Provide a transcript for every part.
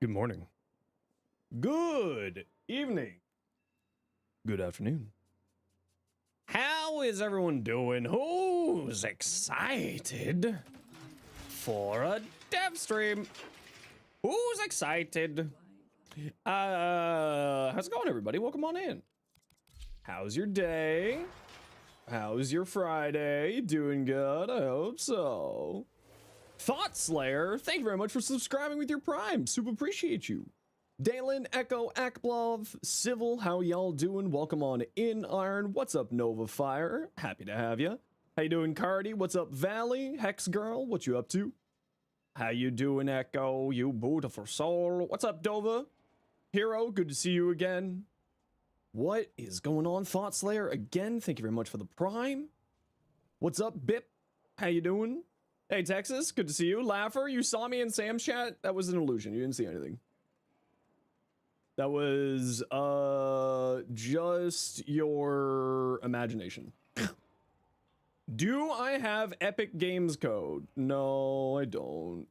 Good morning. Good evening. Good afternoon. How is everyone doing? Who's excited for a dev stream? Who's excited? How's it going, everybody? Welcome on in. How's your day? How's your Friday? Doing good? I hope so. Thought Slayer, thank you very much for subscribing with your Prime. Super appreciate you. Dalen, Echo, Akblov, Civil, how y'all doing? Welcome on in, Iron. What's up, Nova Fire? Happy to have you. How you doing, Cardi? What's up, Valley? Hex Girl, what you up to? How you doing, Echo? You beautiful soul. What's up, Dova? Hero, good to see you again. What is going on, Thought Slayer? Again, thank you very much for the Prime. What's up, Bip? How you doing? Hey, Texas, good to see you. Laugher, you saw me in Sam's chat? That was an illusion. You didn't see anything. That was, just your imagination. Do I have Epic Games code? No, I don't.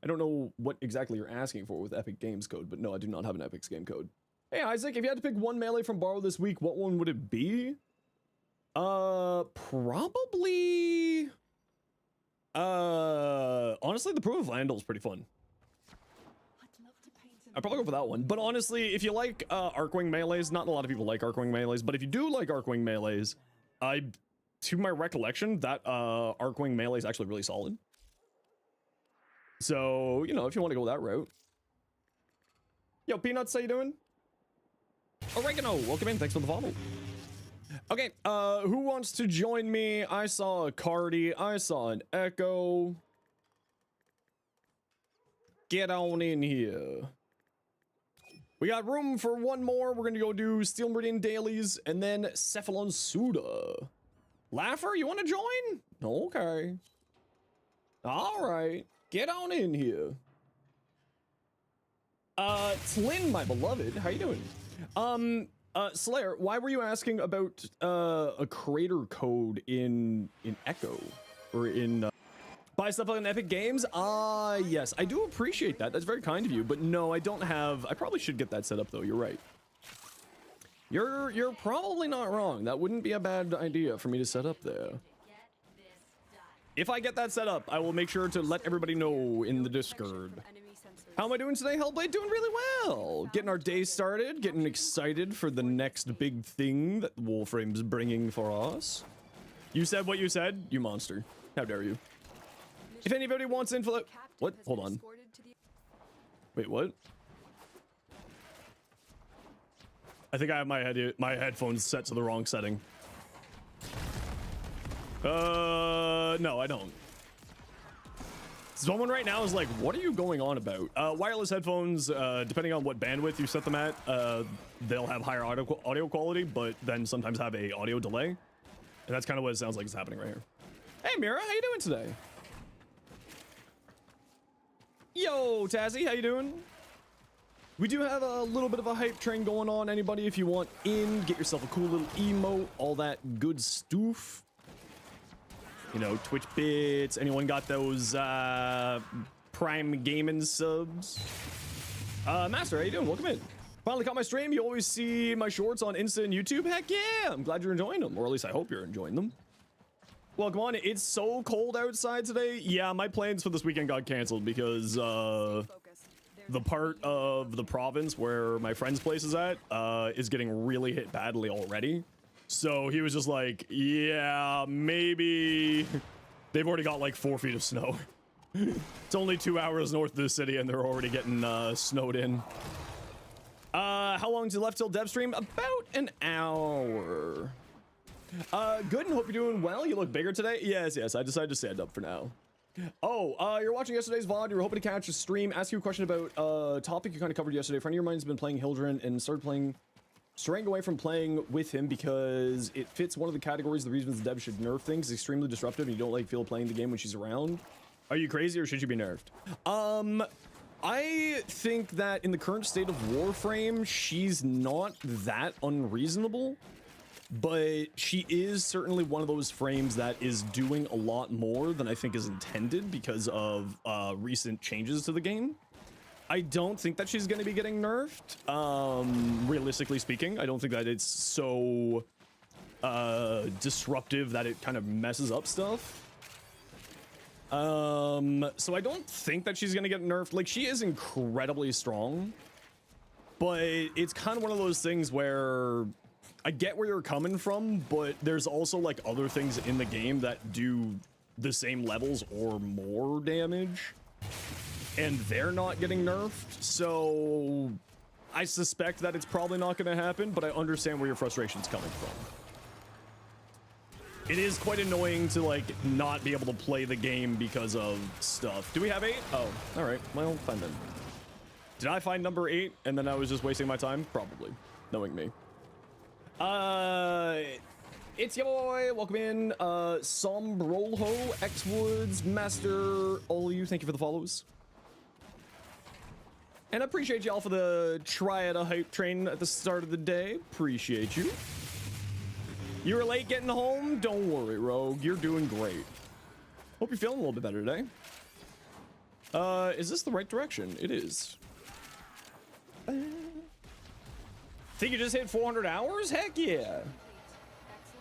I don't know what exactly you're asking for with Epic Games code, but no, I do not have an Epic's game code. Hey, Isaac, if you had to pick one melee from Baro this week, what one would it be? Probably... honestly, the Proof of Landell's pretty fun. I'd probably go for that one. But honestly, if you like Arcwing melees, not a lot of people like Arcwing melees, but if you do like Arcwing melees, to my recollection, that Arcwing melee is actually really solid. So, you know, if you want to go that route. Yo, Peanuts, how you doing? Oregano, welcome in. Thanks for the follow. Okay, who wants to join me? I saw a Cardi. I saw an Echo. Get on in here. We got room for one more. We're gonna go do Steel Meridian dailies and then Cephalon Suda. Laugher, you want to join? Okay. All right, get on in here. Tlin, my beloved, how you doing? Slayer, why were you asking about a creator code in Echo or in buy stuff on Epic Games? Yes, I do appreciate that. That's very kind of you, but no, I don't have. I probably should get that set up though. You're right. You're probably not wrong. That wouldn't be a bad idea for me to set up there. If I get that set up, I will make sure to let everybody know in the Discord. How am I doing today, Hellblade? Doing really well. Getting our day started, getting excited for the next big thing that Warframe's bringing for us. You said what you said, you monster. How dare you? If anybody wants info... What? Hold on. Wait, what? I think I have my headphones set to the wrong setting. No, I don't. Someone right now is like, what are you going on about? Wireless headphones, depending on what bandwidth you set them at, they'll have higher audio quality, but then sometimes have a audio delay. And that's kind of what it sounds like is happening right here. Hey, Mira, how you doing today? Yo, Tazzy, how you doing? We do have a little bit of a hype train going on. Anybody, if you want in, get yourself a cool little emote, all that good stuff. You know, Twitch bits. Anyone got those Prime Gaming subs? Master, how you doing? Welcome in. Finally caught my stream. You always see my shorts on Insta and YouTube. Heck yeah! I'm glad you're enjoying them, or at least I hope you're enjoying them. Welcome on. It's so cold outside today. Yeah, my plans for this weekend got canceled because the part of the province where my friend's place is at is getting really hit badly already. So he was just like, yeah, maybe they've already got like 4 feet of snow. It's only 2 hours north of the city and they're already getting snowed in. How long is it left till DEVSTREAM? About an hour. Good, and hope you're doing well. You look bigger today. Yes, I decided to stand up for now. Oh, you're watching yesterday's VOD. You were hoping to catch a stream. Ask you a question about a topic you kind of covered yesterday. A friend of your mine's been playing Hildren and straying away from playing with him because it fits one of the categories the reasons the devs should nerf things. It's extremely disruptive and you don't like feel playing the game when she's around. Are you crazy or should you be nerfed? I think that in the current state of Warframe, she's not that unreasonable, but she is certainly one of those frames that is doing a lot more than I think is intended because of recent changes to the game. I don't think that she's going to be getting nerfed. Realistically speaking, I don't think that it's so disruptive that it kind of messes up stuff. So I don't think that she's going to get nerfed. Like, she is incredibly strong, but it's kind of one of those things where I get where you're coming from, but there's also like other things in the game that do the same levels or more damage, and they're not getting nerfed. So I suspect that it's probably not going to happen, but I understand where your frustration's coming from. It is quite annoying to like not be able to play the game because of stuff. Do we have 8? Oh, all right. Well, fine then. Did I find number 8 and then I was just wasting my time? Probably, knowing me. It's your boy. Welcome in. Sombrolho, X Woods, Master, all of you. Thank you for the follows. And I appreciate y'all for the try at a hype train at the start of the day. Appreciate you. You were late getting home? Don't worry, Rogue. You're doing great. Hope you're feeling a little bit better today. Is this the right direction? It is. Think you just hit 400 hours? Heck yeah.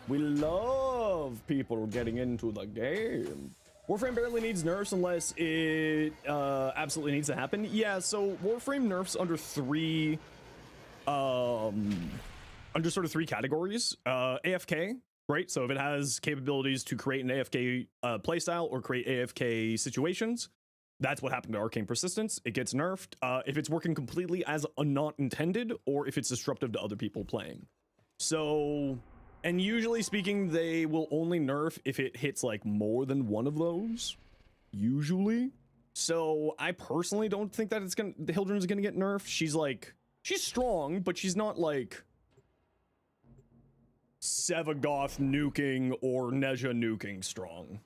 We love people getting into the game. Warframe barely needs nerfs unless it absolutely needs to happen. Yeah, so Warframe nerfs under sort of three categories. AFK, right? So if it has capabilities to create an AFK playstyle or create AFK situations, that's what happened to Arcane Persistence. It gets nerfed. If it's working completely as not intended, or if it's disruptive to other people playing. So, and usually speaking, they will only nerf if it hits like more than one of those. Usually. So I personally don't think that the Hildren's gonna get nerfed. She's strong, but she's not like Sevagoth nuking or Nezha nuking strong.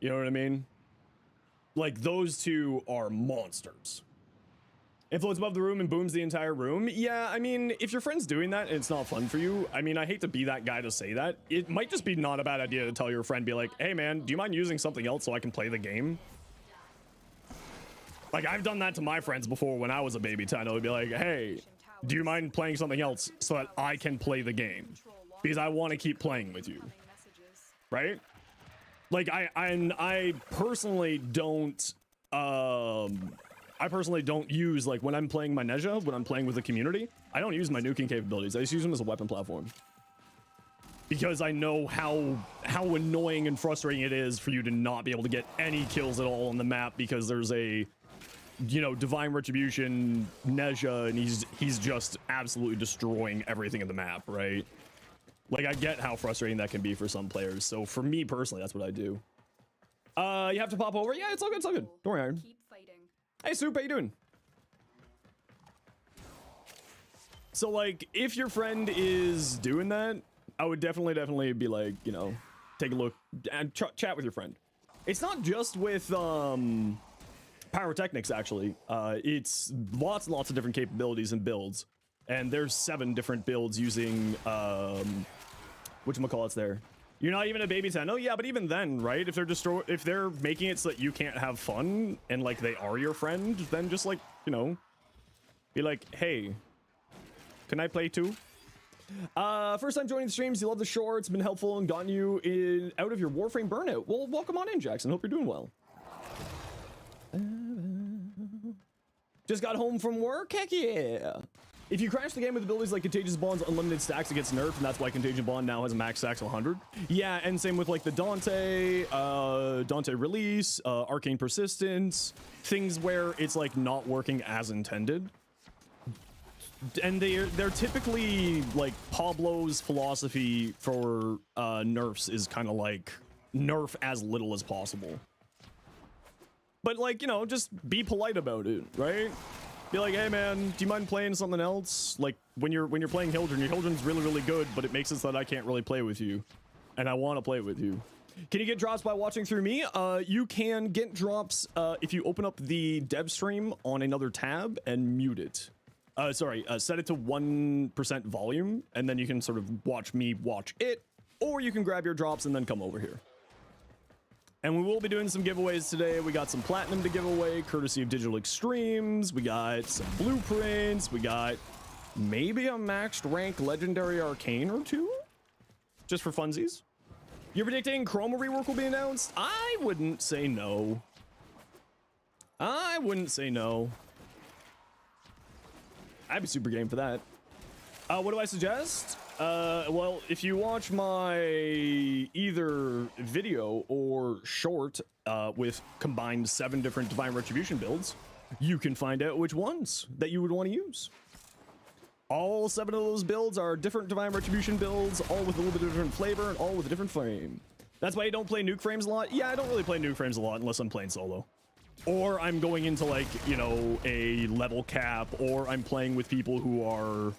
You know what I mean? Like, those two are monsters. It floats above the room and booms the entire room. Yeah, I mean, if your friend's doing that and it's not fun for you, I mean, I hate to be that guy to say that. It might just be not a bad idea to tell your friend, be like, hey man, do you mind using something else so I can play the game? Like, I've done that to my friends before when I was a baby ten. I would be like, hey, do you mind playing something else so that I can play the game? Because I want to keep playing with you. Right? Like, I personally don't, use, like, when I'm playing my Nezha, when I'm playing with the community, I don't use my nuking capabilities. I just use them as a weapon platform. Because I know how annoying and frustrating it is for you to not be able to get any kills at all on the map because there's a, you know, Divine Retribution Nezha and he's just absolutely destroying everything in the map, right? Like, I get how frustrating that can be for some players. So for me personally, that's what I do. You have to pop over? Yeah, it's all good, it's all good. Don't worry, Iron. Keep fighting. Hey, Soup, how you doing? So, like, if your friend is doing that, I would definitely be like, you know, take a look and chat with your friend. It's not just with pyrotechnics, actually. It's lots and lots of different capabilities and builds. And there's 7 different builds using, whatchamacallits there. You're not even a baby 10. Oh, yeah, but even then, right? If they're making it so that you can't have fun and, like, they are your friend, then just, like, you know, be like, hey, can I play too? First time joining the streams, you love the short, it's been helpful and gotten you out of your Warframe burnout. Well, welcome on in, Jackson. Hope you're doing well. Just got home from work? Heck yeah. If you crash the game with abilities like Contagious Bond's unlimited stacks, it gets nerfed, and that's why Contagion Bond now has a max stacks of 100. Yeah, and same with like the Dante Release, Arcane Persistence, things where it's like not working as intended. And they're typically like Pablo's philosophy for nerfs is kind of like nerf as little as possible. But like, you know, just be polite about it, right? Be like, hey man, do you mind playing something else? Like when you're playing Hildren, your Hildren's really, really good, but it makes it so that I can't really play with you. And I want to play with you. Can you get drops by watching through me? You can get drops if you open up the DEVSTREAM on another tab and mute it. Set it to 1% volume, and then you can sort of watch me watch it, or you can grab your drops and then come over here. And we will be doing some giveaways today. We got some platinum to give away, courtesy of Digital Extremes. We got some blueprints. We got maybe a maxed rank legendary arcane or two, just for funsies. You're predicting Chroma rework will be announced? I wouldn't say no. I wouldn't say no. I'd be super game for that. What do I suggest? Well, if you watch my either video or short with combined 7 different Divine Retribution builds, you can find out which ones that you would want to use. All 7 of those builds are different Divine Retribution builds, all with a little bit of different flavor and all with a different frame. That's why you don't play nuke frames a lot. Yeah, I don't really play nuke frames a lot unless I'm playing solo. Or I'm going into, like, you know, a level cap, or I'm playing with people who are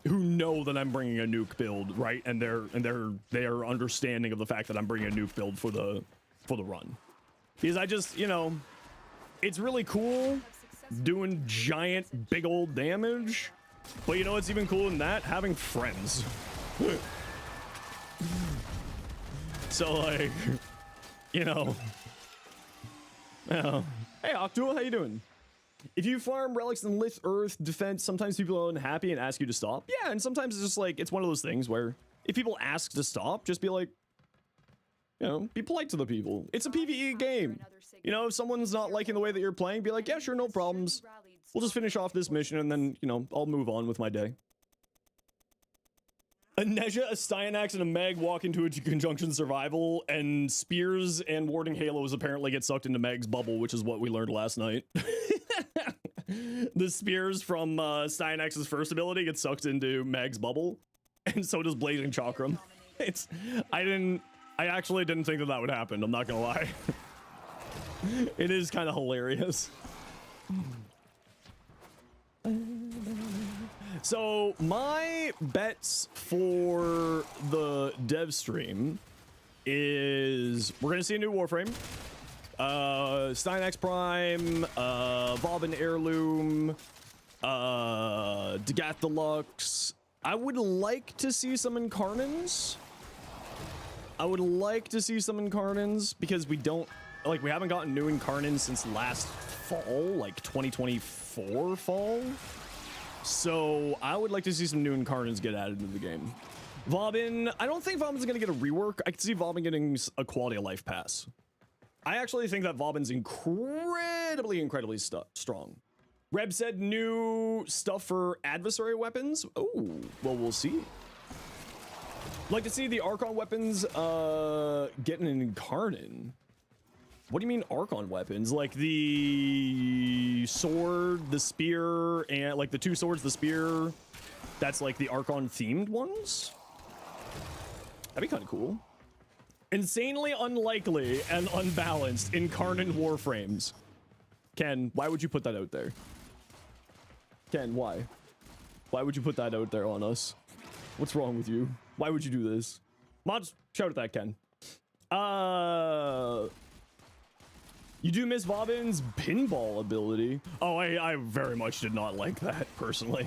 who know that I'm bringing a nuke build, right? And they're understanding of the fact that I'm bringing a nuke build for the run. Because I just, you know, it's really cool doing giant big old damage, but you know what's even cooler than that? Having friends. So, like, you know, hey Octo, how you doing? If you farm relics and Lith Earth defense, sometimes people are unhappy and ask you to stop. Yeah, and sometimes it's just like, it's one of those things where if people ask to stop, just be like, you know, be polite to the people. It's a PvE game. You know, if someone's not liking the way that you're playing, be like, yeah, sure, no problems. We'll just finish off this mission and then, you know, I'll move on with my day. A Neja, a Styanax, and a Meg walk into a conjunction survival, and Spears and Warding Halos apparently get sucked into Meg's bubble, which is what we learned last night. The Spears from Styanax's first ability get sucked into Meg's bubble, and so does Blazing Chakram. I actually didn't think that that would happen, I'm not gonna lie. It is kind of hilarious. So my bets for the dev stream is we're gonna see a new Warframe, Styanax Prime, Bobbin Heirloom, Dagath Deluxe. I would like to see some Incarnans. Because we haven't gotten new Incarnans since last fall, like 2024 fall. So I would like to see some new Incarnans get added into the game. Vauban, I don't think Vauban's gonna get a rework. I can see Vauban getting a quality of life pass. I actually think that Vauban's incredibly strong. Reb said new stuff for adversary weapons. Oh, well, we'll see. Like to see the Archon weapons getting an Incarnan. What do you mean Archon weapons? Like the sword, the spear, and like the 2 swords, the spear. That's like the Archon themed ones. That'd be kind of cool. Insanely unlikely and unbalanced Incarnate Warframes. Ken, why would you put that out there? Ken, why? Why would you put that out there on us? What's wrong with you? Why would you do this? Mods, shout at that, Ken. You do miss Vauban's pinball ability. Oh, I very much did not like that, personally.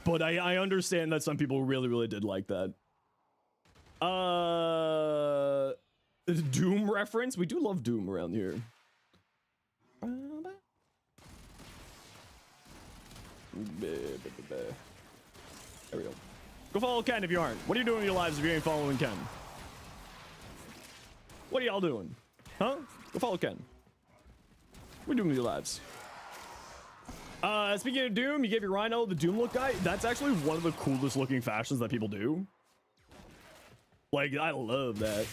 But I understand that some people really did like that. Doom reference? We do love Doom around here. There we go. Go follow Ken if you aren't. What are you doing in your lives if you ain't following Ken? What are y'all doing? Huh? Go follow Ken. What are you doing with your lives? Speaking of Doom, you gave your Rhino the Doom look guy. That's actually one of the coolest looking fashions that people do. Like, I love that.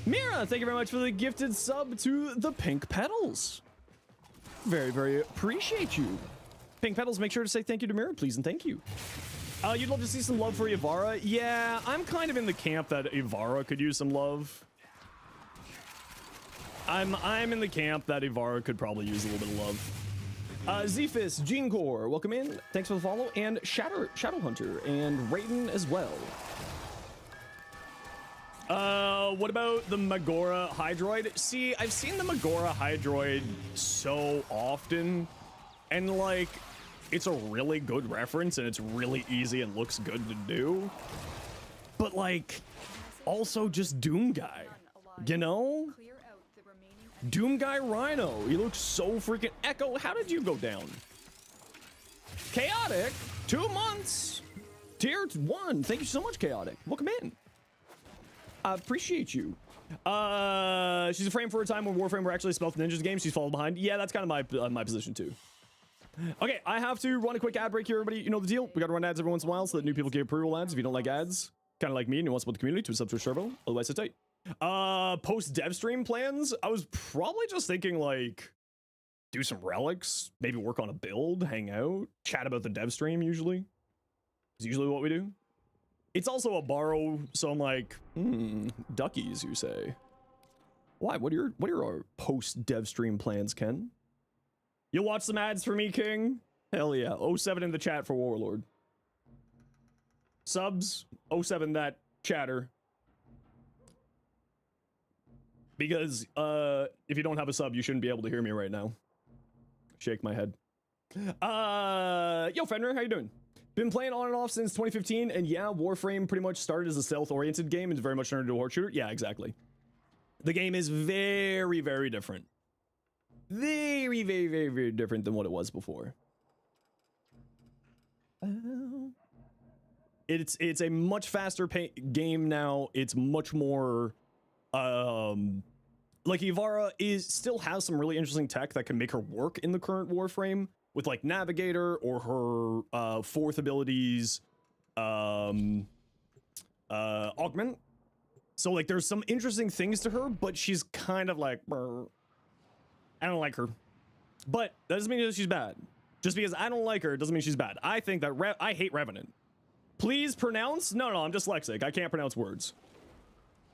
Mira, thank you very much for the gifted sub to the Pink Petals. Very appreciate you. Pink Petals, make sure to say thank you to Mira, please, and thank you. You'd love to see some love for Ivara. Yeah, I'm kind of in the camp that Ivara could use some love. I'm in the camp that Ivara could probably use a little bit of love. Zephys, Gene Core, welcome in. Thanks for the follow. And Shadowhunter and Raiden as well. What about the Magora Hydroid? See, I've seen the Magora Hydroid so often, and like, it's a really good reference and it's really easy and looks good to do. But like, also just Doom Guy. You know? Doom Guy Rhino. He looks so freaking... Echo, how did you go down? Chaotic, 2 months. Tier 1. Thank you so much, Chaotic. Welcome in. I appreciate you. She's a frame for a time when Warframe were actually Stealth Ninjas games. She's fallen behind. Yeah, that's kind of my position too. Okay, I have to run a quick ad break here, everybody. You know the deal. We gotta run ads every once in a while so that new people get pre-roll ads. If you don't like ads, kind of like me and you want to support the community, to sub to a servo. Otherwise, sit tight. Post dev stream plans. I was probably just thinking like do some relics, maybe work on a build, hang out, chat about the dev stream. Usually, is usually what we do. It's also a Baro, so I'm like, duckies, you say? Why? What are our post dev stream plans, Ken? You'll watch some ads for me, King? Hell yeah. 07 in the chat for Warlord. Subs, 07 that chatter. Because if you don't have a sub, you shouldn't be able to hear me right now. Shake my head. Yo, Fenrir, how you doing? Been playing on and off since 2015, and yeah, Warframe pretty much started as a stealth-oriented game and very much turned into a horde shooter. Yeah, exactly. The game is very, very different. Very, very, very, very different than what it was before. It's a much faster game now. It's much more like Ivara still has some really interesting tech that can make her work in the current Warframe with like Navigator or her fourth abilities augment. So like there's some interesting things to her, but she's kind of like I don't like her. But that doesn't mean that she's bad. Just because I don't like her doesn't mean she's bad. I think that I hate Revenant. Please pronounce. No, I'm dyslexic. I can't pronounce words.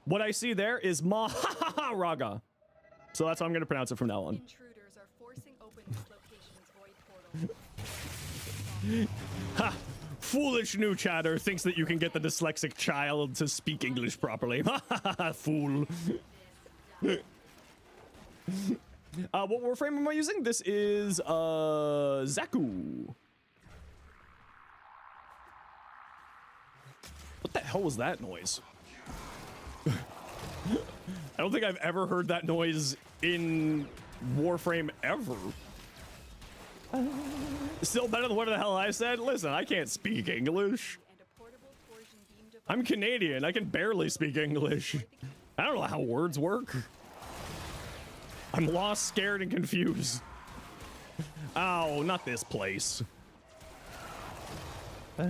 What I see there is Maharaga. So that's how I'm going to pronounce it from now on. Intruders are forcing open this location's void portal. Ha! Foolish new chatter thinks that you can get the dyslexic child to speak English properly. Fool. What Warframe am I using? This is Zaku. What the hell was that noise? I don't think I've ever heard that noise in Warframe ever. Still better than whatever the hell I said. Listen, I can't speak English. I'm Canadian. I can barely speak English. I don't know how words work. I'm lost, scared, and confused. Oh, not this place. 5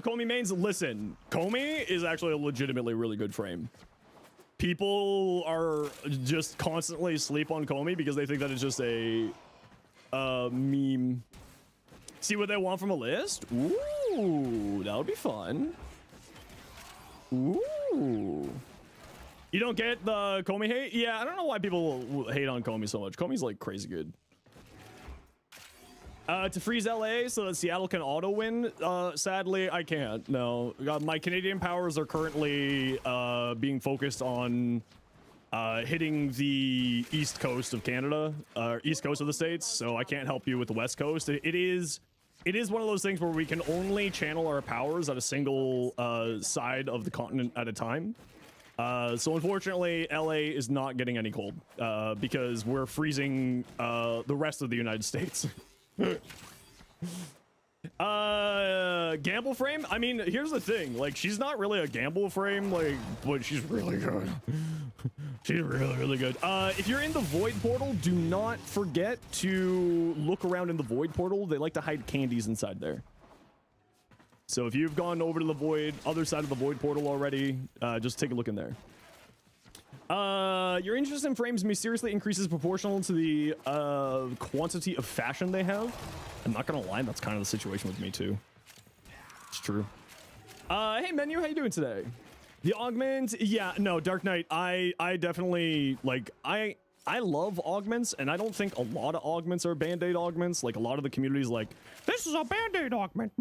Comey mains. Listen, Comey is actually a legitimately really good frame. People are just constantly sleep on Comey because they think that it's just a meme. See what they want from a list? Ooh, that would be fun. Ooh. You don't get the Comey hate? Yeah, I don't know why people hate on Comey so much. Comey's like crazy good. To freeze LA so that Seattle can auto win. Sadly, I can't. No, my Canadian powers are currently being focused on hitting the east coast of Canada, east coast of the States. So I can't help you with the west coast. It is one of those things where we can only channel our powers at a single side of the continent at a time. So unfortunately, LA is not getting any cold because we're freezing the rest of the United States. Gamble frame. I mean, here's the thing. Like, she's not really a gamble frame, like, but she's really good. She's really, really good. If you're in the void portal, do not forget to look around in the void portal. They like to hide candies inside there. So if you've gone over to the void, other side of the void portal already, just take a look in there. Your interest in frames mysteriously increases proportional to the quantity of fashion they have. I'm not gonna lie, that's kind of the situation with me too. It's true. Hey Menu, how you doing today? The augment, yeah, no, Dark Knight, I definitely, like, I love augments, and I don't think a lot of augments are band-aid augments. Like, a lot of the community's like, this is a band-aid augment.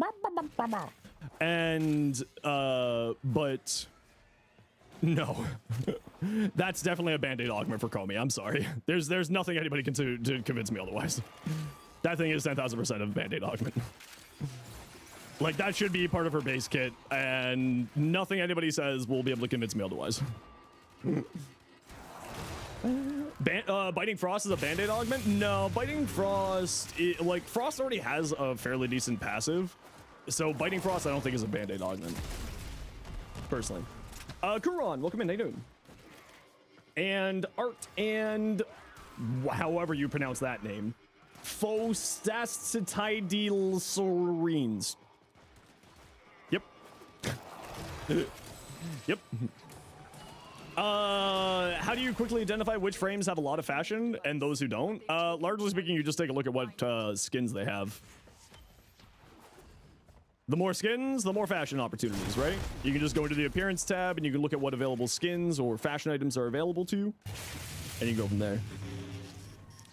And, but no. That's definitely a band-aid augment for Comey. I'm sorry. There's nothing anybody can do to convince me otherwise. That thing is 10,000% of a band-aid augment. Like, that should be part of her base kit, and nothing anybody says will be able to convince me otherwise. Biting Frost is a Band-Aid augment? No, Biting Frost, like, Frost already has a fairly decent passive, so Biting Frost I don't think is a Band-Aid augment, personally. Kuron, welcome in, how you doing? And Art and however you pronounce that name. Phostastitidilsorines. Yep. Yep. How do you quickly identify which frames have a lot of fashion and those who don't? Largely speaking, you just take a look at what skins they have. The more skins, the more fashion opportunities, right? You can just go into the appearance tab and you can look at what available skins or fashion items are available to you, and you go from there.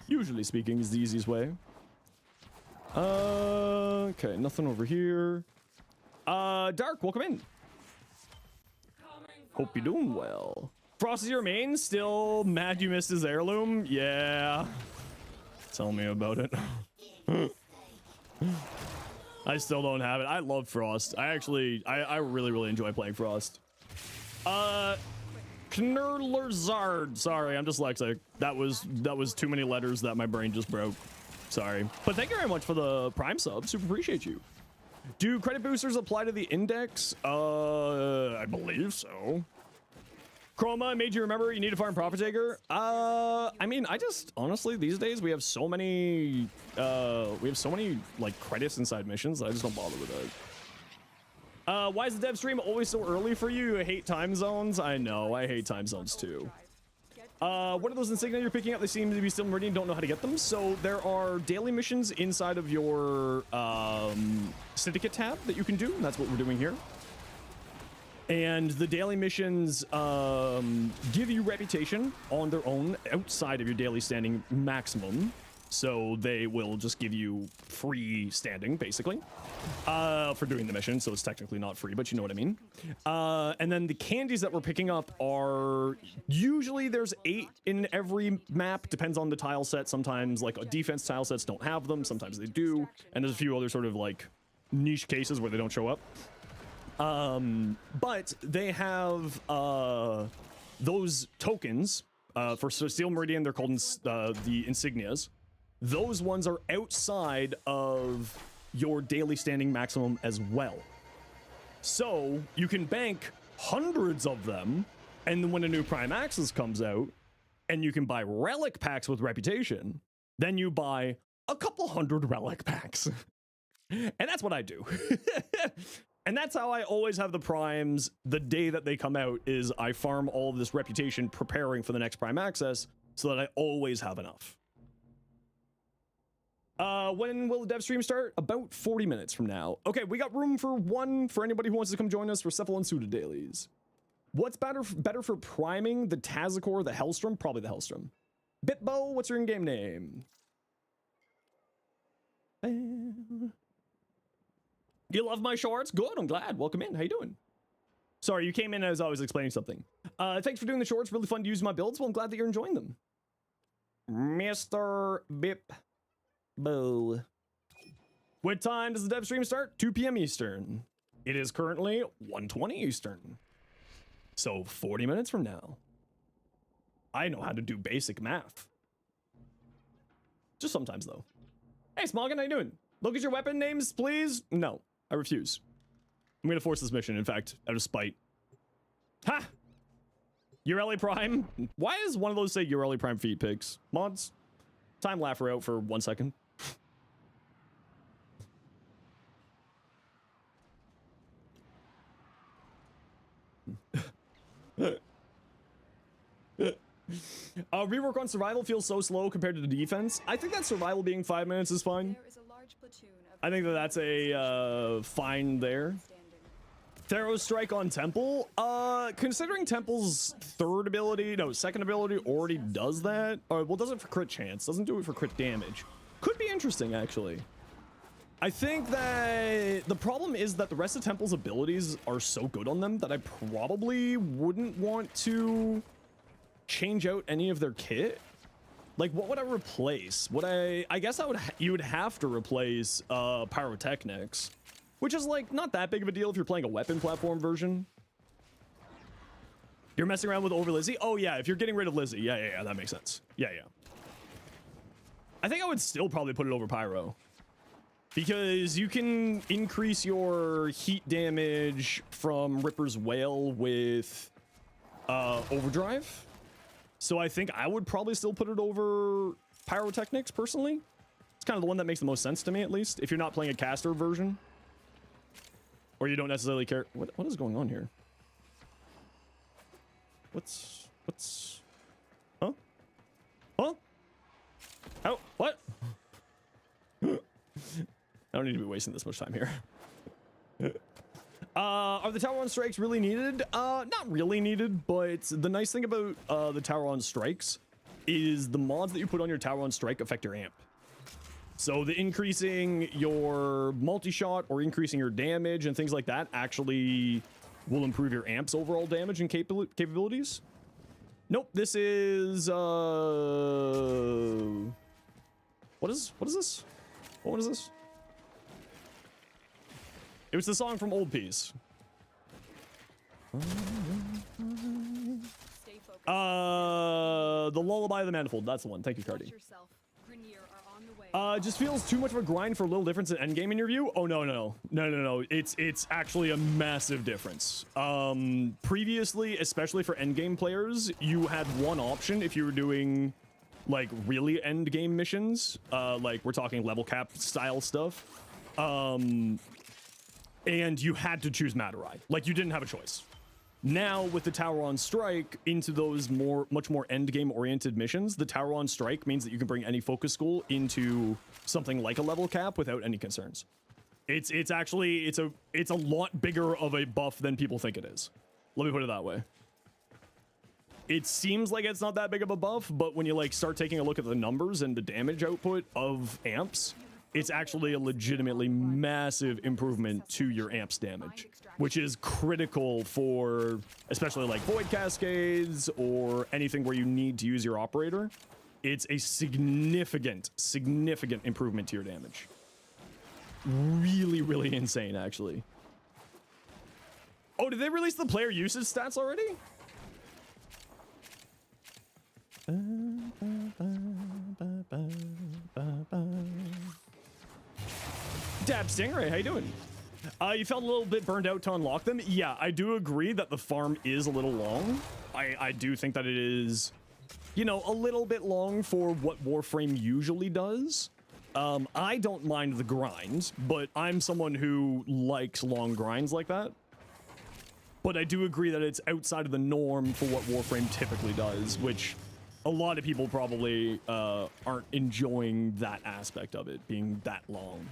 Usually speaking is the easiest way. Okay, nothing over here. Dark, welcome in. Hope you're doing well. Frost is your main? Still mad you missed his heirloom? Yeah. Tell me about it. I still don't have it. I love Frost. I really enjoy playing Frost. Knurlerzard. Sorry, I'm dyslexic. That was too many letters that my brain just broke. Sorry. But thank you very much for the Prime sub. Super appreciate you. Do credit boosters apply to the index? I believe so. Chroma made you remember you need to farm Profit Taker. I mean, I just honestly these days we have so many like credits inside missions that I just don't bother with it. Why is the dev stream always so early for you? You hate time zones? I know, I hate time zones too. What are those insignia you're picking up? They seem to be still meridian, don't know how to get them. So there are daily missions inside of your syndicate tab that you can do. And that's what we're doing here. And the daily missions give you reputation on their own outside of your daily standing maximum. So they will just give you free standing, basically, for doing the mission. So it's technically not free, but you know what I mean. And then the candies that we're picking up are usually there's 8 in every map. Depends on the tile set. Sometimes like defense tile sets don't have them. Sometimes they do. And there's a few other sort of like niche cases where they don't show up. But they have those tokens for Steel Meridian. They're called the insignias. Those ones are outside of your daily standing maximum as well. So you can bank hundreds of them, and then when a new Prime Access comes out, and you can buy Relic packs with reputation, then you buy a couple hundred Relic packs. And that's what I do. And that's how I always have the primes the day that they come out, is I farm all of this reputation preparing for the next Prime Access so that I always have enough. When will the dev stream start? About 40 minutes from now. Okay, we got room for one for anybody who wants to come join us for Cephalon and Suda dailies. What's better for priming, the Tazakor or the Hellstrom? Probably the Hellstrom. Bitbo, what's your in-game name? You love my shorts? Good, I'm glad. Welcome in. How you doing? Sorry, you came in as I was explaining something. Thanks for doing the shorts. Really fun to use my builds. Well, I'm glad that you're enjoying them. Mr. Bip. Bo. What time does the dev stream start? 2 p.m. Eastern. It is currently 1:20 Eastern. So 40 minutes from now. I know how to do basic math. Just sometimes, though. Hey, Smoggin, how you doing? Look at your weapon names, please. No, I refuse. I'm gonna force this mission, in fact, out of spite. Ha! Ureli Prime? Why does one of those say Ureli Prime feet pics? Mods? Time laugher out for 1 second. Rework on survival feels so slow compared to the defense. I think that survival being 5 minutes is fine. There is a large platoon of I think that that's a fine there. Theros Strike on Temple. Considering Temple's second ability already does that. Well, does it for crit chance. Doesn't do it for crit damage. Could be interesting, actually. I think that the problem is that the rest of Temple's abilities are so good on them that I probably wouldn't want to change out any of their kit. Like, what would I replace? I guess you would have to replace Pyrotechnics. which is like not that big of a deal if you're playing a weapon platform version. You're messing around with over Lizzie? Oh yeah, if you're getting rid of Lizzie. Yeah, that makes sense. Yeah. I think I would still probably put it over Pyro. Because you can increase your heat damage from Ripper's Wail with Overdrive. So I think I would probably still put it over Pyrotechnics, personally. It's kind of the one that makes the most sense to me, at least. If you're not playing a caster version. Or you don't necessarily care. What is going on here? What's... Huh? Huh? How? What? I don't need to be wasting this much time here. Are the Tower on Strikes really needed? Not really needed, but the nice thing about the Tower on Strikes is the mods that you put on your Tower on Strike affect your amp. So the increasing your multi-shot or increasing your damage and things like that actually will improve your amp's overall damage and capabilities. Nope, this is what is this? What is this? It was the song from Old Peas. Stay focused. The Lullaby of the Manifold. That's the one. Thank you, Cardi. Watch yourself. Grenier are on the way. Just feels too much of a grind for a little difference in endgame in your view. Oh no. It's actually a massive difference. Previously, especially for endgame players, you had one option if you were doing like really endgame missions. Like we're talking level cap style stuff. And you had to choose Matarai. Like, you didn't have a choice. Now, with the Tower on Strike, into those much more endgame-oriented missions, the Tower on Strike means that you can bring any focus school into something like a level cap without any concerns. It's a lot bigger of a buff than people think it is. Let me put it that way. It seems like it's not that big of a buff, but when you, like, start taking a look at the numbers and the damage output of amps, it's actually a legitimately massive improvement to your amp's damage, which is critical for especially like void cascades or anything where you need to use your operator. It's a significant improvement to your damage. Really insane, actually. Oh, did they release the player usage stats already? Dab Stingray, how you doing? You felt a little bit burned out to unlock them. Yeah, I do agree that the farm is a little long. I do think that it is, you know, a little bit long for what Warframe usually does. I don't mind the grind, but I'm someone who likes long grinds like that. But I do agree that it's outside of the norm for what Warframe typically does, which a lot of people probably aren't enjoying that aspect of it being that long.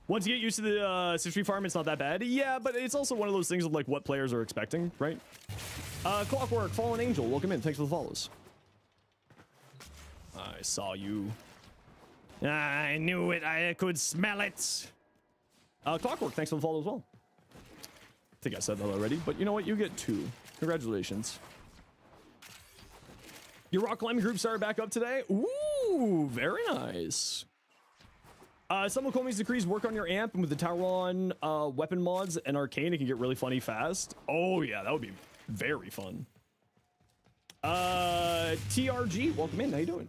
Once you get used to the citrus farm, it's not that bad. Yeah, but it's also one of those things of like what players are expecting, right? Clockwork, Fallen Angel, welcome in. Thanks for the follows. I saw you. I knew it. I could smell it. Clockwork, thanks for the follow as well. I think I said that already, but you know what? You get 2. Congratulations. Your rock climbing group started back up today. Ooh, very nice. Some of Komi's decrees work on your amp, and with the Tauron weapon mods and arcane, it can get really funny fast. Oh yeah, that would be very fun. TRG, welcome in. How you doing?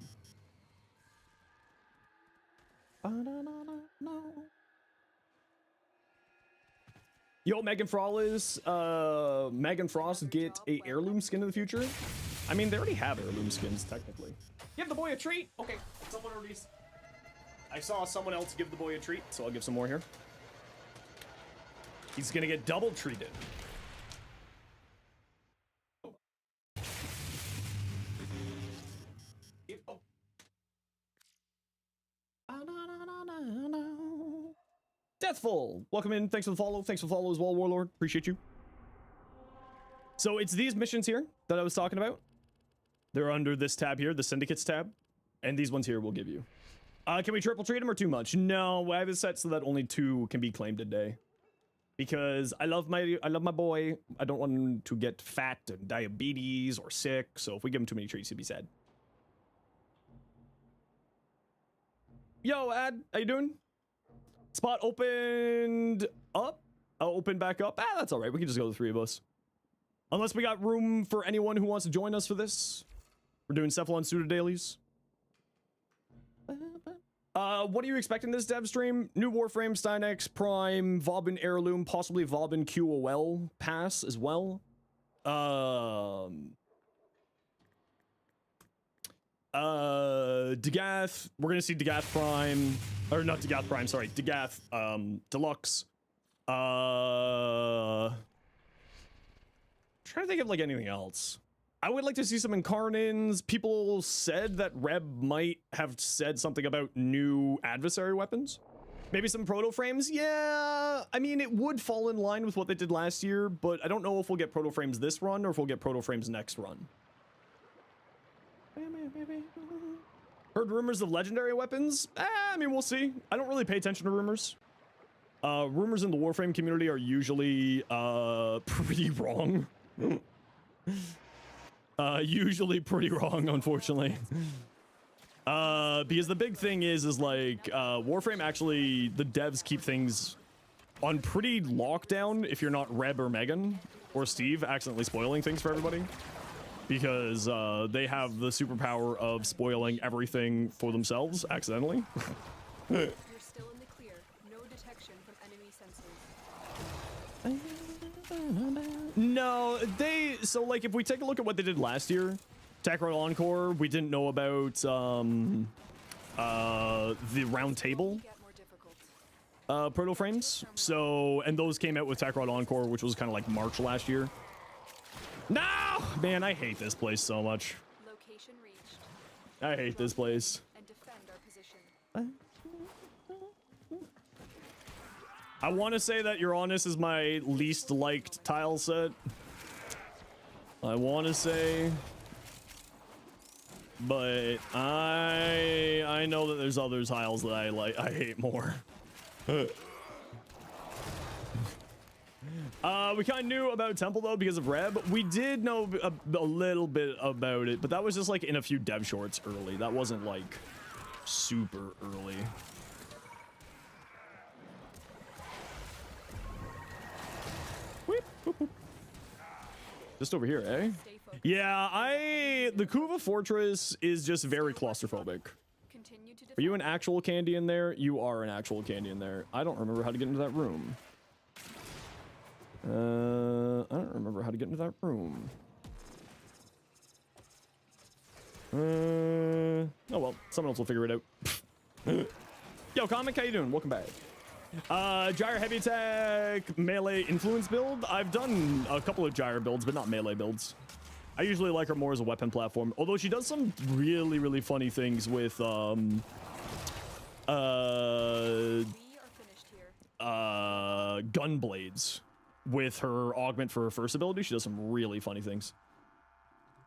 Yo, Megan Frost get a heirloom skin in the future? I mean, they already have heirloom skins, technically. Give the boy a treat. Okay, someone already. I saw someone else give the boy a treat, so I'll give some more here. He's gonna get double treated. Deathful, welcome in. Thanks for the follow. Thanks for the follow as well, Warlord. Appreciate you. So it's these missions here that I was talking about. They're under this tab here, the Syndicates tab, and these ones here will give you. Can we triple treat them or too much? No, I have it set so that only 2 can be claimed a day. Because I love my boy. I don't want him to get fat and diabetes or sick. So if we give him too many treats, he'd be sad. Yo, Ad, how you doing? Spot opened up. Opened back up. Ah, that's all right. We can just go the 3 of us. Unless we got room for anyone who wants to join us for this. We're doing Cephalon Pseudo Dailies. What are you expecting this dev stream? New Warframe, Stynex, Prime, Vauban Heirloom, possibly Vauban QOL pass as well. Degath, we're gonna see Degath Prime, or not Degath Prime, sorry, Degath, Deluxe. Trying to think of like anything else. I would like to see some Incarnins. People said that Reb might have said something about new adversary weapons. Maybe some proto frames. Yeah, I mean, it would fall in line with what they did last year, but I don't know if we'll get proto frames this run or if we'll get proto frames next run. Heard rumors of legendary weapons? I mean, we'll see. I don't really pay attention to rumors. Rumors in the Warframe community are usually pretty wrong. Usually pretty wrong, unfortunately. Because the big thing is like, Warframe actually, the devs keep things on pretty lockdown if you're not Reb or Megan or Steve accidentally spoiling things for everybody. Because they have the superpower of spoiling everything for themselves accidentally. You're still in the clear. No detection from enemy sensors. No, so like if we take a look at what they did last year, Takrod Encore, we didn't know about the round table proto frames. So, and those came out with Takrod Encore, which was kind of like March last year. No! Man, I hate this place so much. Location reached. I hate this place. And defend our position. I want to say that Uranus is my least liked tile set. I want to say, but I know that there's other tiles that I hate more. We kind of knew about Temple though because of Reb. We did know a little bit about it, but that was just like in a few dev shorts early. That wasn't like super early. Just over here, eh? Yeah, the Kuva Fortress is just very claustrophobic. Are you an actual candy in there? You are an actual candy in there. I don't remember how to get into that room. I don't remember how to get into that room. Oh well, someone else will figure it out. Yo, Comic, how you doing? Welcome back. Gyre heavy attack melee influence build. I've done a couple of Gyre builds, but not melee builds. I usually like her more as a weapon platform, although she does some really funny things with gun blades. With her augment for her first ability, she does some really funny things.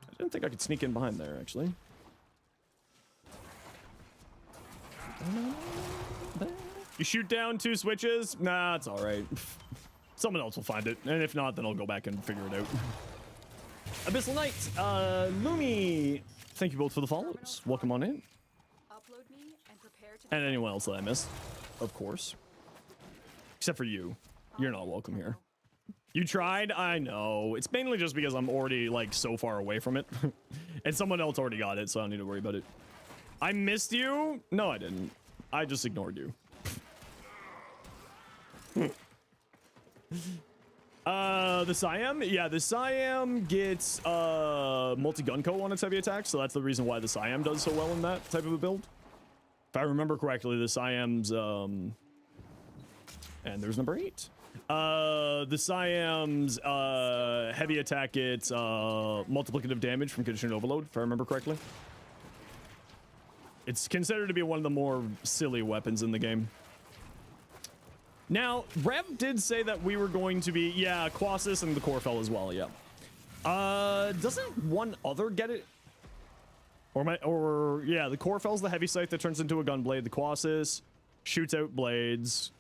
I didn't think I could sneak in behind there, actually. You shoot down 2 switches? Nah, it's all right. Someone else will find it, and if not, then I'll go back and figure it out. Abyssal Knight, Lumi, thank you both for the follows. Welcome on in. Upload me and prepare to And anyone else that I missed, of course. Except for you. You're not welcome here. You tried? I know. It's mainly just because I'm already, like, so far away from it. And someone else already got it, so I don't need to worry about it. I missed you? No, I didn't. I just ignored you. The Siam? Yeah, the Siam gets multi-gun co on its heavy attack, so that's the reason why the Siam does so well in that type of a build. If I remember correctly, the Siam's and there's number 8. The Siam's heavy attack gets multiplicative damage from conditioned overload, if I remember correctly. It's considered to be one of the more silly weapons in the game. Now, Rev did say that we were going to be, yeah, Quasis and the Corfell as well, yeah. Doesn't one other get it? Yeah, the Corfell's the heavy scythe that turns into a gunblade. The Quasis shoots out blades.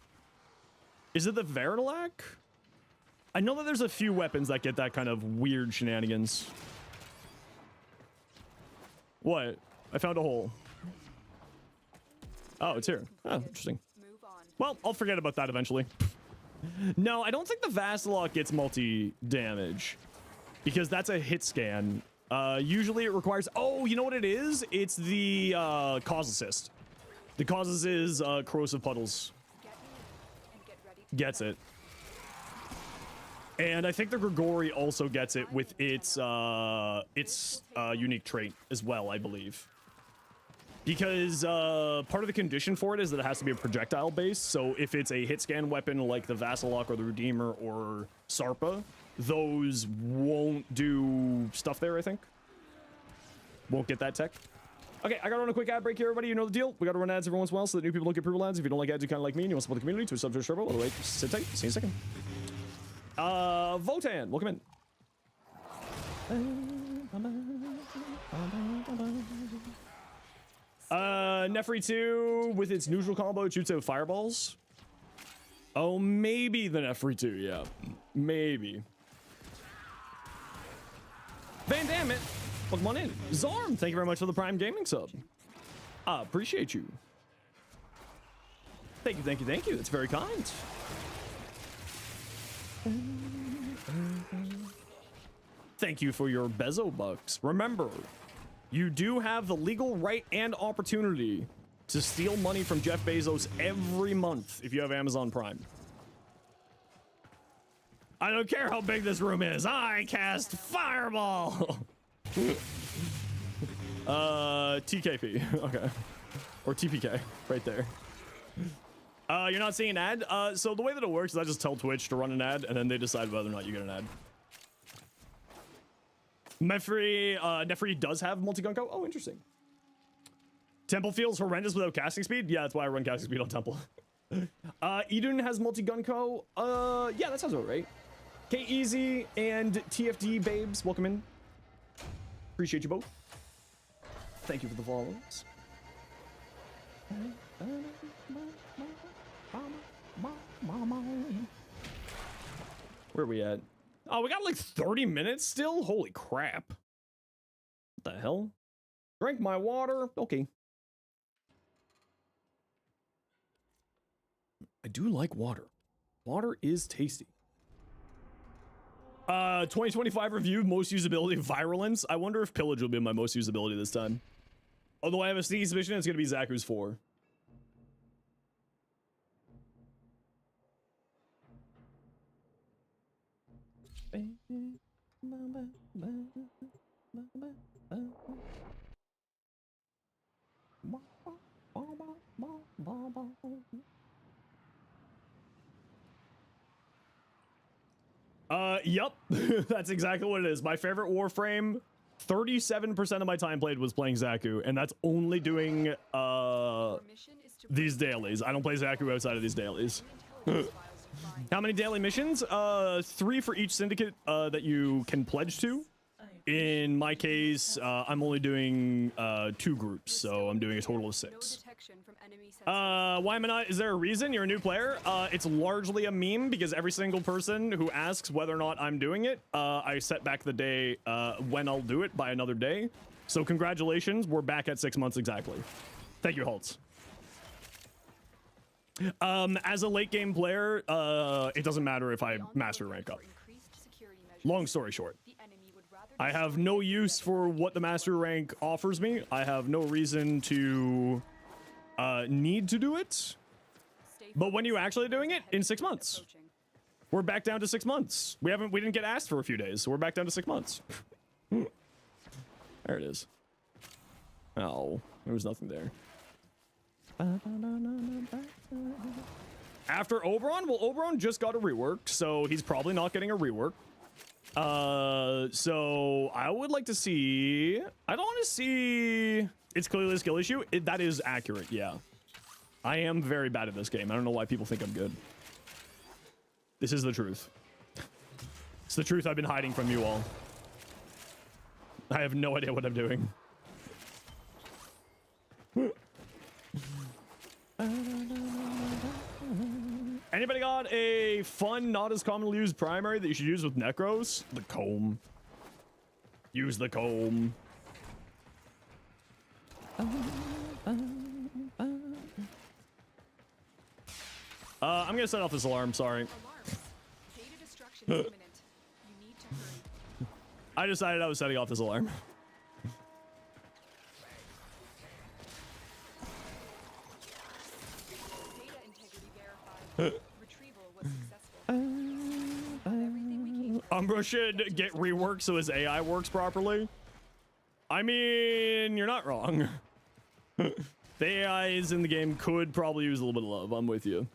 Is it the Verilak? I know that there's a few weapons that get that kind of weird shenanigans. What? I found a hole. Oh, it's here. Oh, interesting. move on. Well, I'll forget about that eventually. No, I don't think the Vassalok gets multi-damage because that's a hit scan. Usually it requires... Oh, you know what it is? It's the cause assist. The causes is corrosive puddles. Gets it. And I think the Grigori also gets it with its unique trait as well, I believe. Because part of the condition for it is that it has to be a projectile base. So if it's a hit scan weapon like the Vassalok or the Redeemer or Sarpa, those won't do stuff there, I think. Won't get that tech. Okay, I gotta run a quick ad break here, everybody. You know the deal. We gotta run ads every once in a while so that new people don't get pre-roll ads. If you don't like ads, you kind of like me and you want to support the community, to a sub to a turbo. By the way, sit tight. See you in a second. Votan, welcome in. Nefri 2 with its neutral combo shoots out fireballs. Oh, maybe the Nefri 2, yeah. Maybe. Van Dammit, welcome on in. Zarm, thank you very much for the Prime Gaming sub. Appreciate you. Thank you, thank you, thank you. That's very kind. Thank you for your Bezo bucks. Remember, you do have the legal right and opportunity to steal money from Jeff Bezos every month if you have Amazon Prime. I don't care how big this room is. I cast Fireball. TKP. Okay. Or TPK. Right there. You're not seeing an ad? So the way that it works is I just tell Twitch to run an ad, and then they decide whether or not you get an ad. Nefri does have multi-gunko. Oh, interesting. Temple feels horrendous without casting speed. Yeah, that's why I run casting speed on Temple. Edun has multi-gunko. Yeah, that sounds about right. K-Easy and TFD babes, welcome in. Appreciate you both. Thank you for the follows. Where are we at? Oh, we got like 30 minutes still? Holy crap. What the hell? Drink my water. Okay. I do like water. Water is tasty. 2025 review, most usability, virulence. I wonder if pillage will be my most usability this time. Although I have a sneaky suspicion it's going to be Zaku's 4. Yep. That's exactly what it is. My favorite Warframe, 37% of my time played was playing Zaku, and that's only doing these dailies. I don't play Zaku outside of these dailies. How many daily missions? 3 for each syndicate that you can pledge to. In my case, I'm only doing 2 groups, so I'm doing a total of 6. Why am I not? Is there a reason you're a new player? It's largely a meme because every single person who asks whether or not I'm doing it, I set back the day when I'll do it by another day. So congratulations, we're back at 6 months exactly. Thank you, Holtz. As a late game player, it doesn't matter if I master rank up. Long story short, I have no use for what the master rank offers me. I have no reason to need to do it. But when you actually doing it in 6 months, we're back down to 6 months. We didn't get asked for a few days, so we're back down to 6 months. There it is. Oh, there was nothing there. After Oberon? Well, Oberon just got a rework, so he's probably not getting a rework. So I would like to see... I don't want to see... It's clearly a skill issue. That is accurate, yeah. I am very bad at this game. I don't know why people think I'm good. This is the truth. It's the truth I've been hiding from you all. I have no idea what I'm doing. Anybody got a fun, not as commonly used primary that you should use with Necros? The comb. Use the comb. I'm gonna set off this alarm, sorry. Alarms. Data destruction is imminent. You need to hurry. I decided I was setting off this alarm. Data integrity verified. Retrieval was successful. Everything we came Umbra should get reworked so his AI works properly. I mean, you're not wrong. The AIs in the game could probably use a little bit of love. I'm with you.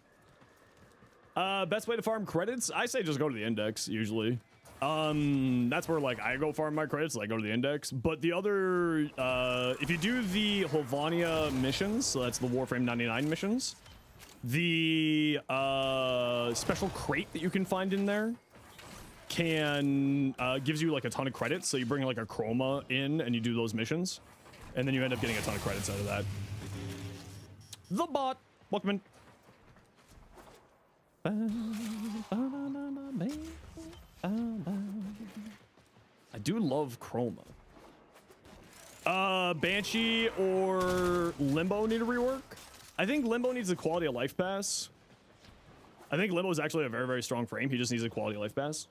Best way to farm credits? I say just go to the index, usually. That's where, like, I go farm my credits, like, go to the index. But the other, if you do the Hovania missions, so that's the Warframe 99 missions, the, special crate that you can find in there can, gives you, like, a ton of credits. So you bring, like, a chroma in and you do those missions. And then you end up getting a ton of credits out of that. The bot. Welcome in. I do love chroma. Banshee or Limbo need a rework. I think Limbo needs a quality of life pass. I think Limbo is actually a very, very strong frame. He just needs a quality of life pass.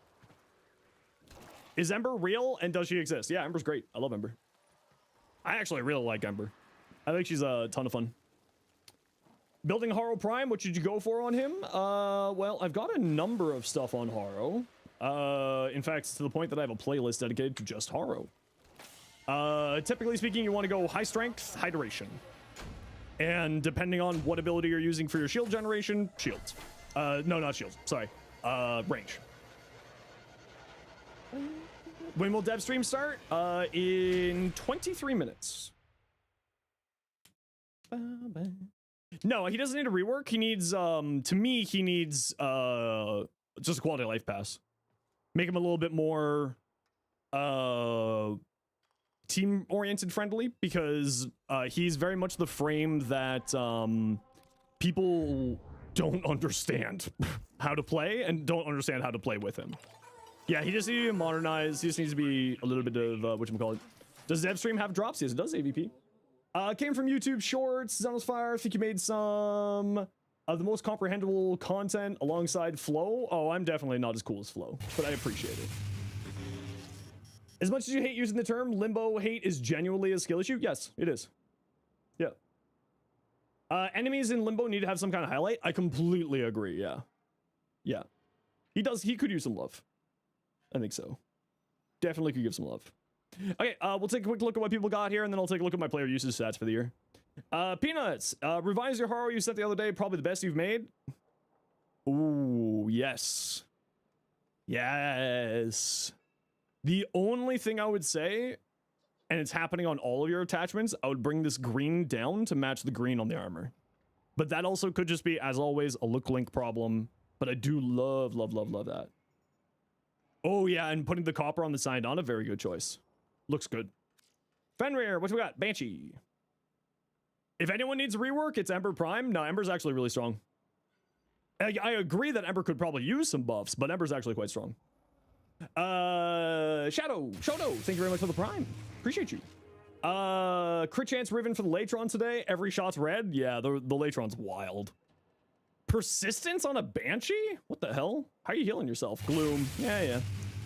Is Ember real and does she exist? Yeah, Ember's great. I love Ember. I actually really like Ember. I think she's a ton of fun. Building Haro Prime, what should you go for on him? Well, I've got a number of stuff on Haro. In fact, to the point that I have a playlist dedicated to just Haro. Typically speaking, you want to go high strength, high duration. And depending on what ability you're using for your shield generation, shields. No, not shields, sorry. Range. When will DEVSTREAM start? In 23 minutes. No, he doesn't need a rework. He needs, to me, he needs, just a quality of life pass. Make him a little bit more, team-oriented friendly, because, he's very much the frame that, people don't understand how to play and don't understand how to play with him. Yeah, he just needs to be modernized. He just needs to be a little bit of, whatchamacallit. Does DEVSTREAM have drops? Yes, it does, AVP. Came from YouTube Shorts, Zenosfire. I think you made some of the most comprehensible content alongside Flow. Oh, I'm definitely not as cool as Flow, but I appreciate it. As much as you hate using the term, Limbo hate is genuinely a skill issue. Yes, it is. Yeah. Enemies in Limbo need to have some kind of highlight. I completely agree, yeah. Yeah. He could use some love. I think so. Definitely could give some love. Okay, we'll take a quick look at what people got here, and then I'll take a look at my player usage stats for the year. Peanuts, revise your Haro you sent the other day, probably the best you've made. Ooh, yes. Yes. The only thing I would say, and it's happening on all of your attachments, I would bring this green down to match the green on the armor. But that also could just be, as always, a look link problem. But I do love, love, love, love that. Oh, yeah, and putting the copper on the side on a very good choice. Looks good. Fenrir, what we got? Banshee. If anyone needs a rework, it's Ember Prime. No, Ember's actually really strong. I agree that Ember could probably use some buffs, but Ember's actually quite strong. Shadow, thank you very much for the Prime. Appreciate you. Crit chance Riven for the Latron today. Every shot's red. Yeah, the Latron's wild. Persistence on a Banshee? What the hell? How are you healing yourself? Gloom. Yeah.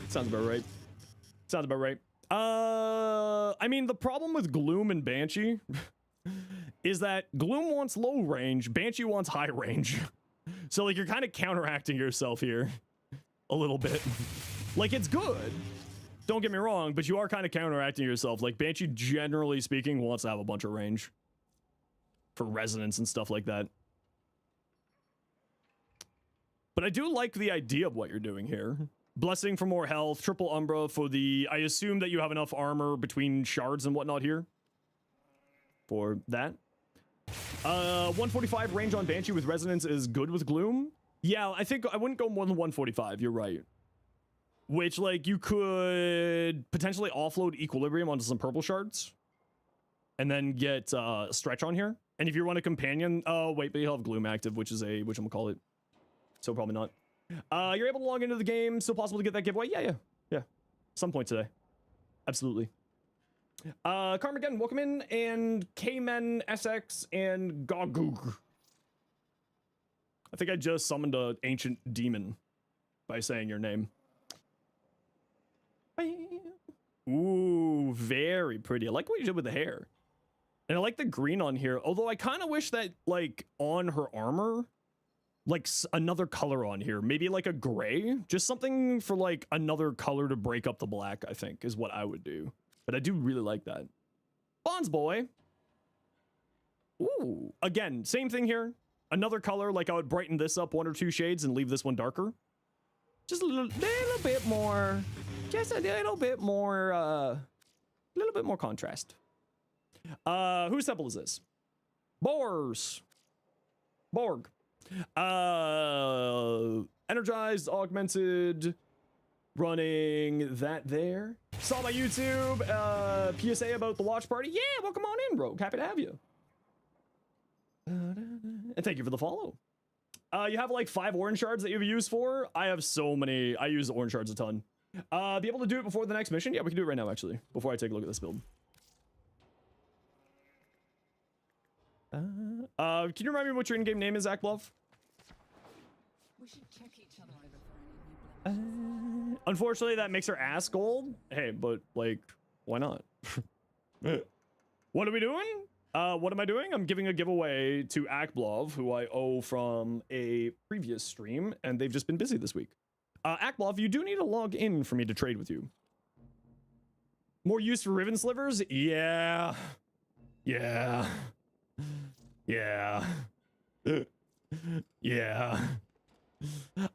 Sounds about right. Sounds about right. I mean, the problem with Gloom and Banshee is that Gloom wants low range, Banshee wants high range. So, like, you're kind of counteracting yourself here a little bit. Like, it's good. Don't get me wrong, but you are kind of counteracting yourself. Like, Banshee, generally speaking, wants to have a bunch of range for resonance and stuff like that. But I do like the idea of what you're doing here. Blessing for more health, triple Umbra for the... I assume that you have enough armor between shards and whatnot here. For that. 145 range on Banshee with resonance is good with Gloom. Yeah, I think I wouldn't go more than 145, you're right. Which, like, you could potentially offload Equilibrium onto some purple shards. And then get Stretch on here. And if you run a Companion... Oh, wait, but you have Gloom active, which is a... whatchamacallit. So probably not. You're able to log into the game. Still possible to get that giveaway? Yeah. Some point today. Absolutely. Carmageddon, welcome in. And K-Men, SX, and Gogug. I think I just summoned an ancient demon by saying your name. Ooh, very pretty. I like what you did with the hair. And I like the green on here, although I kind of wish that, like, on her armor, like, another color on here. Maybe, like, a gray? Just something for, like, another color to break up the black, I think, is what I would do. But I do really like that. Bonds boy. Ooh. Again, same thing here. Another color, like, I would brighten this up 1 or 2 shades and leave this one darker. Just a little bit more... Just a little bit more contrast. Whose temple is this? Borg. Energized, augmented, running that there. Saw my YouTube PSA about the watch party. Yeah, welcome on in, Rogue. Happy to have you. And thank you for the follow. You have like 5 orange shards that you've used for. I have so many. I use orange shards a ton. Be able to do it before the next mission? Yeah, we can do it right now, actually, before I take a look at this build. Can you remind me what your in-game name is, Zach Bluff? We should check each other over for any new blemishes. Unfortunately, that makes her ass gold. Hey, but, like, why not? What are we doing? What am I doing? I'm giving a giveaway to Akblov, who I owe from a previous stream, and they've just been busy this week. Akblov, you do need to log in for me to trade with you. More use for ribbon slivers? Yeah. Yeah. Yeah. Yeah.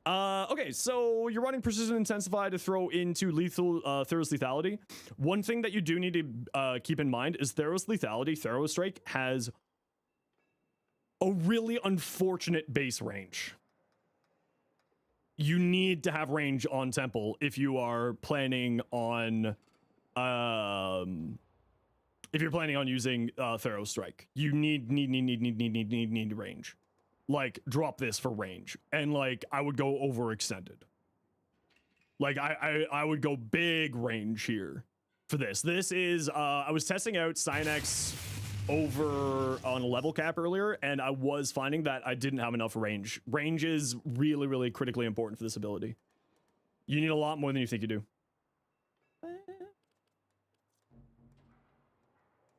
Okay, so you're running Precision Intensify to throw into lethal Theros Lethality. One thing that you do need to keep in mind is Theros Lethality, Theros Strike, has a really unfortunate base range. You need to have range on Temple if you are planning on using Theros Strike. You need range. Like, drop this for range. And, like, I would go overextended. Like, I would go big range here for this. This is, I was testing out Cyanex over on a level cap earlier, and I was finding that I didn't have enough range. Range is really, really critically important for this ability. You need a lot more than you think you do.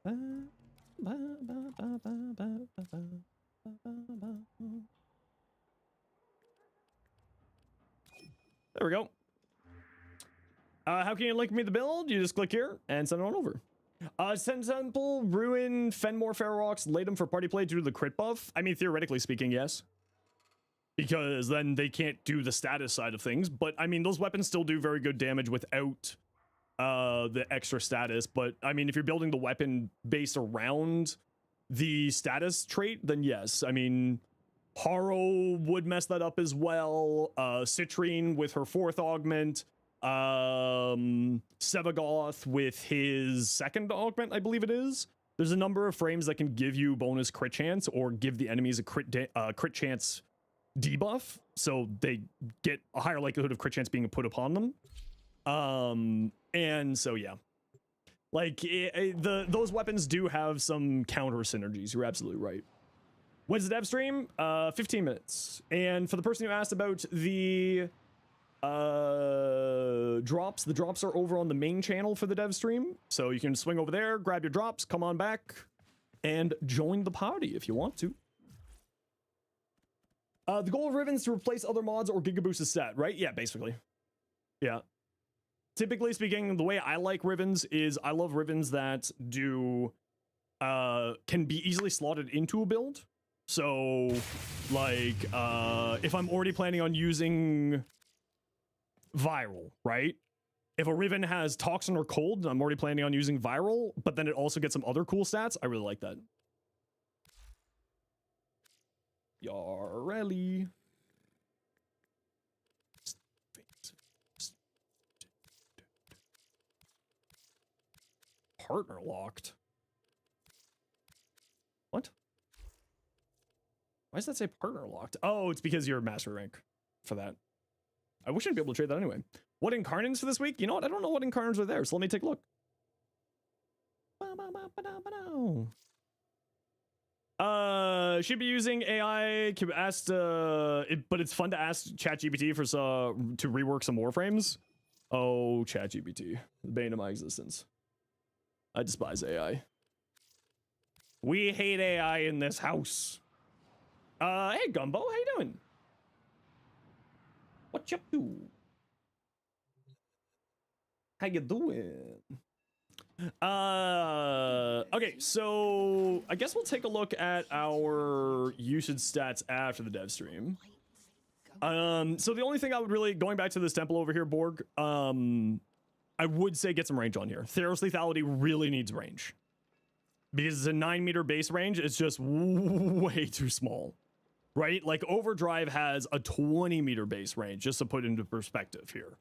There we go. How can you link me the build? You just click here and send it on over. Send Temple, Ruin, Fenmore, Ferox, Latum for party play due to the crit buff. I mean, theoretically speaking, yes. Because then they can't do the status side of things. But, I mean, those weapons still do very good damage without the extra status. But, I mean, if you're building the weapon based around the status trait, then yes. I mean, Haro would mess that up as well. Citrine with her 4th augment. Sevagoth with his 2nd augment, I believe it is. There's a number of frames that can give you bonus crit chance or give the enemies a crit chance debuff, so they get a higher likelihood of crit chance being put upon them. And so yeah, like those weapons do have some counter synergies. You're absolutely right. When's the dev stream? 15 minutes. And for the person who asked about the drops, the drops are over on the main channel for the dev stream, so you can swing over there, grab your drops, come on back and join the party if you want to. The goal of Riven is to replace other mods or Gigaboost is set, right? Yeah, basically. Yeah. Typically speaking, the way I like Rivens is I love Rivens that do can be easily slotted into a build. So like if I'm already planning on using Viral, right? If a Riven has Toxin or Cold, I'm already planning on using Viral, but then it also gets some other cool stats. I really like that. Yareli. Partner locked. What? Why does that say partner locked? Oh, it's because you're master rank for that. I wish I'd be able to trade that anyway. What incarnates for this week? You know what? I don't know what incarnates are there, so let me take a look. Should be using AI. Asked, but it's fun to ask ChatGPT for to rework some Warframes. Oh, ChatGPT, the bane of my existence. I despise AI. We hate AI in this house. Hey Gumbo, how you doing? What you up to? How you doing? Okay, so I guess we'll take a look at our usage stats after the dev stream. So the only thing I would really, going back to this temple over here, Borg, I would say get some range on here. Theros lethality really needs range. Because it's a 9-meter base range, it's just way too small. Right? Like Overdrive has a 20-meter base range, just to put into perspective here.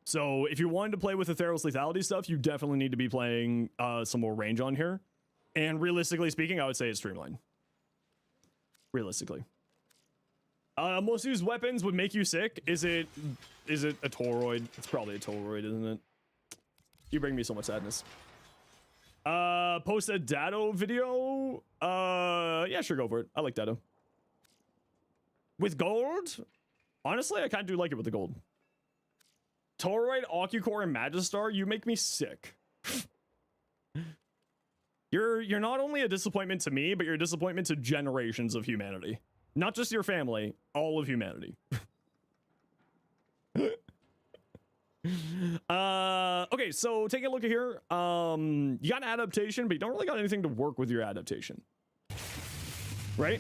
So if you're wanting to play with the Theros lethality stuff, you definitely need to be playing some more range on here. And realistically speaking, I would say it's streamlined. Realistically. Most used weapons would make you sick. Is it a Toroid? It's probably a Toroid, isn't it? You bring me so much sadness. Post a Dado video? Yeah, sure, go for it. I like Dado. With gold? Honestly, I kind of do like it with the gold. Toroid, Ocucore, and Magistar, you make me sick. You're not only a disappointment to me, but you're a disappointment to generations of humanity. Not just your family, all of humanity. Okay, so take a look at here. You got an adaptation, but you don't really got anything to work with your adaptation. Right?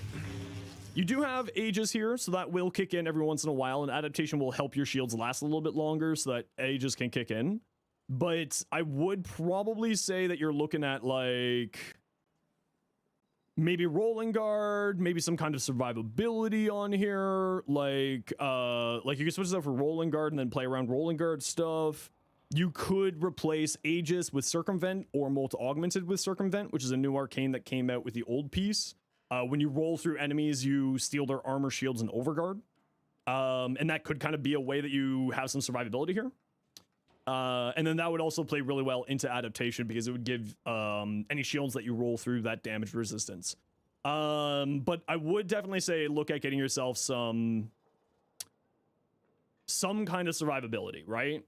You do have Aegis here, so that will kick in every once in a while, and adaptation will help your shields last a little bit longer so that Aegis can kick in. But I would probably say that you're looking at, like, maybe Rolling Guard, maybe some kind of survivability on here. Like you can switch this out for Rolling Guard and then play around Rolling Guard stuff. You could replace Aegis with Circumvent or Molt Augmented with Circumvent, which is a new arcane that came out with the old piece. When you roll through enemies, you steal their armor, shields, and overguard. And that could kind of be a way that you have some survivability here. And then that would also play really well into adaptation because it would give any shields that you roll through that damage resistance. But I would definitely say look at getting yourself some kind of survivability, right?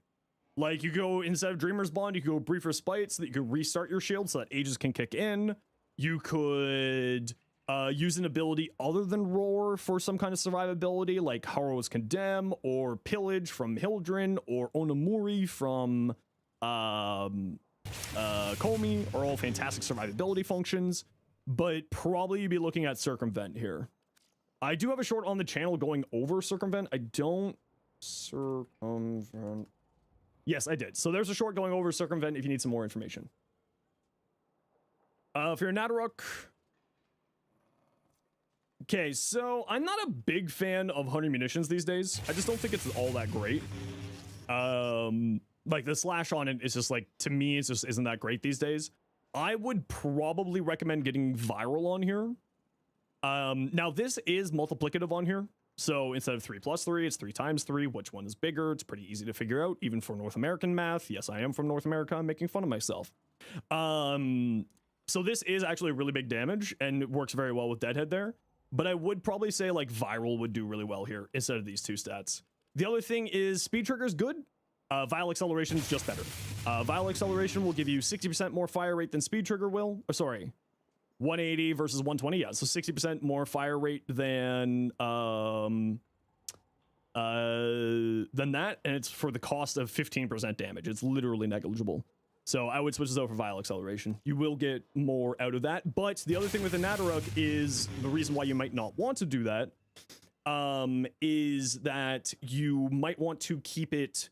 Like you go, instead of Dreamer's Bond, you could go Brief Respite so that you could restart your shield so that Aegis can kick in. You could use an ability other than Roar for some kind of survivability, like Harrow's Condemn, or Pillage from Hildren, or Onamori from Komi, are all fantastic survivability functions, but probably you'd be looking at Circumvent here. I do have a short on the channel going over Circumvent. I don't... Circumvent... Yes, I did. So there's a short going over Circumvent if you need some more information. If you're a Nadaruk... Okay, so I'm not a big fan of Hunter Munitions these days. I just don't think it's all that great. Like the slash on it is just like, to me, it just isn't that great these days. I would probably recommend getting Viral on here. Now this is multiplicative on here. So instead of 3+3, it's 3 times 3. Which one is bigger? It's pretty easy to figure out, even for North American math. Yes, I am from North America. I'm making fun of myself. So this is actually really big damage and it works very well with Deadhead there. But I would probably say like Viral would do really well here instead of these two stats. The other thing is Speed Trigger is good. Vial Acceleration is just better. Vial Acceleration will give you 60% more fire rate than Speed Trigger will. Or sorry, 180 versus 120. Yeah, so 60% more fire rate than that, and it's for the cost of 15% damage. It's literally negligible. So I would switch this over for Vial Acceleration. You will get more out of that. But the other thing with the Nadaruk is the reason why you might not want to do that is that you might want to keep it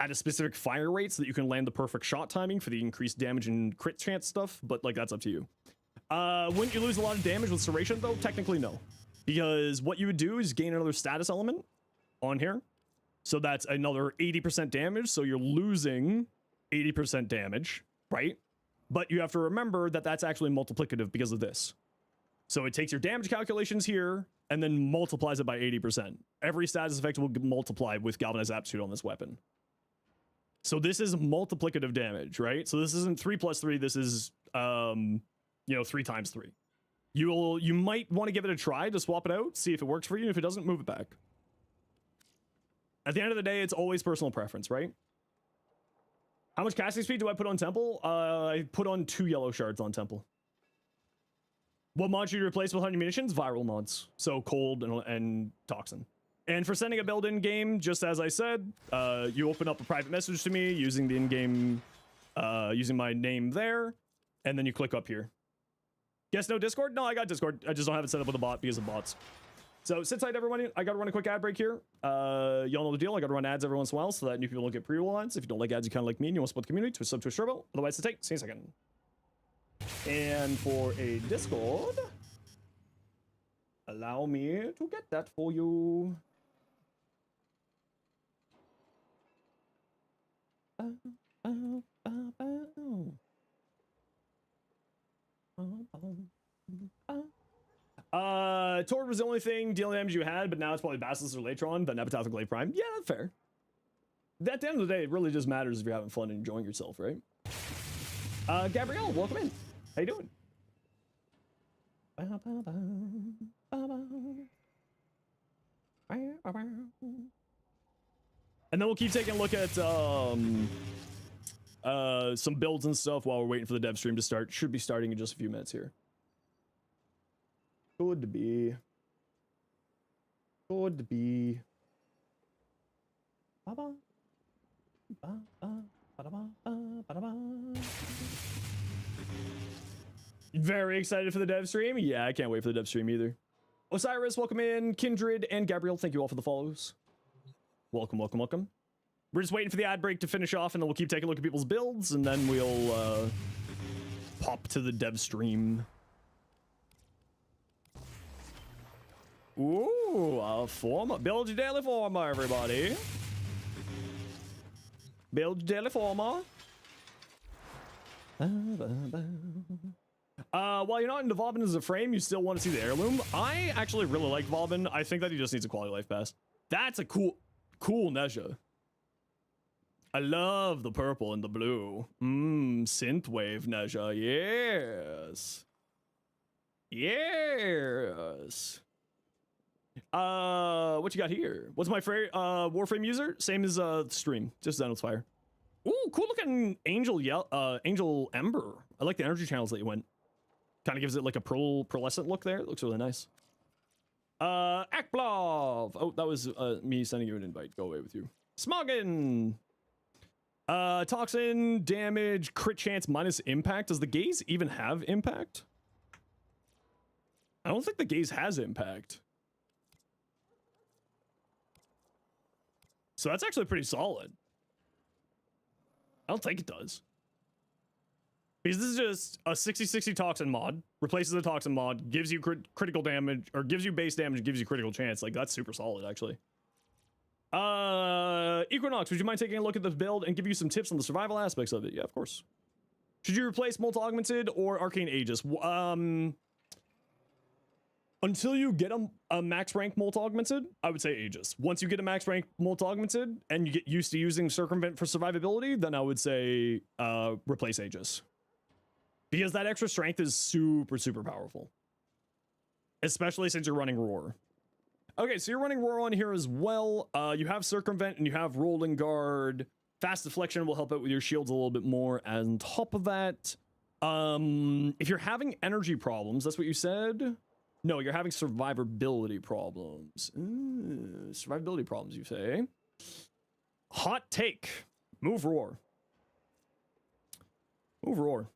at a specific fire rate so that you can land the perfect shot timing for the increased damage and crit chance stuff. But like that's up to you. Wouldn't you lose a lot of damage with Serration though? Technically no. Because what you would do is gain another status element on here. So that's another 80% damage. So you're losing 80% damage, right? But you have to remember that that's actually multiplicative because of this. So it takes your damage calculations here and then multiplies it by 80%. Every status effect will multiply with Galvanized Aptitude on this weapon. So this is multiplicative damage, right? So this isn't 3+3. This is, 3 times 3. You might want to give it a try to swap it out, see if it works for you. If it doesn't, move it back. At the end of the day, it's always personal preference, right? How much casting speed do I put on Temple? I put on 2 yellow shards on Temple. What mod should you replace with 100 munitions? Viral mods. So cold and toxin. And for sending a build in game, just as I said, you open up a private message to me using the in-game, using my name there, and then you click up here. Guess no Discord? No, I got Discord. I just don't have it set up with a bot because of bots. So sit tight, everyone. I got to run a quick ad break here. Y'all know the deal. I got to run ads every once in a while so that new people don't get pre-roll ads. If you don't like ads, you kind of like me and you want to support the community, twist sub to a turbo. Otherwise, sit tight. See you in a second. And for a Discord, allow me to get that for you. Tord was the only thing dealing damage you had, but now it's probably Basilisk or Latron, then Epitaph and Glaive Prime. Yeah, that's fair. At the end of the day, it really just matters if you're having fun and enjoying yourself, right? Gabrielle, welcome in. How you doing? And then we'll keep taking a look at some builds and stuff while we're waiting for the dev stream to start. Should be starting in just a few minutes here. Good to be. Good to be. Very excited for the dev stream. Yeah, I can't wait for the dev stream either. Osiris, welcome in. Kindred and Gabrielle, thank you all for the follows. Welcome, welcome, welcome. We're just waiting for the ad break to finish off, and then we'll keep taking a look at people's builds, and then we'll pop to the dev stream. Ooh, a former. Build your daily former, everybody. Build your daily former. While you're not into Vauban as a frame, you still want to see the heirloom. I actually really like Vauban. I think that he just needs a quality life pass. That's a cool Nezha. I love the purple and the blue. Synthwave Nezha. Yes. Yes. What you got here? What's my favorite Warframe user? Same as stream, just Zenosfire. Ooh, cool looking Angel Ember. I like the energy channels that you went. Kind of gives it like a pearlescent look there. It looks really nice. Akblov. Oh, that was me sending you an invite. Go away with you. Smoggin. Toxin, damage, crit chance minus impact. Does the gaze even have impact? I don't think the gaze has impact. So that's actually pretty solid. I don't think it does. Because this is just a 60-60 toxin mod. Replaces the toxin mod, gives you critical damage, or gives you base damage, gives you critical chance. Like, that's super solid, actually. Equinox, would you mind taking a look at the build and give you some tips on the survival aspects of it? Yeah, of course. Should you replace Molt Augmented or Arcane Aegis? Until you get a max rank Molt Augmented, I would say Aegis. Once you get a max rank Molt Augmented and you get used to using Circumvent for survivability, then I would say replace Aegis. Because that extra strength is super, super powerful. Especially since you're running Roar. Okay, so you're running Roar on here as well. You have Circumvent and you have Rolling Guard. Fast Deflection will help out with your shields a little bit more. And on top of that, if you're having energy problems, that's what you said? No, you're having survivability problems. Survivability problems, you say? Hot take. Move Roar. Move Roar.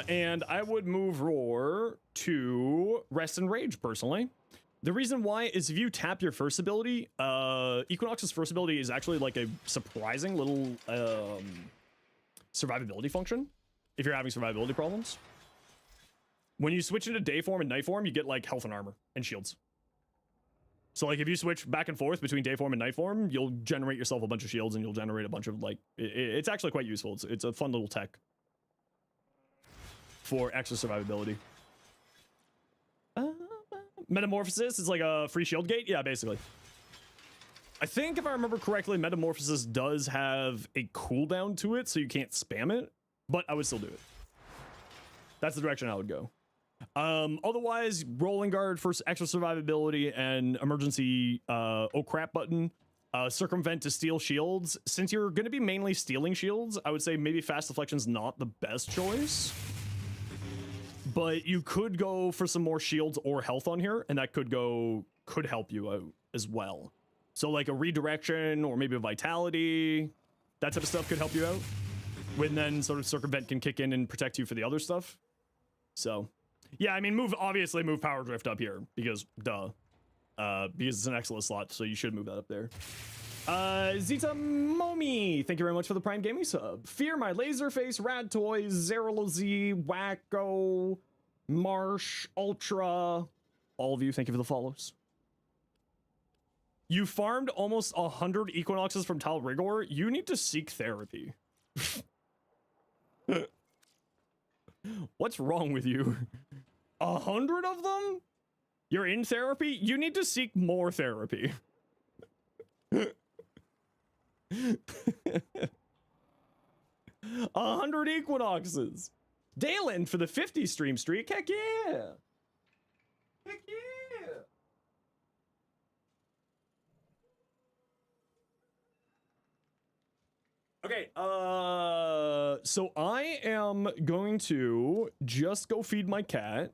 And I would move Roar to Rest and Rage, personally. The reason why is if you tap your first ability, Equinox's first ability is actually like a surprising little survivability function, if you're having survivability problems. When you switch into day form and night form, you get like health and armor and shields. So like if you switch back and forth between day form and night form, you'll generate yourself a bunch of shields and you'll generate a bunch of like, it's actually quite useful. It's a fun little tech for extra survivability. Metamorphosis is like a free shield gate. Yeah, basically. I think if I remember correctly, Metamorphosis does have a cooldown to it, so you can't spam it, but I would still do it. That's the direction I would go. Otherwise, rolling guard for extra survivability and emergency oh crap button. Circumvent to steal shields. Since you're going to be mainly stealing shields, I would say maybe fast deflection's not the best choice. But you could go for some more shields or health on here, and that could help you out as well. So like a redirection or maybe a vitality, that type of stuff could help you out. When then sort of circumvent can kick in and protect you for the other stuff. So yeah, I mean, obviously move power drift up here because duh. Because it's an excellent slot, so you should move that up there. Zita Momi, thank you very much for the Prime Gaming sub. Fear My Laserface, Rad Toys, Zeralozy, Wacko, Marsh, Ultra. All of you, thank you for the follows. You farmed almost 100 Equinoxes from Tal Rigor. You need to seek therapy. What's wrong with you? 100 of them? You're in therapy? You need to seek more therapy. 100 Equinoxes. Dalen for the 50 stream streak. Heck yeah. Heck yeah. Okay, so I am going to just go feed my cat.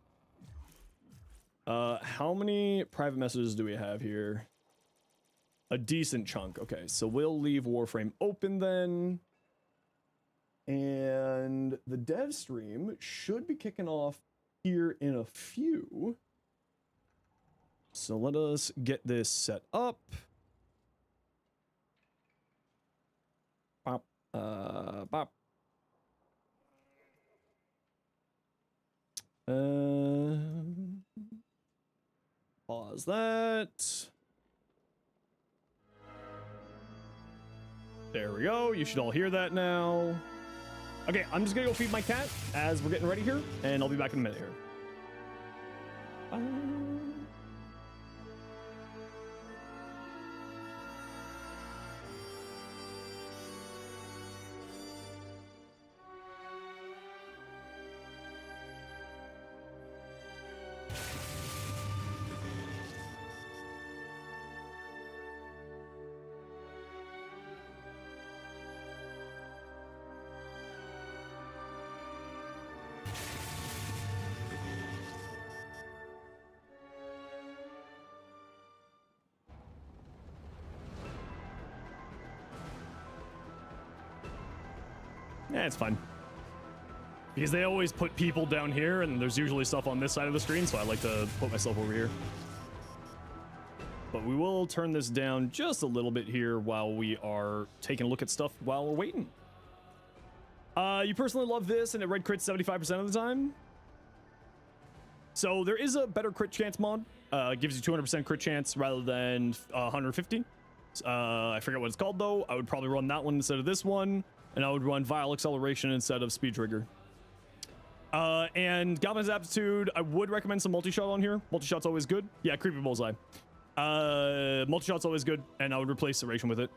How many private messages do we have here? A decent chunk. Okay, so we'll leave Warframe open then. And the dev stream should be kicking off here in a few. So let us get this set up. Bop, bop. Pause that. There we go. You should all hear that now. Okay, I'm just gonna go feed my cat as we're getting ready here, and I'll be back in a minute here. Yeah, it's fine. Because they always put people down here, and there's usually stuff on this side of the screen, so I like to put myself over here. But we will turn this down just a little bit here while we are taking a look at stuff while we're waiting. You personally love this, and it red crits 75% of the time. So there is a better crit chance mod. Gives you 200% crit chance rather than 150. I forget what it's called, though. I would probably run that one instead of this one. And I would run Vile Acceleration instead of Speed Trigger. And Galvanized Aptitude, I would recommend some multi-shot on here. Multi-shot's always good. Yeah, Creepy Bullseye. Multi-shot's always good, and I would replace Serration with it.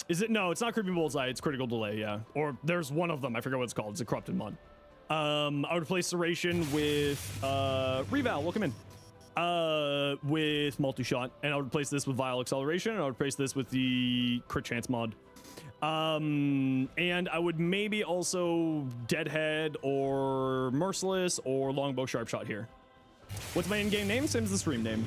Is it? No, it's not Creepy Bullseye. It's Critical Delay, yeah. Or there's one of them. I forget what it's called. It's a corrupted mod. I would replace Serration with Reval. Welcome in. With multi-shot, and I would replace this with Vile Acceleration, and I would replace this with the crit chance mod. And I would maybe also Deadhead or Merciless or Longbow Sharp Shot here. What's my in-game name? Same as the stream name.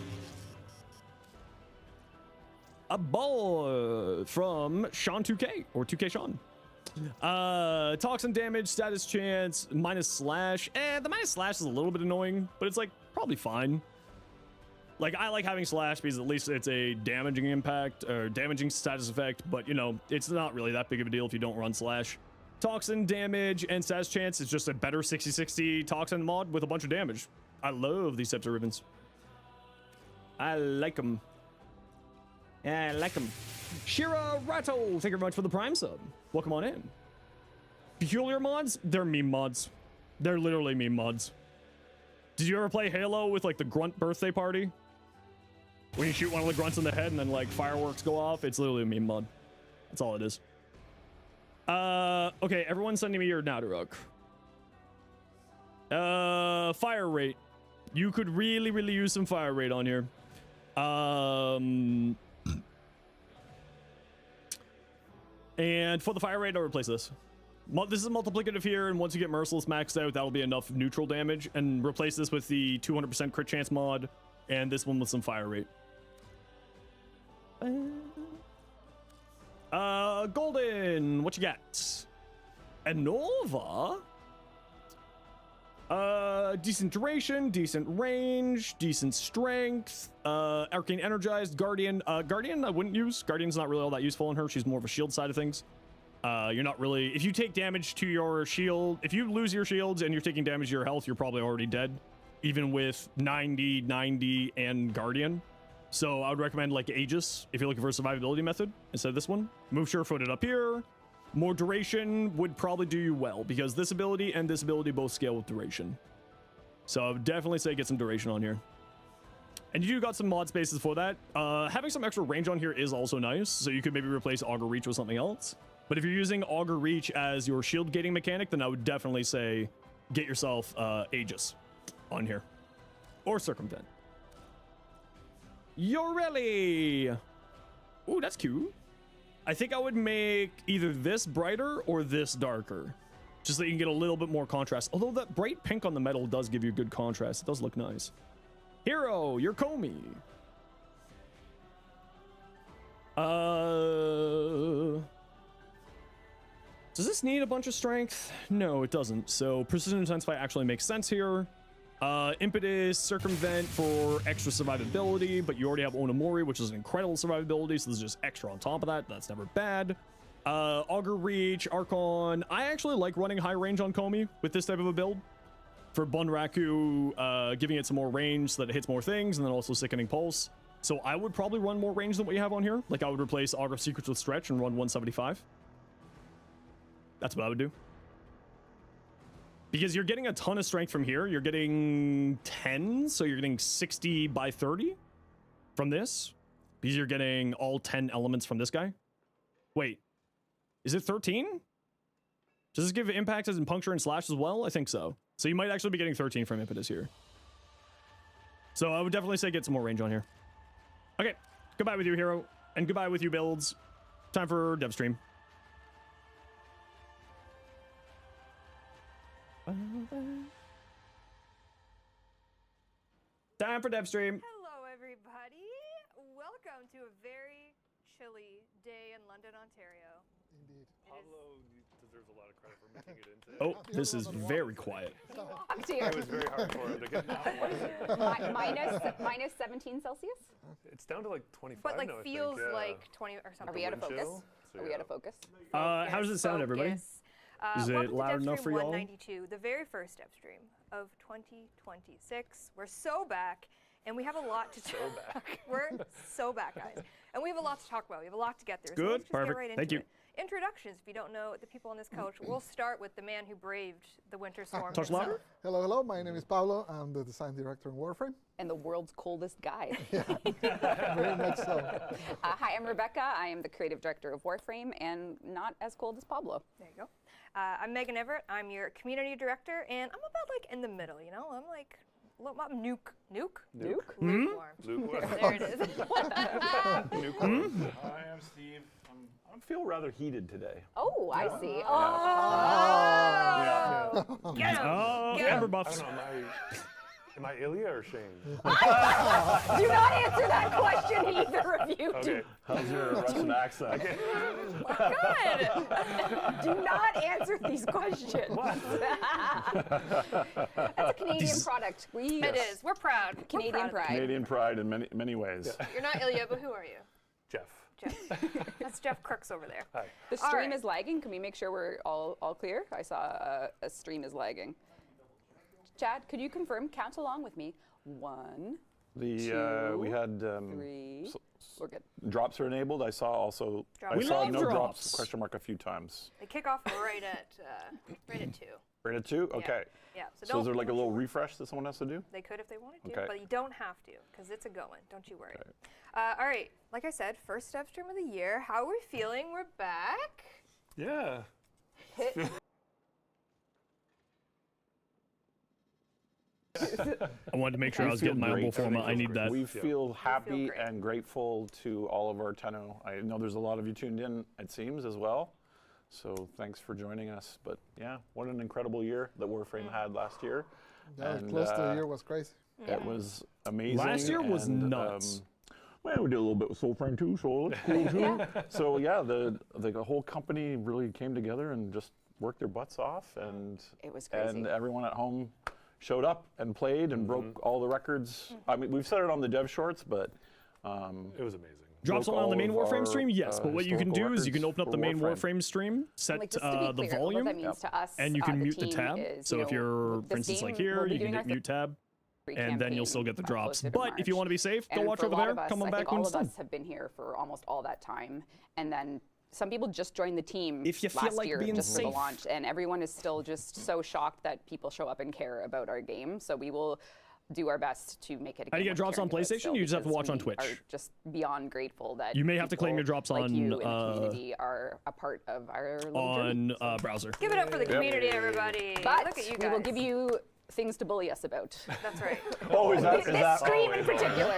A ball from Sean 2K or 2K Sean. Toxin damage, status chance, minus slash. The minus slash is a little bit annoying, but it's like probably fine. Like, I like having slash because at least it's a damaging impact or damaging status effect, but you know, it's not really that big of a deal if you don't run slash. Toxin damage and status chance is just a better 60/60 toxin mod with a bunch of damage. I love these types of ribbons. I like them. I like them. Shira Rato, thank you very much for the Prime sub. Welcome on in. Peculiar mods? They're meme mods. They're literally meme mods. Did you ever play Halo with like the grunt birthday party? When you shoot one of the grunts in the head and then like fireworks go off, it's literally a meme mod. That's all it is. Okay, everyone sending me your Nadaruk. Fire rate. You could really, really use some fire rate on here. And for the fire rate, I'll replace this. This is multiplicative here, and once you get Merciless maxed out, that'll be enough neutral damage. And replace this with the 200% crit chance mod, and this one with some fire rate. Golden, what you got? Anova? Decent duration, decent range, decent strength, arcane energized, guardian. Guardian I wouldn't use. Guardian's not really all that useful on her. She's more of a shield side of things. You're not really, if you take damage to your shield, if you lose your shields and you're taking damage to your health, you're probably already dead, even with 90, 90, and Guardian. So I would recommend like Aegis if you're looking for a survivability method instead of this one. Move sure-footed up here. More duration would probably do you well because this ability and this ability both scale with duration. So I would definitely say get some duration on here. And you do got some mod spaces for that. Having some extra range on here is also nice. So you could maybe replace Augur Reach with something else. But if you're using Augur Reach as your shield gating mechanic, then I would definitely say get yourself Aegis on here. Or Circumvent. Yoreli! Ooh, that's cute. I think I would make either this brighter or this darker. Just so you can get a little bit more contrast. Although that bright pink on the metal does give you good contrast. It does look nice. Hero, you're Comey. Does this need a bunch of strength? No, it doesn't. So Precision Intensify actually makes sense here. Impetus, Circumvent for extra survivability, but you already have Onamori, which is an incredible survivability, so this is just extra on top of that. That's never bad. Augur Reach, Archon. I actually like running high range on Comey with this type of a build. For Bunraku, giving it some more range so that it hits more things, and then also Sickening Pulse. So I would probably run more range than what you have on here. Like I would replace Augur Secrets with Stretch and run 175. That's what I would do. Because you're getting a ton of strength from here. You're getting 10, so you're getting 60 by 30 from this. Because you're getting all 10 elements from this guy. Wait, is it 13? Does this give impact as in puncture and slash as well? I think so. So you might actually be getting 13 from Impetus here. So I would definitely say get some more range on here. Okay, goodbye with you, hero. And goodbye with you, builds. Time for DevStream. Time for DevStream. Hello, everybody. Welcome to a very chilly day in London, Ontario. Indeed. Pablo deserves a lot of credit for making it into. Oh, this is very quiet. Walked here. It was very hard for him to get. minus 17 Celsius? It's down to like 25 But like now, I feels think, yeah. like 20 or something. Are we out of wind focus? chill, so Are we yeah. out of focus? How does it sound, everybody? Focus. Is it Welcome to loud enough for DevStream y'all? 192, the very first DevStream of 2026. We're so back, and we have a lot to talk. back. We're so back, guys, and we have a lot to talk about. We have a lot to get through. So Good, let's just perfect. Get right into Thank you. it. Introductions, if you don't know the people on this couch, we'll start with the man who braved the winter storm. Touch himself. louder? Hello, hello. My name is Paulo. I'm the design director in Warframe. And the world's coldest guy. Very much so. Hi, I'm Rebecca. I am the creative director of Warframe and not as cold as Pablo. There you go. I'm Megan Everett. I'm your community director, and I'm about like in the middle. You know, I'm like. I'm lukewarm. Lukewarm. There it is. Lukewarm. Hi, I'm Steve. I feel rather heated today. Oh, I see. Oh! Get him! Oh, Get 'em. Ember I buffs. don't know. Am I Ilya or Shane? Do not answer that question, either of you. Okay. How's your Russian accent? Good. Do not answer these questions. That's a Canadian product. It is. We're proud. We're Canadian proud. pride. Canadian pride in many ways. You're not Ilya, but who are you? Jeff. Jeff. That's Jeff Crooks over there. Hi. The All stream right. is lagging. Can we make sure we're all clear? I saw a stream is lagging. Chad, could you confirm? Count along with me. 1, The we had 3. We're good. drops are enabled. I saw also Drops. I We saw love no drops. drops question mark a few times. They kick off right at 2. Right at 2? Okay. Yeah. So is there like a little refresh that someone has to do? They could if they wanted to, Okay. but you don't have to because it's a going. Don't you worry. All right. Like I said, first step stream of the year. How are we feeling? We're back. Yeah. I wanted to make sure I was feel getting my great. elbow forma. I need that. We feel happy great. and grateful to all of our Tenno. I know there's a lot of you tuned in, it seems, as well. So thanks for joining us. But yeah, what an incredible year that Warframe had last year. Yeah, And, close to a year was crazy. It was amazing. Last year was and, nuts. Well, we did a little bit with Soulframe too, so it's cool too. So yeah, the whole company really came together and just worked their butts off, and It was crazy. and everyone at home showed up and played and broke all the records. I mean, we've said it on the dev shorts, but It was amazing. Drop broke something on the all main of Warframe our, stream, yes. But what you can historical do is you can records open up the for main Warframe. Warframe stream, set Like, just to be the clear, volume, what that means to us, and you can mute the team tab. is, So you if know, you're, the for instance, like Steam here, will be you can doing hit our mute tab, and then you'll still get the drops. closer to But if you March. want to be safe, go And watch for over a lot there. of us, Come on I back think when all it's of done. us have been here for almost all that time, and then some people just joined the team If you feel last like year being just for safe. the launch, and everyone is still just so shocked that people show up and care about our game. So we will do our best to make it. How do you get worth drops on caring about PlayStation? still, You just have to because watch on we Twitch. Are just beyond grateful that You may have to claim your people drops like on, you in the community are a part of our little journey. on browser. Give it up for the community, everybody. But Look at you we guys. will give you things to bully us about. That's right. Oh, is that, This is that stream in always particular,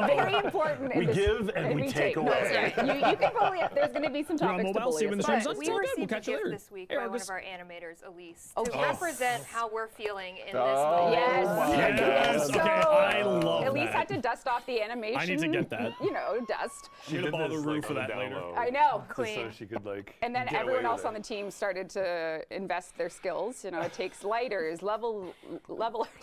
very important. in We this- give and we take away. That's right. You can bully us. There's going to be some You're on topics to mobile, bully see when the us stream's about. done. But It's we all good. We'll received a catch you gift later. this week Hey, by one Argus. of our animators, Elise, Oh, to yes. represent how we're feeling in this Oh, moment. Yes. my Yes, God. okay, I love Elise that. had to dust off the animation. I need to get that. You know, dust. She did ball the this, roof like, for on the that down later. low, I know. just so Queen. she could like. And then get everyone away else with on the it. team started to invest their skills. You know, it takes lighters, levelers.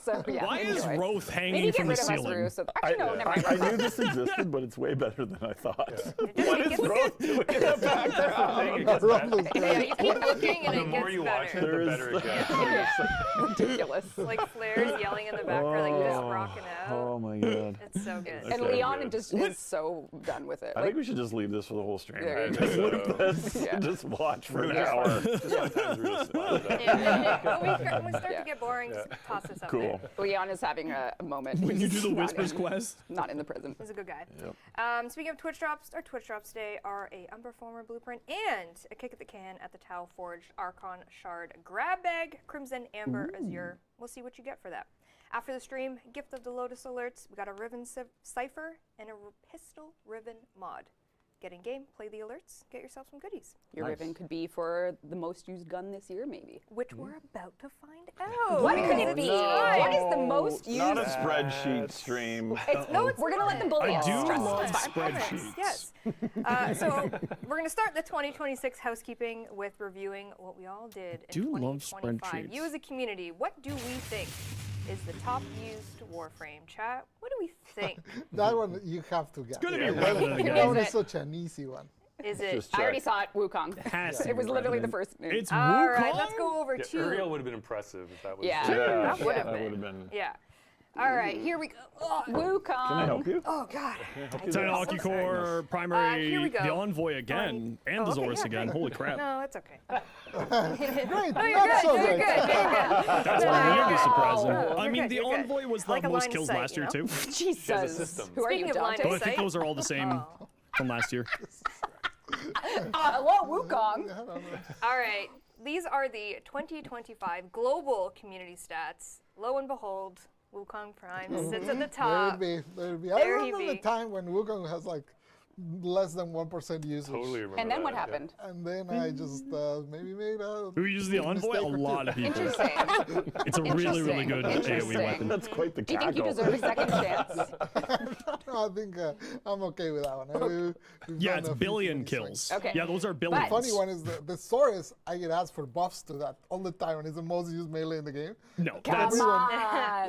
So yeah. Why is anyway. Roth Maybe hanging get from the rid of us, ceiling? Rue. So actually, no, never mind. I knew this existed, but it's way better than I thought. What is Roth doing in the background? It gets better. Yeah, you keep looking and The it more gets you watch it, better. the better it gets. Ridiculous. Like flares yelling in the background, like you're just rocking out. Oh my God. It's so good. And Okay. Leon just is so done with it. I Like, think we should just leave this for the whole stream. Yeah, Just loop this. Yeah. Just watch for an Just hour. sometimes we just smile at that. Yeah, when we start Yeah. to get boring, just toss this up Cool. there. Leon is having a moment. When you do He's the not Whispers in- quest. Not in the prison. He's a good guy. Yep. Speaking of Twitch drops, our Twitch drops today are a Umberformer blueprint and a kick at the can at the Tau Forged Archon Shard grab bag, Crimson, Amber, Azure. We'll see what you get for that. After the stream, gift of the Lotus alerts. We got a Riven cipher and a pistol Riven mod. Get in game, play the alerts, get yourself some goodies, Your Nice. Riven could be for the most used gun this year, maybe. which we're about to find out. What could it be? What is the most used? Not a spreadsheet stream. We're gonna let them bully I us. do Trust love us. It's fine. spreadsheets. Yes. So we're going to start the 2026 housekeeping with reviewing what we all did in do love 2025. spreadsheets. You as a community, what do we think is the top used Warframe? Chat, what do we think? That one you have to get. Gonna be Yeah. relevant again. That one Is is it? such an easy one. Is it? Just I already check. saw it, Wukong. Has to It was be literally the relevant. first name. It's All right, Wukong? let's go over Yeah, to. Uriel would have been impressive if that was. Yeah. Yeah, That would have that been. would have been. Yeah. All right, here we go. Oh, Wukong. Can I help you? oh God. Tenaki Core, primary, here we go. the Envoy again, and the Oh, okay, Zorus yeah, again. great. Holy crap. No, it's okay. Great, Oh, you're not good. so You're great. good. You're good. That's Wow. really surprising. You're I mean, good, the you're good. Envoy was the Like a line most of kills sight, last year, you know? too. Jesus. system. Who are Speaking you, of line Dante? But I of think sight. those are all the same from last year. Hello, Wukong. All right, these are the 2025 global community stats. Lo and behold, Wukong Prime sits at the top. There would be. I There he remember the be. time when Wukong has like less than 1% usage. Totally remember. And then what that, yeah. happened? And then I just maybe made a. Who uses the Envoy? A mistake or two. lot of people. Interesting. It's a really, really good AoE Interesting. weapon. That's quite the Do you think you cackle. deserve a second chance? I think I'm okay with that one. We've Yeah, done it's a few billion things. kills. Okay. Yeah, those are But- billions. Funny one is the Saurus. I get asked for buffs to that all the time, and it's the most used melee in the game. No, Come that's on.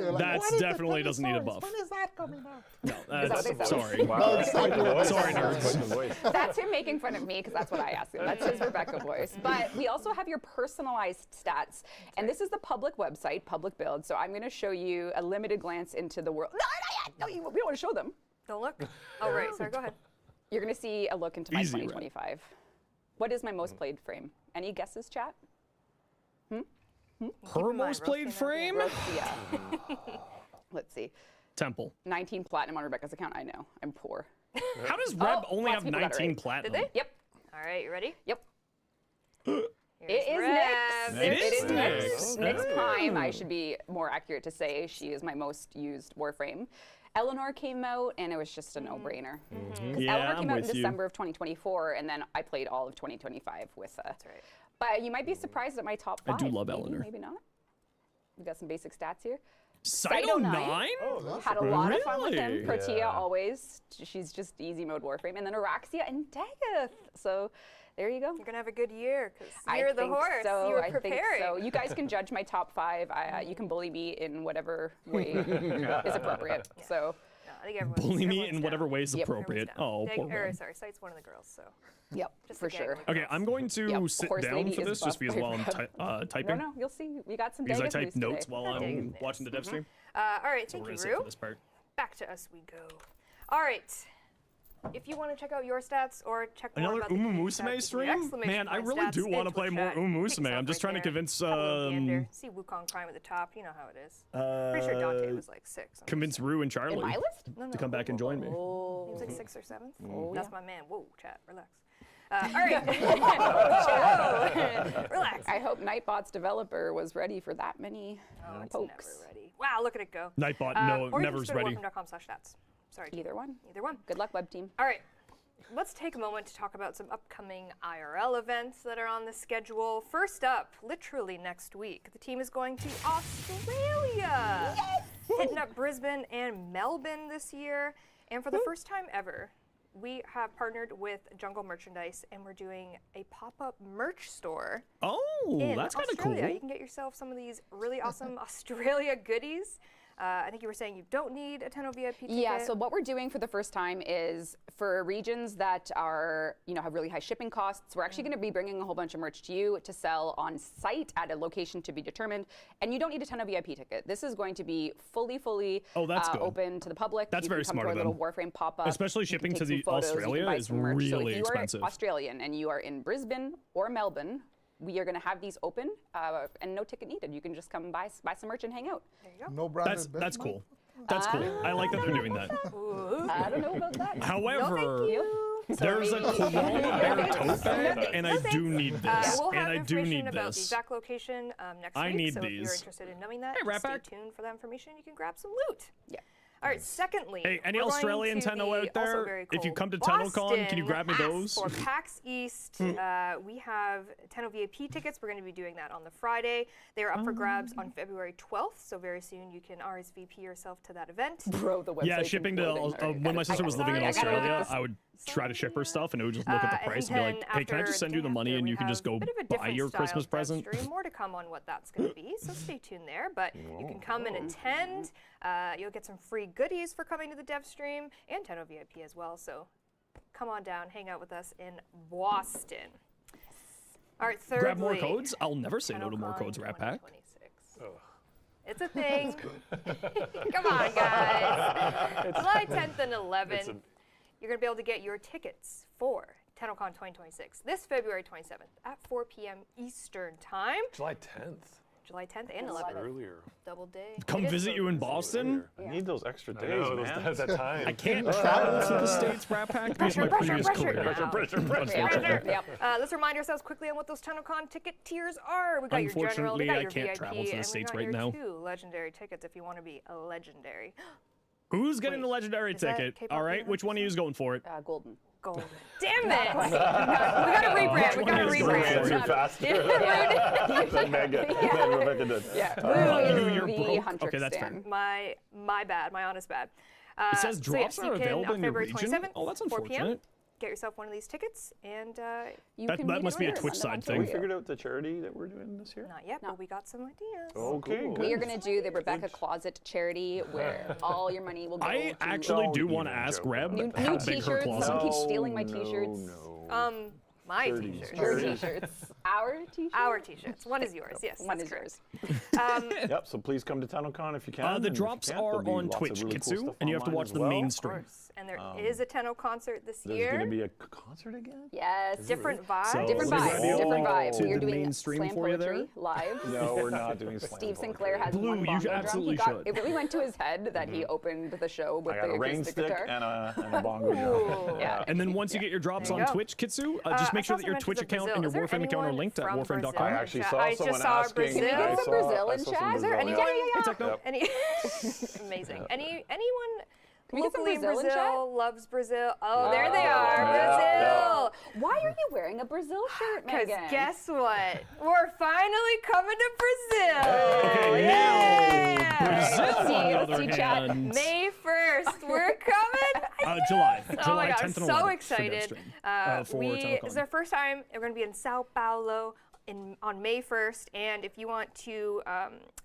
They're like, That's "What is the definitely doesn't need a Saurus? buff. When is that coming out? no. that what they said? Sorry. Wow. exactly what Sorry, nerds. Quite the voice. That's him making fun of me because that's what I asked him. That's his Rebecca voice. But we also have your personalized stats. And this is the public website, public build. So I'm going to show you a limited glance into the world. No, not yet. No, we don't want to show them. Don't look. Oh, right. Sorry, go ahead. You're going to see a look into my Easy, right? 2025. What is my most played frame? Any guesses, chat? Her in mind, most played Roasting frame? Yeah. Let's see. Temple. 19 platinum on Rebecca's account. I know. I'm poor. How does Reb Oh, only lots have of people got it 19 right. platinum? Did they? Yep. All right, you ready? Yep. Here It is Rev. Nyx. It is Nyx. Nyx. Nyx Prime, I should be more accurate to say. She is my most used Warframe. Eleanor came out, and it was just a no-brainer. Because Yeah, Eleanor came out in with you. December of 2024, and then I played all of 2025 with. That's right. But you might be surprised at my top 5. I do love Maybe, Eleanor. Maybe not. We got some basic stats here. Cyto 9? Had a lot of fun with him. Really? Protea Yeah. always. She's just easy mode Warframe. And then Araxia and Dagoth. So there you go. You're going to have a good year because I you're the think horse. So. You were I think preparing. so. You guys can judge my top 5. You can bully me in whatever way is appropriate. So No, I think everyone's Bully me everyone's in down. whatever way is Yep. appropriate. Everyone's Oh, down. poor man. Sorry, Sight's one of the girls, so. yep, Just for a gag sure. with Okay, I'm going to Yep, sit horse down lady for is this just buffed because by while I'm No, typing. no, you'll see. We got some Because I Dagoth type news notes today. while I'm Dagoth watching the dev stream. All right, So thank we're you, gonna sit for Rue. this part. Back to us we go. All right. If you want to check out your stats or check more Another about the Umu King Musume stats, stream? exclamation Man, I point really stats do in want to play Twitch more chat. Umu Pick Musume. yourself I'm just right trying to there. convince Have a little gander. See Wukong Prime at the top. You know how it is. Pretty sure Dante was like 6. I'm convince Rue and In Charlie my list? No, to come back and join me. He was like 6th or 7th. Oh, That's yeah. my man. Whoa, chat, relax. All right. Whoa. Relax. I hope Nightbot's developer was ready for that many Oh, it's pokes. never ready. Wow, look at it go. Nightbot, no, or you never's can ready. Warframe.com/stats. Sorry. Either one. Either one. Good luck, web team. All right. Let's take a moment to talk about some upcoming IRL events that are on the schedule. First up, literally next week, the team is going to Australia. Hitting up Brisbane and Melbourne this year. And for the first time ever, we have partnered with Jungle Merchandise and we're doing a pop-up merch store Oh, in that's kind of cool. Australia. You can get yourself some of these really awesome Australia goodies. I think you were saying you don't need a 10 VIP ticket. Yeah, so what we're doing for the first time is for regions that are, have really high shipping costs, we're actually going to be bringing a whole bunch of merch to you to sell on site at a location to be determined. And you don't need a 10 VIP ticket. This is going to be fully Oh, that's good. open to the public. That's You very can come smart to of our little them. Warframe pop-up. Especially You can shipping take to some the photos, you can Australia buy is some merch. So really if you expensive. are Australian and you are in Brisbane or Melbourne, we are going to have these open and no ticket needed. You can just come buy some merch and hang out. There you go. No branded That's benchmark? cool. That's cool. I like that they're doing that. I don't know about that. However, You. there's a koala bear tote bag, and I do need this. We'll And have I do information need about the this. exact location next I week. need so if you're these. interested in knowing that, Hey, just stay Ratback. tuned for that information. You can grab some loot. Yeah. All right. Secondly, Hey, any we're going Australian to Tenno the out there? also very If you cold come to TennoCon, can you Boston grab me those? For PAX East, we have Tenno VIP tickets. We're going to be doing that on the Friday. They are up for grabs on February 12th, so very soon you can RSVP yourself to that event. Bro, the website's Yeah, shipping to imploding. All right, when my sister was living in Sorry, I gotta look at Australia, this. I would try to ship her stuff, and it would just look at the And price and be then like, "Hey, can I after just send the you the day money after, and we you can have just go a bit of a buy different your style Christmas dev present?" stream. More to come on what that's going to be, so stay tuned there. But you can come and attend. You'll get some free goodies for coming to the dev stream and Tenno VIP as well. So come on down, hang out with us in Boston. All right, thirdly, Grab more codes? I'll never say no to more TennoCon codes, Rat Pack. 2026. It's a thing. Come on, guys. July 10th and 11th, you're going to be able to get your tickets for TennoCon 2026 this February 27th at 4 p.m. Eastern Time. July 10th. July 10th and 11th. Earlier. Double day. Come It is visit so you in busy. Boston? I need those extra I days, know, man. that time. I can't travel to the States, Rat Pack, because of my previous pressure career. now. Unfortunately. Yep. Let's remind ourselves quickly on what those TennoCon ticket tiers are. We got your general, we Unfortunately, got I your can't VIP, travel to the and States we got right your now. 2 legendary tickets if you want to be a legendary. Who's getting Wait, the legendary is that ticket? K-pop All right, which one of you is going for it? Golden. Golden. Damn it! we got to rebrand. We got to one is rebrand. going faster than Megan. Rebecca did. Yeah. you're the broke? Huntrix Okay, that's stand. fair. My bad. My honest bad. It says so drops yes, are you can, available on in your February region? 27th, Oh, that's 4 p.m. unfortunate. Get yourself one of these tickets, and You That- can that meet must be a us Twitch on side the thing. We Ontario. figured out the charity that we're doing this year? not yet, but we got some ideas. Okay, cool. good. We are going to do the Rebecca Closet charity where all your money will go I to actually do Don't want to even ask joke Reb new how big her t-shirts. closet Someone is. keeps stealing my No, t-shirts. no. My 30s. t-shirts. Your t-shirts. Our t-shirts. Our t-shirts. One is yours. Yes, One that's is correct. yours. Yep, so please come to TennoCon if you can. and The if you drops can't, there'll are be on lots of Twitch, really cool Kitsu, stuff and you have to online watch as the well. main Of stream. course. and there is a Tenno concert this There's year. going to be a concert again? Yes. Different vibes. So Different is vibes. that the Different link vibes. to We are the doing main stream slam for you there? poetry live. No, we're not doing slam Steve poetry. Sinclair has Blue, one you bongo drum. absolutely He got, should. It really went to his head that he opened the show with I got the a rain acoustic stick guitar. and a bongo drum. Yeah. And then once you get your drops There on you go. Twitch, Kitsu, just I make sure saw that your some Twitch mentions of account and your Brazil. Is there Warframe account are anyone linked at from warframe.com. Brazil? I actually Chat. saw I just someone saw asking. Brazil. Can we get some Brazil in I saw chat? some Is there Brazil, anyone? Hey, Techno. Amazing. Anyone Can we get some locally in Brazil in chat? Brazil loves Brazil? Oh, there they are, yeah. Brazil. Why are you wearing a Brazil shirt, Because Megan? guess what? We're finally coming to Brazil. Okay, yeah. now Brazil, Let's see, on the let's other see, chat. hand, May 1st, we're coming. July. Oh July my god, 10th I'm and so 11th for excited. DEVSTREAM, for It's TennoCon. our first time. We're going to be in Sao Paulo on May 1st. And if you want to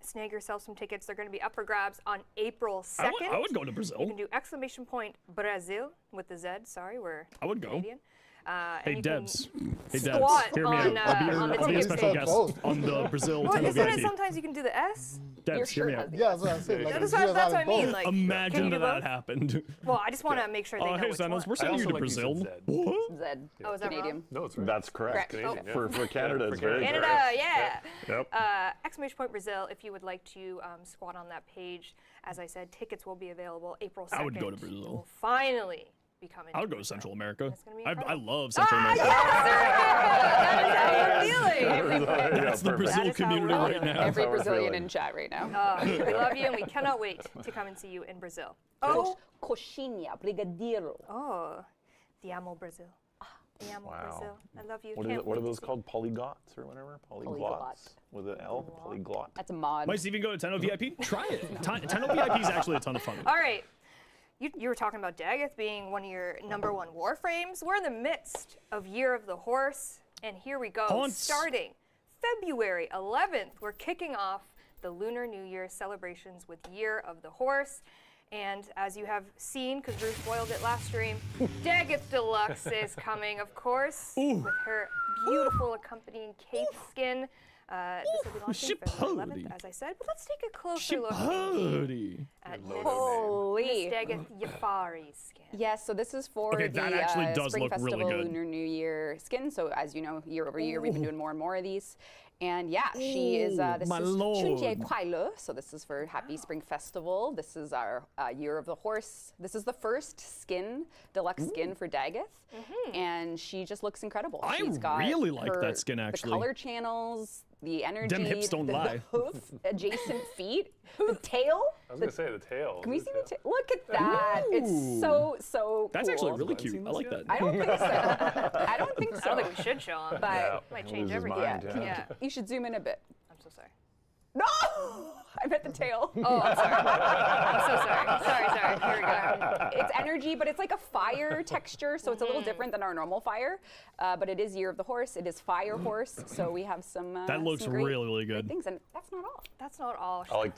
snag yourself some tickets, they're going to be up for grabs on April 2nd. I would go to Brazil. You can do exclamation point Brazil with the Z. Sorry, we're I would go. Canadian. Hey, and you can Debs. Hey, Debs. squat Hear me on, out. on the I'll be your ticket special page. guest Close. on the Brazil Well, Tenno isn't it VIP. sometimes you can do the S? Debs, hear me shirt out. has Yeah, that's what I'm saying. Like, That's you what, guys that's what I have it mean. both. Like, Imagine can you that do that both? happened. Well, I just want to make sure they know Hey, which Zenos, one. we're sending you also to like you said Brazil. Zed. What? Zed. Oh, is that Canadian. wrong? No, it's right. That's correct. Correct. Canadian, Oh. yeah. For Canada, for it's very Canada. correct. Canada, yeah. Yep. Exclamation point Brazil if you would like to squat on that page. As I said, tickets will be available April 2nd. I would go to Brazil. We'll finally be coming. I would go to Central America. It's gonna be I incredible. love Central America. That is how we're feeling. That's the perfect. Brazil That is how community we're right feeling. now. Every how we're Brazilian feeling. in chat right now. We love you and we cannot wait to come and see you in Brazil. Oh, Coxinha, brigadeiro. te amo Brazil. Te amo Wow. Brazil. I love you. What Can't are wait to those see called? Polyglots or whatever? Polyglots. With an L? Polyglot. That's a mod. Might even go to Tenno VIP? Try it. Tenno VIP is actually a ton of fun. All right. You were talking about Daggett being one of your #1 Warframes. We're in the midst of Year of the Horse, and here we go. Haunts. Starting February 11th, we're kicking off the Lunar New Year celebrations with Year of the Horse. And as you have seen, because Drew spoiled it last stream, Daggett Deluxe is coming, of course, with her beautiful accompanying cape skin. This will be launching February 11th, as I said. But let's take a closer look Shipody. at Holy. Miss Daggett Yafari skin. Yes, so this is for Okay, the that actually does Spring look really Festival good. Lunar New Year skin. So as you know, year over year, we've been doing more and more of these. And yeah, she is, this my is lord. Chunjie Kuaile. So this is for Happy Spring Festival. This is our Year of the Horse. This is the first skin, deluxe skin for Daggett. And she just looks incredible. I She's got really like her- that skin, actually. The color channels, the energy, Them hips don't the lie. hoof, adjacent feet, the tail. I was going to say the tail. Can we see the tail? Look at that. It's so That's cool. actually really I've seen cute. I this like yet. that. I don't think so. I don't think I so. don't think we should show them. But Might change Loses everything. mind, yeah, yeah. you should zoom in a bit. I'm so sorry. No! I meant the tail. Oh, I'm sorry. I'm so sorry. Sorry. Here we go. It's energy, but it's like a fire texture, so it's a little different than our normal fire. But it is Year of the Horse. It is Fire Horse, so we have some. That looks some great, really great good. things, and that's not all. That's not all. I like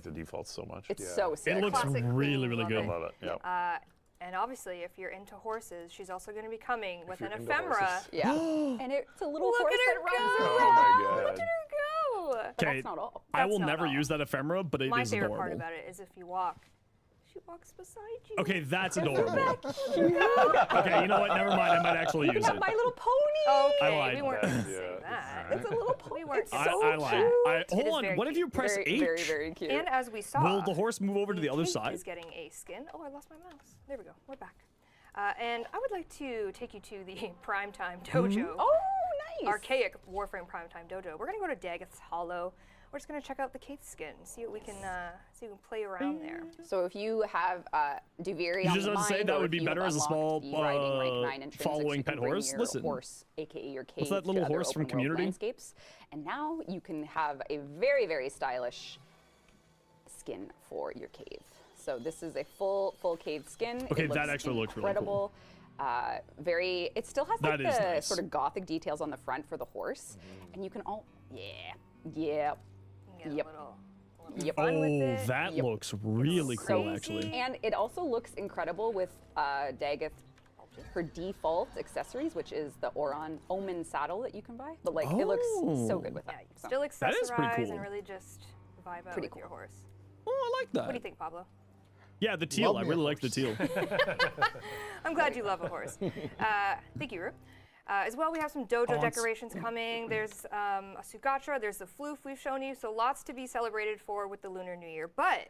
the defaults so much. It's so sick. It looks Classic really queen, love good. I love it. Yeah. And obviously, if you're into horses, she's also going to be coming with an you're into ephemera. horses. Yeah, and it's a little Look horse at her that runs go! around. Oh my Look God. at her go! But Okay, that's not all. I will That's not never all. use that ephemera, but it My is favorite adorable. part about it is if you walk, she walks beside you. Okay, that's adorable. Okay, you know what? Never mind. I might actually use it. My Little Pony. Okay, lied. we weren't Yeah. going to say that. It's a little pony. We weren't It's so I lied. It Hold is on. very What if cute. you press very, H? very, very cute. And as we saw, Will the horse move over to the other cape side? is getting a skin. Oh, I lost my mouse. There we go. We're back. And I would like to take you to the Primetime Dojo. Oh, nice. Archaic Warframe Primetime Dojo. We're gonna go to Daggeth's Hollow. We're just gonna check out the Kate skin, see what we can play around there. So if you have Duviri You on just the have to say mind, that or would if be you better as a unlocked small, the riding rank 9 intrinsics, following you can pet bring horse. your Listen. horse, aka your cave, that little to other horse from open world Community? landscapes. And now you can have a very, very stylish skin for your cave. So this is a full cave skin. Okay, It that looks actually looks really cool. incredible. Very. It still has like That is the nice. sort of gothic details on the front for the horse, and you can all. Yeah. You can get Yep. a little Yep. fun with Oh, it. that Yep. looks really So cool, actually. And it also looks incredible with Daggett, her default accessories, which is the Omen saddle that you can buy. But like, it looks so good with Yeah, that. you can So, still That is pretty accessorize cool. and really just vibe out Pretty with your cool. horse. Oh, I like that. What do you think, Pablo? Yeah, the teal. Love I me a really like the horse. teal. I'm glad you love a horse. Thank you, Ru. As well, we have some dojo decorations coming. There's a Sugatra, there's the floof we've shown you, so lots to be celebrated for with the Lunar New Year. But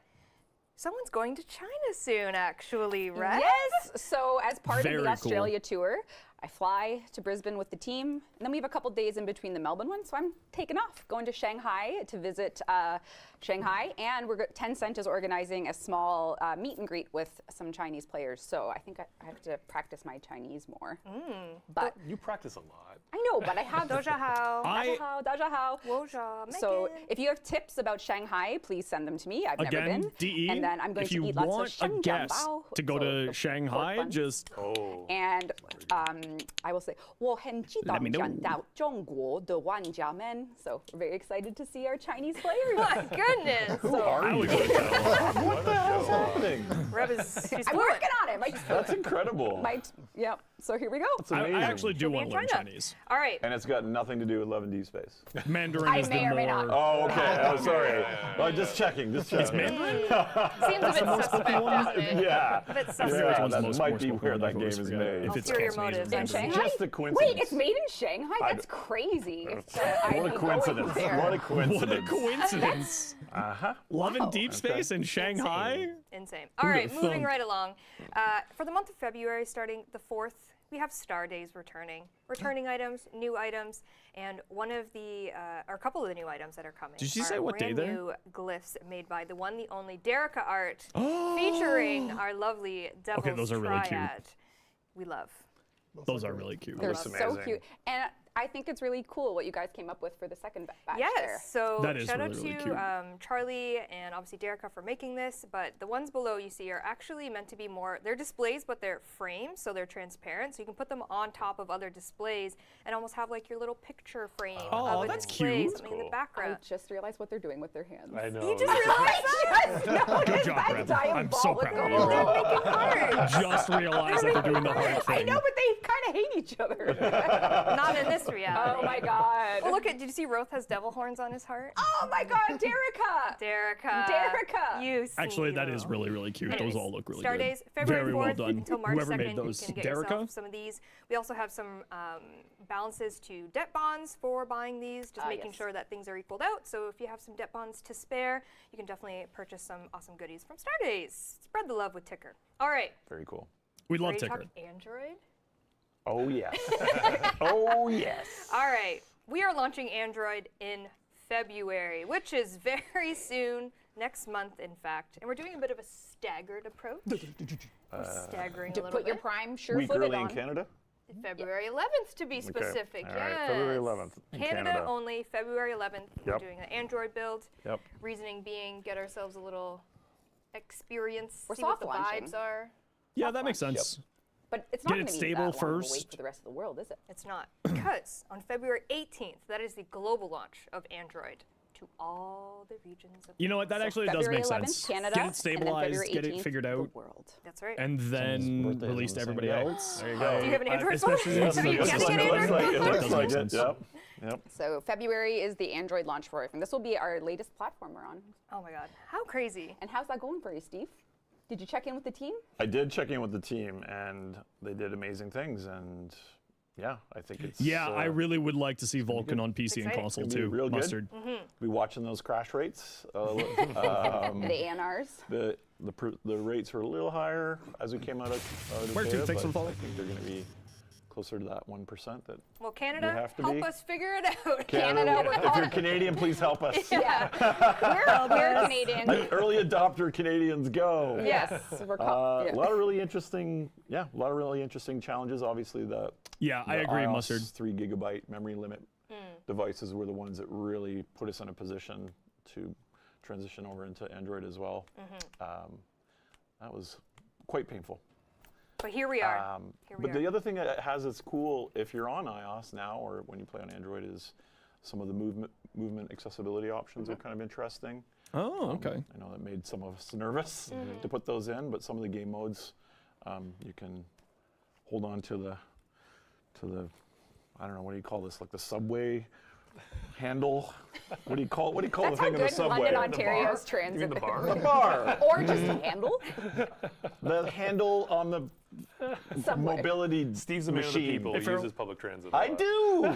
someone's going to China soon, actually, right? Yes. So as part Very of cool. the Australia tour, I fly to Brisbane with the team, and then we have a couple days in between the Melbourne one, so I'm taking off, going to Shanghai to visit Shanghai, and Tencent is organizing a small meet and greet with some Chinese players. So I think I have to practice my Chinese more. But You practice a lot. I know, but I have Doja Hao, Daja Hao. Woja, So Megan. if you have tips about Shanghai, please send them to me. I've never Again, been. DE, And then I'm going if to you eat lots want of a guest Shenjianbao, to go so to the pork Shanghai, buns. just Oh. And I will say, 我很激 Let 动 me know. 见到中国的玩家们. So we're very excited to see our Chinese players. My goodness. I would go to go. What the hell's happening? Reb is, she's I'm fluent. working on it. That's incredible. Yeah. So here we go. It's I amazing. actually do She'll be want in to learn China. Chinese. All right. And it's got nothing to do with 11 Deep Space. Mandarin I is the may or may more. not. Oh, okay. Oh, sorry. Well, just checking. Just checking. Mandarin? Seems a bit suspect, doesn't it? Yeah. A bit I forget suspect. which Yeah, one's the that most might more be spoken where that language, game is forget made. If it's Ulterior Cantonese or motives. In Mandarin. Shanghai? Just a coincidence. Wait, it's made in Shanghai? That's crazy. What a coincidence. What a What a coincidence. coincidence. Uh-huh. Love and Deep Space in Shanghai? Insane. All Who'da right, moving thunk? right along. For the month of February, starting the 4th, we have Star Days returning. Returning items, new items, and one of the, or a couple of the new items that are coming. Did she are say what day brand there? new glyphs made by the one, the only Derica art, featuring our lovely Devil's those are really cute. Triad. We love. Those are really cute. They're looks so amazing. cute. And I think it's really cool what you guys came up with for the second batch there. Yes, so That is shout out really, really to cute. Charlie and obviously Derica for making this, but the ones below you see are actually meant to be more, they're displays, but they're frames, so they're transparent, so you can put them on top of other displays and almost have like your little picture frame Oh, of a that's display, cute. something in the Cool. I background. just realized what they're doing with their hands. I know. You just realized that? Good job, Reb. I'm so proud of you. They're Reb. making cards. Just realized that they're doing the hard I thing. know, but they kind of hate each other. Not in this reality. Oh my god. Well, look at, did you see Roth has devil horns on his heart? Oh my god, Derica! Derica. Derica. You Actually, that is sneaky really, really cute. Anyways, Those all look really Star good. Days, February Very 4th well done. until March Whoever 2nd, made those. you can get Derica? yourself some of these. We also have some balances to debt bonds for buying these, just making yes. sure that things are equaled out. So if you have some debt bonds to spare, you can definitely purchase some awesome goodies from Star Days. Spread the love with Ticker. All right, Very cool. We love ready to Ticker. talk Android? Oh, yes. Oh, yes. All right, we are launching Android in February, which is very soon, next month, in fact. And we're doing a bit of a staggered approach. We're staggering a To little put your bit. prime Week sure-footed early on. in Canada? February 11th, to be specific. All right, Yes. February 11th in Canada, Canada. only, February 11th. We're Yep. doing an Android build. Yep. Reasoning being, get ourselves a little experience, We're see what the soft launching. vibes are. Yeah, that makes sense. But it's Get not it going to be stable that long of a wait first. for the rest of the world, is it? It's not, because on February 18th, that is the global launch of Android to all the regions of You know what? That So actually does February make 11th, sense. Canada, Get and it then stabilized, February get it 18th, figured the out, world. That's right. and Someone's then birthday is release on to the same everybody day. else. There you go. Do you have an Android phone? especially Yes, since you the- can looks get like- Android looks phone. like- It looks does like make it. sense. Yep. Yep. So February is the Android launch for it, and this will be our latest platform we're on. Oh my God, how crazy. And how's that going for you, Steve? Did you check in with the team? I did check in with the team, and they did amazing things. And yeah, I think it's Yeah, I really would like to see Vulkan on PC and Exciting. console It'll be too. real good. Mustard. be watching those crash rates. The ANRs? The rates were a little higher as we came out of Where to? beta, Thanks for the but follow. I think they're going to be closer to that 1% that Well, Canada, have to help be. us figure it out. Canada, we're if calling you're Canadian, please help us. Yeah. we're Canadian. Early adopter Canadians go. Yes. We're A lot of really interesting, challenges. Obviously, the I agree, iOS Mustard. 3 gigabyte memory limit devices were the ones that really put us in a position to transition over into Android as well. That was quite painful. But here we are. Here we But are. the other thing that it has that's cool if you're on iOS now or when you play on Android is some of the movement accessibility options are kind of interesting. Oh, okay. I know that made some of us nervous to put those in, but some of the game modes, you can hold on to the I don't know, what do you call this, like the subway handle. What do you call the That's how thing in the good subway? London, Ontario's You mean transit the is. bar? The bar. Or just a handle. The handle on the Subway. mobility Steve's a man of the machine. people. He uses public transit. a I lot. do.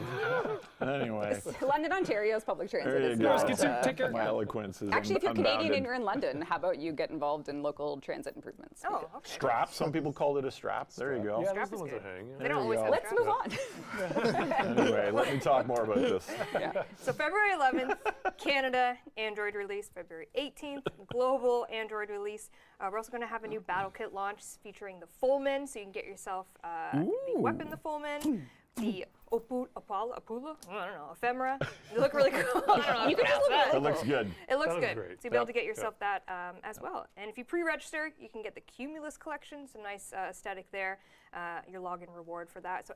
Anyway, London, Ontario's public transit there you is go. not. Get some ticket. My eloquence is Actually, if you're Canadian unbounded. and you're in London, how about you get involved in local transit improvements? Oh, okay. Strap. Some people call it a strap. There you go. Yeah, Strap those are the is ones good. that hang. They don't always have Let's straps. move on. Anyway, let me talk more about this. So February 11th, Canada Android release. February 18th, global Android release. We're also going to have a new battle kit launch featuring the Fullman, so you can get yourself the weapon, the Fullman, the Apula, I don't know, Ephemera. They look really cool. I don't know. You can just look It really looks good. It looks That looks good. great. So you'll be able to get yourself that as well. And if you pre-register, you can get the Cumulus collection, some nice aesthetic there. Your login reward for that. So !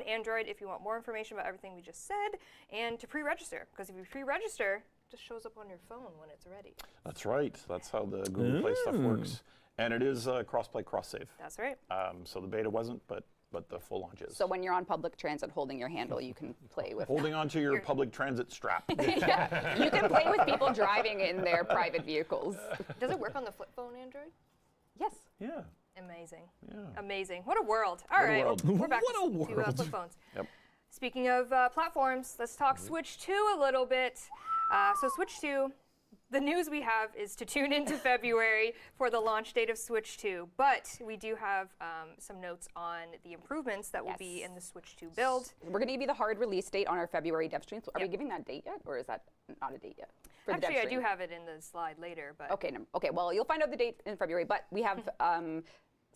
Android if you want more information about everything we just said, and to pre-register, because if you pre-register, it just shows up on your phone when it's ready. That's right. That's how the Google Play stuff works. And it is cross-play, cross-save. That's right. So the beta wasn't, but the full launch is. So when you're on public transit holding your handle, you can play with. Holding onto your public transit strap. Yeah, you can play with people driving in their private vehicles. Does it work on the flip phone Android? Yes. Yeah. Amazing. Yeah. Amazing. What a world. All What a right, world. we're back What a to world. flip phones. Yep. Speaking of platforms, let's talk Switch 2 a little bit. So Switch 2, the news we have is to tune into February for the launch date of Switch 2. But we do have some notes on the improvements that will be Yes. in the Switch 2 build. We're going to give you the hard release date on our February DevStream. Are we Yep. giving that date yet, or is that not a date yet? For the Actually, I do DevStream? have it in the slide later, but Okay, okay. Well, you'll find out the date in February, but we have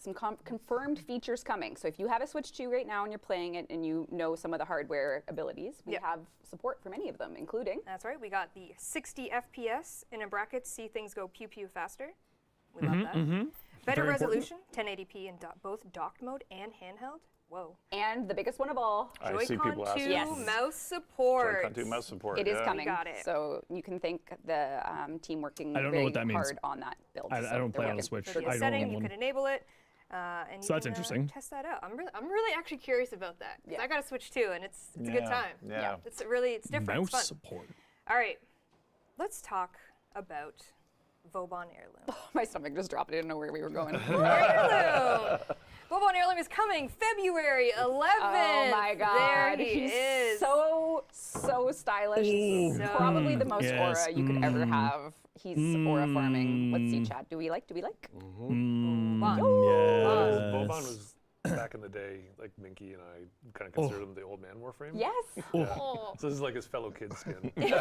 some confirmed features coming. So if you have a Switch 2 right now and you're playing it and you know some of the hardware abilities, we Yep. have support for many of them, including that's right. We got the 60 FPS in a bracket, see things go pew pew faster. We love that. Better Very important. resolution, 1080p in both docked mode and handheld. Whoa. and the biggest one of all, I see Joy-Con people 2 asking. Yes. mouse support. Joy-Con 2 mouse support. it is yeah. coming. got it. So you can thank the team working I don't know very what that means. hard on that build. I So don't they're play on a working. Switch. So I the don't setting, own you one. can enable it. And So you that's can, interesting. Test that out. I'm really actually curious about that. 'Cause Yeah. I got a Switch 2 and it's a good Yeah, time. yeah. It's different. Mouse It's fun. support. All right, let's talk about Vauban Heirloom. My stomach just dropped. I didn't know where we were going. Heirloom. Vauban Heirloom is coming February 11th. Oh my God! There he He's is. so stylish. Probably the most Yes. aura you could ever have. He's aura farming. Let's see, chat. Do we like? Vauban. Yes. Boban was back in the day, like Minky and I kind of considered him the old man Warframe. Yes. Oh, So this is like his fellow kid skin. he's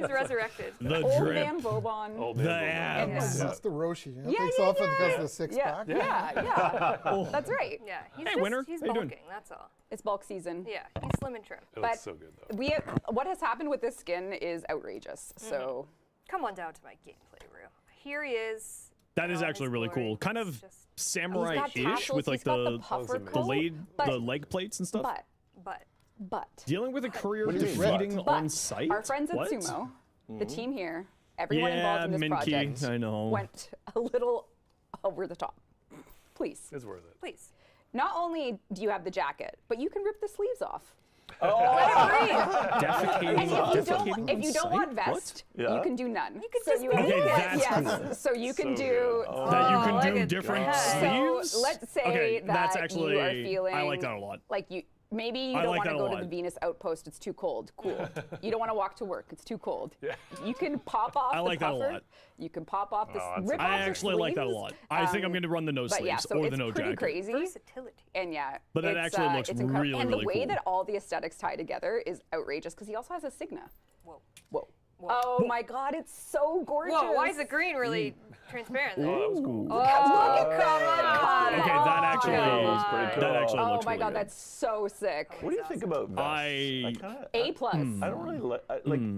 resurrected. The Old drip. man Bobon. Old The man Boban. abs. That's the Roshi. It Yeah, takes yeah, off and yeah. has the six pack. Yeah. That's right. Yeah, he's Hey, just, winner. he's How you doing? bulking, that's all. It's bulk season. Yeah, he's slim and trim. It But looks so good though. What has happened with this skin is outrageous. So Come on down to my gameplay room. Here he is. That is in all actually his really glory. cool. Kind He's of just- samurai-ish tassels, with like he's got the puffer the coat, but, the leg plates and stuff. but Dealing Dealing with a courier What do you mean, defeating what? on site. our friends at What? Sumo, the team here, everyone Yeah, involved in this Minky, project I know. went a little over the top. Please. It's worth it. please. Not only do you have the jacket, but you can rip the sleeves off. Defecating, And defecating if you on don't want site? What? vest, Yeah. you can do none. You can just Okay, that's yes. So you can So do. good. That you Oh, can look do at different that. sleeves. So let's say okay, that that's actually, you are feeling. I like that a lot. Like you. Maybe you I don't like want to that a go to lot. the Venus outpost. It's too cold. Cool. You don't want to walk to work. It's too cold. Yeah. You can pop off I the like that a puffer. lot. You can pop off the Oh, that's rip I off the actually like that a sleeves. lot. I think I'm going to run the no But yeah, sleeves so or it's the no pretty jacket. crazy. Versatility. And yeah, But that it's, actually looks it's incredible. really, And really the way cool. that all the aesthetics tie together is outrageous because he also has a Signa. Whoa. Whoa. Whoa. Oh my God, it's so gorgeous. Whoa, why is the green really transparent there? Oh, that was cool. Look come on. Okay, that actually, That's pretty cool. that actually Oh looks my really God, good. that's so sick. What do you think about vests? I- kinda, A plus. I don't really like.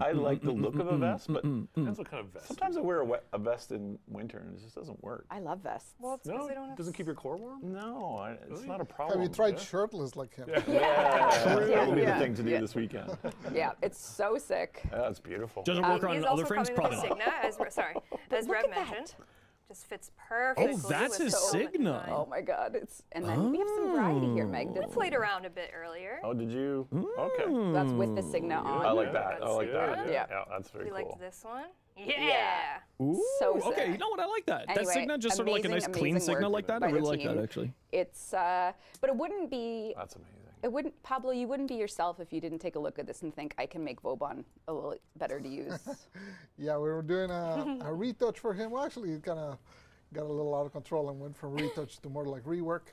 I like the look of a vest, but Depends what kind of vest. sometimes I wear a vest in winter and it just doesn't work. I love vests. Well, it's because No, they don't have doesn't keep your core warm. No, it's Really? not a problem. Have you tried shirtless like him? Yeah, that will be Yeah. the thing to do this weekend. Yeah, it's so sick. That's beautiful. Doesn't work He's on also other frames, coming with probably a not. Signa, as Rev Look at mentioned. that. Just fits perfectly. that's with his the helmet Signa. design. Oh my God! And then we have some variety here, Meg. I played around a bit earlier. Oh, did you? Okay. That's with the Signa on. I like that. I like that. Yeah. Yeah, that's very You cool. liked this one? Yeah. Ooh, So okay, sick. you know what? I like that. That Anyway, Signa just sort of like a nice amazing, clean amazing Signa work like that. by I the really like that team. actually. It's but it wouldn't be. That's amazing. It wouldn't, Pablo. You wouldn't be yourself if you didn't take a look at this and think I can make Vauban a little better to use. Yeah, we were doing a retouch for him. Well, actually, it kind of got a little out of control and went from retouch to more like rework.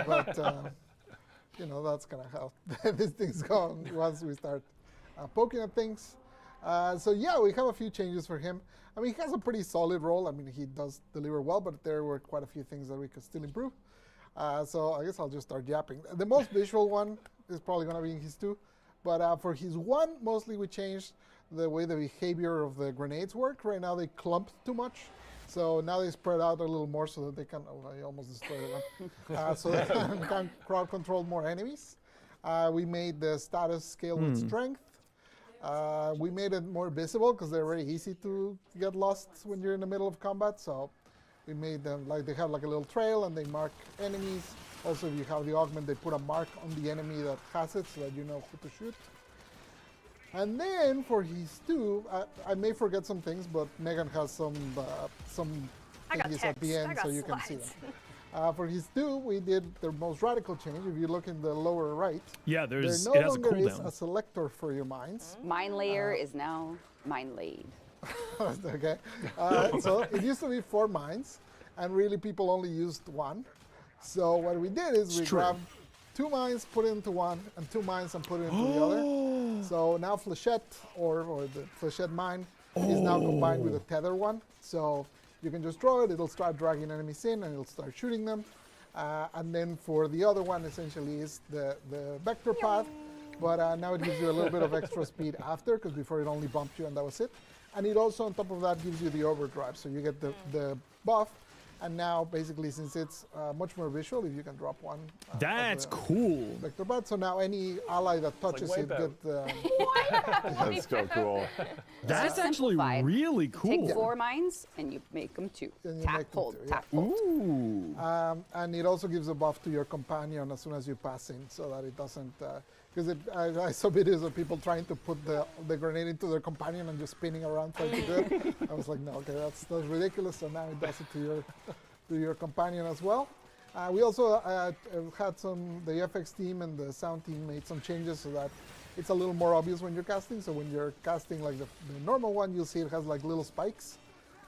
But you know, that's kind of how these things go once we start poking at things. So yeah, we have a few changes for him. I mean, he has a pretty solid role. I mean, he does deliver well, but there were quite a few things that we could still improve. So I guess I'll just start yapping. The most visual one is probably going to be in his 2. But for his 1, mostly we changed the way the behavior of the grenades work. Right now they clump too much. So now they spread out a little more so that they can, oh, I almost destroyed them. So they can crowd control more enemies. We made the status scale with strength. We made it more visible because they're very easy to get lost when you're in the middle of combat. So we made them like they have like a little trail and they mark enemies. Also, if you have the augment, they put a mark on the enemy that has it so that you know who to shoot. And then for his 2, I may forget some things, but Megan has some I got thingies at the text. I end got so you can see slides. them. For his 2, we did the most radical change. If you look in the lower right, Yeah, there there's no it has a longer is cooldown. a selector for your mines. Mine layer is now mine laid. Okay, so it used to be 4 mines, and really people only used 1. So what we did is we true. grabbed 2 mines, put it into 1, and 2 mines and put it into the other. So now Flechette, or the Flechette mine, is now combined with the tether one. So you can just draw it, it'll start dragging enemies in, and it'll start shooting them. And then for the other one, essentially, is the vector path. But now it gives you a little bit of extra speed after, because before it only bumped you and that was it. And it also, on top of that, gives you the overdrive. So you get the buff. And now, basically, since it's much more visual, if you can drop one. That's of the cool. vector path. So now any ally that touches it Wipeout. get That's so cool. That's actually simplified. really Take cool. 4 mines and you make them 2. And you Tap, make them hold, 2, yeah. tap, hold. Ooh. and it also gives a buff to your companion as soon as you pass in, so that it doesn't. Because I saw videos of people trying to put the grenade into their companion and just spinning around trying to do it. I was like, no, okay, that's ridiculous. So now it does it to your companion as well. We also had the FX team and the sound team made some changes so that it's a little more obvious when you're casting. So when you're casting like the normal one, you'll see it has like little spikes.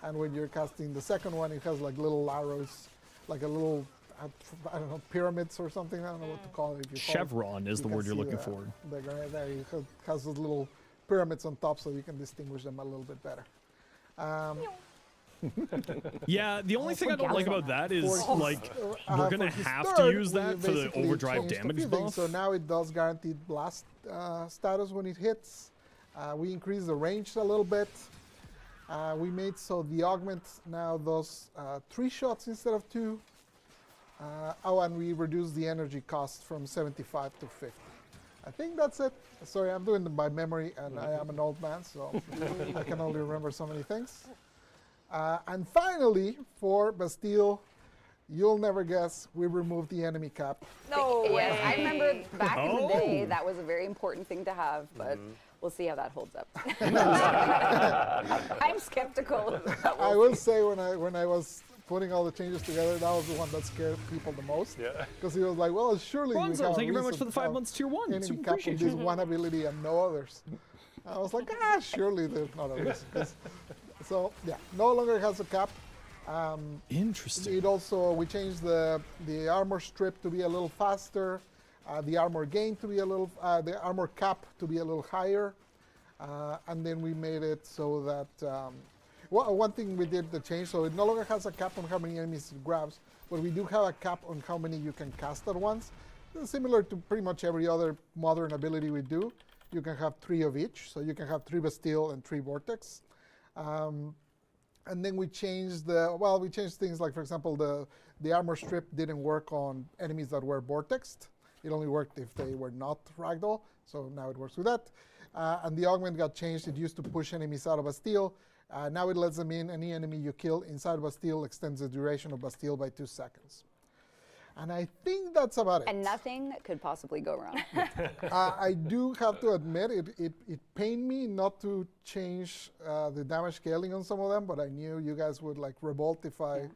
And when you're casting the second one, it has like little arrows, like a little, I don't know, pyramids or something. I don't know what to call it. If you call it. Chevron is the You can word you're see looking for. The grenade there it has those little pyramids on top, so you can distinguish them a little bit better. Yeah, the only thing I don't like about that is For his- like uh, we're gonna for his have to third, use we that for the basically overdrive changed a damage few things. buff. So now it does guaranteed blast status when it hits. We increased the range a little bit. We made so the augment now does 3 shots instead of 2. And we reduced the energy cost from 75 to 50. I think that's it. Sorry, I'm doing them by memory, and I am an old man, so I can only remember so many things. And finally, for Bastille, you'll never guess, we removed the enemy cap. No way. Yes, I remember back in the day Oh. that was a very important thing to have, but we'll see how that holds up. I'm skeptical of that. I will say when I was putting all the changes together, that was the one that scared people the most. Yeah. Because he was like, well, surely we Ronzo, have thank you very a much for the reason 5 to months tier 1. enemy Super cap with appreciate this you. one ability and no others. I was like, surely there's not others. So yeah, no longer has a cap. Interesting. It also, we changed the armor strip to be a little faster, the armor gain to be a little, the armor cap to be a little higher, and then we made it so that, one thing we did the change, so it no longer has a cap on how many enemies it grabs, but we do have a cap on how many you can cast at once. Similar to pretty much every other modern ability we do, you can have 3 of each, so you can have 3 Bastille and 3 Vortex. And then we changed we changed things like, for example, the armor strip didn't work on enemies that were vortexed. It only worked if they were not ragdoll, so now it works with that. And the augment got changed. It used to push enemies out of Bastille, Now it lets them in. Any enemy you kill inside Bastille extends the duration of Bastille by 2 seconds. And I think that's about it. And nothing could possibly go wrong. I do have to admit, it pained me not to change the damage scaling on some of them, but I knew you guys would like revolt if I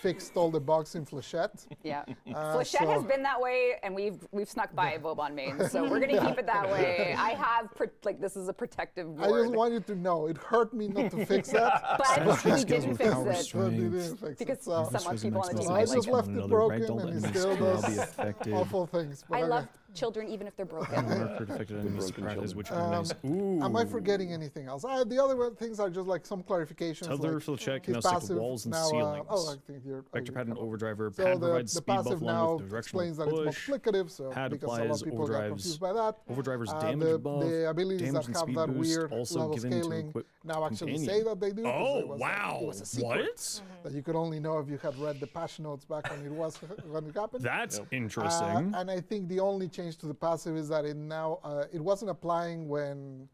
fixed all the bugs in Flechette. Yeah. Flechette has been that way, and we've snuck by Vauban main, so we're going to keep it that way. I have, this is a protective ward. I just want you to know, it hurt me not to fix that. But we skills didn't with fix power it. strength. But we didn't fix Because it. So some people on the team I might just like left it broken, and it still does awful things. But I okay. love children even if they're broken. Marker defected enemies practice, which enemies. Am I forgetting anything else? The other things are just like some clarifications. Tether like Flechette can now his stick with passive walls and now, ceilings. I think you're. Vector pattern overdriver. So Pad provides the speed buff passive along now with directional explains that it's push. multiplicative, so Pad because a lot applies of people got overdrives. confused by that. Overdriver's damage buff. The abilities damage that and have speed that boost weird also level given to scaling equip now actually companion. say that they do. 'Cause Oh, it was wow. It was a secret What? that you could only know if you had read the patch notes back when it happened. That's interesting. And I think the only change to the passive is that it now it wasn't applying when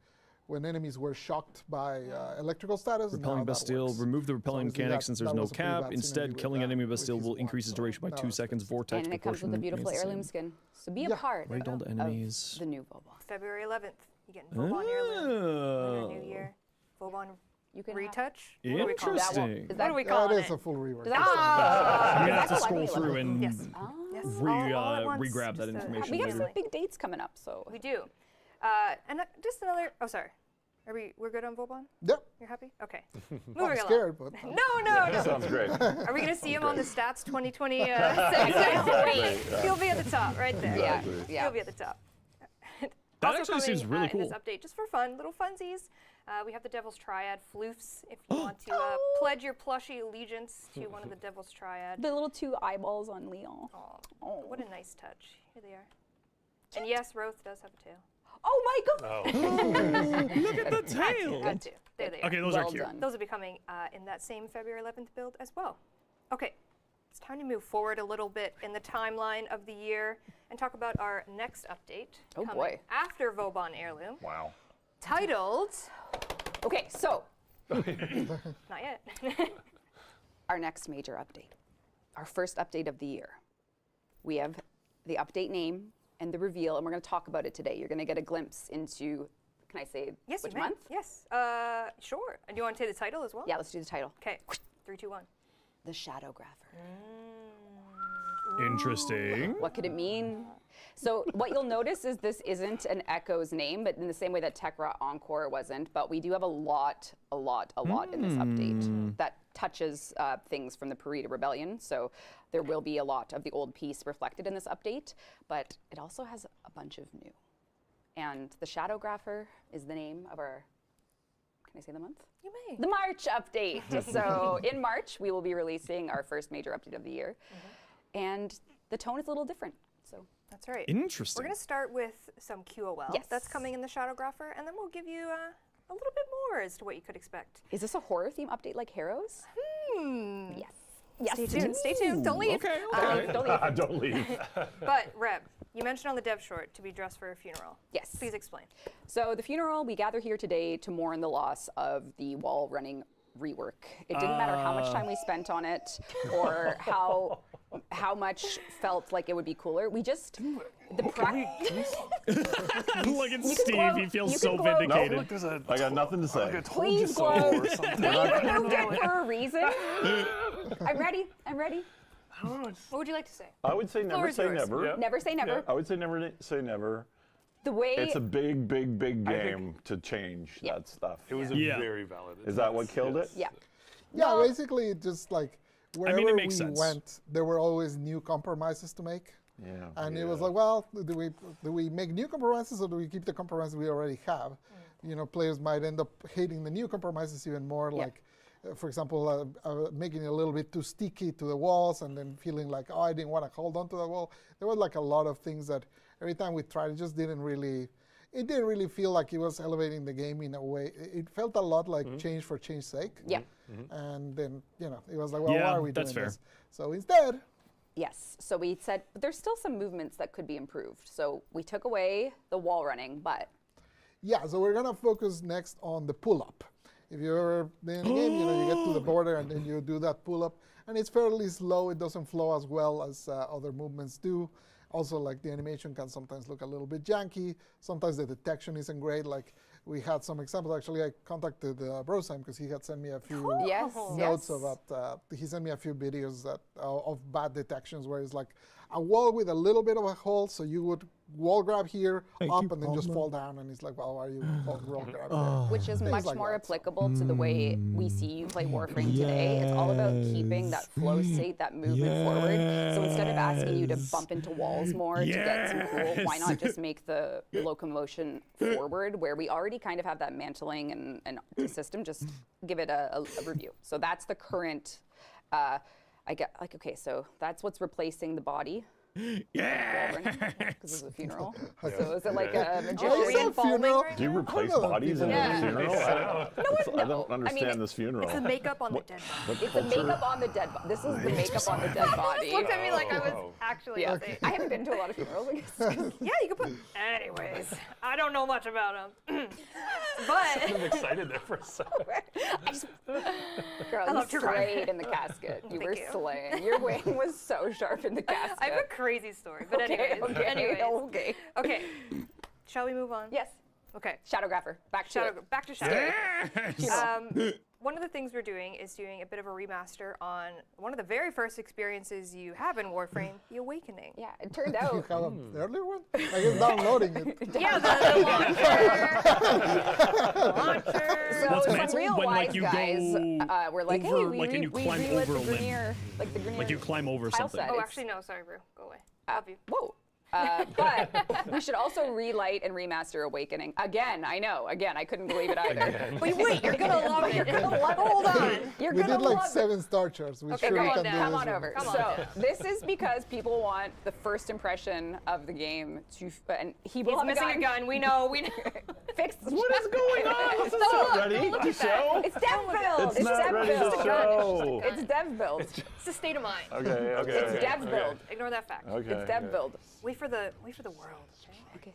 enemies were shocked by electrical status. Repelling Now that Bastille. works. Remove the repelling obviously mechanic that- since there's that no was a pretty cap. bad Instead, synergy killing with enemy that, Bastille with will his increase its one, duration by so 2 no, seconds. Vortex And it comes with proportion a beautiful remains the heirloom same. skin. So be a Yeah. part Raid all the of enemies. the new Vauban. February 11th. You getting Vauban heirloom Oh. in the new year. Vauban You can retouch. What do we call that? Interesting. Is What that do we That call is it? a full rework. Does that I'm gonna have to That's scroll 11. through and Yes. Oh. Yes. All at once, just re-grab that a- information We have later. some big dates coming up, so We do. And just another. Oh, sorry. We're good on Vauban? Yep. You're happy? Okay. I'm Moving along. scared, but No. Sounds great. Are we going to see him on the stats 2020 next? He'll be at the top, right there. yeah, Exactly. yeah. He'll be at the top. That Also actually seems coming, really in cool. this update, just for fun, little funsies. We have the Devil's Triad floofs. If you want to pledge your plushie allegiance to one of the Devil's Triad. The little 2 eyeballs on Leon. Aw, Oh. what a nice touch. Here they are. And yes, Roth does have a tail. Oh my god! Oh. Look at the tail. Had to. There they are. Okay, those Well are cute. done. Those will be coming in that same February 11th build as well. Okay, it's time to move forward a little bit in the timeline of the year and talk about our next update Oh, coming boy. after Vauban Heirloom, Wow. titled, Okay, so not yet, our next major update, our first update of the year. We have the update name and the reveal, and we're going to talk about it today. You're going to get a glimpse into, can I say yes, which you may. month? Yes, sure. And do you want to say the title as well? Yeah, let's do the title. Okay, 3, 2, 1. The Shadowgrapher. Interesting. What could it mean? So what you'll notice is this isn't an Echo's name, but in the same way that Tekra Encore wasn't, but we do have a lot in this update that touches things from the Purita Rebellion. So there will be a lot of the old piece reflected in this update, but it also has a bunch of new. And the Shadowgrapher is the name of our, can I say the month? You may. The March update. So in March, we will be releasing our first major update of the year. And the tone is a little different. So That's right. Interesting. We're going to start with some QOL Yes. that's coming in the Shadowgrapher, and then we'll give you a little bit more as to what you could expect. is this a horror theme update like Harrow's? Yes. Yes. Stay tuned. Stay tuned. Don't leave. Okay. Don't leave. Don't leave. But Reb, you mentioned on the dev short to be dressed for a funeral. Yes. Please explain. So the funeral, we gather here today to mourn the loss of the wall running rework. It didn't matter how much time we spent on it or how much felt like it would be cooler. We just Look at Steve. glow. He You feels can so glow. vindicated. Look, there's a. I got nothing to say. Like I told you Please so glow. or something. they moved it for a reason. I'm ready. What would you like to say? I would say Floor never is say yours. never. Yeah. Never say never. I would say never say never. The way It's a big think- game to change Yeah. that stuff. It was Yeah. a very valid. Is that what killed it? yeah. yeah, No. basically just like wherever mean, it makes we sense. went, there were always new compromises to make. Yeah. And it was like, well, do we make new compromises or do we keep the compromises we already have? You know, players might end up hating the new compromises even more. Yeah. Like, for example, making it a little bit too sticky to the walls, and then feeling like, oh, I didn't want to hold on to that wall. There was like a lot of things that every time we tried, it just didn't really. It didn't really feel like it was elevating the game in a way. It felt a lot like change for change's sake. Yeah. And then, you know, it was like, well, Yeah, why are we that's doing fair. this? So instead, Yes. So we said, but there's still some movements that could be improved. So we took away the wall running, but yeah, so we're gonna focus next on the pull-up. if you've ever been in a game, you get to the border and then you do that pull-up, and it's fairly slow. It doesn't flow as well as other movements do. Also, like the animation can sometimes look a little bit janky. Sometimes the detection isn't great. Like we had some examples. Actually, I contacted Brosheim because he had sent me a few Yes. notes about. He sent me a few videos of bad detections where it's like a wall with a little bit of a hole, so you would wall grab here, up, and then just fall down, and it's like, well, why are you wall grabbing there? Which is Things much like more that, so. applicable to the way we see you play Warframe today. It's all about keeping that flow state, that movement forward. So instead of asking you to bump into walls more to get some cool, why not just make the locomotion forward, where we already kind of have that mantling and system, just give it a review. So that's the current, I get, like, okay, so that's what's replacing the body. Yeah. Because it's a funeral. So is it like a Oh, magician? is that funeral? Do you replace bodies in Yeah. a funeral? I don't understand it- this funeral. It's the makeup on the dead body. What It's the culture? makeup on the dead body. This is the makeup on the dead body. Looked at me like I was actually Yeah. insane. I haven't been to a lot of funerals, I guess. Yeah, you could put. Anyways, I don't know much about them, but I'm excited there for a second. I just, girl, I you love true crime. slayed in the casket. You were you. slaying. Your wing was so sharp in the casket. I have a crazy story. But anyways, okay. okay. Shall we move on? Yes. Okay. Shadowgrapher. Back to it. Back to Shadow. One of the things we're doing is doing a bit of a remaster on one of the very first experiences you have in Warframe, The Awakening. Yeah, it turned You out. have an earlier one? I guess downloading it. Yeah, the launcher. So That's some mental real when, wise like, you guys go were like, over, hey, we like, and you climb relit over the a limb. Grenier, like the Grenier Like you climb over tile something. set. Oh, It's- actually, no. Sorry, bro. Go away. Love you. Whoa. But we should also relight and remaster Awakening. Again, I know. Again, I couldn't believe it either. Wait, you're gonna love it. You're gonna love it. Hold on. You're We gonna did like love it. 7 star charts. We Okay, sure come we on can down. do Come this on one. over. Come on So down. this is because people want the first impression of the game to, and he will He's have missing a gun. We know. Fix. What is going on? This is not ready to show. It's dev build. It's not dev ready build. to show. It's dev build. It's a state of mind. Okay. It's dev build. Ignore that fact. Okay. It's dev build. Wait for the world. Okay.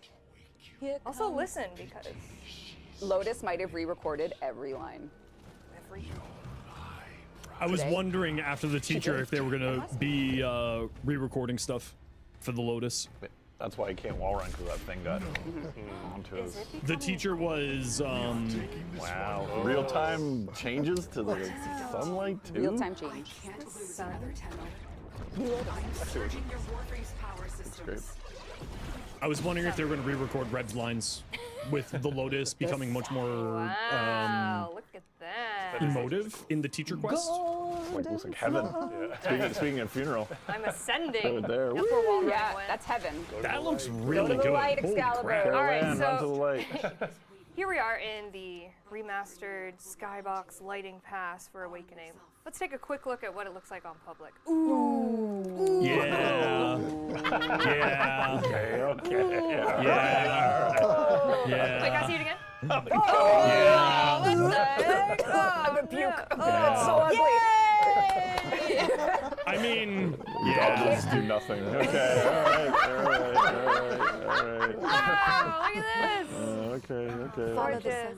Here Also comes- listen because Lotus might have re-recorded every line. every I was Today? wondering after the teacher if they were gonna be re-recording stuff for the Lotus. That's why I can't wall run, because that thing got onto is us. it The teacher was Wow. Real time changes to the sunlight too. Real time change. Great. I was wondering if they were gonna re-record Reb's lines with the Lotus becoming much more wow, look at that. emotive in the teacher quest. Like, looks like heaven. Speaking of funeral, I'm ascending. Right there. That's where Wall Yeah, went. that's heaven. That looks Go really to the good. light, Holy Excalibur. crap. All right, Caroline, run to the so light. here we are in the remastered Skybox lighting pass for Awakening. Let's take a quick look at what it looks like on public. Ooh. Yeah. Yeah. Okay. Yeah. Wait, can I Yeah. see it again? Yeah. What the heck? Oh, Puke. no. It's so ugly. Yay! I mean, I'll yeah. just do nothing. Okay. All right. Wow, look at this. Okay. Gorgeous.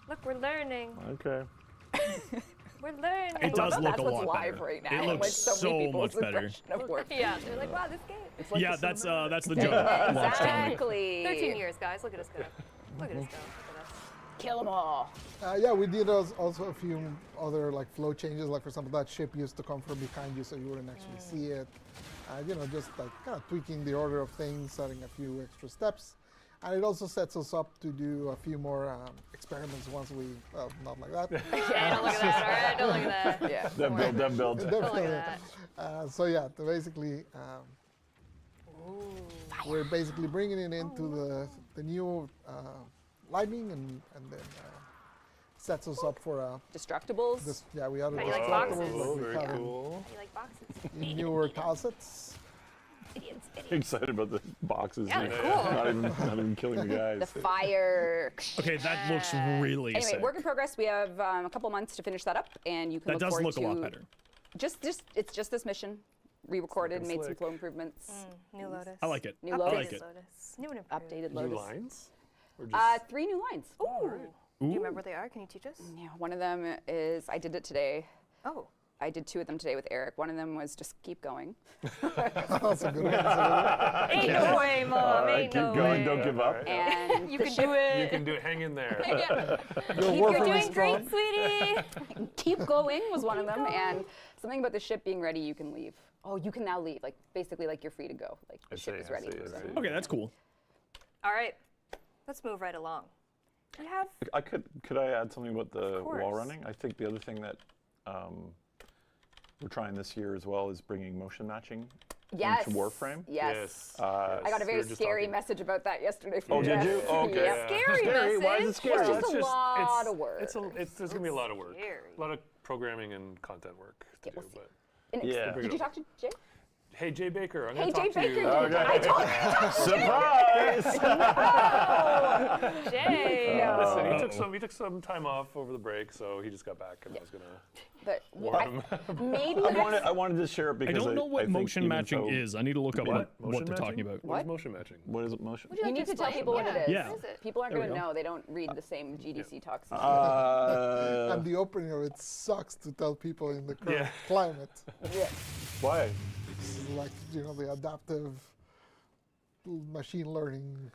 Look, we're learning. Okay. We're learning. It does That's look a what's lot live better. right now. It and looks like so many so people's much better. impression of Warframe. Yeah, they're like, wow, this game. Yeah, that's the joke. Launch timing. Exactly. 13 years, guys. Look at us go. Look at us go. Look at us. Kill them all. Yeah, we did also a few other like flow changes. Like for example, that ship used to come from behind you, so you wouldn't actually see it. Just like kind of tweaking the order of things, adding a few extra steps. And it also sets us up to do a few more experiments once we, well, not like that. Yeah, don't look at that. All right, don't look at that. Yeah. Dev build. Don't look Definitely. at that. So yeah, basically, we're basically bringing it into the new lighting and then sets us up for Destructibles. this. Yeah, we added How do you like destructibles boxes? like Oh, we very have cool. You like boxes? in newer tile sets. Idiots. Excited about the boxes. Yeah, here. they're cool. Not even killing the guys. The fire. Okay, that looks really Anyway, sick. work in progress. We have a couple months to finish that up, and you can That look does forward look to a lot better. It's just this mission, re-recorded, looking made some slick. flow improvements, New Lotus. I like it. New I Lotus. like it. Lotus. New and improved. updated New Lotus. lines? Or just 3 new lines. Ooh. Do you remember what they are? Can you teach us? Yeah, one of them is, I did it today. Oh. I did 2 of them today with Eric. One of them was just keep going. That's a good one. That's a Ain't no way, Mom. Ain't keep no going, way. don't give up. And You the can ship- do it. You can do it. Hang in there. Your You're Warframe is doing strong. great, sweetie. keep going was one of them, and something about the ship being ready, you can leave. Oh, you can now leave. Like basically, like you're free to go. Like the ship is ready. Okay, that's cool. All right. Let's move right along. We have. Could I add something about the course. wall running? I think the other thing that we're trying this year as well is bringing motion matching Yes. into Warframe. Yes. Uh, I got a We very were just scary talking. message about that yesterday. Oh, From did Jeff. you? Oh, okay. Yep. Scary message. Why is it scary? It's Well, just a lot of work. There's going to be a lot of work. Scary. A lot of programming and content work to do. we'll see. But And Yeah. Did you talk to Jay? hey, Jay Baker, I'm Hey, going to Jay talk to Baker. you. Okay. I told Surprise! Jay. No. Listen, he took some time off over the break, so he just got back, and I was going to But warm him. maybe I wanted to share it I because don't know what think motion even matching though- is. I need to look up What? what Motion they're talking matching? about. What is What? motion matching? What is it, motion? you need to tell people what it is. Yeah. What is it? People aren't There we going to go. know. They don't read the same GDC talks. as you. And the opening of it sucks to tell people in the current Yeah. climate. Yeah. Why? It's like, the adaptive machine learning.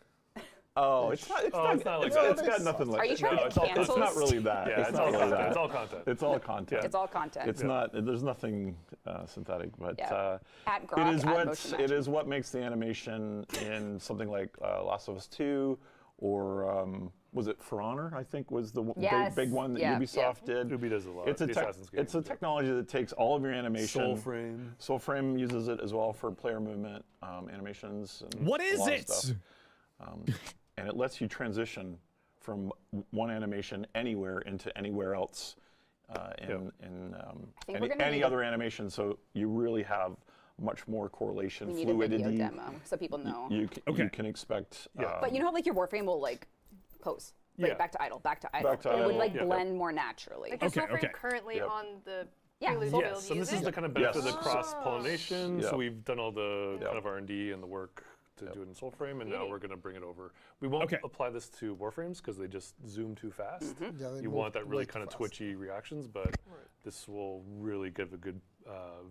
Oh, it's not. It's Oh, not. it's not like it's, that. it's got nothing like. Are you trying No, to it's all- It's cancel? not really that. Yeah, it's not all really content. that. It's all content. It's all content. It's all content. It's not. There's nothing synthetic, but Yeah. At it Grok, is at what motion it matching. is what makes the animation in something like Last of Us 2, or was it For Honor? I think was the Yes. big one that Yeah, Ubisoft did. Ubi does a lot. It's a The Assassin's games, it's a yeah. technology that takes all of your animation. Soulframe. Soulframe uses it as well for player movement animations. And What a is lot of it? stuff. And it lets you transition from one animation anywhere into anywhere else in think we're gonna any need other animation. So you really have much more correlation, We need fluidity. a video demo so people know. You can, Okay. you can expect. Yeah. But you know how like your Warframe will like pose, right? Yeah. Back to idle, back to idle. Back to And it would idle, like yeah. blend more naturally. Like, does Okay, Warframe okay. currently Yep. on the Yeah, Prelude so- build Yes, and use this is it? the kind of benefit of Yes. the cross-pollination. Yeah. So we've done all the Yeah. kind of R&D and the work to do it in Soulframe, and now Beauty. we're going to bring it over. We won't Okay. apply this to Warframes because they just zoom too fast. Yeah, they You move want that really way too kind of fast. twitchy reactions, but this will really give a good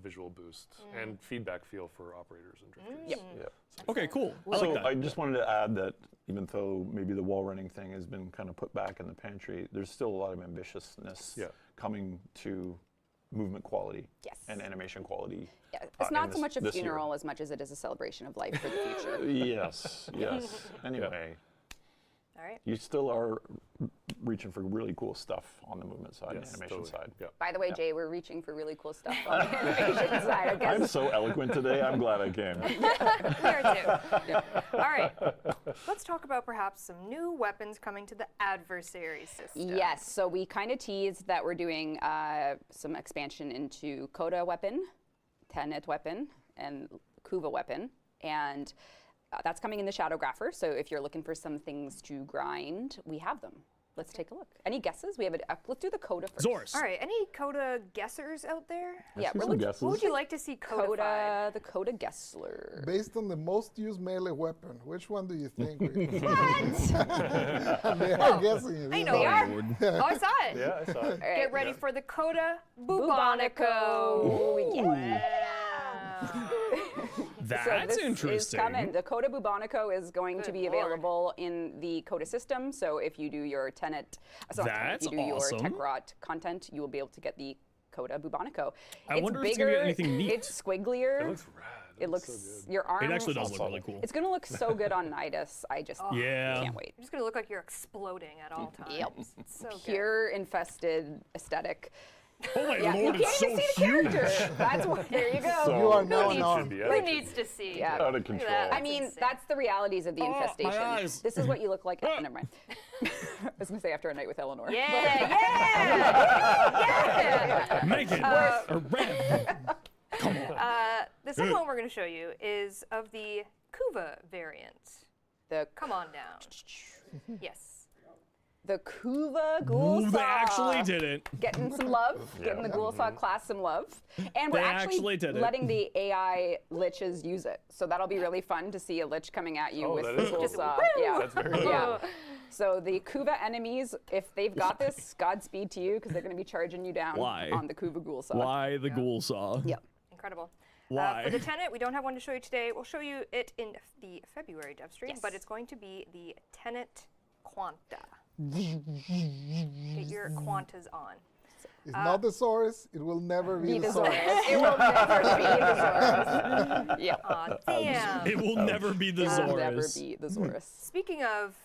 visual boost and feedback feel for operators and drifters. Yeah. Okay, cool. I So like that. I just wanted to add that even though maybe the wall running thing has been kind of put back in the pantry, there's still a lot of ambitiousness Yeah. coming to movement quality Yes. and animation quality. Yeah, it's in not so this- much a this year. funeral as much as it is a celebration of life for the future. Yes, yes. Anyway, All right. you still are reaching for really cool stuff on the movement side Yes, and animation totally. side. Yeah. By the way, Jay, we're reaching for really cool stuff on the animation side. I guess. I'm so eloquent today. I'm glad I came. We are too. All right. Let's talk about perhaps some new weapons coming to the adversary system. Yes, so we kind of teased that we're doing some expansion into Coda weapon, Tenet weapon, and Kuva weapon, and that's coming in the Shadowgrapher. So if you're looking for some things to grind, we have them. Let's take a look. Any guesses? We have it. Let's do the Coda first. Zors. All right. Any Coda guessers out there? Yeah, see we're some looking guesses. What would you like to see codified? Coda, the Coda Gessler. Based on the most used melee weapon, which one do you think? They are guessing it. I know you are. Oh, I saw it. Yeah, I saw it. All right. Get ready for the Coda Bubonico. Bubonico. Yeah. That's So this interesting. is coming. The Coda Bubonico is going to Good be Lord. available in the Coda system. So if you do your Tenet, That's if you do your awesome. Techrot content, you will be able to get the Coda Bubonico. I it's wonder if bigger, it's gonna be anything neat. It's squigglier. It looks rad. It looks so good. your arm. It actually does look really cool. It's gonna look so good on Nidus. I just Yeah. can't wait. You're just gonna look like you're exploding at all times. Yep. It's so good. Pure infested aesthetic. Oh my Yeah, lord, you it's can't so even see the huge. character. That's what. There you go. So- You are It now should on. be Who edited. needs to see? Yeah. Out of Look at control. that. I mean, insane. that's the realities of the Oh, my infestation. eyes. This is what you look like. Never mind. I was gonna say after a night with Eleanor. Yeah, yeah, Megan, or Red. Come on. The second one we're going to show you is of the Kuva variant. The Come on down. Yes. the Kuva Ghoul Ooh, Saw. they actually did it. Getting some love, getting the Ghoul Saw class some love. And we're They actually actually did it. letting the AI liches use it. So that'll be really fun to see a lich coming at you Oh, with that the is Ghoul cool. Saw. Woo! Yeah. That's very cool. Yeah. So the Kuva enemies, if they've got this, Godspeed to you, because they're going to be charging you down Why? on the Kuva Ghoul Saw. Why the ghoul saw? Yep. Incredible. Why? For the Tenet, we don't have one to show you today. We'll show you it in the February DevStream, Yes. but it's going to be the Tenet Quanta. Get your Quantas on. It's not the Saurus. It will never be the Saurus. Saurus. It will never be the Saurus. Yep. Aw, damn. It will never be the It will never Zorus. be the Saurus. Speaking of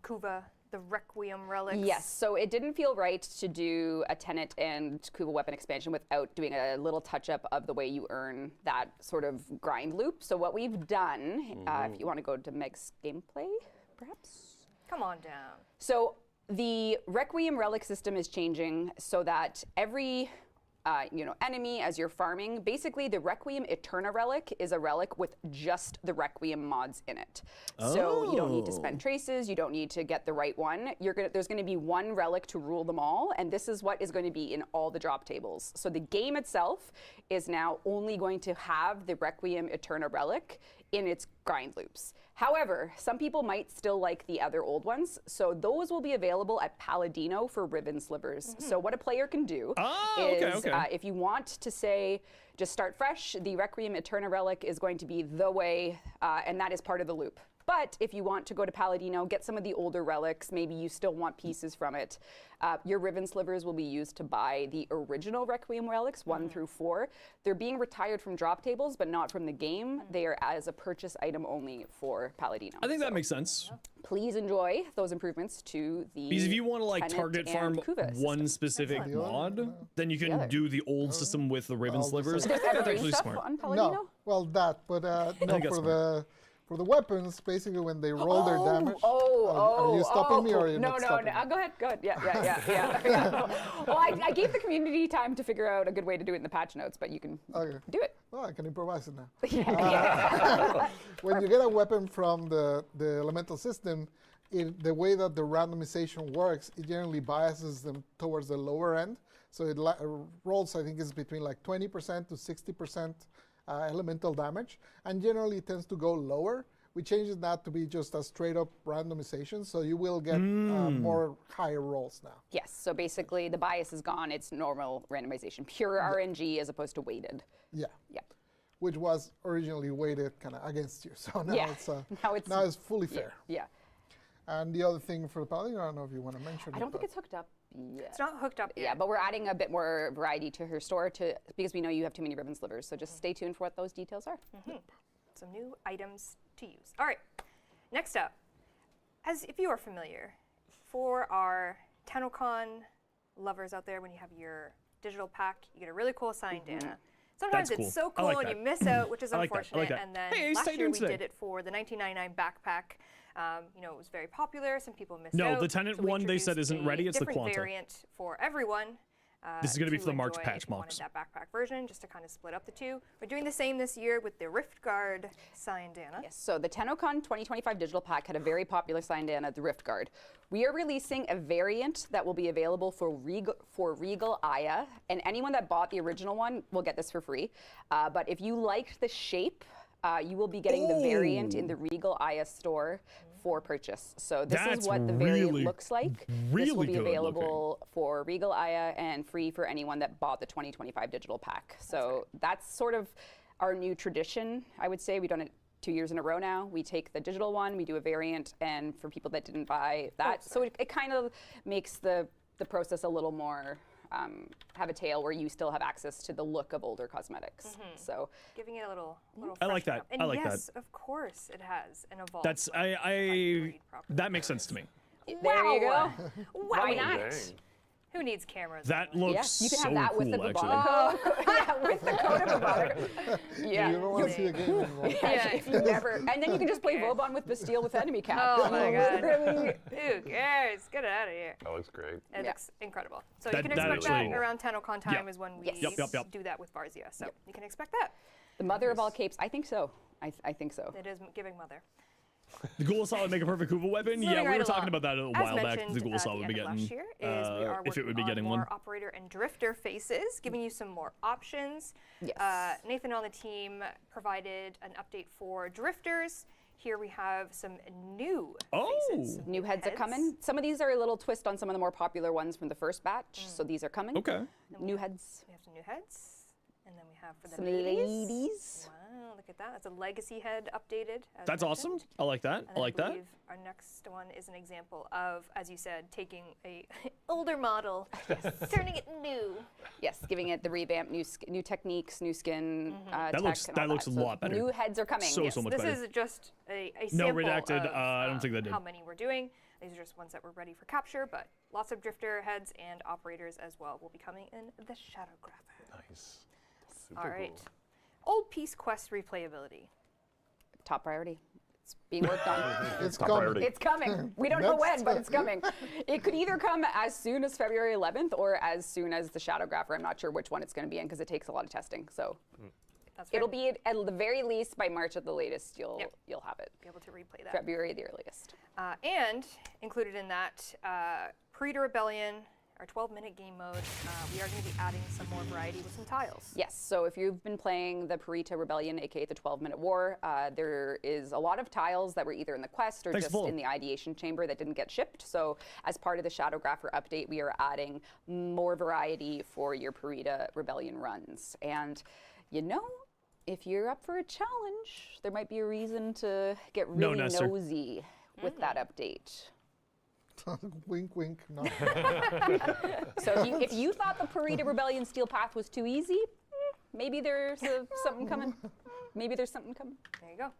Kuva, the Requiem relics. Yes, so it didn't feel right to do a Tenet and Kuva weapon expansion without doing a little touch-up of the way you earn that sort of grind loop. So what we've done, if you want to go to Meg's gameplay, perhaps? Come on down. So the Requiem relic system is changing so that every enemy as you're farming, basically the Requiem Eterna relic is a relic with just the Requiem mods in it. So you don't need to spend traces, you don't need to get the right one. There's going to be one relic to rule them all, and this is what is going to be in all the drop tables. So the game itself is now only going to have the Requiem Eterna relic in its grind loops. However, some people might still like the other old ones, so those will be available at Paladino for ribbon slivers. So what a player can do is, if you want to say, just start fresh, the Requiem Eterna relic is going to be the way, and that is part of the loop. But if you want to go to Paladino, get some of the older relics, maybe you still want pieces from it, your ribbon slivers will be used to buy the original Requiem relics, 1 through 4. They're being retired from drop tables, but not from the game. They are as a purchase item only for Paladino. I think that makes sense. Please enjoy those improvements to the Because if you want to like Tenet target and farm Kuva one system. specific mod, then you can other. do the old system with the ribbon All the slivers. same. I think that's Evergreen actually stuff smart. on Paladino? No, well that, but no, think that's for the weapons, basically when they roll their damage. Are you stopping me or are you no, not no, stopping no. me? Go ahead. Yeah. Well, I gave the community time to figure out a good way to do it in the patch notes, but you can Okay. do it. Well, I can improvise it now. Yeah. When you get a weapon from the elemental system, the way that the randomization works, it generally biases them towards the lower end. So it rolls, I think, is between like 20% to 60% elemental damage, and generally it tends to go lower. We changed that to be just a straight up randomization, so you will get more higher rolls now. Yes. So basically, the bias is gone. It's normal randomization, pure RNG as opposed to weighted. Yeah. Yep. Which was originally weighted kind of against you. So now Yeah. it's now it's fully fair. Yeah. And the other thing for the Paladin, I don't know if you want to mention it. I don't think but- it's hooked up yet. It's not hooked up yet. Yeah, but we're adding a bit more variety to her store because we know you have too many ribbon slivers. So just stay tuned for what those details are. Some new items to use. All right, next up, as if you are familiar, for our TennoCon lovers out there, when you have your digital pack, you get a really cool signed Dana. Sometimes That's it's cool. so I cool like and that. you miss out, which is I like that. I unfortunate. like that. And then Hey, last stay year we tuned did today. it for the $19.99 backpack. It was very popular. Some people missed No, out. the Tenet so we one they said introduced isn't a ready, it's the different Quanta. variant for everyone. This is gonna be for the March enjoy patch if you wanted mocks. that backpack version, just to kind of split up the two. We're doing the same this year with the Rift Guard signed Dana. Yes, so the TennoCon 2025 digital pack had a very popular signed Dana, the Rift Guard. We are releasing a variant that will be available for Regal Aya, and anyone that bought the original one will get this for free. But if you liked the shape, you will be getting the variant in the Regal Aya store for purchase. So this That's is what the variant really, looks like. This really will be good available for Regal Aya and free for anyone that bought the 2025 digital pack. So that's sort of our new tradition, I would say. We've done it 2 years in a row now. We take the digital one, we do a variant, and for people that didn't buy that, so it kind of makes the process a little more have a tail where you still have access to the look of older cosmetics. So Giving it a little I like freshen that. up. And I like yes, that. of course it has an evolved. That's that makes sense to me. there you go. Wow. Why not? Dang. Who needs cameras? That anymore? looks Yeah, you can so have that with the cool, actually. Baro code. Yeah, with the code of Baro. Yeah. You don't want to see a game anymore. Yeah, if you never, and then you can just play Vauban with Bastille with enemy cap. Oh my god. Really? Who cares? Get it out of here. That looks great. It Yeah. looks incredible. So That- you can that expect that actually- around TennoCon time Yep. is when we Yes. Yep. do that with Varzia. So you can expect that. The mother of all capes. I think so. I think so. It is giving mother. The Ghoul Saw would make a perfect Kuva weapon. Moving Yeah, we right were talking along. about that a As while back. mentioned, The Ghoul Saw at would the be end of getting last year is we are if it would be working getting on one. more operator and drifter faces, giving you some more options. Yes. Nathan on the team provided an update for drifters. Here we have some new Oh. faces. New heads are coming. Some of these are a little twist on some of the more popular ones from the first batch, so these are coming. Okay. New heads. We have some new heads. And then we have for the Some ladies. ladies. Wow, look at that. That's a legacy head updated. As That's awesome. mentioned. I like that. And I like that. believe our next one is an example of, as you said, taking a older model, turning it new. Yes, giving it the revamp, new techniques, new skin. That tech looks- and all that looks a So lot better. New heads are coming. So much This better. is just a No, sample redacted, of I don't think that did. how many we're doing. These are just ones that were ready for capture, but lots of drifter heads and operators as well will be coming in the Shadowgrapher. Nice. Super All right. cool. Old Piece Quest replayability. Top priority. It's being worked on. It's Top coming. priority. It's coming. We don't know Next. when, but it's coming. It could either come as soon as February 11th or as soon as the Shadowgrapher. I'm not sure which one it's going to be in because it takes a lot of testing. So That's right. it'll be at the very least by March at the latest. You'll have it. Be able to replay that. February the earliest. And included in that, Pre to Rebellion, our 12-minute game mode, we are going to be adding some more variety with some tiles. Yes, so if you've been playing the Parita Rebellion, aka the 12-minute war, there is a lot of tiles that were either in the quest or Thanks, just Full. in the ideation chamber that didn't get shipped. So as part of the Shadowgrapher update, we are adding more variety for your Parita Rebellion runs. And you know, if you're up for a challenge, there might be a reason to get No, really Nestor. nosy with that update. Wink, wink. No. So if you thought the Parita Rebellion Steel Path was too easy, maybe there's something coming. Maybe there's something coming. There you go.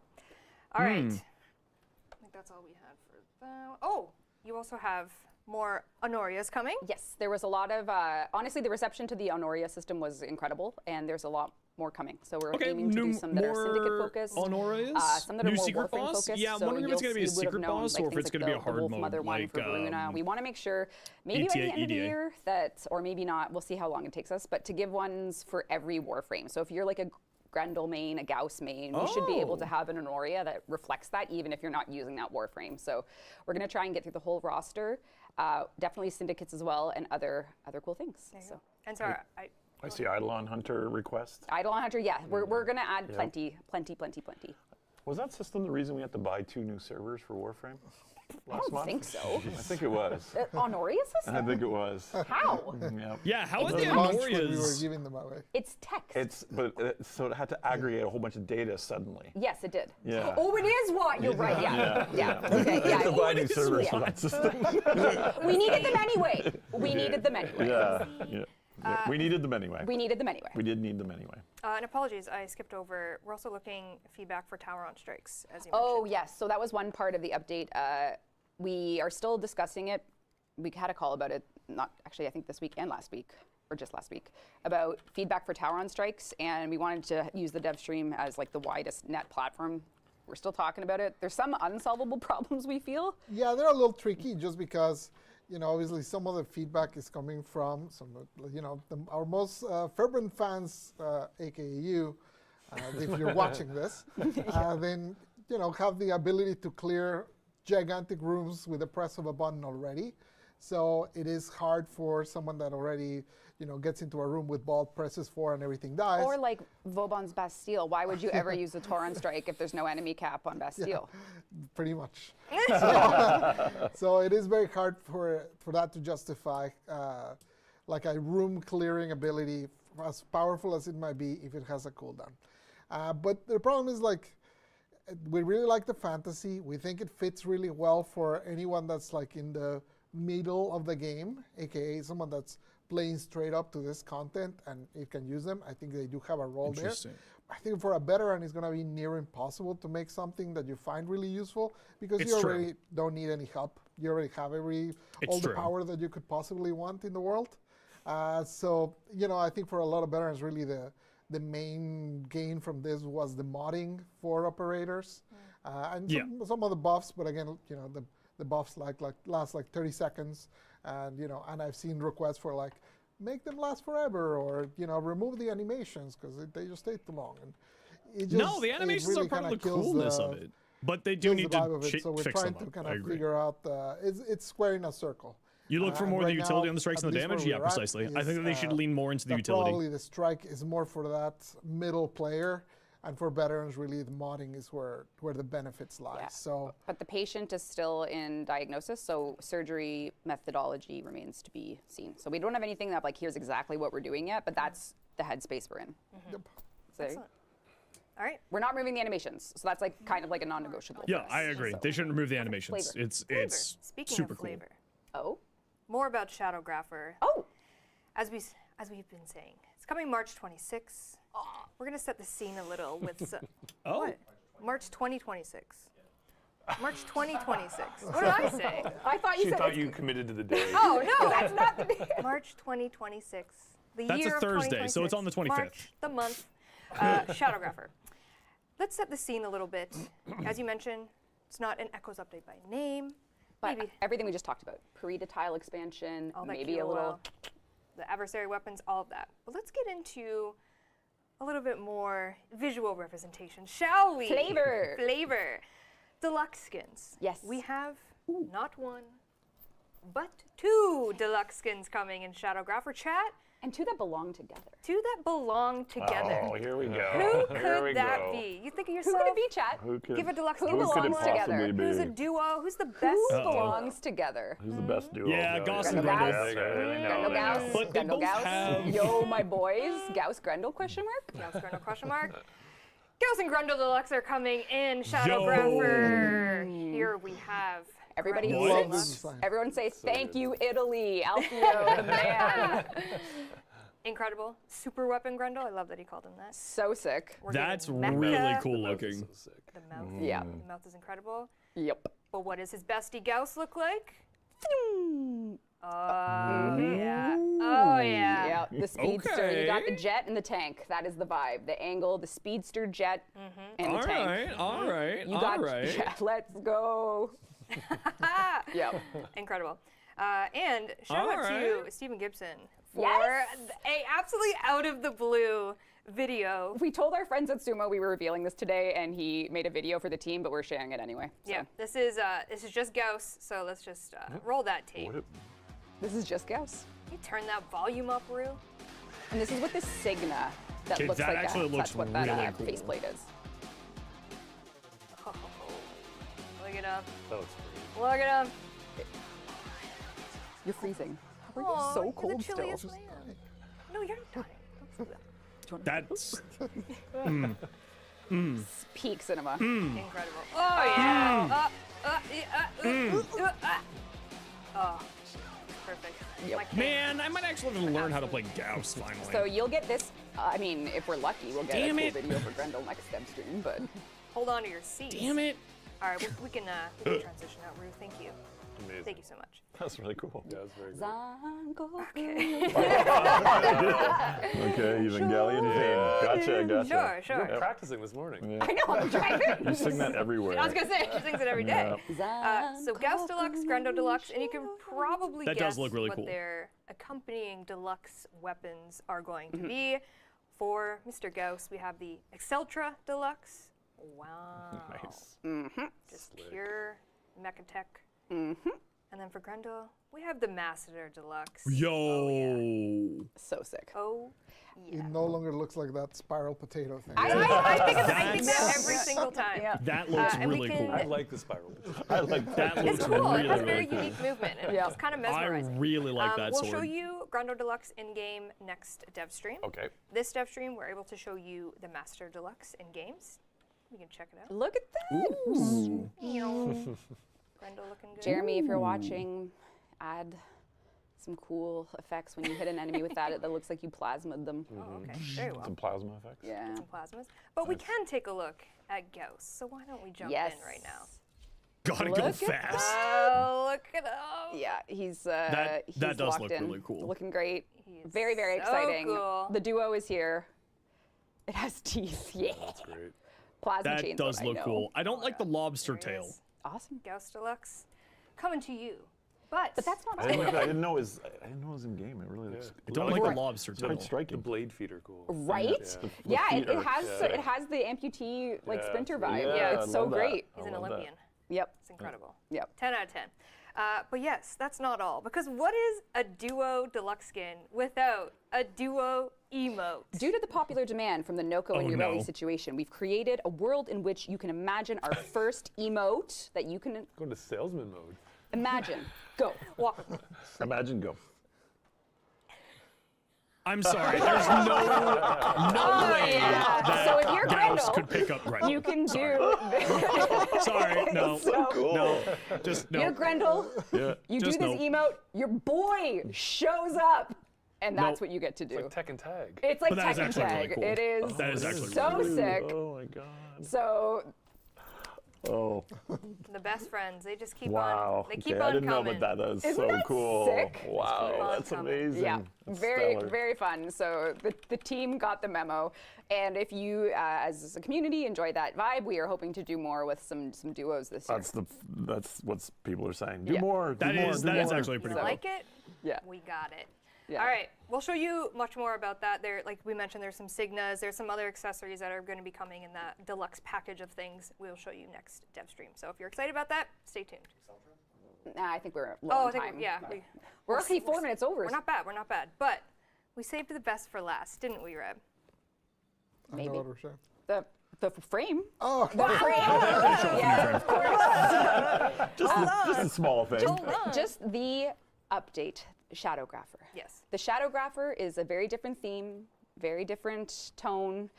All right. I think that's all we had for that. Oh, you also have more Honorias coming. Yes, there was a lot of, honestly, the reception to the Honoria system was incredible, and there's a lot more coming. So we're Okay, aiming to do some that are syndicate more focused. Honorias? Some that are New more secret Warframe boss? focused. Yeah, I'm so wondering if it's you'll- gonna be a you would have secret known, boss like, or if things it's gonna like be a hard the Wolf mode, Mother one for like, Varuna. We want to make sure, maybe by ETA, the end of the EDA. year, that, or maybe not, we'll see how long it takes us, but to give ones for every Warframe. So if you're like a Grendel main, a Gauss main, we should be able to Oh. have an Honoria that reflects that, even if you're not using that Warframe. So we're going to try and get through the whole roster. Definitely syndicates as well, and other cool things. There you So go. And sorry, I see Eidolon Hunter request. Eidolon Hunter, yeah, we're going to add plenty. Was that system the reason we had to buy 2 new servers for Warframe I last don't month? think so. I think it was. Honoria I system? think it was. How? Yep. Yeah, how are the The launch when we were Honorias? giving them away. It's text. So it had to aggregate a whole bunch of data suddenly. Yes, it did. Yeah. Oh, it is what? You're right, yeah. Okay, We had to yeah. buy new servers yeah. for that system. We needed them anyway. We needed them anyway. Yeah. We needed them anyway. We needed them anyway. We did need them anyway. and apologies, I skipped over. We're also looking feedback for Tower on Strikes, as you Oh, mentioned. yes. So that was one part of the update. We are still discussing it. We had a call about it, not actually, I think this week and last week, or just last week, about feedback for Tower on Strikes. And we wanted to use the DEVSTREAM as like the widest net platform. We're still talking about it. There's some unsolvable problems we feel. Yeah, they're a little tricky just because, you know, obviously some of the feedback is coming from some, you know, our most fervent fans, aka you, if you're watching this, then, you know, have the ability to clear gigantic rooms with the press of a button already. So it is hard for someone that already, you know, gets into a room with ball, presses 4 and everything dies. Or like Vauban's Bastille. Why would you ever use a Torrent Strike if there's no enemy cap on Bastille? Pretty much. So it is very hard for that to justify like a room clearing ability, as powerful as it might be, if it has a cooldown. But the problem is, like, we really like the fantasy. We think it fits really well for anyone that's like in the middle of the game, aka someone that's playing straight up to this content and it can use them. I think they do have a role there. Interesting. I think for a veteran, it's going to be near impossible to make something that you find really useful because It's you true. already don't need any help. You already have all the true. power that you could possibly want in the world. So, you know, I think for a lot of veterans, really the main gain from this was the modding for operators and some of the buffs. But again, you know, the buffs last like 30 seconds, and you know, and I've seen requests for like make them last forever, or you know, remove the animations because they just take too long. And it just, No, the animations really are part of kinda the kills coolness of it. But they do kills need the vibe to of it. So we're fix trying them to up. kind I of agree. figure out. It's squaring a circle. You look for And more of the right utility now, on the strikes at and the least where damage? Yeah, we're at precisely. I is, think that they should lean more into the that utility. Probably the strike is more for that middle player And for veterans, really, the modding is where the benefits lie. Yeah. So But the patient is still in diagnosis, so surgery methodology remains to be seen. So we don't have anything that like here's exactly what we're doing yet, but that's the headspace we're in. yep. So Excellent. All right. we're not removing the animations, so that's like kind of like a non-negotiable. for Yeah, us. I agree. So- They shouldn't remove the animations. Flavor. It's Speaking super of flavor, Oh, more about Shadowgrapher. oh, As we've been saying, it's coming March 26th. We're gonna set the scene a little with Oh. what? March 2026. March 2026. What did I say? I thought you She said thought it's- you committed to the day. Oh no, that's not the. March 2026. The That's a year of Thursday, so it's on the 25th. March, the month. Shadowgrapher. Let's set the scene a little bit. As you mentioned, it's not an Echoes update by name. But Maybe everything we just talked about, Parita tile expansion, all that maybe a QOL, little. the adversary weapons, all of that. But let's get into a little bit more visual representation, shall we? Flavor. Flavor. Deluxe skins. Yes. We have not one, but 2 deluxe skins coming in Shadowgrapher chat. And two that belong together. 2 that belong together. Oh, here we go. Who Here we could that go. be? You think of Who yourself. could it be, chat? Who could, Give a deluxe Who skin to who could it belongs someone. together? possibly be? Who's a duo? Who's the best? Who Uh-oh. belongs together? Who's the best duo? Yeah, Gauss and Grendel. Grendel. Grendel Gauss. But they Grendel both Gauss. have- Yo, my boys. Gauss Grendel question mark? Gauss Grendel question mark. Gauss and Grendel Deluxe are coming in Shadowgrapher. Here we have Everybody Grendel What? Love Deluxe. this design. Everyone say thank good. you, Italy. Alfio, the man. Incredible. Super weapon Grendel. I love that he called him that. So sick. We're That's getting Mecha. really cool That was looking. so sick. The mouth. Yeah. The mouth is incredible. Yep. But what does his bestie Gauss look like? Oh yeah. Oh yeah. Yeah, the speedster. You got the Okay. jet and the tank. That is the vibe. The angle, the speedster jet, and the All tank. right, all right, You all got right. yeah, let's go. Yep. Incredible. And shout All out right. to Stephen Gibson for Yes. a absolutely out of the blue video. We told our friends at Sumo we were revealing this today, and he made a video for the team, but we're sharing it anyway. So. Yeah, this is just Gauss, so let's just roll that tape. What a- This is just Gauss. You turn that volume up, Rue. And this is with the Signa that Okay, looks that like actually looks that's what that really cool. faceplate is. Oh, look at him. That looks great. Look at him. You're freezing. How are you Aw, so you're cold the still? chilliest man. No, you're not dying. Don't say that. That's Peak cinema. Incredible. Oh, yeah. Oh, perfect. Yep. My king. man. I might actually have to learn how to play Gauss finally. So you'll get this. I mean, if we're lucky, we'll get Damn a cool it. video for Grendel next DEVSTREAM. But Hold on to your seats. Damn it. All right, we can transition out, Rue. Thank you. Amazing. Thank you so much. That's really cool. Yeah, that's very good. Okay, Evangelion theme. Gotcha. Sure, You were sure. practicing this morning. Yeah. I know. I'm driving. You sing that everywhere. I was gonna say she sings it every day. Yeah. So Gauss Deluxe, Grendel Deluxe, and you can probably That guess does look really what cool. their accompanying deluxe weapons are going to be. For Mr. Gauss, we have the Exceltra Deluxe. Wow. Nice. Just pure mecha tech. And then for Grendel, we have the Masseter Deluxe. Yo. So sick. Oh, yeah. It no longer looks like that spiral potato thing. I think that That's- every single time. Yeah. That looks and we really can- cool. I like the spiral. I like That It's looks cool. really, It has a really very cool. unique movement. And Yeah. it's kind of I mesmerizing. really like that we'll sword. show you Grendel Deluxe in-game next DEVSTREAM. Okay. This DEVSTREAM, we're able to show you the Master Deluxe in games. You can check it out. Look at that. Ooh. Grendel looking good. Jeremy, if you're watching, add some cool effects when you hit an enemy with that. That looks like you plasmid them. Oh, okay. Very well. Some plasma effects. Yeah. Some plasmas. But we can take a look at Gauss. So why don't we jump Yes. in right now? Gotta Look go at fast. Oh, look at him. Yeah, he's That he's does locked look in. really cool. Looking great. He is Very, very so exciting. cool. The duo is here. It has teeth. Yeah. That's great. Plasma That chains. does I look know. cool. I don't like the lobster There he tail. is. Awesome. Gauss Deluxe coming to you. But But that's not I didn't know it was in game. It really looks. I don't really like cool. the lobster It's tail. quite The striking. blade feet are cool. right. The Yeah, feet it are- has yeah. it has the amputee like Yeah, sprinter it's really vibe. cool. Yeah, it's I so love that. great. he's I an love that. Olympian. Yep. It's incredible. Yep. 10 out of 10. But yes, that's not all. Because what is a duo deluxe skin without a duo emote? Due to the popular demand from the Noko and Ureli situation, we've created a world in which you can imagine our first emote that you can Go into salesman mode. imagine. Go. Walk with me. Imagine go. I'm sorry. There's no way that So if you're Mouse Grendel, could pick up Grendel. you can do. Sorry, no. So No, just no. You're Grendel. Yeah. You do Just this no. emote. Your boy shows up, and that's Nope. what you get to do. Like Tekken Tag. It's like But that is Tekken actually really Tag. cool. It is. That is actually so really sick. Oh my god. So Oh. The best friends. They just keep Wow. on. They keep okay, on I didn't coming. know that is Isn't so that cool. sick? Wow, keep on that's coming. amazing. yeah, That's very stellar. very fun. So the team got the memo, and if you as a community enjoy that vibe, we are hoping to do more with some duos this year. That's what people are saying. Do Yeah. more. Do That more. is do that is more. actually pretty You cool. like it? Yeah. We got it. Yeah. All right, we'll show you much more about that. There, like we mentioned, there's some Signas, there's some other accessories that are going to be coming in that deluxe package of things. We'll show you next DevStream. So if you're excited about that, stay tuned. Nah, I think we're low Oh, on I think time. yeah, We're already 4 minutes over. we're not bad. We're not bad, but we saved the best for last, didn't we, Reb? I Maybe. know what we're saying. The frame. Oh, The frame. Yeah, of course. Just a small thing. Just the update, Shadowgrapher. Yes. The Shadowgrapher is a very different theme, very different tone,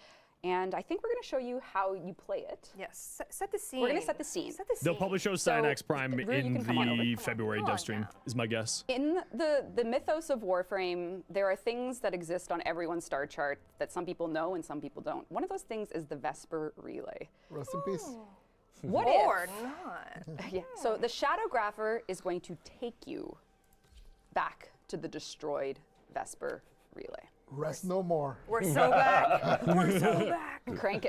and I think we're going to show you how you play it. Yes. Set the scene. We're gonna set the scene. Set the scene. They'll probably show Cyanax Prime Rue, you in can come on over. the Come on. February Come on dev stream, now. is my guess. In the mythos of Warframe, there are things that exist on everyone's star chart that some people know and some people don't. One of those things is the Vesper Relay. rest in peace. What or if? not. Yeah. So the Shadowgrapher is going to take you back to the destroyed Vesper Relay. Rest no more. We're so back. We're so back.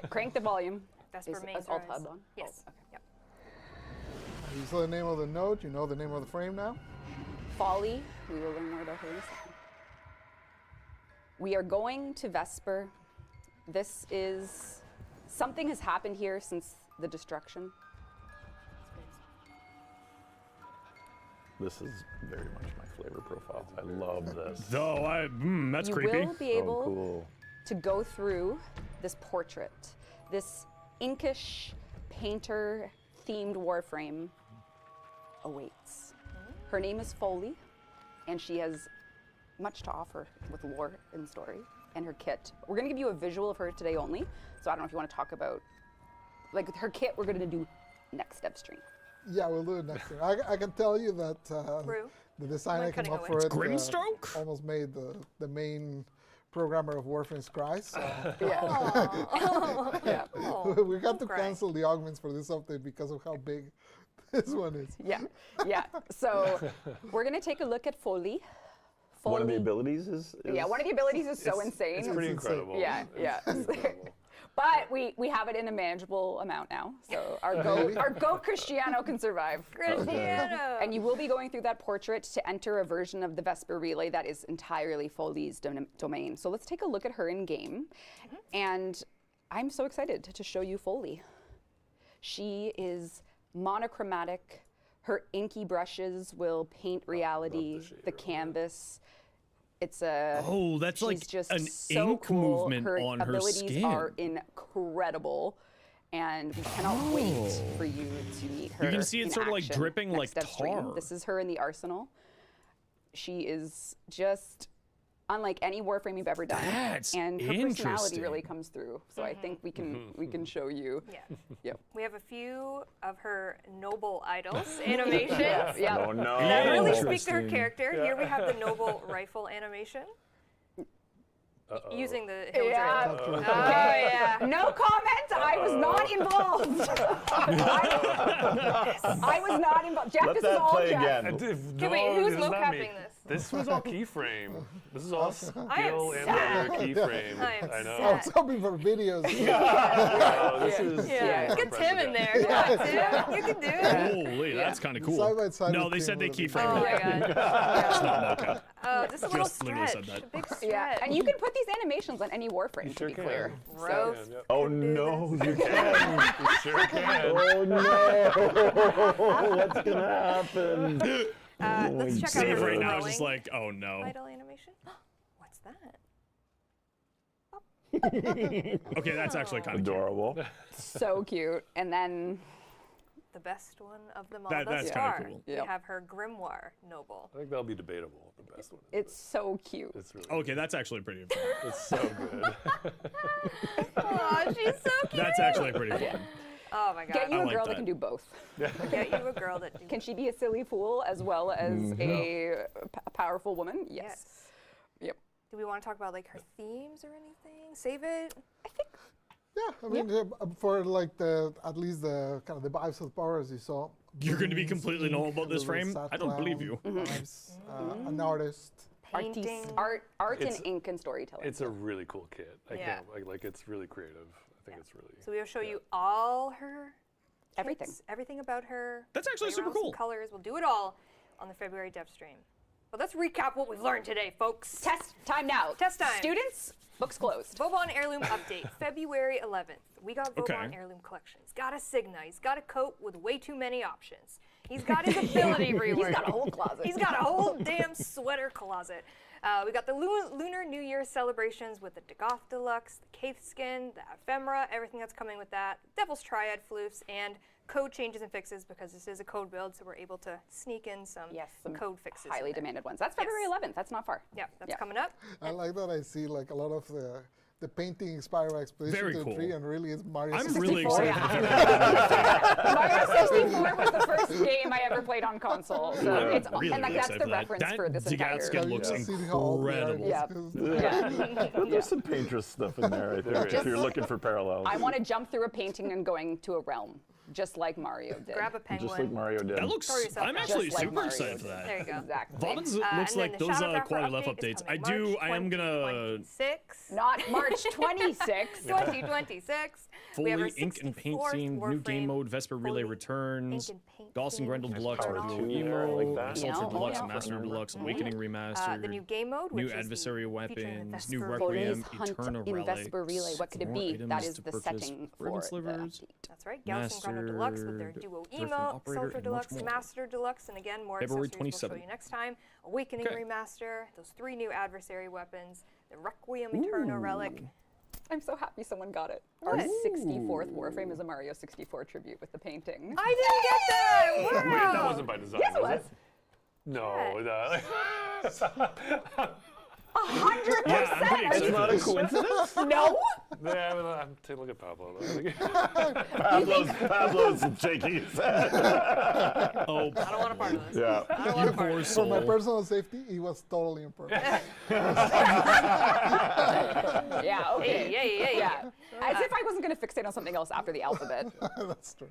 Crank the volume. Vesper Is mains all rise. tabbed on? Yes. Oh, okay. Yep. You saw the name of the node. You know the name of the frame now. Folly. We will learn more about her in a second. We are going to Vesper. This is something has happened here since the destruction. This is very much my flavor profile. I love this. Though that's You creepy. will be So able cool. to go through this portrait, this inkish painter-themed Warframe awaits. Her name is Foley, and she has much to offer with lore and story and her kit. We're gonna give you a visual of her today only, so I don't know if you want to talk about, like her kit we're gonna do next dev stream. Yeah, we'll do it next year. I can tell you that Rue, the design We're I came cutting up away. for It's it Grimstroke? almost made the main programmer of Warframe's cry. So Yeah. we got to cry. cancel the augments for this update because of how big this one is. Yeah. So we're gonna take a look at Foley. One of the Foley- abilities is Yeah, one of the abilities is so It's- insane. It's pretty It's insane. incredible. Yeah, yeah. It's incredible. But we have it in a manageable amount now, so our goat Cristiano can survive. Cristiano. And you will be going through that portrait to enter a version of the Vesper Relay that is entirely Foley's domain. So let's take a look at her in game, and I'm so excited to show you Foley. She is monochromatic. Her inky brushes will paint reality, the canvas. It's a. Oh, that's she's like just an so ink cool. movement her on her abilities skin. are incredible, and we cannot wait for you to meet her. You can see it in sort of like action dripping next like dev stream. tar. This is her in the arsenal. She is just unlike any Warframe you've ever done, That's and her personality interesting. really comes through. So I think we can show you. Yeah. Yep. We have a few of her noble idols animations Yeah. Oh no. that really speak to her Interesting. character. Here we have the noble rifle animation using the hill Yeah. drill. Oh yeah. No comment. I was not involved. I was not involved. Jeff, Let this is that all play Jeff. again. Okay, wait, who's mocapping this? This was all keyframe. This is all skill I am and sad. keyframe. I am I know. I was hoping for videos. Oh, this is Yeah. Get Tim in there. Come on, Tim. You can do it. Holy, that's kind of cool. Side by side No, with they said they Cream keyframed Oh it. my god. It's not mocap. Just a little Just literally stretch. said that. A big stretch. Yeah, and you can put these animations on any Warframe, You to sure be can. clear. Roast. Yep. Oh Can do no, this. you can. You sure can. Oh no, what's gonna happen? Let's check out Steve her right now is glowing just like, oh no. Vital animation. What's that? Okay, that's actually kind of cute. Adorable. So cute. And then The best one of them all That- thus that's kinda far. cool. We Yep. have her Grimoire Noble. I think that'll be debatable. The best one. it's so cute. It's really. Okay, that's actually pretty fun. It's so good. Oh, she's so cute. That's actually pretty fun. Oh my god. Get you I a like girl that. that can do both. Get you a girl that do Can she be a silly fool as well as a powerful woman? Yes. Yep. Do we want to talk about like her themes or anything? Save it. I think Yeah, I mean, for like at least the kind of the vibes of Baro as you saw. You're going to be Beans, completely normal about ink, this a little frame? sad I don't believe you. clown vibes, an artist. Painting. art and It's- ink and storytelling. It's a really cool kit. I Yeah. can't like it's really creative. I think it's really. So we'll show you all her Everything. kits, everything about her. That's actually play super around with some cool. Colors. We'll do it all on the February DevStream. But let's recap what we've learned today, folks. Test time now. Test time. Students, books closed. Vauban Heirloom update, February 11th. We got Vauban Okay. Heirloom collection. He's got a Signa. He's got a coat with way too many options. He's got his ability rework. He's got a whole closet. He's got a whole damn sweater closet. We got the Lunar New Year celebrations with the Dagoth Deluxe, the Kaith skin, the Ephemera, everything that's coming with that, Devil's Triad floofs, and code changes and fixes because this is a code build, so we're able to sneak in some, Yes, some code fixes. highly in there. demanded ones. That's February 11th. That's not far. Yeah, that's Yeah. coming up. I like that I see like a lot of the painting inspired by Expedition Very to the Tree, cool. and really it's Mario I'm 64. really excited. Mario 64 was the first game I ever played on console. So I'm it's really and like, that's excited the for that. reference That for this Dagoth entire. skin You looks can see how old the art incredible. is, Yeah. 'cause Yeah. There's some Pinterest stuff in there, I think, if you're looking for parallels. I want to jump through a painting and going to a realm, just like Mario did. Grab a penguin. Just like Mario did. That looks. Throw yourself I'm out. actually Just like super Mario excited for that. There you go. Exactly. Vauban's And looks then like the those Shadow Grapher quality life update is updates. I coming do. I am March gonna 26. Not March 26th. 2026. We have our fully ink and paint 64th scene, new game Warframe mode, Vesper Relay fully returns, ink and paint Gauss and scene. Grendel Deluxe, power Duo tune there, I like Emo, that. Sulfur Yeah. Deluxe, Oh, yeah. Master Deluxe, Awakening The Remastered, new game mode, which new is adversary featuring the weapons, new Vesper Requiem, Hunt Eterna in Relics, Vesper Relay. What could it more be? items That is to the purchase, setting Raven for the Slivers, update. That's right. Gauss and Grendel Deluxe with their Mastered, Duo Drift Emo, Operator, Sulfur and Deluxe, much more. Master Deluxe, and again, more February accessories we'll show 27th. you next time. Awakening Okay. Remaster, those 3 new adversary weapons, the Requiem Eterna Relic. I'm so happy someone got it. Our 64th Warframe is a Mario 64 tribute with the painting. I didn't get that! Wow! Wait, that wasn't by design. Yes, it was. No. Yeah, I'm pretty It's excited. not a coincidence. No. I'm taking a look at Pablo. Pablo's shaking his head. Oh, I don't want a part of this. Yeah. I don't want you a part poor of this. For my soul. personal safety, he was totally imperfect. Yeah. Okay. Yay. Yeah. As if I wasn't going to fixate on something else after the alphabet. That's true.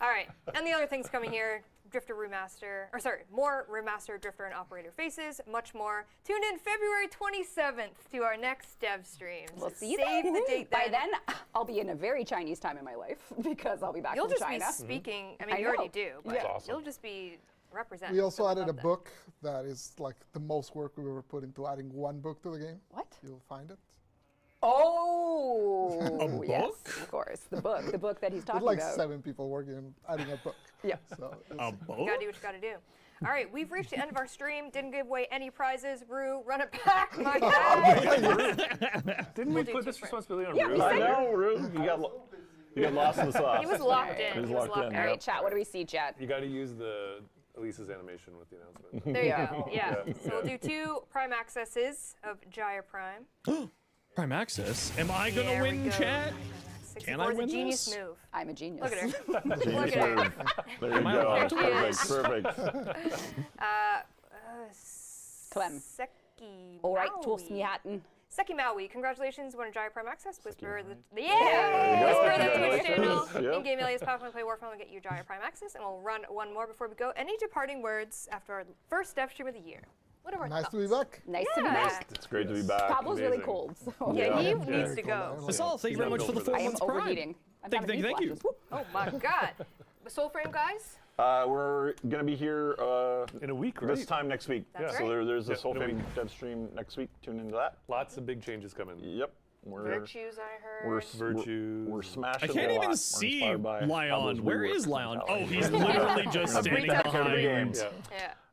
All right, and the other things coming here, Drifter Remaster, or sorry, more Remastered Drifter and Operator Faces, much more. Tune in February 27th to our next dev streams. We'll see you Save then. the date By then, I'll be in a very Chinese time in my life because I'll be back You'll from just China. be speaking, I mean, I you already know. do, but Yeah. That's awesome. you'll just be representing. We also so added a love that. book that is like the most work we've ever put into adding one book to the game. What? You'll find it. Oh, A yes, book? of course. The book that he's There's talking like about. 7 people working on adding a book. Yeah. So A You boat? gotta do what you gotta do. All right, we've reached the end of our stream. Didn't give away any prizes. Rue, run it back, my guy. Didn't we do put two this for- responsibility on Yeah, Rue? we I said- know, Rue. You got lost in the sauce. He was locked in. He was He was locked locked in, All yep. right, chat. What do we see, chat? You got to use the Elise's animation with the announcement. There you go. Yeah. Yeah. So we'll do 2 Prime accesses of Jaya Prime. Prime Access. Am I gonna There we win, go. chat? 64 Can I is a win genius this? move. I'm a genius. Look at her. Genius Look at her. move. There you Am I go. allowed to Perfect. win? Perfect. Clem. Seki All right, Maui. toast me hatten. Seki Maui, congratulations, won a Jaya Prime Access. Whisper the There yeah, you go. whisper the Twitch Congratulations. channel. Yep. In-game alias Power Play Warframe will get you Jaya Prime Access, and we'll run one more before we go. Any departing words after our first dev stream of the year? What are our nice thoughts? to be back. Nice to be Yeah. back. It's great to be back. Pablo's really Amazing. cold. So Yeah, he Yeah. needs to Very go. cool. That's all. Thank you very much for the 4 I am months Prime. overheating. I'm Thank having you. heat flashes. Whoop. Oh my God. The Soul Frame guys? We're going to be here In a week, right? this time next week. That's So right. there's a Yep, Soul in a Frame week. dev stream next week. Tune into that. Lots of big changes coming. Yep. We're Virtues, I heard. we're, s- Virtues. we're smashing I can't a even lot. We're see inspired by Lion. Pablo's Where reworks is and Lion? how Oh, he- he's literally just A standing breakdown for the behind. game.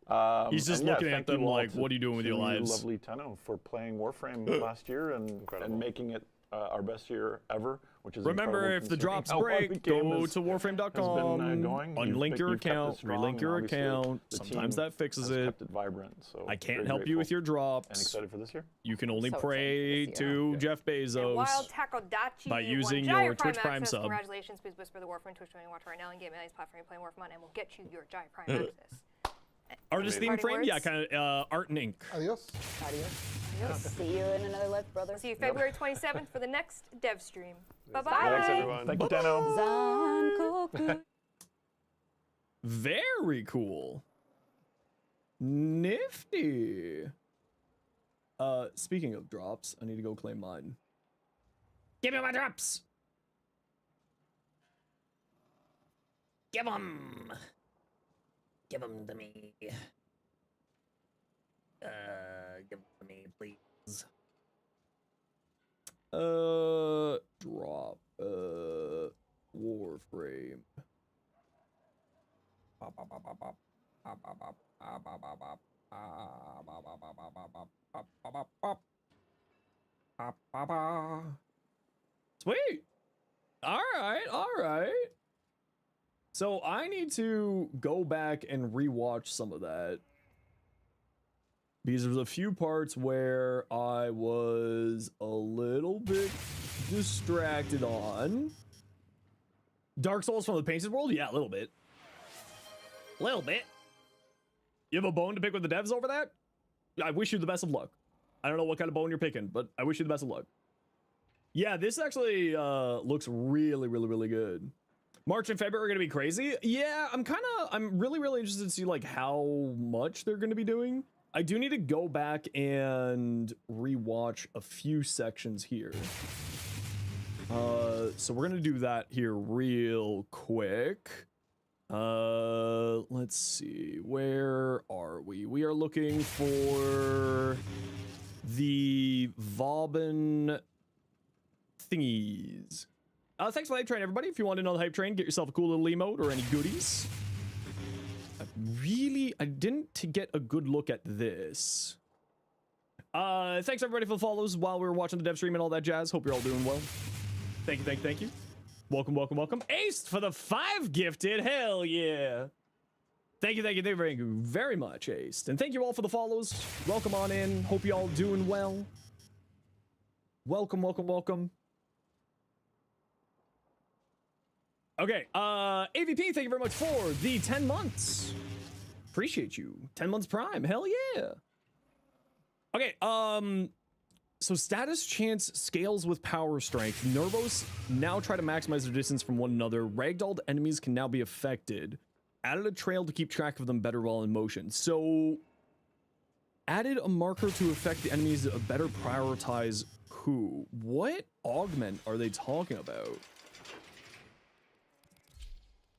Yeah. He's just and looking yeah, at thank you them all like, to- what are you doing with your to lives? Lovely Tenno for playing Warframe last year and making it our best year ever, which is Remember, incredible if the considering drops how well the break, game go has- to has been, warframe.com, going. unlink your You've kept it account, strong, relink your obviously. account. The Sometimes team that fixes has it. kept it vibrant. So I can't very help you with grateful your and drops. excited for this year. You can only So excited pray for this to year. Jeff And Bezos. Wild Takodachi by won using Giant your Twitch Prime access. sub. Congratulations, please whisper the Warframe Twitch joining watch right now and game Ellie's platform you're playing Warframe on, and we'll get you your Giant Prime access. Artist theme Parting frame? Yeah, words? kind of art and ink. Adios. Adios. See you in another life, brother. See you February 27th for the next dev stream. Bye-bye. Thanks, everyone. Thank you, Tenno. Zankoku. Very cool. Nifty. Speaking of drops, I need to go claim mine. Give me my drops. Give them. Give them to me. Give them to me, please. Drop. Warframe. Sweet. All right. So I need to go back and rewatch some of that. Because there's a few parts where I was a little bit distracted on. Dark Souls from the Painted World? Yeah, a little bit. Little bit. You have a bone to pick with the devs over that? I wish you the best of luck. I don't know what kind of bone you're picking, but I wish you the best of luck. Yeah, this actually looks really, really, really good. March and February are going to be crazy. Yeah, I'm really, really interested to see like how much they're going to be doing. I do need to go back and rewatch a few sections here. So we're going to do that here real quick. Let's see. Where are we? We are looking for the Vauban thingies. Thanks for the hype train, everybody. If you want to know the hype train, get yourself a cool little emote or any goodies. I didn't get a good look at this. Thanks everybody for the follows while we were watching the dev stream and all that jazz. Hope you're all doing well. Thank you. Welcome. Ace for the 5 gifted. Hell yeah. Thank you very much, Ace. And thank you all for the follows. Welcome on in. Hope you all doing well. Welcome. Okay, AVP, thank you very much for the 10 months. Appreciate you. 10 months Prime. Hell yeah. Okay, so status chance scales with power strength. Nervos now try to maximize their distance from one another. Ragdolled enemies can now be affected. Added a trail to keep track of them better while in motion. So, added a marker to affect the enemies to better prioritize who. What augment are they talking about?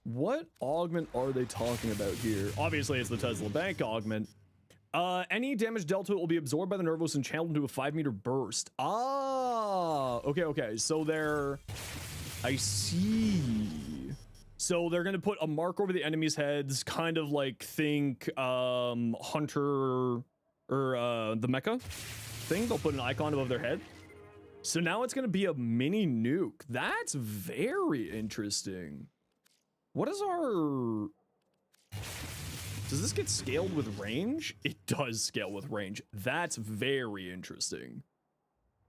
What augment are they talking about here? Obviously, it's the Tesla Bank augment. Any damage dealt to it will be absorbed by the Nervos and channeled into a 5-meter burst. Ah, okay. So I see. So they're gonna put a mark over the enemies' heads, kind of like think Hunter or the Mecha thing. They'll put an icon above their head. So now it's gonna be a mini nuke. That's very interesting. What is our... Does this get scaled with range? It does scale with range. That's very interesting.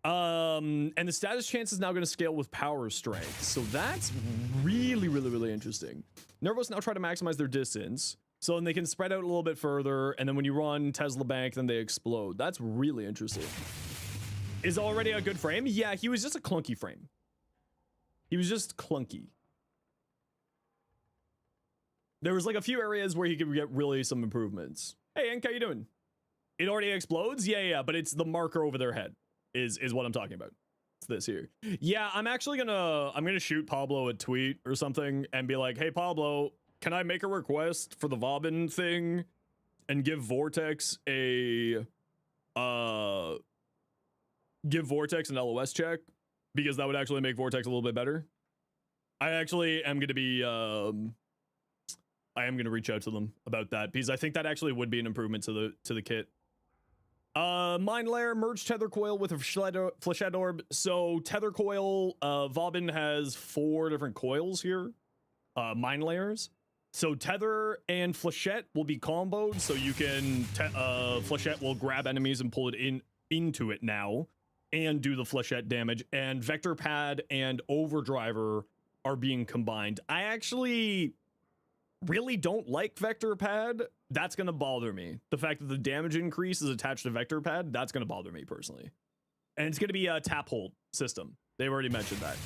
And the status chance is now going to scale with power strength. So that's really interesting. Nervos now try to maximize their distance. So then they can spread out a little bit further. And then when you run Tesla Bank, then they explode. That's really interesting. Is already a good frame? Yeah, he was just a clunky frame. He was just clunky. There was like a few areas where he could get really some improvements. Hey, Enk, how you doing? It already explodes? Yeah, but it's the marker over their head is what I'm talking about. It's this here. Yeah, I'm gonna shoot Pablo a tweet or something and be like, hey Pablo, can I make a request for the Vauban thing and give Vortex an LOS check? Because that would actually make Vortex a little bit better. I actually am gonna be I am gonna reach out to them about that because I think that actually would be an improvement to the kit. Mind Layer, merge Tether Coil with a Flechette Orb. So Tether Coil, Vauban has 4 different coils here, Mind Layers. So Tether and Flechette will be comboed, so you can, Flechette will grab enemies and pull it into it now, and do the Flechette damage. And Vector Pad and Overdriver are being combined. I actually really don't like Vector Pad. That's gonna bother me. The fact that the damage increase is attached to Vector Pad, that's gonna bother me personally. And it's gonna be a tap hold system. They've already mentioned that.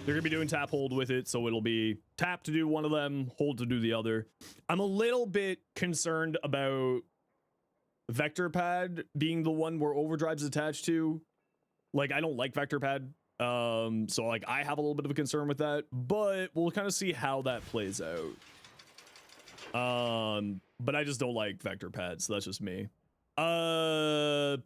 They're gonna be doing tap hold with it, so it'll be tap to do one of them, hold to do the other. I'm a little bit concerned about Vector Pad being the one where Overdrive's attached to. Like, I don't like Vector Pad. So like I have a little bit of a concern with that, but we'll kind of see how that plays out. But I just don't like Vector Pad, so that's just me. Pad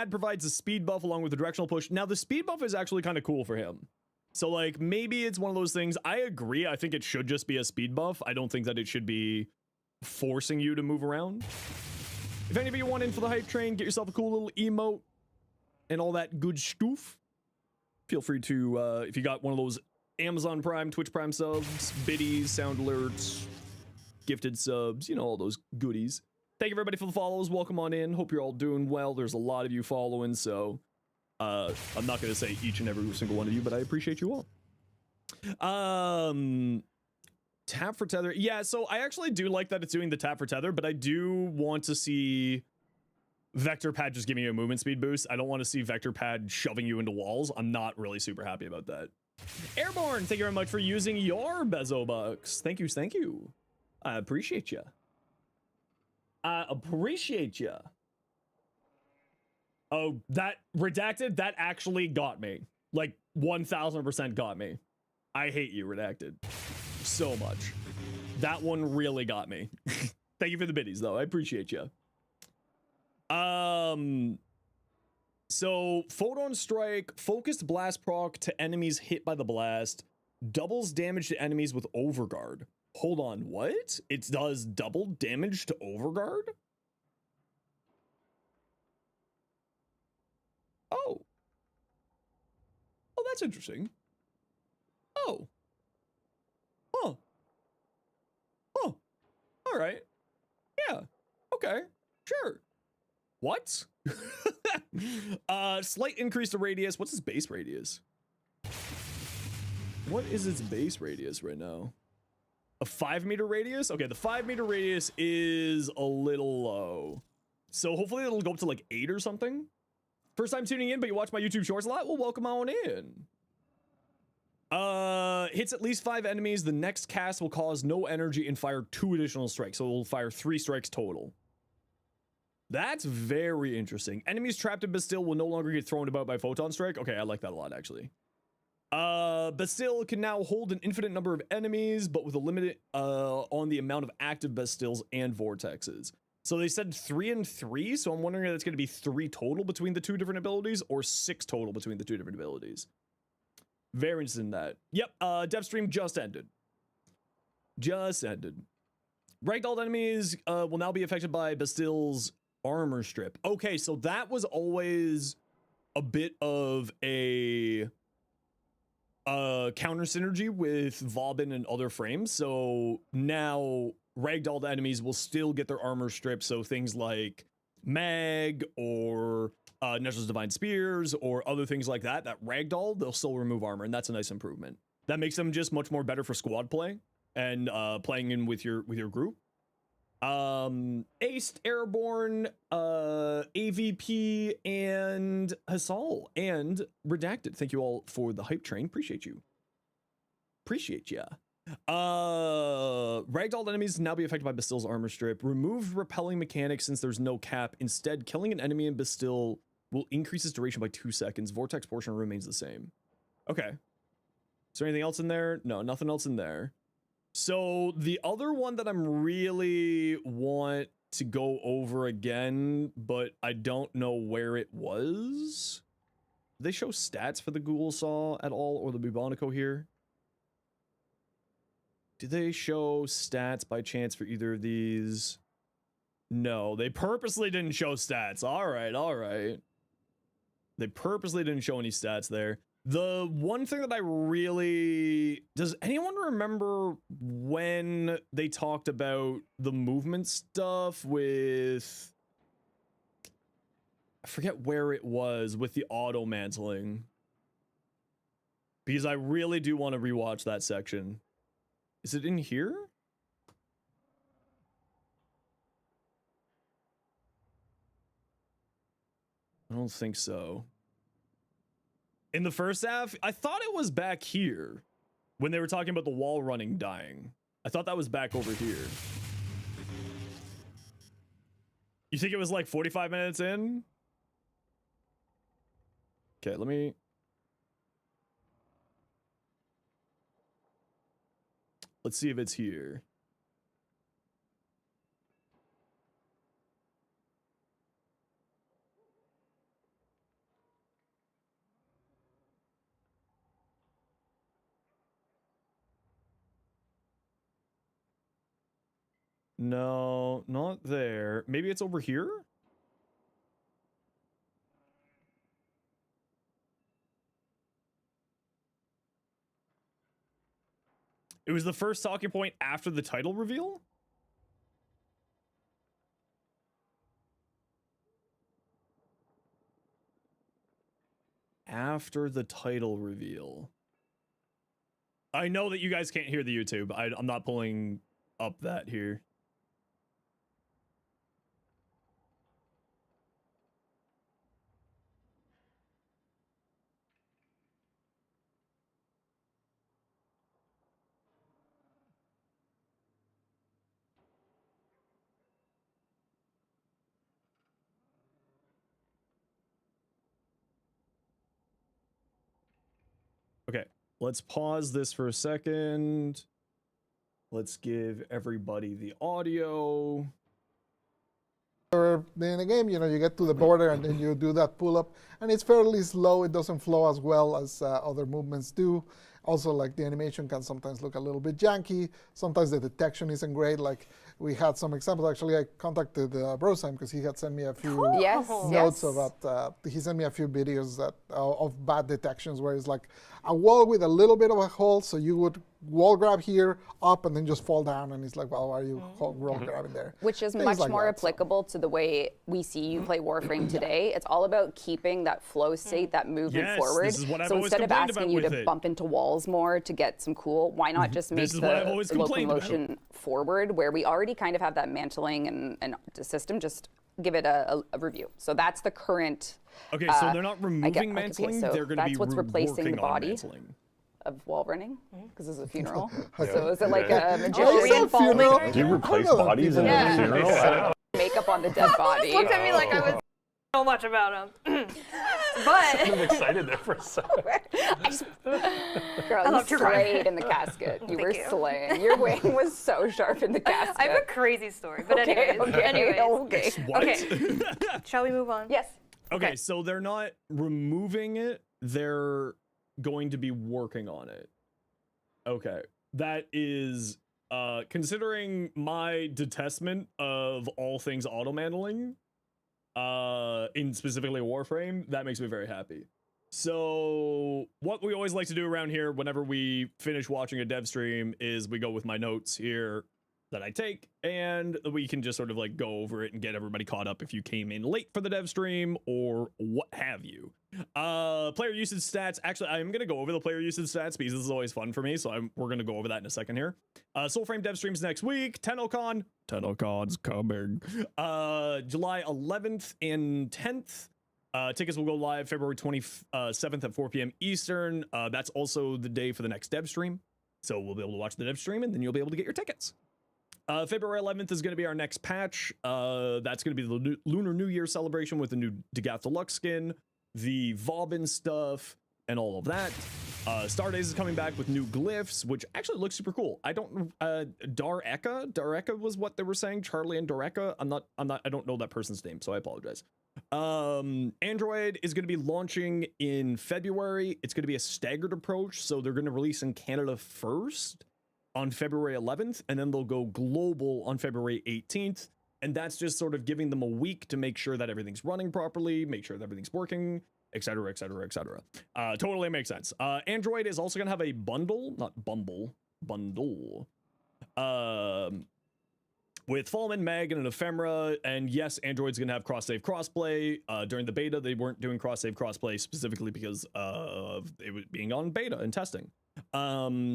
provides a speed buff along with the directional push. Now the speed buff is actually kind of cool for him. So like maybe it's one of those things. I agree. I think it should just be a speed buff. I don't think that it should be forcing you to move around. If any of you want in for the hype train, get yourself a cool little emote and all that good stuff. Feel free to, if you got one of those Amazon Prime, Twitch Prime subs, biddies, sound alerts, gifted subs, you know, all those goodies. Thank you everybody for the follows. Welcome on in. Hope you're all doing well. There's a lot of you following, so I'm not going to say each and every single one of you, but I appreciate you all. Tap for tether. Yeah, so I actually do like that it's doing the tap for tether, but I do want to see Vector Pad just giving you a movement speed boost. I don't want to see Vector Pad shoving you into walls. I'm not really super happy about that. Airborne, thank you very much for using your Bezo Bucks. Thank you, thank you. I appreciate you. I appreciate you. Oh, that Redacted, that actually got me. Like 1000% got me. I hate you, Redacted. So much. That one really got me. Thank you for the biddies, though. I appreciate you. So Photon Strike, focused blast proc to enemies hit by the blast, doubles damage to enemies with Overguard. Hold on, what? It does double damage to Overguard? Oh. Oh, that's interesting. Oh. Huh. Huh. All right. Yeah. Okay. Sure. What? Slight increase to radius. What's its base radius? What is its base radius right now? A 5-meter radius? Okay, the 5-meter radius is a little low. So hopefully it'll go up to like 8 or something. First time tuning in, but you watch my YouTube shorts a lot? Well, welcome on in. Hits at least 5 enemies. The next cast will cause no energy and fire 2 additional strikes. So it will fire 3 strikes total. That's very interesting. Enemies trapped in Bastille will no longer get thrown about by Photon Strike. Okay, I like that a lot, actually. Bastille can now hold an infinite number of enemies, but with a limit on the amount of active Bastilles and Vortexes. So they said 3 and 3, so I'm wondering if it's going to be 3 total between the 2 different abilities or 6 total between the 2 different abilities. Very interested in that. Yep, DEVSTREAM just ended. Just ended. Ragdolled enemies will now be affected by Bastille's armor strip. Okay, so that was always a bit of a counter synergy with Vauban and other frames. So now ragdolled enemies will still get their armor stripped. So things like Mag or Nestor's Divine Spears or other things like that, that ragdoll, they'll still remove armor, and that's a nice improvement. That makes them just much more better for squad play and playing in with your group. Aced, Airborne, AVP, and Hassal, and Redacted. Thank you all for the hype train. Appreciate you. Appreciate ya. Ragdolled enemies now be affected by Bastille's armor strip. Remove repelling mechanics since there's no cap. Instead, killing an enemy in Bastille will increase its duration by 2 seconds. Vortex portion remains the same. Okay. Is there anything else in there? No, nothing else in there. So the other one that I'm really want to go over again, but I don't know where it was. Do they show stats for the Ghoul Saw at all, or the Bubonico here? Do they show stats by chance for either of these? No, they purposely didn't show stats. All right, all right. They purposely didn't show any stats there. The one thing that I really... Does anyone remember when they talked about the movement stuff with... I forget where it was with the auto mantling. Because I really do want to rewatch that section. Is it in here? I don't think so. In the first half, I thought it was back here when they were talking about the wall running dying. I thought that was back over here. You think it was like 45 minutes in? Okay, let me... Let's see if it's here. No, not there. Maybe it's over here? It was the first talking point after the title reveal? After the title reveal. I know that you guys can't hear the YouTube. I'm not pulling up that here. Okay, let's pause this for a second. Let's give everybody the audio. In the game, you know, you get to the border and then you do that pull-up, and it's fairly slow. It doesn't flow as well as other movements do. Also, like, the animation can sometimes look a little bit janky. Sometimes the detection isn't great. Like, we had some examples. Actually, I contacted Brosheim because he had sent me a few notes about. He sent me a few videos that of bad detections where it's like a wall with a little bit of a hole, so you would wall grab here, up, and then just fall down, and it's like, well, why are you wall grabbing there? Which is Things much like more that, so. applicable to the way we see you play Warframe today. It's all about keeping that flow state, that movement Yes, forward. this is what I've So always instead of complained asking about you with to it. bump into walls more to get some cool, why not just make This is what I've the always complained about. locomotion forward, where we already kind of have that mantling and system, just give it a review. So that's the current. Okay, so they're not removing mantling, so they're going to be that's what's replacing working the body on mantling. of wall running, because it's a funeral. So is it like a Oh, magician is that falling? funeral? Do you replace I know that bodies in people- a funeral? I don't know. Makeup on the dead body. Looked at me like I was so much about him. But I'm excited there for a second. Girl, you love true crime. slayed in the casket. You were you. slaying. Your wing was so sharp in the casket. I have a crazy story. But anyways, okay. What? Okay. Shall we move on? Yes. Okay, so they're not removing it, they're going to be working on it. Okay, that is, considering my detestment of all things auto-mantling, in specifically Warframe, that makes me very happy. So what we always like to do around here whenever we finish watching a dev stream is we go with my notes here that I take, and we can just sort of like go over it and get everybody caught up if you came in late for the dev stream or what have you. Player usage stats. Actually, I'm going to go over the player usage stats because this is always fun for me, so we're going to go over that in a second here. Soulframe dev streams next week. TennoCon's coming. July 11th and 10th. Tickets will go live February 27th at 4 p.m. Eastern. That's also the day for the next dev stream. So we'll be able to watch the dev stream, and then you'll be able to get your tickets. February 11th is going to be our next patch. That's going to be the Lunar New Year celebration with the new Degath Deluxe skin, the Vauban stuff, and all of that. Stardays is coming back with new glyphs, which actually looks super cool. I don't Dareka was what they were saying. Charlie and Dareka. I don't know that person's name, so I apologize. Android is going to be launching in February. It's going to be a staggered approach, so they're going to release in Canada first on February 11th, and then they'll go global on February 18th. And that's just sort of giving them a week to make sure that everything's running properly, make sure that everything's working, etc., etc., etc. Totally makes sense. Android is also going to have a bundle, not bumble, bundle, with Fallman, Mag, and an Ephemera. And yes, Android's going to have cross-save crossplay. During the beta, they weren't doing cross-save crossplay specifically because of it was being on beta and testing.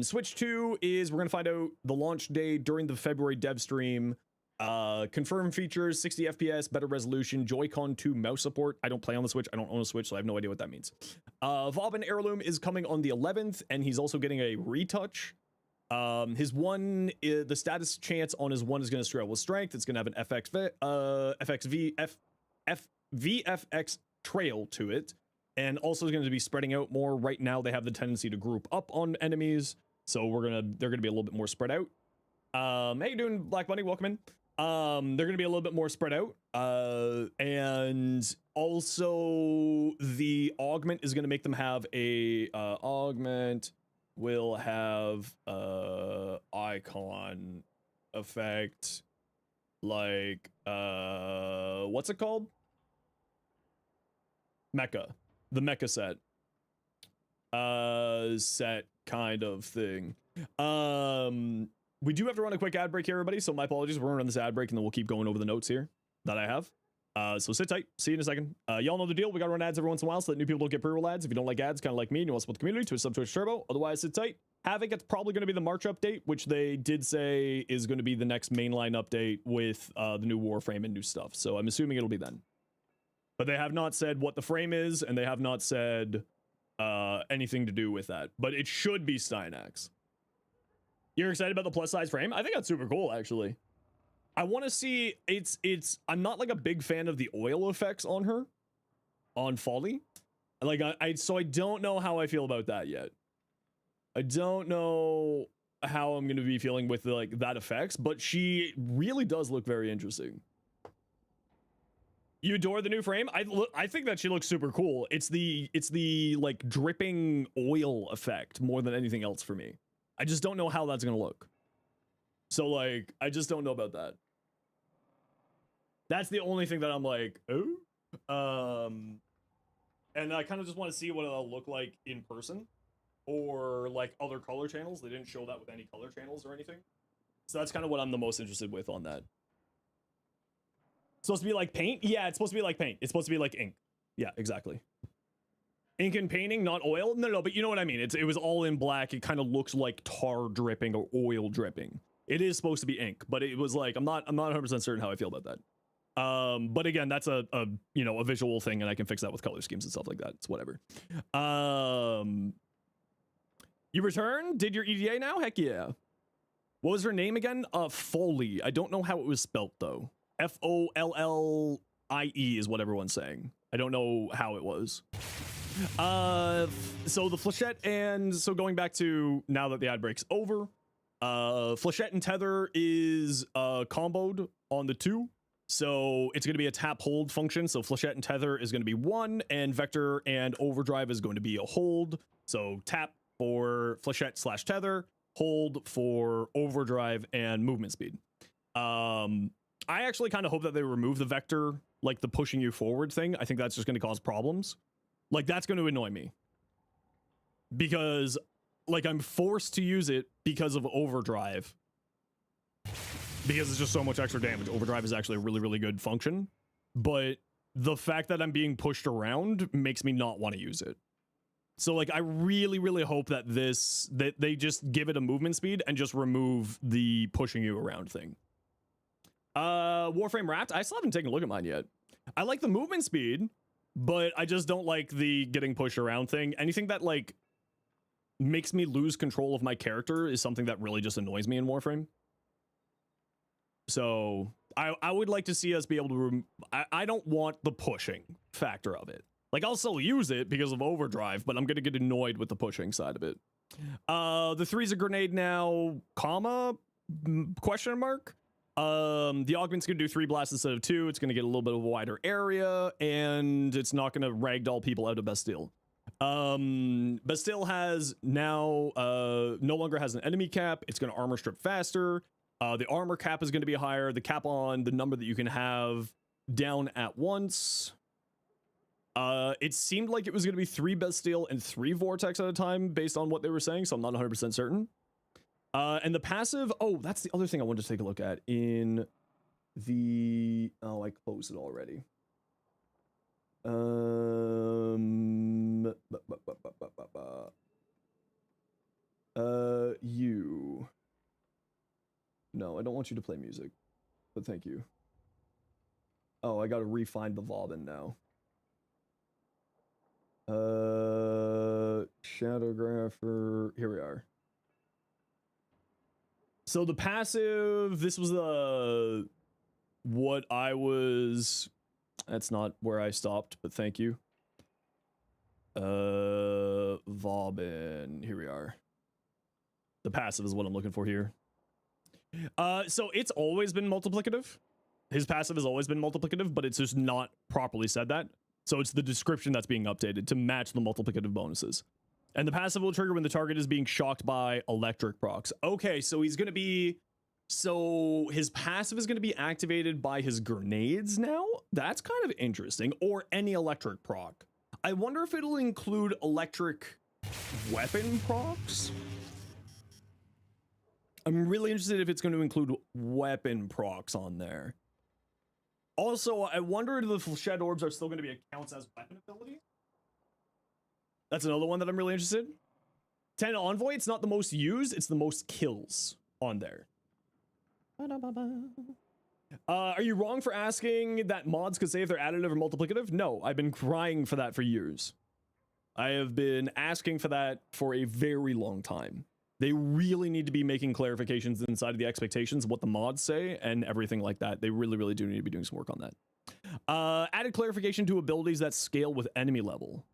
Switch 2 is we're going to find out the launch day during the February dev stream. Confirmed features, 60 FPS, better resolution, Joy-Con 2 mouse support. I don't play on the Switch. I don't own a Switch, so I have no idea what that means. Vauban Heirloom is coming on the 11th, and he's also getting a retouch. His one, the status chance on his one is going to straddle with strength. It's going to have an VFX trail to it, and also is going to be spreading out more. Right now, they have the tendency to group up on enemies, so they're gonna be a little bit more spread out. How you doing, Black Bunny? Welcome in. They're gonna be a little bit more spread out, and also the augment is gonna make them have a augment will have icon effect, like what's it called? Mecha, the mecha set kind of thing. We do have to run a quick ad break here, everybody, so my apologies. We're gonna run this ad break and then we'll keep going over the notes here that I have. So sit tight. See you in a second. Y'all know the deal. We gotta run ads every once in a while so that new people don't get pre-roll ads. If you don't like ads, kind of like me, and you want to support the community, Twitch sub, Twitch Turbo. Otherwise, sit tight. Havoc, it's probably going to be the March update, which they did say is going to be the next mainline update with the new Warframe and new stuff. So I'm assuming it'll be then. But they have not said what the frame is, and they have not said anything to do with that. But it should be Steinax. You're excited about the plus size frame? I think that's super cool, actually. I want to see, I'm not like a big fan of the oil effects on her, on Folly. Like, so I don't know how I feel about that yet. I don't know how I'm going to be feeling with like that effects, but she really does look very interesting. You adore the new frame? I think that she looks super cool. It's the like dripping oil effect more than anything else for me. I just don't know how that's going to look. So like, I just don't know about that. That's the only thing that I'm like, oh. And I kind of just want to see what it'll look like in person. Or like other color channels. They didn't show that with any color channels or anything. So that's kind of what I'm the most interested with on that. Supposed to be like paint? Yeah, it's supposed to be like paint. It's supposed to be like ink. Yeah, exactly. Ink and painting, not oil? No, but you know what I mean. It was all in black. It kind of looks like tar dripping or oil dripping. It is supposed to be ink, but it was like, I'm not 100% certain how I feel about that. But again, that's a visual thing, and I can fix that with color schemes and stuff like that. It's whatever. You return? Did your EDA now? Heck yeah. What was her name again? Foley. I don't know how it was spelt though. Follie is what everyone's saying. I don't know how it was. So the Flechette, and so going back to now that the ad break's over, Flechette and Tether is comboed on the 2. So it's going to be a tap hold function. So Flechette and Tether is going to be 1, and Vector and Overdrive is going to be a hold. So tap for Flechette / Tether, hold for Overdrive and movement speed. I actually kind of hope that they remove the Vector, like the pushing you forward thing. I think that's just going to cause problems. Like, that's going to annoy me. Because, like, I'm forced to use it because of Overdrive. Because it's just so much extra damage. Overdrive is actually a really, really good function. But the fact that I'm being pushed around makes me not want to use it. So, like, I really, really hope that they just give it a movement speed and just remove the pushing you around thing. Warframe Wrapped? I still haven't taken a look at mine yet. I like the movement speed, but I just don't like the getting pushed around thing. Anything that, like, makes me lose control of my character is something that really just annoys me in Warframe. So I would like to see us be able to. I don't want the pushing factor of it. Like, I'll still use it because of overdrive, but I'm gonna get annoyed with the pushing side of it. The 3's a grenade now, comma, question mark. The augment's gonna do 3 blasts instead of 2. It's gonna get a little bit of a wider area, and it's not gonna ragdoll people out of Bastille. Bastille has now no longer has an enemy cap. It's gonna armor strip faster. The armor cap is gonna be higher. The cap on the number that you can have down at once. It seemed like it was gonna be 3 Bastille and 3 Vortex at a time based on what they were saying, so I'm not 100% certain. And the passive, oh, that's the other thing I wanted to take a look at in the, oh, I closed it already. You. No, I don't want you to play music, but thank you. Oh, I gotta re-find the Vauban now. Shadowgrapher, here we are. So the passive, this was the, what I was, that's not where I stopped, but thank you. Vauban, here we are. The passive is what I'm looking for here. So it's always been multiplicative. His passive has always been multiplicative, but it's just not properly said that. So it's the description that's being updated to match the multiplicative bonuses. And the passive will trigger when the target is being shocked by electric procs. Okay, so he's going to be... So his passive is going to be activated by his grenades now? That's kind of interesting. Or any electric proc. I wonder if it'll include electric weapon procs? I'm really interested if it's going to include weapon procs on there. Also, I wonder if the Flechette Orbs are still going to be accounts as weapon ability. That's another one that I'm really interested in. 10 Envoy, it's not the most used, it's the most kills on there. Are you wrong for asking that mods could say if they're additive or multiplicative? No, I've been crying for that for years. I have been asking for that for a very long time. They really need to be making clarifications inside of the expectations of what the mods say and everything like that. They really, really do need to be doing some work on that. Added clarification to abilities that scale with enemy level.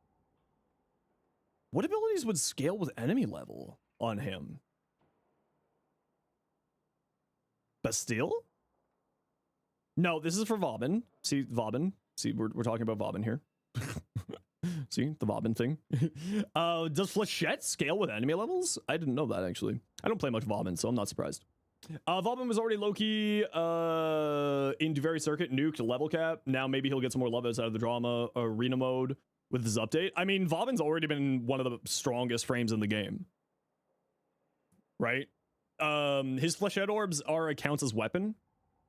What abilities would scale with enemy level on him? Bastille? No, this is for Vauban. See, Vauban. See, we're talking about Vauban here. See, the Vauban thing. Does Flechette scale with enemy levels? I didn't know that, actually. I don't play much Vauban, so I'm not surprised. Vauban was already low-key in Duvary Circuit, nuked level cap. Now maybe he'll get some more love outside of the drama arena mode with this update. I mean, Vauban's already been one of the strongest frames in the game. Right? His Flechette Orbs are accounts as weapon.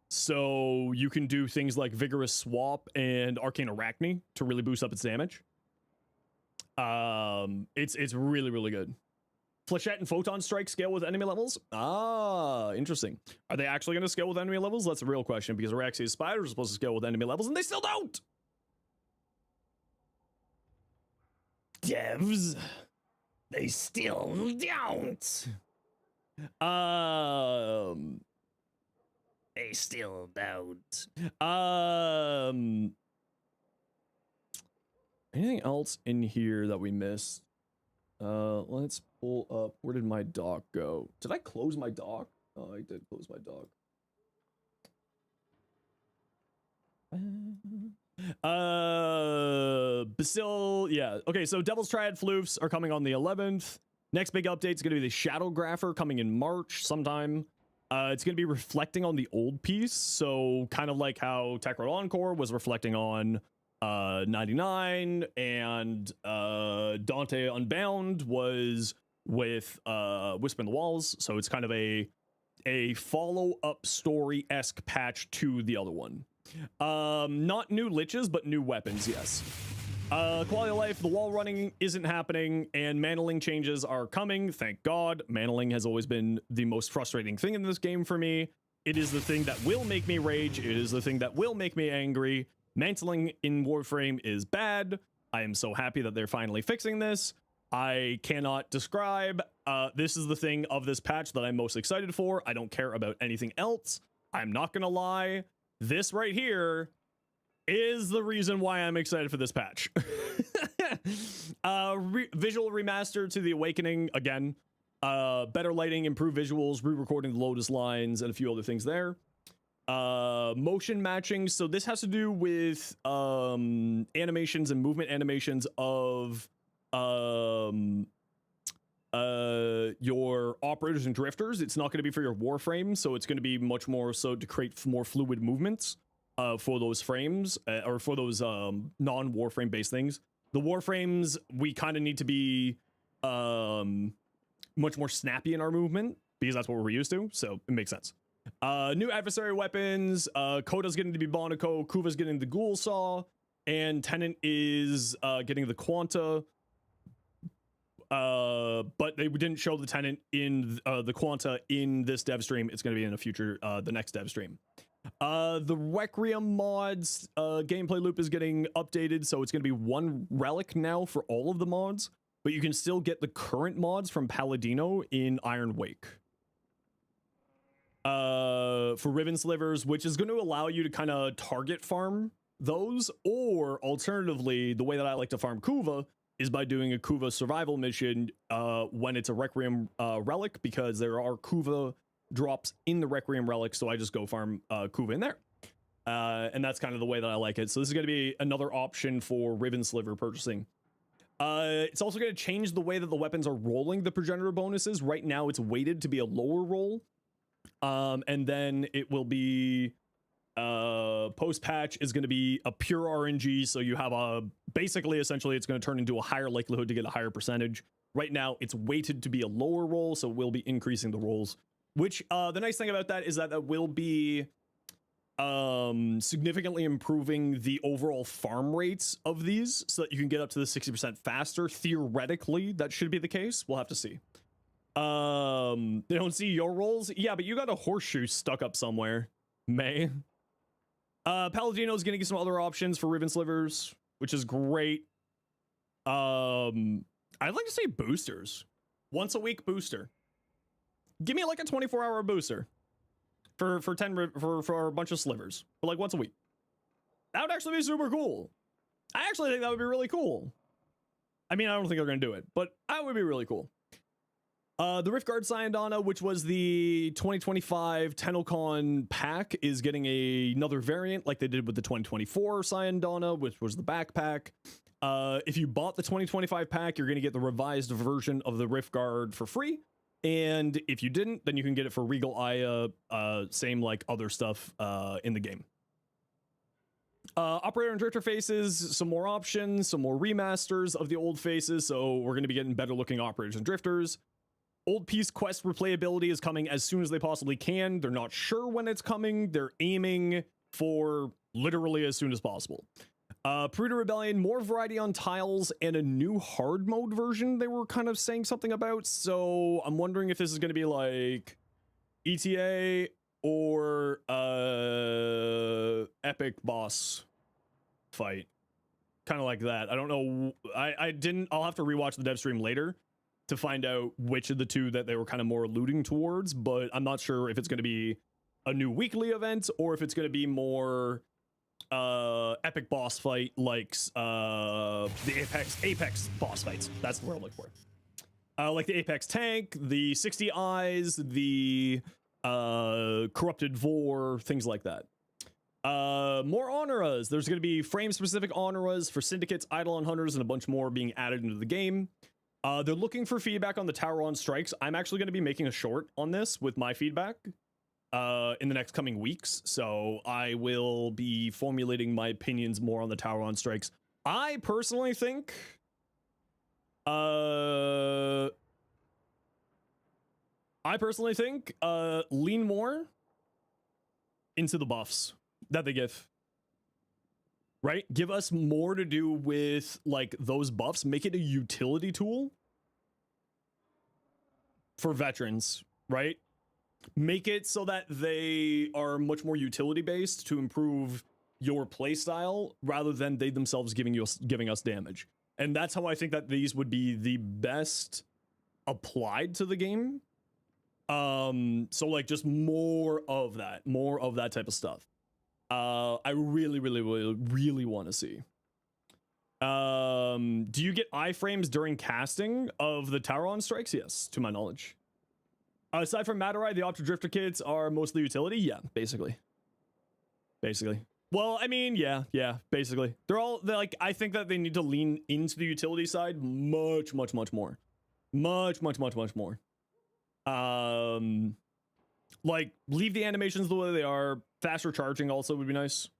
So you can do things like Vigorous Swap and Arcane Arachne to really boost up its damage. It's really, really good. Flechette and Photon Strike scale with enemy levels? Ah, interesting. Are they actually going to scale with enemy levels? That's a real question, because Araxia's Spiders are supposed to scale with enemy levels, and they still don't! Devs, they still don't. They still don't. Anything else in here that we missed? Let's pull up. Where did my dock go? Did I close my dock? Oh, I did close my dock. Basil, yeah. Okay, so Devil's Triad Floofs are coming on the 11th. Next big update is going to be the Shadowgrapher coming in March sometime. It's going to be reflecting on the old piece, so kind of like how Techro Encore was reflecting on 99, and Dante Unbound was with Whisper in the Walls, so it's kind of a follow-up story-esque patch to the other one. Not new liches, but new weapons, yes. Quality of life, the wall running isn't happening, and mantling changes are coming, thank God. Mantling has always been the most frustrating thing in this game for me. It is the thing that will make me rage, it is the thing that will make me angry. Mantling in Warframe is bad. I am so happy that they're finally fixing this. I cannot describe. This is the thing of this patch that I'm most excited for. I don't care about anything else. I'm not gonna lie, this right here is the reason why I'm excited for this patch. Visual remaster to the Awakening again. Better lighting, improved visuals, re-recording the Lotus lines, and a few other things there. Motion matching. So this has to do with animations and movement animations of your operators and drifters. It's not going to be for your Warframe, so it's going to be much more so to create more fluid movements for those frames or for those non-Warframe based things. The Warframes, we kind of need to be much more snappy in our movement because that's what we're used to, so it makes sense. New adversary weapons. Koda's getting to be Bonico, Kuva's getting the Ghoul Saw, and Tenant is getting the Quanta. But they didn't show the Tenant in the Quanta in this dev stream. It's going to be in a future, the next dev stream. The Requiem mods gameplay loop is getting updated, so it's going to be one relic now for all of the mods, but you can still get the current mods from Palladino in Iron Wake. For Ribbon Slivers, which is going to allow you to kind of target farm those, or alternatively, the way that I like to farm Kuva is by doing a Kuva survival mission when it's a Requiem relic, because there are Kuva drops in the Requiem relic, so I just go farm Kuva in there. And that's kind of the way that I like it. So this is going to be another option for Ribbon Sliver purchasing. It's also going to change the way that the weapons are rolling the progenitor bonuses. Right now it's weighted to be a lower roll. And then it will be post-patch is going to be a pure RNG, so you have a basically essentially it's going to turn into a higher likelihood to get a higher percentage. Right now it's weighted to be a lower roll, so we'll be increasing the rolls, which the nice thing about that is that will be significantly improving the overall farm rates of these so that you can get up to the 60% faster. Theoretically that should be the case. We'll have to see. They don't see your rolls. Yeah, but you got a horseshoe stuck up somewhere, May. Palladino's gonna get some other options for Ribbon Slivers, which is great. I'd like to say boosters. Once a week booster. Give me like a 24-hour booster for a bunch of slivers, but like once a week. That would actually be super cool. I actually think that would be really cool. I mean, I don't think they're gonna do it, but that would be really cool. The Riftguard Syandana, which was the 2025 TennoCon pack, is getting another variant like they did with the 2024 Syandana, which was the backpack. If you bought the 2025 pack, you're going to get the revised version of the Riftguard for free. And if you didn't, then you can get it for Regal Aya, same like other stuff in the game. Operator and Drifter faces, some more options, some more remasters of the old faces, so we're going to be getting better looking Operators and Drifters. Old Piece Quest replayability is coming as soon as they possibly can. They're not sure when it's coming. They're aiming for literally as soon as possible. Peruta Rebellion, more variety on tiles, and a new hard mode version they were kind of saying something about. So I'm wondering if this is going to be like ETA or epic boss fight. Kind of like that. I don't know. I'll have to rewatch the dev stream later to find out which of the two that they were kind of more alluding towards, but I'm not sure if it's going to be a new weekly event or if it's going to be more epic boss fight like the Apex boss fights. That's the word I'm looking for. Like the Apex tank, the 60 Eyes, the corrupted Vor, things like that. More Honoras. There's going to be frame-specific Honoras for Syndicates, Eidolon Hunters, and a bunch more being added into the game. They're looking for feedback on the Tauron strikes. I'm actually going to be making a short on this with my feedback in the next coming weeks. So I will be formulating my opinions more on the Tauron strikes. I personally think lean more into the buffs that they give. Right? Give us more to do with like those buffs. Make it a utility tool for veterans, right? Make it so that they are much more utility based to improve your playstyle rather than they themselves giving us damage. And that's how I think that these would be the best applied to the game. So like just more of that type of stuff. I really want to see. Do you get iframes during casting of the Tauron strikes? Yes, to my knowledge. Aside from Matarai, the Optodrifter kits are mostly utility. Yeah, basically. Well, I mean, yeah, basically. They're like, I think that they need to lean into the utility side much more. Much more. Like, leave the animations the way they are. Faster charging also would be nice.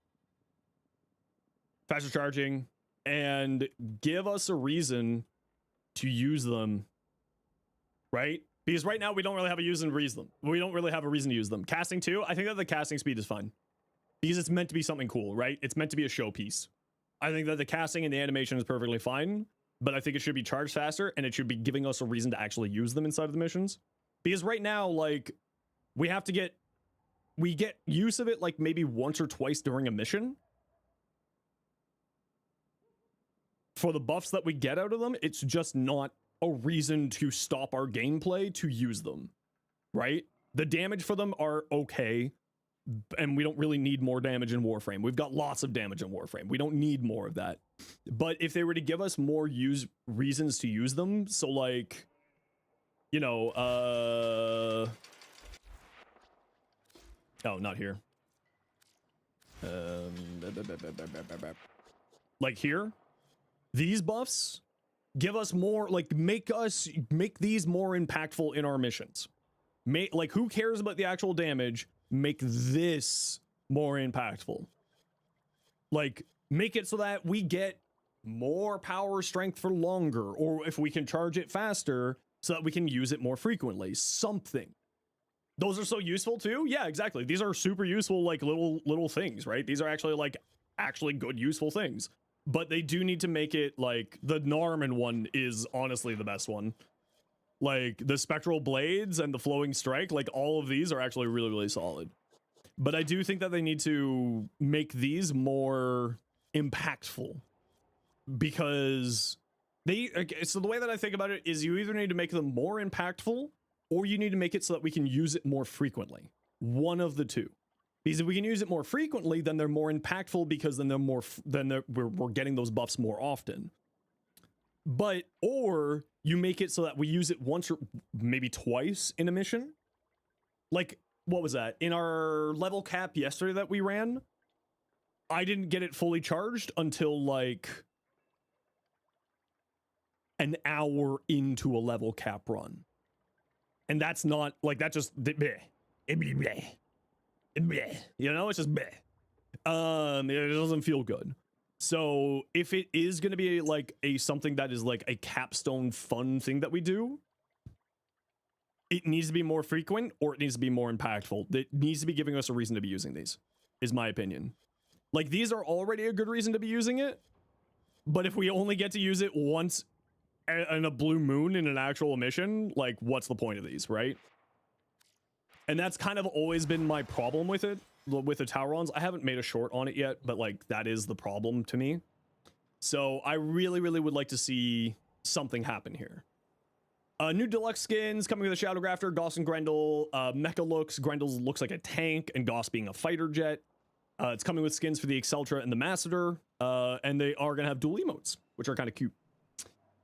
Faster charging. And give us a reason to use them. Right? Because right now we don't really have a reason to use them. We don't really have a reason to use them. Casting too, I think that the casting speed is fine. Because it's meant to be something cool, right? It's meant to be a showpiece. I think that the casting and the animation is perfectly fine, but I think it should be charged faster and it should be giving us a reason to actually use them inside of the missions. Because right now, like, we get use of it like maybe once or twice during a mission. For the buffs that we get out of them, it's just not a reason to stop our gameplay to use them, right? The damage for them are okay, and we don't really need more damage in Warframe. We've got lots of damage in Warframe. We don't need more of that. But if they were to give us more reasons to use them, so like, you know, oh, not here. Like here, these buffs give us more, like, make these more impactful in our missions. Like, who cares about the actual damage? Make this more impactful. Like, make it so that we get more power strength for longer, or if we can charge it faster so that we can use it more frequently. Something. Those are so useful too. Yeah, exactly. These are super useful, like, little things, right? These are actually good, useful things. But they do need to make it, like, the Narman one is honestly the best one. Like, the Spectral Blades and the Flowing Strike, like, all of these are actually really solid. But I do think that they need to make these more impactful. Because so the way that I think about it is you either need to make them more impactful, or you need to make it so that we can use it more frequently. One of the two. Because if we can use it more frequently, then they're more impactful, because then we're getting those buffs more often. But, or you make it so that we use it once or maybe twice in a mission. Like, what was that? In our level cap yesterday that we ran, I didn't get it fully charged until like an hour into a level cap run. And that's not, like, that just, you know, it's just bleh. It doesn't feel good. So if it is going to be like something that is like a capstone fun thing that we do, it needs to be more frequent, or it needs to be more impactful. It needs to be giving us a reason to be using these, is my opinion. Like, these are already a good reason to be using it, but if we only get to use it once in a blue moon in an actual mission, like, what's the point of these, right? And that's kind of always been my problem with it, with the Taurons. I haven't made a short on it yet, but, like, that is the problem to me. So I really would like to see something happen here. New deluxe skins coming with a Shadow Grafter, Goss and Grendel, Mecha looks. Grendel looks like a tank, and Goss being a fighter jet. It's coming with skins for the Exceltra and the Masseter, and they are going to have dual emotes, which are kind of cute.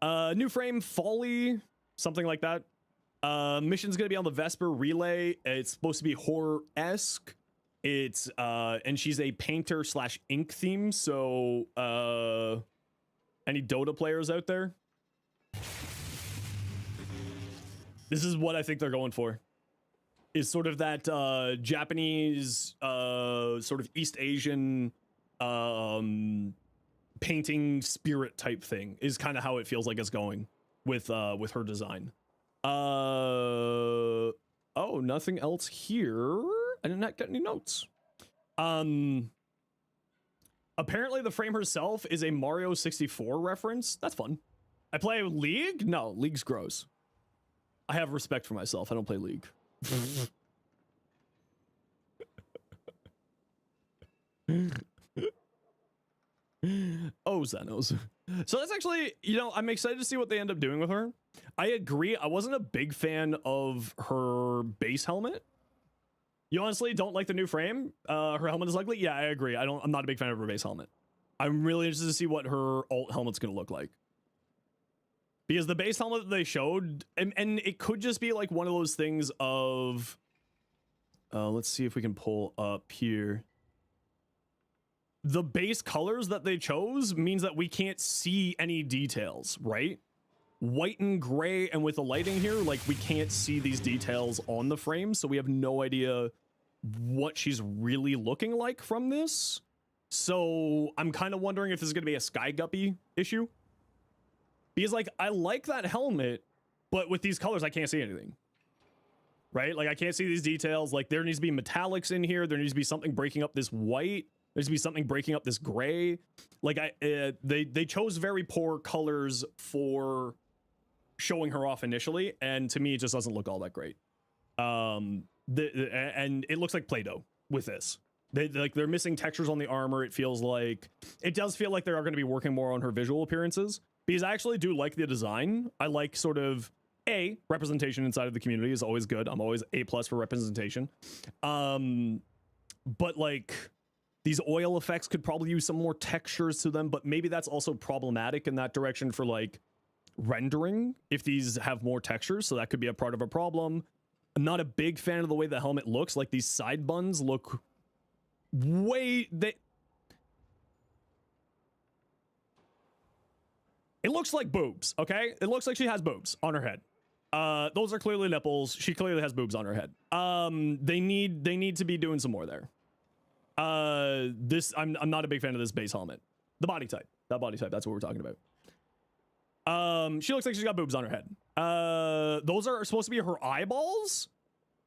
New frame, Folly, something like that. Mission's going to be on the Vesper Relay. It's supposed to be horror-esque. It's, and she's a painter / ink theme, so, any Dota players out there? This is what I think they're going for. Is sort of that, Japanese, sort of East Asian, painting spirit type thing is kind of how it feels like it's going with her design. Oh, nothing else here. I did not get any notes. Apparently the frame herself is a Mario 64 reference. That's fun. I play League? No, League's gross. I have respect for myself. I don't play League. Oh, Zenos. So that's actually, you know, I'm excited to see what they end up doing with her. I agree. I wasn't a big fan of her base helmet. You honestly don't like the new frame? Her helmet is ugly? Yeah, I agree. I'm not a big fan of her base helmet. I'm really interested to see what her alt helmet's gonna look like. Because the base helmet that they showed, and it could just be like one of those things of, let's see if we can pull up here. The base colors that they chose means that we can't see any details, right? White and gray, and with the lighting here, like we can't see these details on the frame, so we have no idea what she's really looking like from this. So I'm kind of wondering if this is going to be a Sky Guppy issue. Because, like, I like that helmet, but with these colors, I can't see anything. Right? Like, I can't see these details. Like, there needs to be metallics in here. There needs to be something breaking up this white. There needs to be something breaking up this gray. Like, they chose very poor colors for showing her off initially, and to me, it just doesn't look all that great. And it looks like Play-Doh with this. They're missing textures on the armor. It feels like... It does feel like they are going to be working more on her visual appearances. Because I actually do like the design. I like sort of, representation inside of the community is always good. I'm always A+ for representation. But like, these oil effects could probably use some more textures to them, but maybe that's also problematic in that direction for like rendering if these have more textures, so that could be a part of a problem. I'm not a big fan of the way the helmet looks. Like, these side buns look it looks like boobs, okay? It looks like she has boobs on her head. Those are clearly nipples. She clearly has boobs on her head. They need to be doing some more there. I'm not a big fan of this base helmet. The body type. That body type, that's what we're talking about. She looks like she's got boobs on her head. Those are supposed to be her eyeballs.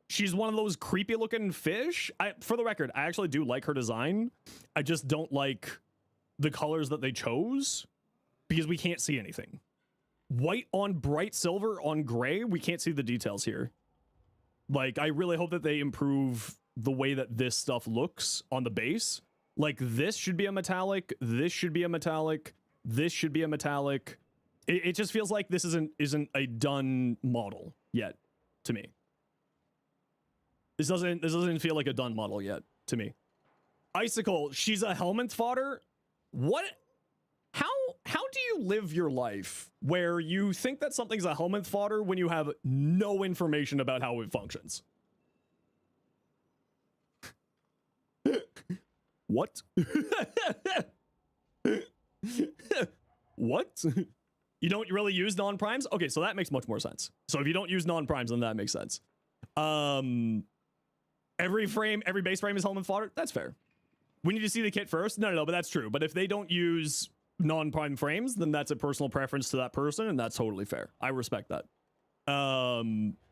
She's one of those creepy looking fish. For the record, I actually do like her design. I just don't like the colors that they chose, because we can't see anything. White on bright silver on gray, we can't see the details here. Like, I really hope that they improve the way that this stuff looks on the base. Like, this should be a metallic, this should be a metallic, this should be a metallic. It just feels like this isn't a done model yet, to me. This doesn't feel like a done model yet, to me. Icicle, she's a helmet fodder? What? How do you live your life where you think that something's a helmet fodder when you have no information about how it functions? What? What? You don't really use non-primes? Okay, so that makes much more sense. So if you don't use non-primes, then that makes sense. Every base frame is helmet fodder? That's fair. We need to see the kit first? No, but that's true. But if they don't use non-prime frames, then that's a personal preference to that person, and that's totally fair. I respect that.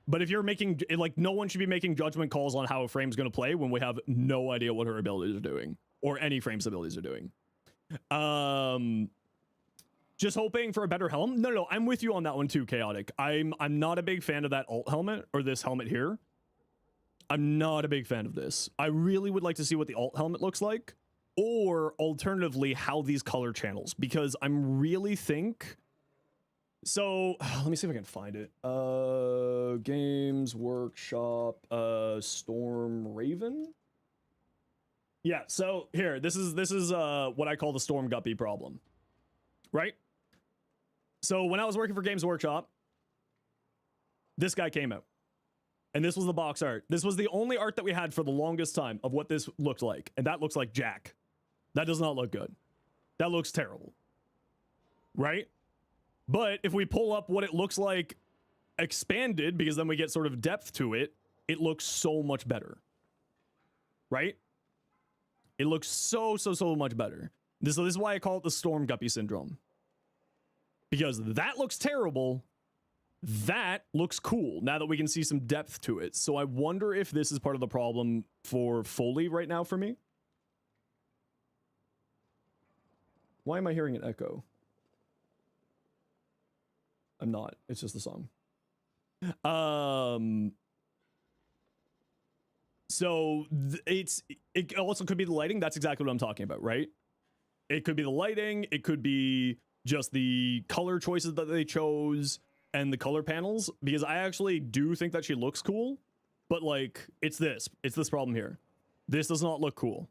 But if you're making, like, no one should be making judgment calls on how a frame's going to play when we have no idea what her abilities are doing, or any frame's abilities are doing. Just hoping for a better helm? No, I'm with you on that one too, Chaotic. I'm not a big fan of that alt helmet, or this helmet here. I'm not a big fan of this. I really would like to see what the alt helmet looks like, or alternatively, how these color channels, because I'm really think... So, let me see if I can find it. Games Workshop, Storm Raven? Yeah, so here, this is what I call the Storm Guppy problem. Right? So when I was working for Games Workshop, this guy came out. And this was the box art. This was the only art that we had for the longest time of what this looked like. And that looks like Jack. That does not look good. That looks terrible. Right? But if we pull up what it looks like expanded, because then we get sort of depth to it, it looks so much better. Right? It looks so much better. So this is why I call it the Storm Guppy syndrome. Because that looks terrible. That looks cool now that we can see some depth to it. So I wonder if this is part of the problem for Foley right now for me. Why am I hearing an echo? I'm not. It's just the song. So it also could be the lighting. That's exactly what I'm talking about, right? It could be the lighting. It could be just the color choices that they chose. and the color panels, because I actually do think that she looks cool, but like it's this problem here. This does not look cool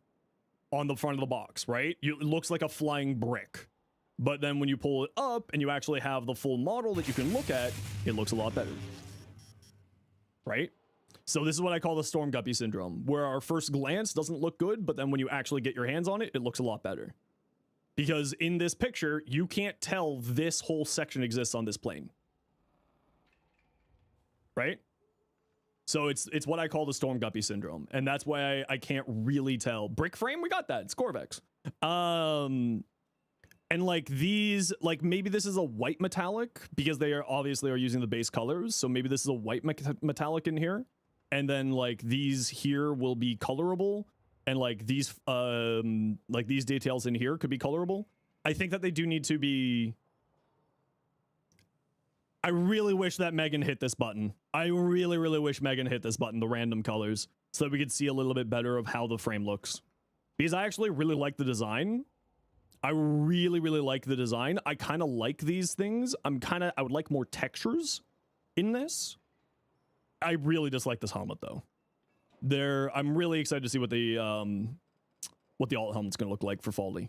on the front of the box, right? It looks like a flying brick. But then when you pull it up and you actually have the full model that you can look at, it looks a lot better. Right? So this is what I call the Storm Guppy syndrome, where our first glance doesn't look good, but then when you actually get your hands on it, it looks a lot better. Because in this picture, you can't tell this whole section exists on this plane. Right? So it's what I call the Storm Guppy syndrome, and that's why I can't really tell. Brick frame, we got that. It's Corvex. And like these, like maybe this is a white metallic because they are obviously are using the base colors. So maybe this is a white metallic in here. And then like these here will be colorable. And like these details in here could be colorable. I think that they do need to be. I really wish that Megan hit this button. I really, really wish Megan hit this button, the random colors, so that we could see a little bit better of how the frame looks. Because I actually really like the design. I really, really like the design. I kind of like these things. I would like more textures in this. I really dislike this helmet though. I'm really excited to see what the alt helmet's gonna look like for Folly.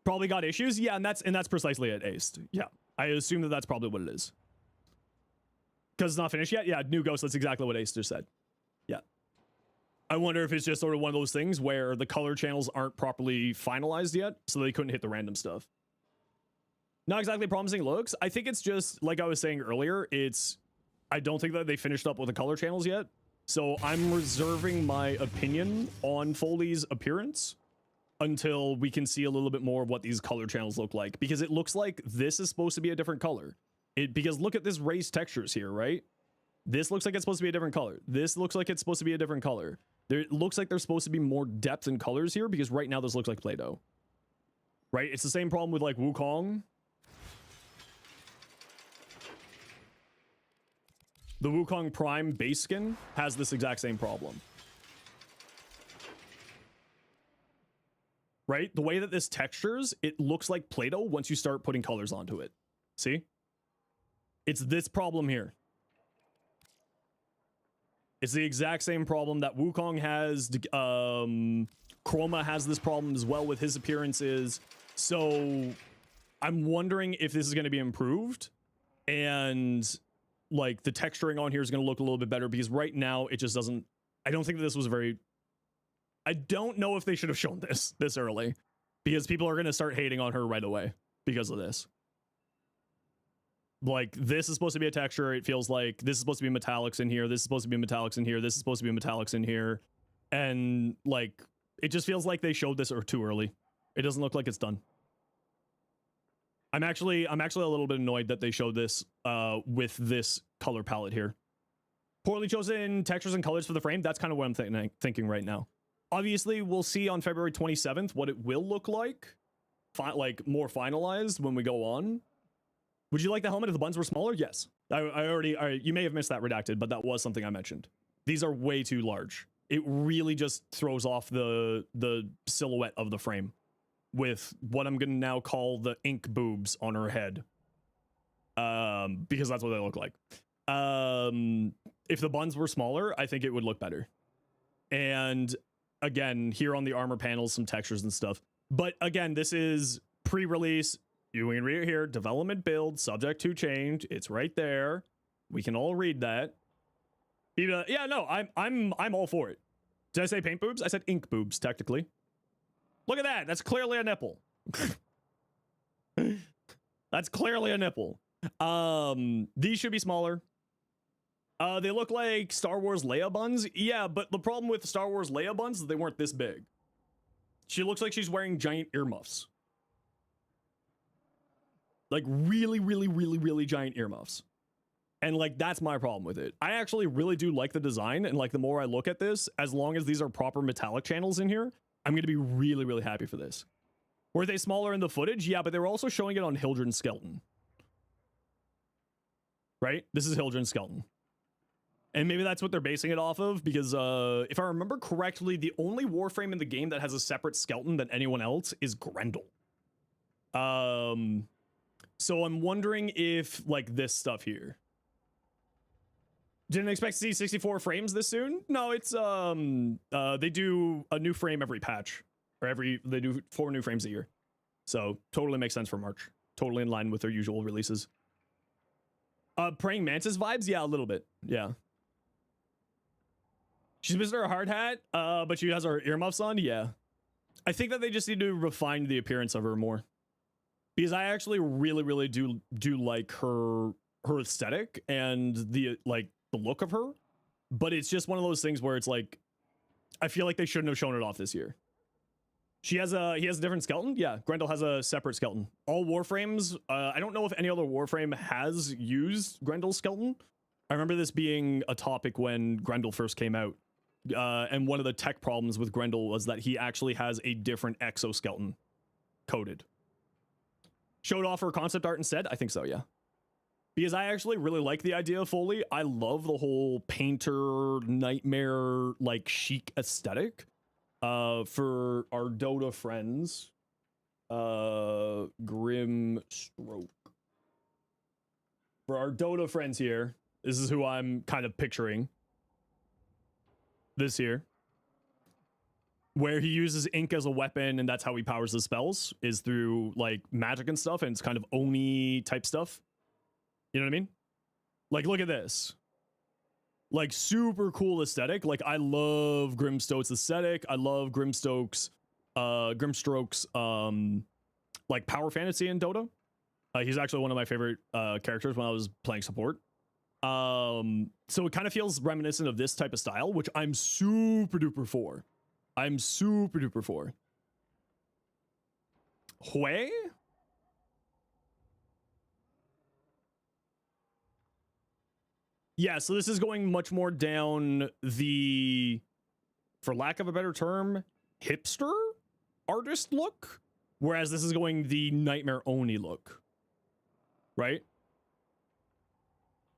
Probably got issues, yeah, and that's precisely it, Aced. Yeah, I assume that that's probably what it is. Because it's not finished yet. Yeah, New Ghost. That's exactly what Aced just said. Yeah. I wonder if it's just sort of one of those things where the color channels aren't properly finalized yet, so they couldn't hit the random stuff. Not exactly promising looks. I think it's just, like I was saying earlier, I don't think that they finished up with the color channels yet, so I'm reserving my opinion on Foley's appearance until we can see a little bit more of what these color channels look like, because it looks like this is supposed to be a different color. Because look at this raised textures here, right? This looks like it's supposed to be a different color. This looks like it's supposed to be a different color. It looks like there's supposed to be more depth in colors here, because right now this looks like Play-Doh. Right? It's the same problem with like Wukong. The Wukong Prime base skin has this exact same problem. Right? The way that this textures, it looks like Play-Doh once you start putting colors onto it. See? It's this problem here. It's the exact same problem that Wukong has. Chroma has this problem as well with his appearances. So I'm wondering if this is going to be improved. And like the texturing on here is going to look a little bit better, because right now it just doesn't. I don't think that this was very. I don't know if they should have shown this early, because people are going to start hating on her right away because of this. Like, this is supposed to be a texture. It feels like this is supposed to be metallics in here. This is supposed to be metallics in here. This is supposed to be metallics in here. And like, it just feels like they showed this too early. It doesn't look like it's done. I'm actually a little bit annoyed that they showed this with this color palette here. Poorly chosen textures and colors for the frame. That's kind of what I'm thinking right now. Obviously, we'll see on February 27th what it will look like. Like, more finalized when we go on. Would you like the helmet if the buttons were smaller? Yes. You may have missed that redacted, but that was something I mentioned. These are way too large. It really just throws off the silhouette of the frame with what I'm going to now call the ink boobs on her head. Because that's what they look like. If the buttons were smaller, I think it would look better. And again, here on the armor panels, some textures and stuff. But again, this is pre-release. You can read it here. Development build, subject to change. It's right there. We can all read that. Yeah, no, I'm all for it. Did I say paint boobs? I said ink boobs, technically. Look at that. That's clearly a nipple. That's clearly a nipple. These should be smaller. They look like Star Wars Leia buns. Yeah, but the problem with Star Wars Leia buns is they weren't this big. She looks like she's wearing giant earmuffs. Like really, really, really, really giant earmuffs. And like, that's my problem with it. I actually really do like the design, and like the more I look at this, as long as these are proper metallic channels in here, I'm going to be really, really happy for this. Were they smaller in the footage? Yeah, but they were also showing it on Hildren's skeleton. Right? This is Hildren's skeleton. And maybe that's what they're basing it off of, because if I remember correctly, the only Warframe in the game that has a separate skeleton than anyone else is Grendel. So I'm wondering if, like, this stuff here. Didn't expect to see 64 frames this soon. No, it's they do a new frame every patch, or they do 4 new frames a year. So totally makes sense for March. Totally in line with their usual releases. Praying Mantis vibes, yeah, a little bit, yeah. She's missing her hard hat, but she has her earmuffs on, yeah. I think that they just need to refine the appearance of her more, because I actually really do like her aesthetic and the look of her, but it's just one of those things where it's like, I feel like they shouldn't have shown it off this year. He has a different skeleton. Yeah, Grendel has a separate skeleton. All Warframes, I don't know if any other Warframe has used Grendel's skeleton. I remember this being a topic when Grendel first came out. And one of the tech problems with Grendel was that he actually has a different exoskeleton coded. Showed off her concept art instead? I think so, yeah. Because I actually really like the idea of Foley. I love the whole painter, nightmare, like, chic aesthetic. For our Dota friends, Grim Stroke. For our Dota friends here, this is who I'm kind of picturing. This here. Where he uses ink as a weapon, and that's how he powers his spells, is through, like, magic and stuff, and it's kind of Oni type stuff. You know what I mean? Like, look at this. Like, super cool aesthetic. Like, I love Grimstoke's aesthetic. I love Grimstroke's like, power fantasy in Dota. He's actually one of my favorite characters when I was playing support. So it kind of feels reminiscent of this type of style, which I'm super duper for. Hui? Yeah, so this is going much more down the, for lack of a better term, hipster artist look, whereas this is going the Nightmare Oni look, right?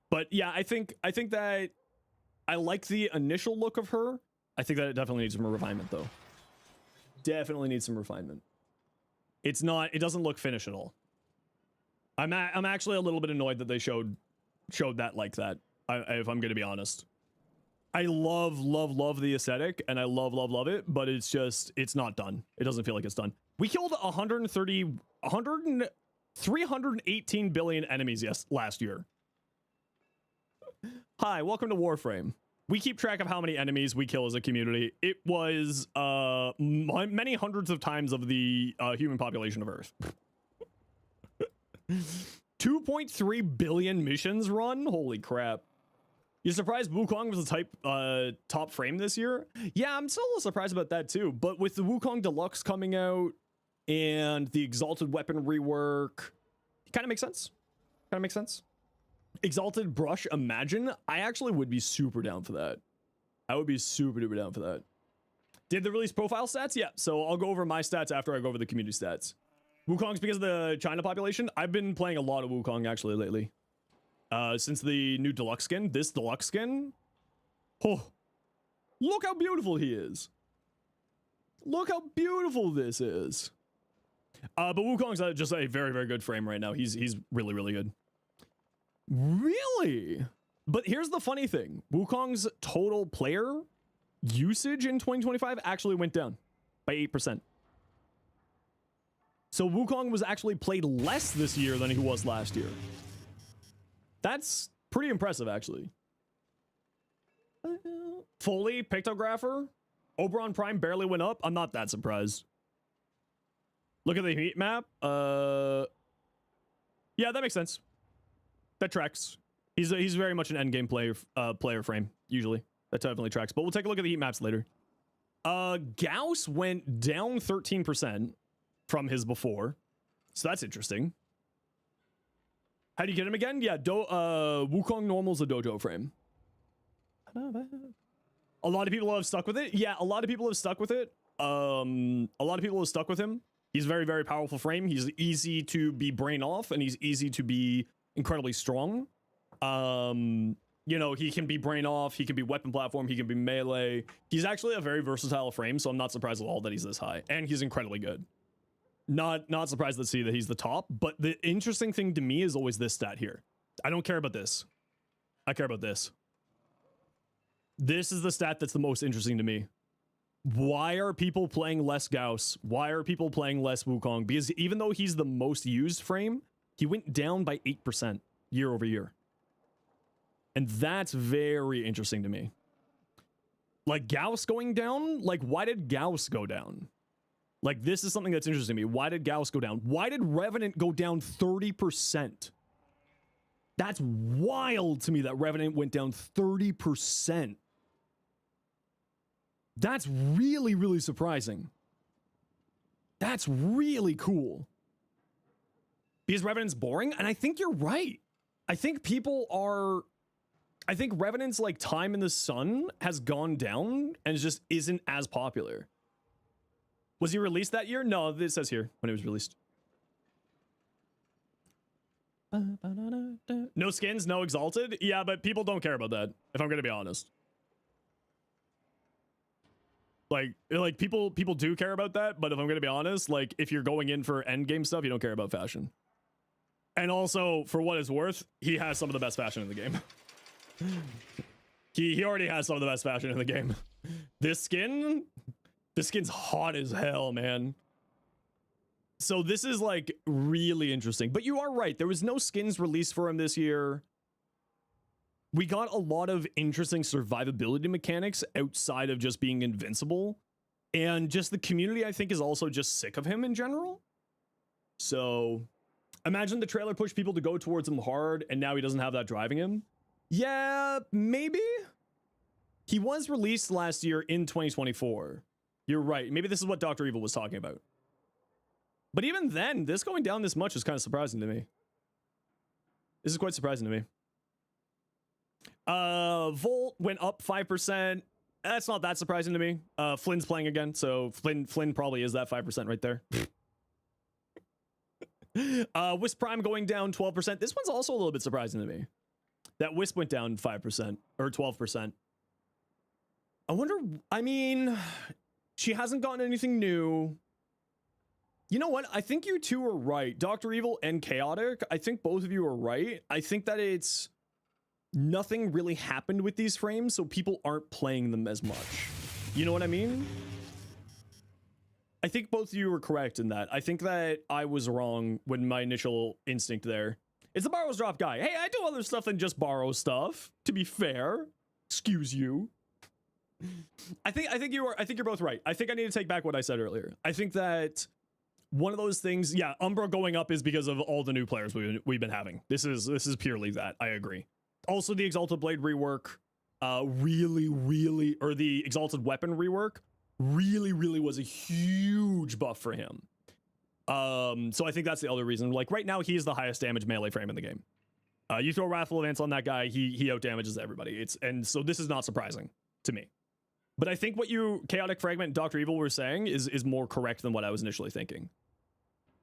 But yeah, I think that I like the initial look of her. I think that it definitely needs some refinement, though. Definitely needs some refinement. It doesn't look finished at all. I'm actually a little bit annoyed that they showed that like that. If I'm gonna be honest, I love the aesthetic and I love it, but it's not done. It doesn't feel like it's done. We killed 318 billion enemies last year. Hi, welcome to Warframe. We keep track of how many enemies we kill as a community. It was many hundreds of times of the human population of Earth. 2.3 billion missions run? Holy crap. You surprised Wukong was the top frame this year? Yeah, I'm still a little surprised about that too. But with the Wukong Deluxe coming out and the Exalted Weapon rework, it kind of makes sense. Exalted Brush Imagine, I actually would be super down for that. I would be super duper down for that. Did the release profile stats? Yeah, so I'll go over my stats after I go over the community stats. Wukong's because of the China population. I've been playing a lot of Wukong actually lately. Since the new deluxe skin, this deluxe skin, oh, look how beautiful he is. Look how beautiful this is. But Wukong's just a very, very good frame right now. He's really, really good. Really? But here's the funny thing. Wukong's total player usage in 2025 actually went down by 8%. So Wukong was actually played less this year than he was last year. That's pretty impressive, actually. Foley, Pictographer, Oberon Prime barely went up. I'm not that surprised. Look at the heat map. Yeah, that makes sense. That tracks. He's very much an endgame player frame, usually. That definitely tracks. But we'll take a look at the heat maps later. Gauss went down 13% from his before. So that's interesting. How do you get him again? Yeah, Wukong Normal's a dojo frame. A lot of people have stuck with it. Yeah, a lot of people have stuck with it. A lot of people have stuck with him. He's very, very powerful frame. He's easy to be brain off, and he's easy to be incredibly strong. You know, he can be brain off, he can be weapon platform, he can be melee. He's actually a very versatile frame, so I'm not surprised at all that he's this high. And he's incredibly good. Not surprised to see that he's the top, but the interesting thing to me is always this stat here. I don't care about this. I care about this. This is the stat that's the most interesting to me. Why are people playing less Gauss? Why are people playing less Wukong? Because even though he's the most used frame, he went down by 8% year over year. And that's very interesting to me. Like Gauss going down? Like, why did Gauss go down? Like, this is something that's interesting to me. Why did Gauss go down? Why did Revenant go down 30%? That's wild to me that Revenant went down 30%. That's really, really surprising. That's really cool. Because Revenant's boring, and I think you're right. I think people are... I think Revenant's, like, time in the sun has gone down and it just isn't as popular. Was he released that year? No, it says here when it was released. No skins, no exalted? Yeah, but people don't care about that, if I'm going to be honest. Like people do care about that, but if I'm going to be honest, like, if you're going in for endgame stuff, you don't care about fashion. And also, for what it's worth, he has some of the best fashion in the game. He already has some of the best fashion in the game. This skin's hot as hell, man. So this is, like, really interesting. But you are right. There was no skins released for him this year. We got a lot of interesting survivability mechanics outside of just being invincible. And just the community, I think, is also just sick of him in general. So imagine the trailer pushed people to go towards him hard, and now he doesn't have that driving him. Yeah, maybe. He was released last year in 2024. You're right. Maybe this is what Dr. Evil was talking about. But even then, this going down this much is kind of surprising to me. This is quite surprising to me. Volt went up 5%. That's not that surprising to me. Flynn's playing again, so Flynn probably is that 5% right there. Wisp Prime going down 12%. This one's also a little bit surprising to me. That Wisp went down 5% or 12%. I wonder, I mean, she hasn't gotten anything new. You know what? I think you two are right. Dr. Evil and Chaotic, I think both of you are right. I think that it's nothing really happened with these frames, so people aren't playing them as much. You know what I mean? I think both of you were correct in that. I think that I was wrong when my initial instinct there. It's the Baro's drop guy. Hey, I do other stuff than just Baro stuff, to be fair. Excuse you. I think you're both right. I think I need to take back what I said earlier. I think that one of those things, yeah, Umbra going up is because of all the new players we've been having. This is purely that. I agree. Also, the Exalted Blade rework, or the Exalted Weapon rework, really was a huge buff for him. So I think that's the other reason. Like, right now, he is the highest damage melee frame in the game. You throw Wrathful Advance on that guy, he out damages everybody. And so this is not surprising to me. But I think what you, Chaotic Fragment and Dr. Evil, were saying is more correct than what I was initially thinking.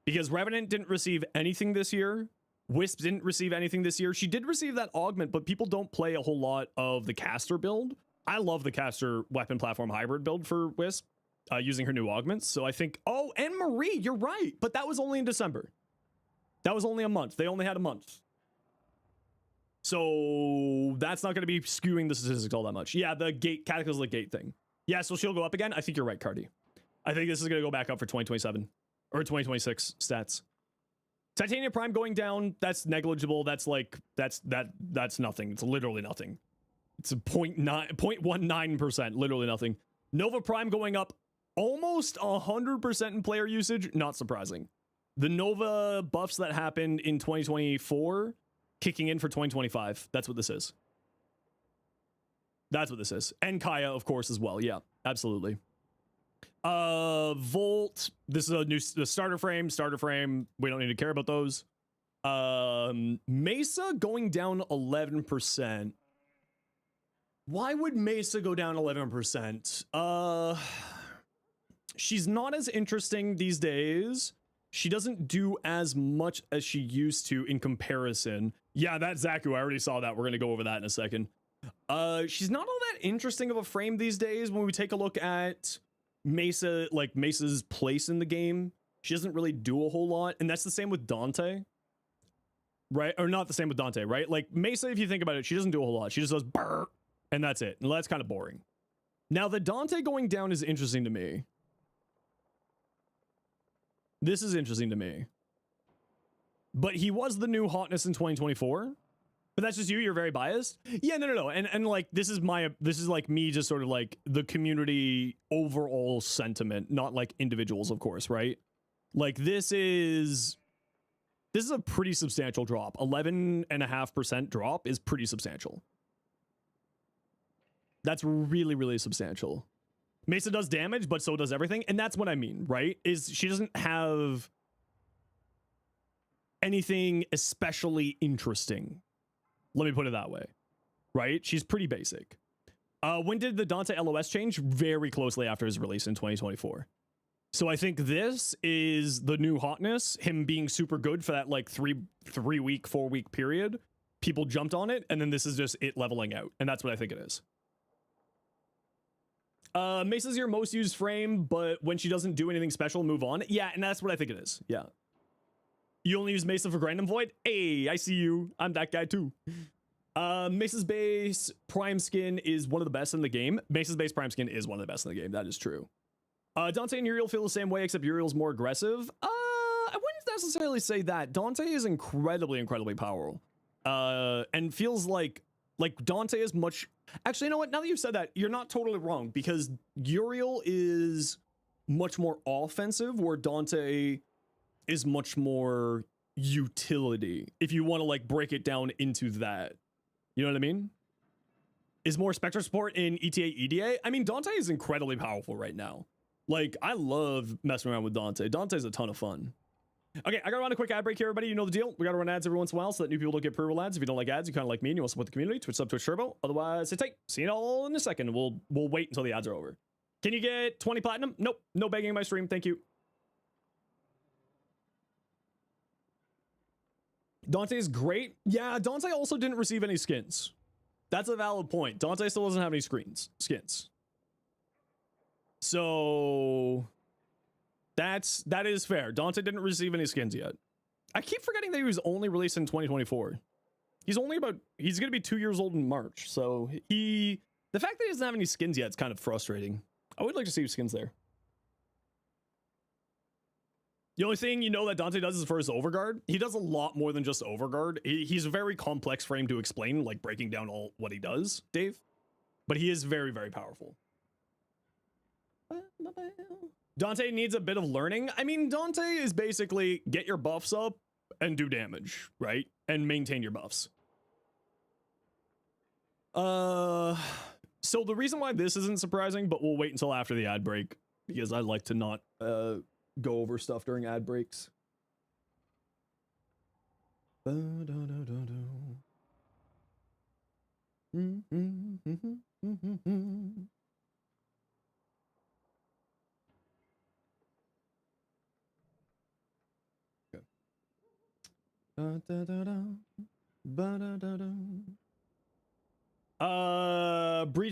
Because Revenant didn't receive anything this year. Wisp didn't receive anything this year. She did receive that augment, but people don't play a whole lot of the caster build. I love the caster weapon platform hybrid build for Wisp, using her new augments. So I think, oh, and Marie, you're right. But that was only in December. That was only a month. They only had a month. So that's not going to be skewing the statistics all that much. Yeah, the gate, Cataclysmic Gate thing. Yeah, so she'll go up again. I think you're right, Cardi. I think this is going to go back up for 2027 or 2026 stats. Titanium Prime going down, that's negligible. That's like, that's nothing. It's literally nothing. It's a 0.19%, literally nothing. Nova Prime going up almost 100% in player usage, not surprising. The Nova buffs that happened in 2024 kicking in for 2025. That's what this is. That's what this is. And Kaya, of course, as well. Yeah, absolutely. Volt, this is the starter frame. We don't need to care about those. Mesa going down 11%. Why would Mesa go down 11%? She's not as interesting these days. She doesn't do as much as she used to in comparison. Yeah, that's Zaku. I already saw that. We're going to go over that in a second. She's not all that interesting of a frame these days when we take a look at Mesa, like Mesa's place in the game. She doesn't really do a whole lot, and that's the same with Dante. Right? Or not the same with Dante, right? Like Mesa, if you think about it, she doesn't do a whole lot. She just does brr, and that's it. And that's kind of boring. Now, the Dante going down is interesting to me. This is interesting to me. But he was the new hotness in 2024. But that's just you. You're very biased. Yeah, no. And like this is like me just sort of like the community overall sentiment, not like individuals, of course, right? Like this is a pretty substantial drop. 11.5% drop is pretty substantial. That's really, really substantial. Mesa does damage, but so does everything. And that's what I mean, right? Is she doesn't have anything especially interesting. Let me put it that way, right? She's pretty basic. When did the Dante LOS change? Very closely after his release in 2024. So I think this is the new hotness, him being super good for that like 4 week period. People jumped on it, and then this is just it leveling out. And that's what I think it is. Mesa's your most used frame, but when she doesn't do anything special, move on. Yeah, and that's what I think it is. Yeah. You only use Mesa for Grandum Void? Hey, I see you. I'm that guy too. Mesa's base prime skin is one of the best in the game. Mesa's base prime skin is one of the best in the game. That is true. Dante and Uriel feel the same way, except Uriel's more aggressive. I wouldn't necessarily say that. Dante is incredibly, incredibly powerful. And feels like Dante is much... Actually, you know what? Now that you've said that, you're not totally wrong, because Uriel is much more offensive, where Dante is much more utility, if you want to like break it down into that. You know what I mean? Is more Spectre support in ETA, EDA? I mean, Dante is incredibly powerful right now. Like, I love messing around with Dante. Dante's a ton of fun. Okay, I gotta run a quick ad break here, everybody. You know the deal. We gotta run ads every once in a while so that new people don't get pre-roll ads. If you don't like ads, you kind of like me and you want to support the community, Twitch sub, Twitch Turbo. Otherwise, sit tight. See you all in a second. We'll wait until the ads are over. Can you get 20 platinum? Nope. No begging in my stream. Thank you. Dante is great. Yeah, Dante also didn't receive any skins. That's a valid point. Dante still doesn't have any skins. So that is fair. Dante didn't receive any skins yet. I keep forgetting that he was only released in 2024. He's gonna be 2 years old in March. So the fact that he doesn't have any skins yet is kind of frustrating. I would like to see skins there. The only thing you know that Dante does is for his overguard. He does a lot more than just overguard. He's a very complex frame to explain, like breaking down all what he does, Dave. But he is very, very powerful. Dante needs a bit of learning. I mean, Dante is basically get your buffs up and do damage, right? And maintain your buffs. So the reason why this isn't surprising, but we'll wait until after the ad break, because I like to not go over stuff during ad breaks. Breach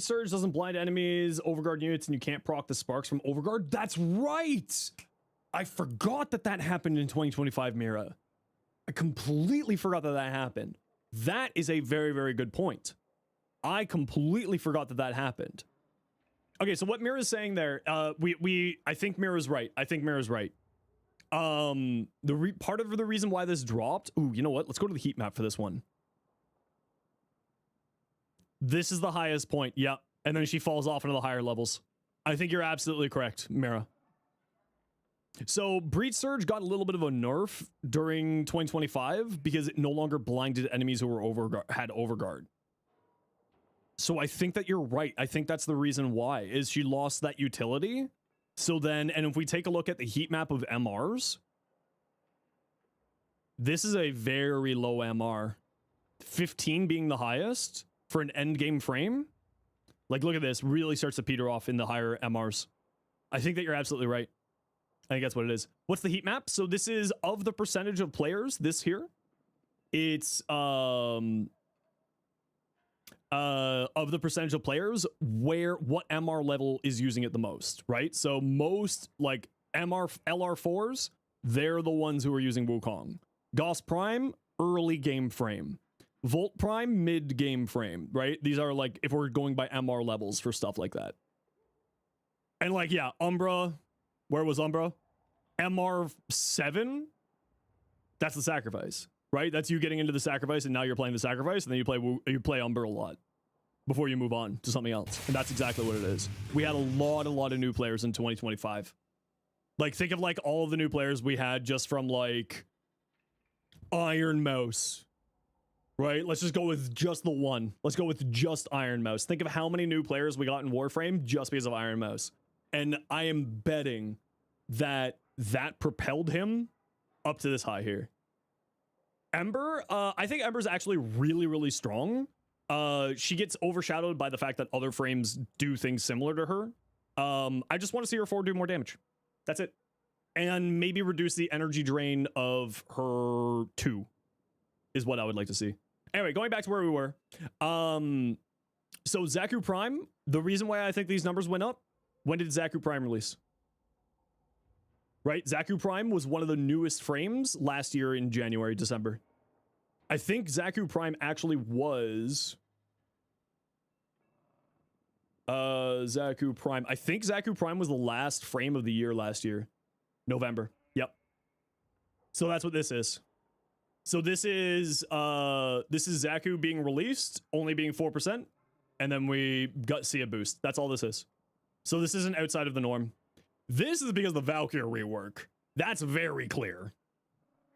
Surge doesn't blind enemies, overguard units, and you can't proc the sparks from overguard. That's right! I forgot that happened in 2025, Mira. I completely forgot that happened. That is a very, very good point. I completely forgot that happened. Okay, so what Mira's saying there, I think Mira's right. Part of the reason why this dropped, ooh, you know what? Let's go to the heat map for this one. This is the highest point, yeah. And then she falls off into the higher levels. I think you're absolutely correct, Mira. So Breach Surge got a little bit of a nerf during 2025 because it no longer blinded enemies who were had overguard. So I think that you're right. I think that's the reason why, is she lost that utility. So then, and if we take a look at the heat map of MRs, this is a very low MR. 15 being the highest for an end game frame. Like, look at this, really starts to peter off in the higher MRs. I think that you're absolutely right. I think that's what it is. What's the heat map? So this is of the percentage of players, this here. It's of the percentage of players what MR level is using it the most, right? So most like LR4s they're the ones who are using Wukong. Goss Prime, early game frame. Volt Prime, mid game frame, right? These are like, if we're going by MR levels for stuff like that. And like, yeah, Umbra, where was Umbra? MR 7? That's the sacrifice, right? That's you getting into the sacrifice, and now you're playing the sacrifice, and then you play Umbra a lot before you move on to something else. And that's exactly what it is. We had a lot of new players in 2025. Like, think of like all of the new players we had just from like Iron Mouse, right? Let's just go with just the one. Let's go with just Iron Mouse. Think of how many new players we got in Warframe just because of Iron Mouse. And I am betting that that propelled him up to this high here. Ember, I think Ember's actually really strong. She gets overshadowed by the fact that other frames do things similar to her. I just want to see her 4 do more damage. That's it. And maybe reduce the energy drain of her 2 is what I would like to see. Anyway, going back to where we were. So Zaku Prime, the reason why I think these numbers went up, when did Zaku Prime release? Right? Zaku Prime was one of the newest frames last year in January, December. I think Zaku Prime actually was... Zaku Prime. I think Zaku Prime was the last frame of the year last year. November. Yep. So that's what this is. So this is Zaku being released, only being 4%, and then we see a boost. That's all this is. So this isn't outside of the norm. This is because of the Valkyrie rework. That's very clear.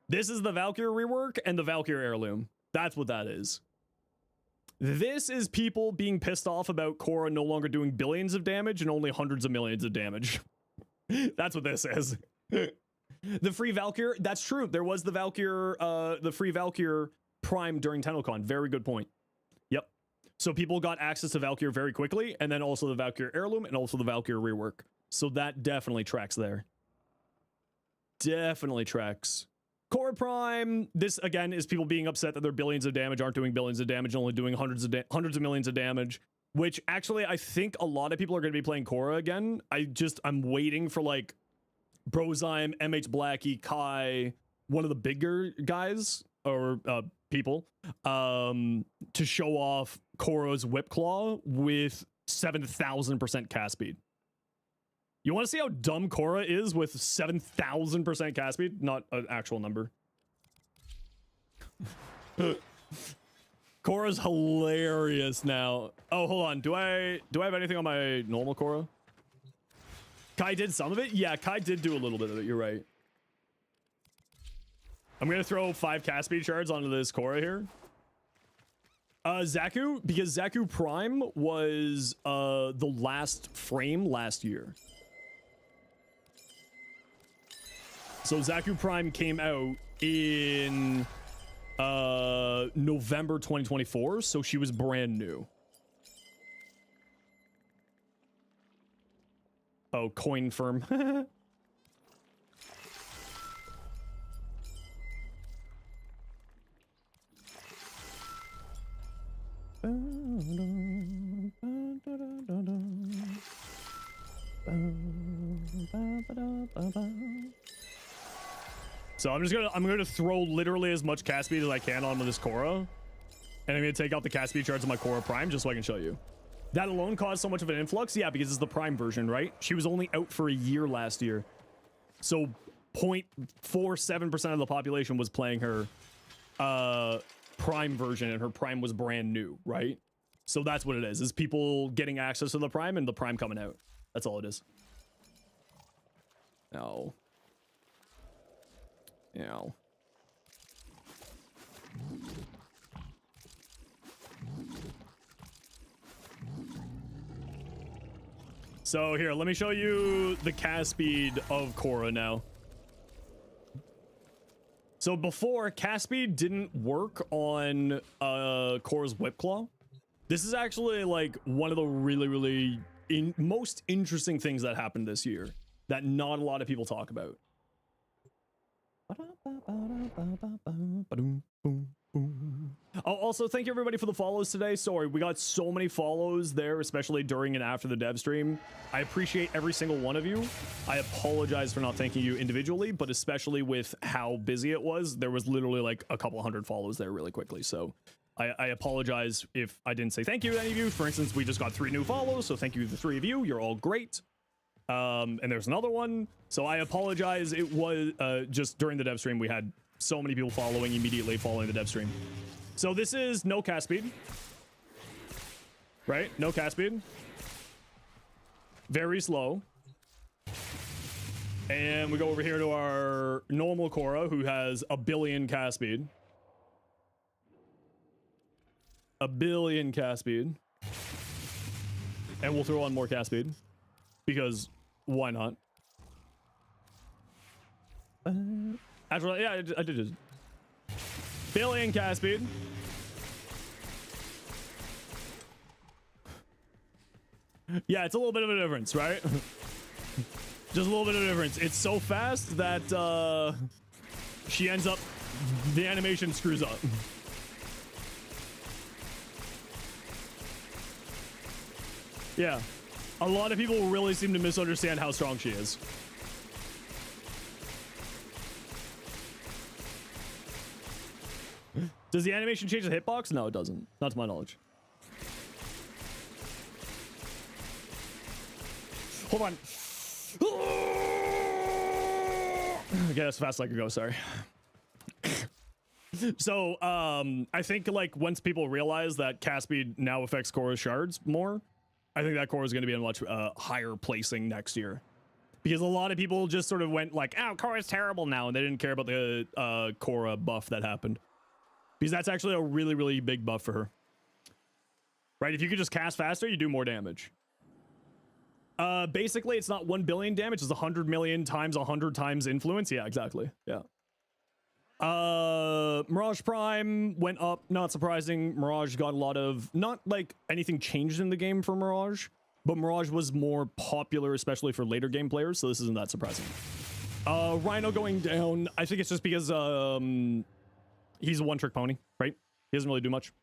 This is the Valkyrie rework and the Valkyrie heirloom. That's what that is. This is people being pissed off about Korra no longer doing billions of damage and only hundreds of millions of damage. That's what this is. The free Valkyrie, that's true. There was the Valkyrie, the free Valkyrie Prime during TennoCon. Very good point. Yep. So people got access to Valkyrie very quickly, and then also the Valkyrie heirloom and also the Valkyrie rework. So that definitely tracks there. Definitely tracks. Korra Prime, this again is people being upset that their billions of damage aren't doing billions of damage, only doing hundreds of millions of damage, which actually I think a lot of people are going to be playing Korra again. I'm waiting for like Brozyme, MH Blackie, Kai, one of the bigger guys or people to show off Korra's Whip Claw with 7,000% cast speed. You want to see how dumb Korra is with 7,000% cast speed? Not an actual number. Korra's hilarious now. Oh, hold on. Do I have anything on my normal Korra? Kai did some of it? Yeah, Kai did do a little bit of it. You're right. I'm going to throw 5 cast speed shards onto this Korra here. Zaku, because Zaku Prime was the last frame last year. So Zaku Prime came out in November 2024, so she was brand new. Oh, coin firm. So I'm gonna throw literally as much cast speed as I can onto this Korra, and I'm gonna take out the cast speed shards of my Korra Prime just so I can show you. That alone caused so much of an influx, yeah, because it's the Prime version, right? She was only out for a year last year, so 0.47% of the population was playing her Prime version, and her Prime was brand new, right? So that's what it is people getting access to the Prime and the Prime coming out. That's all it is. No. Ow. So here, let me show you the cast speed of Korra now. So before, cast speed didn't work on Korra's Whip Claw. This is actually like one of the really most interesting things that happened this year that not a lot of people talk about. I'll Also, thank you everybody for the follows today. Sorry, we got so many follows there, especially during and after the dev stream. I appreciate every single one of you. I apologize for not thanking you individually, but especially with how busy it was, there was literally like a couple hundred follows there really quickly. So I apologize if I didn't say thank you to any of you. For instance, we just got 3 new follows, so thank you to the 3 of you. You're all great. And there's another one. So I apologize. It was just during the dev stream, we had so many people following immediately following the dev stream. So this is no cast speed. Right? No cast speed. Very slow. And we go over here to our normal Korra, who has 1 billion cast speed. 1 billion cast speed. And we'll throw on more cast speed. Because why not? Actually, yeah, I did just. Billion cast speed. Yeah, it's a little bit of a difference, right? Just a little bit of a difference. It's so fast that she ends up, the animation screws up. Yeah. A lot of people really seem to misunderstand how strong she is. Does the animation change the hitbox? No, it doesn't. Not to my knowledge. Hold on. Okay, that's fast like a go, sorry. So, I think, like, once people realize that cast speed now affects Korra's shards more, I think that Korra is going to be in a much higher placing next year. Because a lot of people just sort of went like, oh, Korra's terrible now, and they didn't care about the Korra buff that happened. Because that's actually a really, really big buff for her. Right? If you could just cast faster, you do more damage. Basically, it's not 1 billion damage, it's 100 million times 100 times influence. Yeah, exactly. Yeah. Mirage Prime went up, not surprising. Mirage got a lot of, not like anything changed in the game for Mirage, but Mirage was more popular, especially for later game players, so this isn't that surprising. Rhino going down, I think it's just because he's a one-trick pony, right? He doesn't really do much.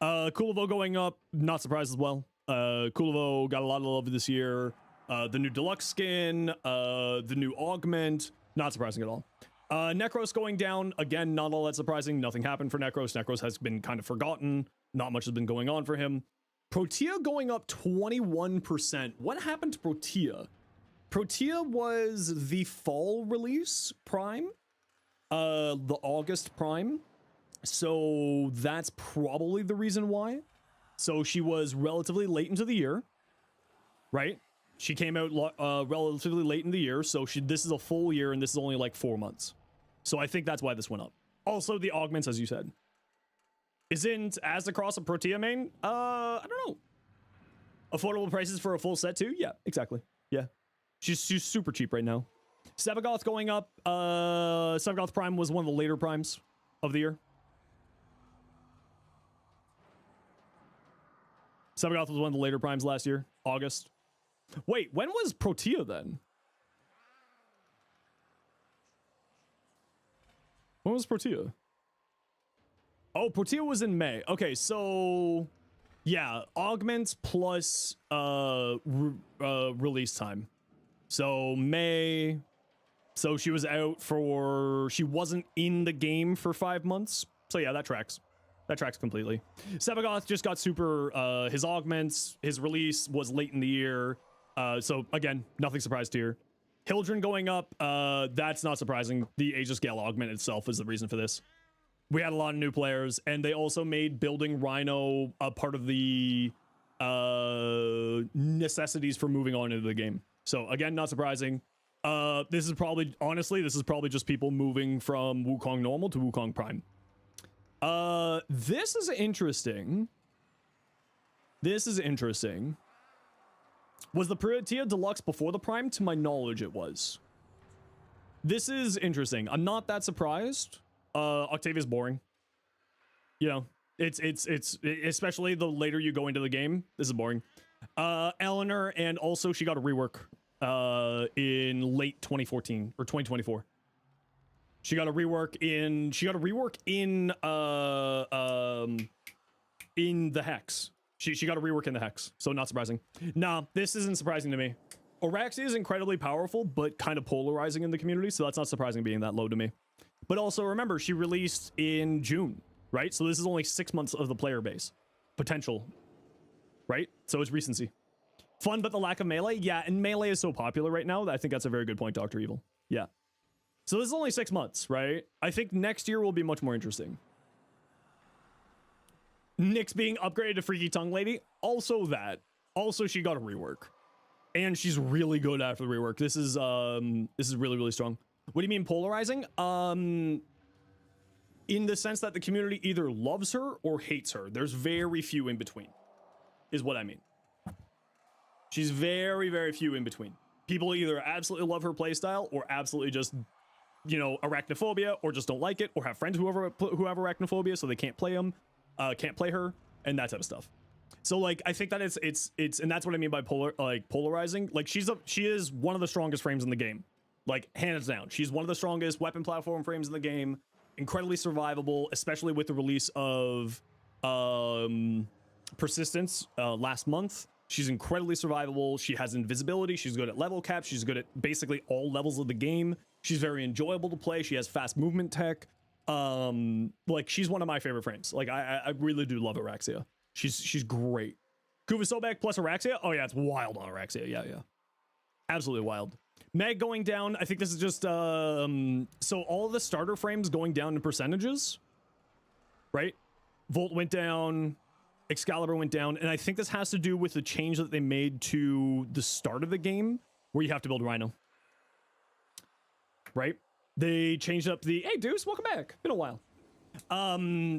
Kulivo going up, not surprised as well. Kulivo got a lot of love this year. The new deluxe skin, the new augment, not surprising at all. Necros going down, again, not all that surprising. Nothing happened for Necros. Necros has been kind of forgotten. Not much has been going on for him. Protea going up 21%. What happened to Protea? Protea was the fall release Prime, the August Prime. So that's probably the reason why. So she was relatively late into the year, right? She came out relatively late in the year, so this is a full year, and this is only like 4 months. So I think that's why this went up. Also, the augments, as you said. Isn't as across a Protea main? I don't know. Affordable prices for a full set too? Yeah, exactly. Yeah. She's super cheap right now. Sevagoth going up. Sevagoth Prime was one of the later primes of the year. Sevagoth was one of the later primes last year, August. Wait, when was Protea then? When was Protea? Oh, Protea was in May. Okay, so yeah, augments plus release time. So May. So she was out for, she wasn't in the game for 5 months. So yeah, that tracks. That tracks completely. Sevagoth just got super, his augments, his release was late in the year. So again, nothing surprised here. Hildren going up, that's not surprising. The Aegis Gale augment itself is the reason for this. We had a lot of new players, and they also made building Rhino a part of the necessities for moving on into the game. So again, not surprising. This is probably, honestly, this is probably just people moving from Wukong Normal to Wukong Prime. This is interesting. This is interesting. Was the Protea Deluxe before the Prime? To my knowledge, it was. This is interesting. I'm not that surprised. Octavia's boring. You know, it's especially the later you go into the game. This is boring. Eleanor, and also she got a rework in late 2014 or 2024. She got a rework in in the Hex. She got a rework in the Hex, so not surprising. Nah, this isn't surprising to me. Araxia is incredibly powerful, but kind of polarizing in the community, so that's not surprising being that low to me. But also remember, she released in June, right? So this is only 6 months of the player base. Potential, right? So it's recency. Fun, but the lack of melee? Yeah, and melee is so popular right now that I think that's a very good point, Dr. Evil. Yeah. So this is only 6 months, right? I think next year will be much more interesting. Nyx being upgraded to Freaky Tongue Lady, also that. Also, she got a rework. And she's really good after the rework. This is really, really strong. What do you mean polarizing? In the sense that the community either loves her or hates her. There's very few in between, is what I mean. She's very, very few in between. People either absolutely love her playstyle or absolutely just, you know, arachnophobia, or just don't like it, or have friends who have arachnophobia so they can't play them. Can't play her, and that type of stuff. So like I think that it's and that's what I mean by polarizing. Like she is one of the strongest frames in the game, like hands down. She's one of the strongest weapon platform frames in the game. Incredibly survivable, especially with the release of Persistence last month. She's incredibly survivable. She has invisibility. She's good at level cap. She's good at basically all levels of the game. She's very enjoyable to play. She has fast movement tech. Like she's one of my favorite frames. Like I really do love Araxia. She's great. Kuva Sobek plus Araxia. Oh yeah, it's wild on Araxia. Yeah, absolutely wild. Meg going down. I think this is just so all of the starter frames going down in percentages, right? Volt went down, Excalibur went down, and I think this has to do with the change that they made to the start of the game where you have to build Rhino, right? They changed up the, hey Deuce, welcome back. Been a while.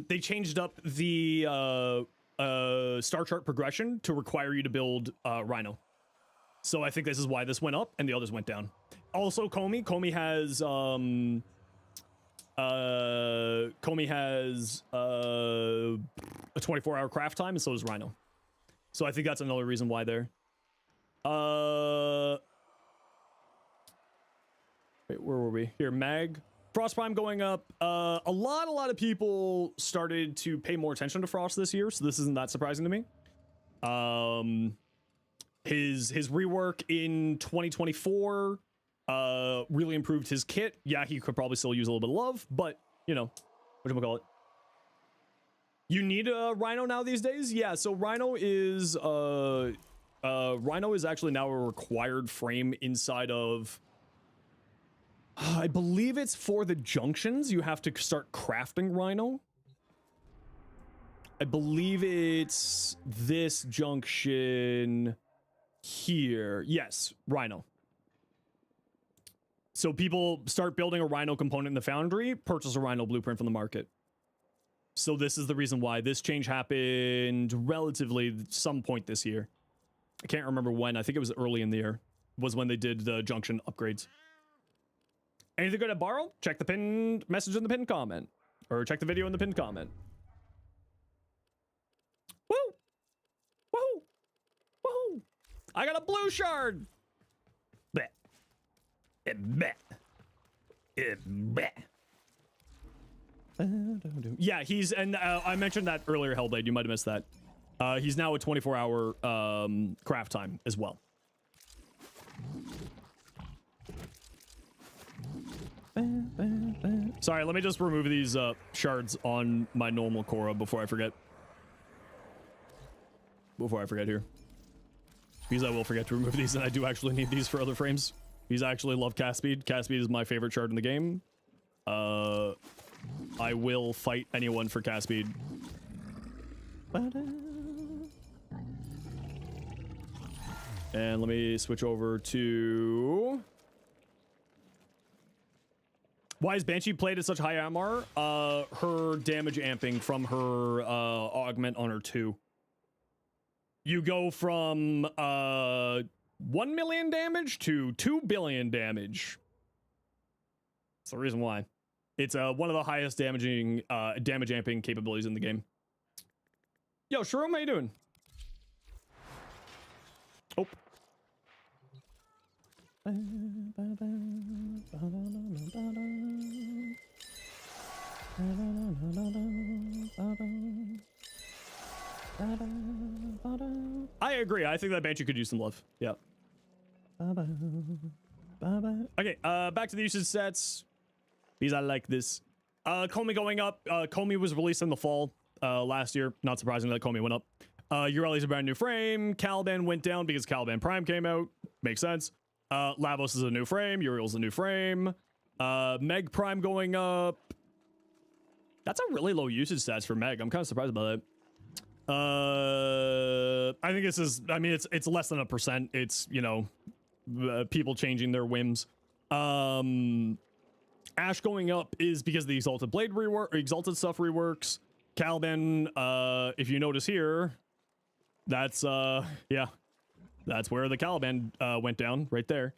They changed up the star chart progression to require you to build Rhino. So I think this is why this went up and the others went down. Also, Comey has a 24-hour craft time, and so does Rhino. So I think that's another reason why there. Wait, where were we? Here, Mag. Frost Prime going up. A lot of people started to pay more attention to Frost this year, so this isn't that surprising to me. His rework in 2024 really improved his kit. Yeah, he could probably still use a little bit of love, but you know, whatchamacallit. You need a Rhino now these days? Yeah, so Rhino is actually now a required frame inside of, I believe it's for the junctions. You have to start crafting Rhino. I believe it's this junction here. Yes, Rhino. So people start building a Rhino component in the foundry, purchase a Rhino blueprint from the market. So this is the reason why this change happened relatively some point this year. I can't remember when. I think it was early in the year was when they did the junction upgrades. Anything good at Baro? Check the pinned message in the pinned comment. Or check the video in the pinned comment. Woo! Woohoo! Woohoo! I got a blue shard! Bet. Bet. Bet. Yeah, he's, and I mentioned that earlier, Hellblade. You might have missed that. He's now a 24-hour craft time as well. Sorry, let me just remove these shards on my normal Korra before I forget. Here. Because I will forget to remove these, and I do actually need these for other frames. Because I actually love cast speed. Cast speed is my favorite shard in the game. I will fight anyone for cast speed. And let me switch over to... Why is Banshee played at such high MR? Her damage amping from her augment on her 2. You go from 1 million damage to 2 billion damage. That's the reason why. It's one of the highest damage amping capabilities in the game. Yo, Shroom, how you doing? Oh. agree. I think that Banshee could use some love. Yeah. Okay, back to the usage sets. Because I like this. Comey going up. Comey was released in the fall last year. Not surprising that Comey went up. Ureli's a brand new frame. Caliban went down because Caliban Prime came out. Makes sense. Lavos is a new frame. Uriel's a new frame. Meg Prime going up. That's a really low usage stats for Meg. I'm kind of surprised about that. I think this is, I mean, it's less than 1%. It's, you know, people changing their whims. Ash going up is because the Exalted Blade rework, or Exalted stuff reworks. Caliban, if you notice here, that's, yeah, that's where the Caliban went down, right there.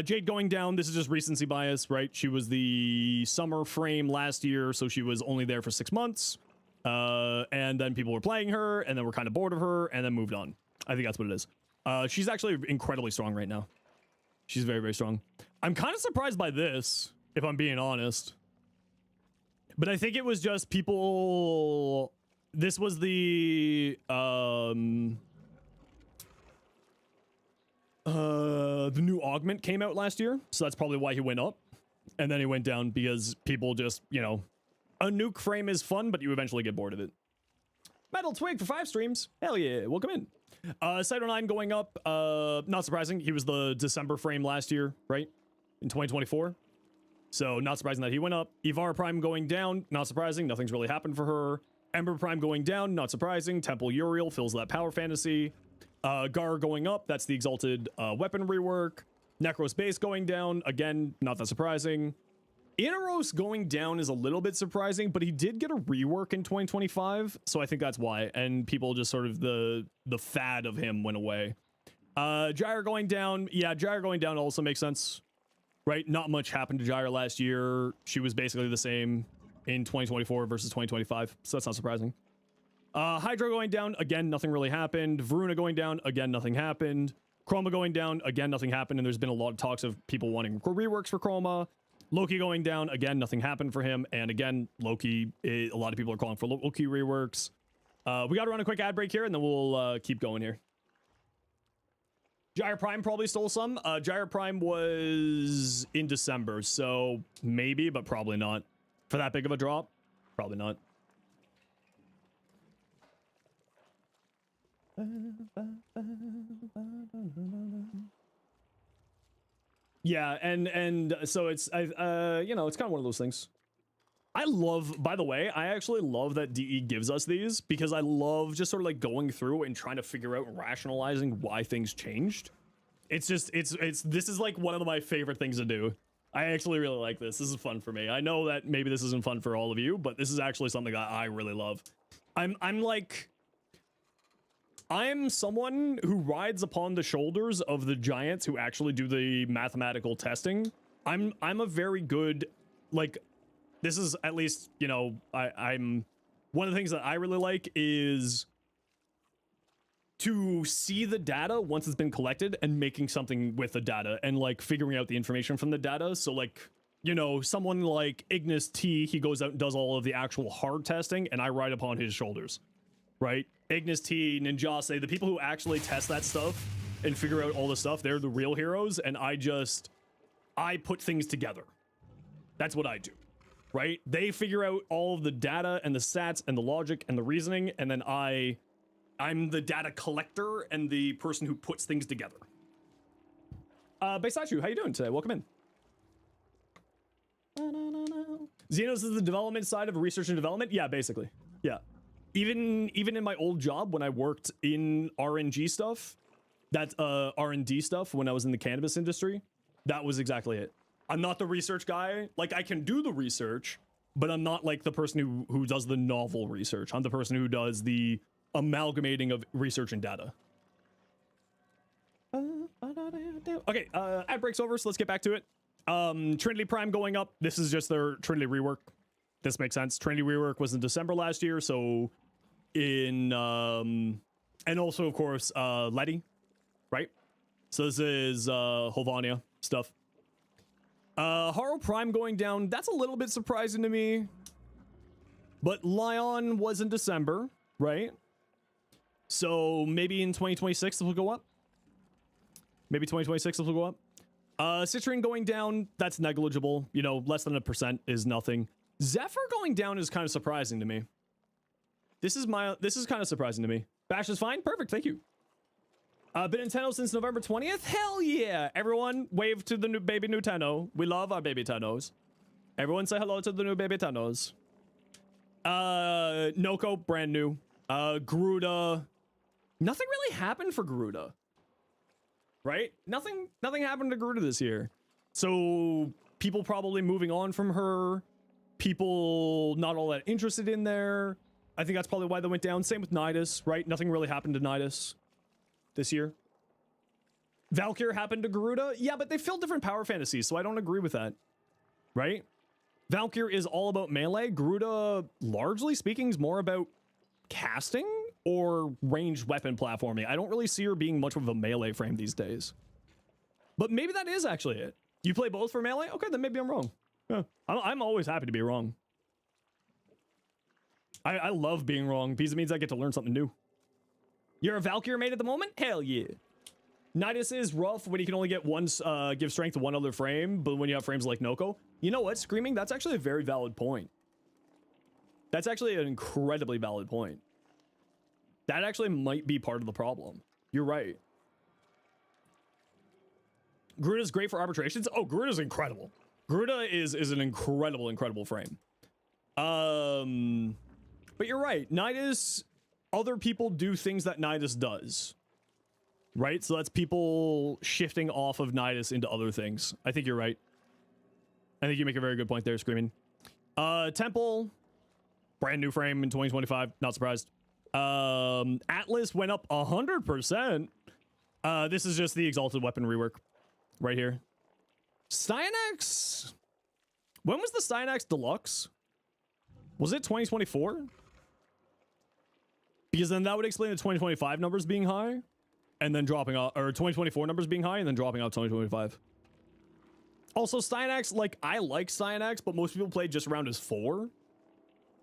Jade going down, this is just recency bias, right? She was the summer frame last year, so she was only there for 6 months. And then people were playing her, and then were kind of bored of her, and then moved on. I think that's what it is. She's actually incredibly strong right now. She's very, very strong. I'm kind of surprised by this, if I'm being honest. But I think it was just people... This was the new augment came out last year, so that's probably why he went up. And then he went down because people just, you know... A nuke frame is fun, but you eventually get bored of it. Metal Twig for 5 streams. Hell yeah, welcome in. Cyto 9 going up, not surprising. He was the December frame last year, right? In 2024. So not surprising that he went up. Ivar Prime going down, not surprising. Nothing's really happened for her. Ember Prime going down, not surprising. Temple Uriel fills that power fantasy. Gar going up, that's the Exalted weapon rework. Necros Base going down, again, not that surprising. Inaros going down is a little bit surprising, but he did get a rework in 2025, so I think that's why. And people just sort of, the fad of him went away. Gyre going down, yeah, Gyre going down also makes sense, right? Not much happened to Gyre last year. She was basically the same in 2024 versus 2025, so that's not surprising. Hydra going down, again, nothing really happened. Varuna going down, again, nothing happened. Chroma going down, again, nothing happened, and there's been a lot of talks of people wanting reworks for Chroma. Loki going down, again, nothing happened for him. And again, Loki, a lot of people are calling for Loki reworks. We got to run a quick ad break here, and then we'll keep going here. Gyre Prime probably stole some. Gyre Prime was in December, so maybe, but probably not. For that big of a drop, probably not. Yeah, and so it's you know, it's kind of one of those things. I love, by the way, I actually love that DE gives us these because I love just sort of like going through and trying to figure out and rationalizing why things changed. It's just this is like one of my favorite things to do. I actually really like this. This is fun for me. I know that maybe this isn't fun for all of you, but this is actually something that I really love. I'm someone who rides upon the shoulders of the giants who actually do the mathematical testing. I'm a very good, like, this is at least, you know, I'm one of the things that I really like is to see the data once it's been collected and making something with the data and like figuring out the information from the data. So like, you know, someone like Ignis T, he goes out and does all of the actual hard testing and I ride upon his shoulders, right? Ignis T, Ninjase, the people who actually test that stuff and figure out all the stuff, they're the real heroes, and I put things together. That's what I do, right? They figure out all of the data and the stats and the logic and the reasoning, and then I'm the data collector and the person who puts things together. Beisachu, how you doing today? Welcome in. Zenos is the development side of research and development? Yeah, basically. Yeah. Even in my old job when I worked in RNG stuff, that R&D stuff when I was in the cannabis industry, that was exactly it. I'm not the research guy. Like, I can do the research, but I'm not like the person who does the novel research. I'm the person who does the amalgamating of research and data. Okay, ad break's over, so let's get back to it. Trinity Prime going up. This is just their Trinity rework. This makes sense. Trinity rework was in December last year, so in and also of course Letty, right? So this is Hovania stuff. Haro Prime going down, that's a little bit surprising to me. But Lion was in December, right? So maybe in 2026 this will go up. Maybe 2026 this will go up. Citrine going down, that's negligible. You know, less than 1% is nothing. Zephyr going down is kind of surprising to me. This is kind of surprising to me. Bash is fine. Perfect. Thank you. Been Nintendo since November 20th. Hell yeah. Everyone wave to the new baby Nintendo. We love our baby Tennos. Everyone say hello to the new baby Tennos. Noko, brand new. Garuda. Nothing really happened for Garuda. Right? Nothing happened to Garuda this year. So people probably moving on from her. People not all that interested in there. I think that's probably why they went down. Same with Nidus, right? Nothing really happened to Nidus this year. Valkyr happened to Garuda. Yeah, but they filled different power fantasies, so I don't agree with that. Right? Valkyr is all about melee. Garuda, largely speaking, is more about casting or ranged weapon platforming. I don't really see her being much of a melee frame these days. But maybe that is actually it. You play both for melee? Okay, then maybe I'm wrong. Yeah. I'm always happy to be wrong. I love being wrong because it means I get to learn something new. You're a Valkyr main at the moment? Hell yeah. Nidus is rough when you can only get one, give strength to one other frame, but when you have frames like Noko. You know what, Screaming? That's actually a very valid point. That's actually an incredibly valid point. That actually might be part of the problem. You're right. Garuda's great for arbitrations. Oh, Garuda's incredible. Garuda is an incredible frame. But you're right. Nidus, other people do things that Nidus does. Right? So that's people shifting off of Nidus into other things. I think you're right. I think you make a very good point there, Screaming. Temple, brand new frame in 2025. Not surprised. Atlas went up 100%. This is just the Exalted Weapon rework right here. Styanax. When was the Styanax Deluxe? Was it 2024? Because then that would explain the 2025 numbers being high and then dropping off, or 2024 numbers being high and then dropping out 2025. Also, Styanax, like, I like Styanax, but most people play just around his 4.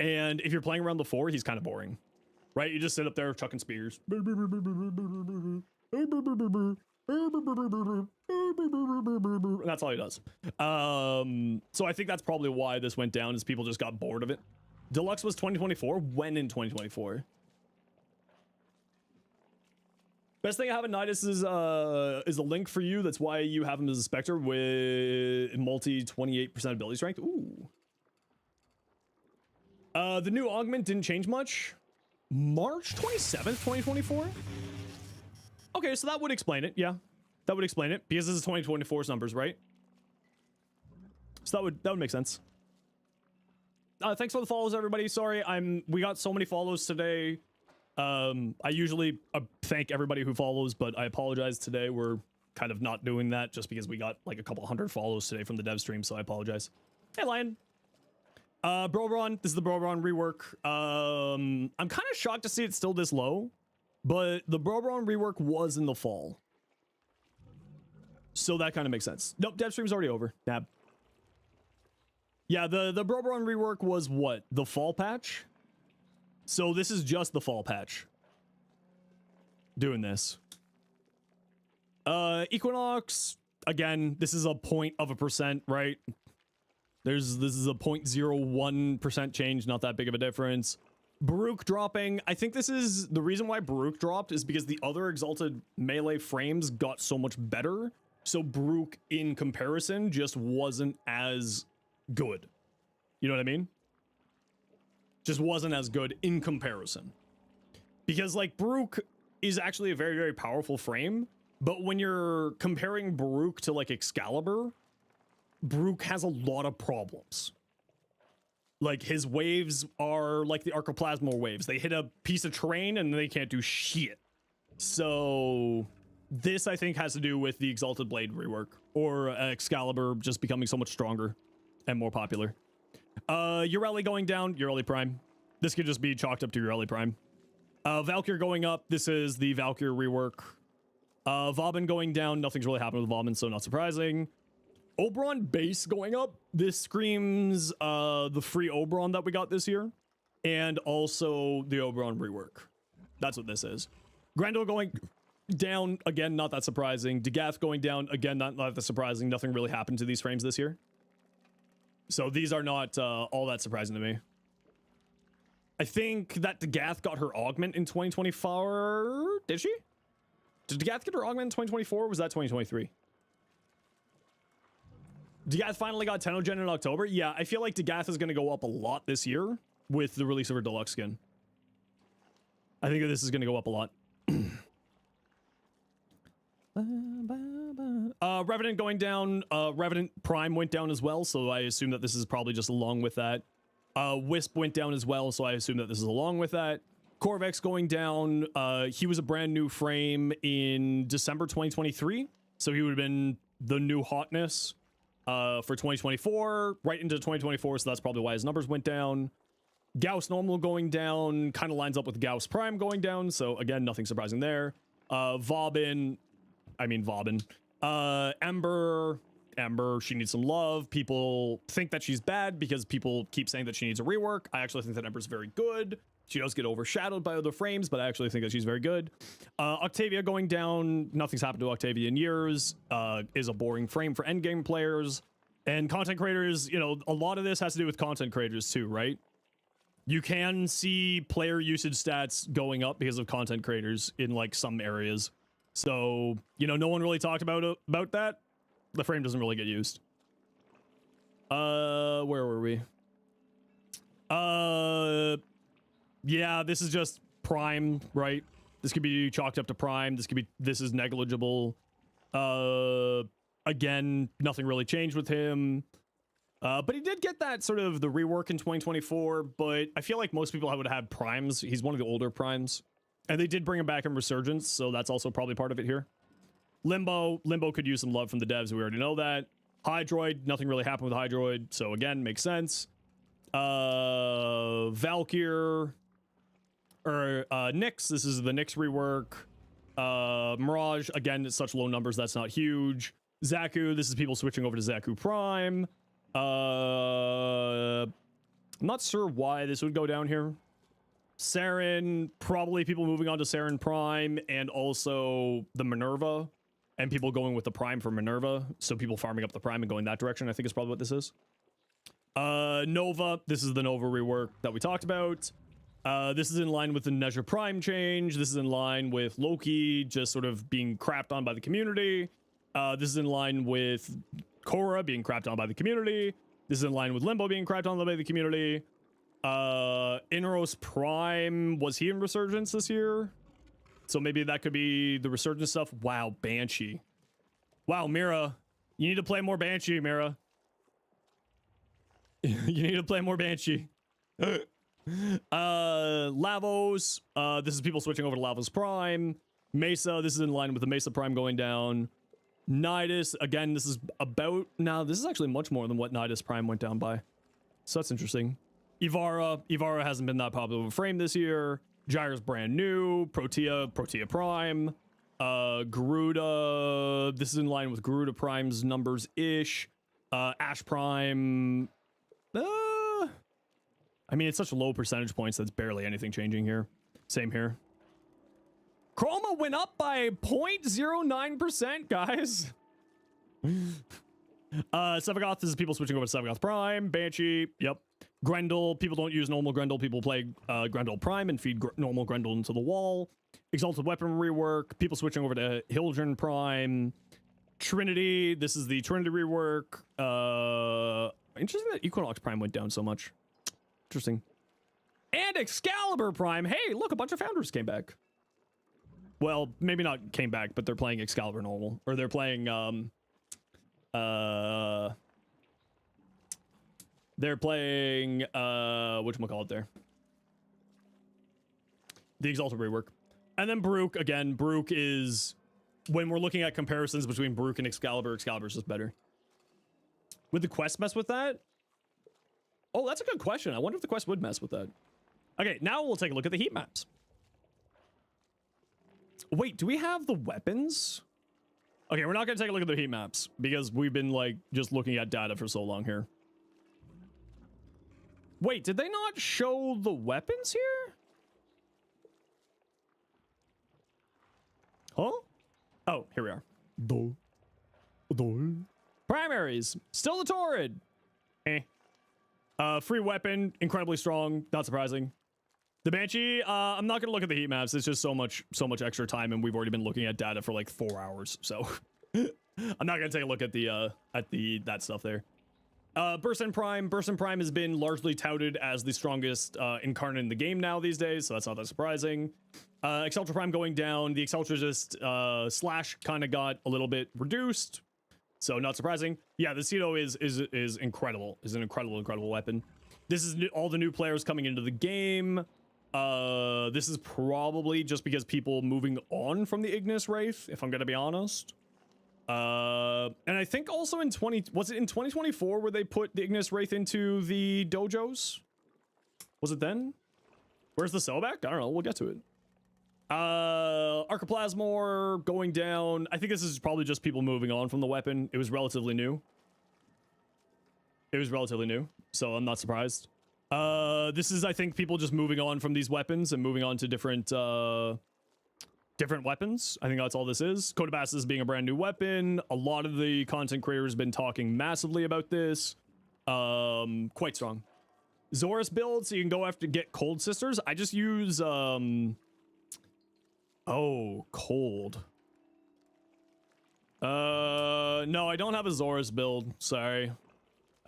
And if you're playing around the 4, he's kind of boring. Right? You just sit up there chucking spears. That's all he does. So I think that's probably why this went down, is people just got bored of it. Deluxe was 2024. When in 2024? Best thing I have in Nidus is a link for you. That's why you have him as a Spectre with multi 28% ability strength. Ooh. The new augment didn't change much. March 27th, 2024? Okay, so that would explain it. Yeah, that would explain it because this is 2024's numbers, right? So that would make sense. Thanks for the follows, everybody. Sorry, we got so many follows today. I usually thank everybody who follows, but I apologize today. We're kind of not doing that just because we got like a couple hundred follows today from the dev stream, so I apologize. Hey, Lion. Brobron, this is the Brobron rework. I'm kind of shocked to see it still this low, but the Brobron rework was in the fall. So that kind of makes sense. Nope, dev stream's already over. Nab. Yeah, the Brobron rework was what? The fall patch? So this is just the fall patch. Doing this. Equinox, again, this is a 0.1%, right? This is a 0.01% change, not that big of a difference. Baruch dropping, I think this is the reason why Baruch dropped is because the other Exalted melee frames got so much better. So Baruch in comparison just wasn't as good. You know what I mean? Just wasn't as good in comparison. Because like Baruch is actually a very, very powerful frame, but when you're comparing Baruch to like Excalibur, Baruch has a lot of problems. Like his waves are like the Archoplasmal waves. They hit a piece of terrain and they can't do shit. So this I think has to do with the Exalted Blade rework or Excalibur just becoming so much stronger and more popular. Ureli going down, Ureli Prime. This could just be chalked up to Ureli Prime. Valkyr going up, this is the Valkyr rework. Vauban going down, nothing's really happened with Vauban, so not surprising. Oberon base going up, this screams the free Oberon that we got this year, and also the Oberon rework. That's what this is. Grendel going down, again, not that surprising. Degath going down, again, not that surprising. Nothing really happened to these frames this year. So these are not all that surprising to me. I think that Degath got her augment in 2024. Did she? Did Degath get her augment in 2024 or was that 2023? Degath finally got Tenno Gen in October. Yeah, I feel like Degath is going to go up a lot this year with the release of her deluxe skin. I think that this is going to go up a lot. Revenant going down. Revenant Prime went down as well, so I assume that this is probably just along with that. Wisp went down as well, so I assume that this is along with that. Corvex going down. He was a brand new frame in December 2023, so he would have been the new hotness for 2024, right into 2024, so that's probably why his numbers went down. Gauss Normal going down kind of lines up with Gauss Prime going down, so again, nothing surprising there. Vauban, Ember, she needs some love. People think that she's bad because people keep saying that she needs a rework. I actually think that Ember's very good. She does get overshadowed by other frames, but I actually think that she's very good. Octavia going down. Nothing's happened to Octavia in years. Is a boring frame for endgame players. And content creators, you know, a lot of this has to do with content creators too, right? You can see player usage stats going up because of content creators in like some areas. So, you know, no one really talked about that. The frame doesn't really get used. Where were we? Yeah, this is just Prime, right? This could be chalked up to Prime. This is negligible. Again, nothing really changed with him. But he did get that sort of the rework in 2024, but I feel like most people would have had Primes. He's one of the older Primes. And they did bring him back in Resurgence, so that's also probably part of it here. Limbo could use some love from the devs. We already know that. Hydroid, nothing really happened with Hydroid, so again, makes sense. Valkyr, or Nyx, this is the Nyx rework. Mirage, again, it's such low numbers, that's not huge. Zaku, this is people switching over to Zaku Prime. I'm not sure why this would go down here. Saren, probably people moving on to Saren Prime, and also the Minerva, and people going with the Prime for Minerva, so people farming up the Prime and going that direction, I think is probably what this is. Nova, this is the Nova rework that we talked about. This is in line with the Nezha Prime change. This is in line with Loki just sort of being crapped on by the community. This is in line with Korra being crapped on by the community. This is in line with Limbo being crapped on by the community. Inaros Prime, was he in Resurgence this year? So maybe that could be the Resurgence stuff. Wow, Banshee. Wow, Mira. You need to play more Banshee, Mira. You need to play more Banshee. Lavos. This is people switching over to Lavos Prime. Mesa, this is in line with the Mesa Prime going down. Nidus, again, this is about... Now, this is actually much more than what Nidus Prime went down by. So that's interesting. Ivara hasn't been that popular of a frame this year. Gyre's brand new. Protea Prime. Garuda, this is in line with Garuda Prime's numbers-ish. Ash Prime... I mean, it's such low percentage points that's barely anything changing here. Same here. Chroma went up by 0.09%, guys. Sevagoth, this is people switching over to Sevagoth Prime. Banshee, yep. Grendel, people don't use normal Grendel. People play Grendel Prime and feed normal Grendel into the wall. Exalted Weapon rework. People switching over to Hildren Prime. Trinity, this is the Trinity rework. Interesting that Equinox Prime went down so much. Interesting. And Excalibur Prime. Hey, look, a bunch of founders came back. Well, maybe not came back, but they're playing Excalibur normal. Or they're playing, whatchamacallit there? The Exalted rework. And then Brooke, again, Brooke is, when we're looking at comparisons between Brooke and Excalibur, Excalibur's just better. Would the quest mess with that? Oh, that's a good question. I wonder if the quest would mess with that. Okay, now we'll take a look at the heat maps. Wait, do we have the weapons? Okay, we're not going to take a look at the heat maps because we've been, like, just looking at data for so long here. Wait, did they not show the weapons here? Huh? Oh, here we are. Primaries. Still the Torrid. Free weapon. Incredibly strong. Not surprising. The Banshee, I'm not going to look at the heat maps. It's just so much extra time, and we've already been looking at data for like 4 hours. So I'm not going to take a look at that stuff there. Burst and Prime. Burst and Prime has been largely touted as the strongest incarnate in the game now these days, so that's not that surprising. Exceltra Prime going down. The Exceltra just slash kind of got a little bit reduced, so not surprising. Yeah, the Cedo is incredible. Is an incredible weapon. This is all the new players coming into the game. This is probably just because people moving on from the Ignis Wraith, if I'm gonna be honest. And I think also in 2024 where they put the Ignis Wraith into the dojos? Was it then? Where's the Selbak? I don't know, we'll get to it. Archiplasmor going down. I think this is probably just people moving on from the weapon. It was relatively new. So I'm not surprised. This is, I think, people just moving on from these weapons and moving on to different weapons. I think that's all this is. Cotabassus being a brand new weapon. A lot of the content creators have been talking massively about this. Quite strong. Zorus build, so you can go after get Cold Sisters. I just use cold. No, I don't have a Zorus build. Sorry.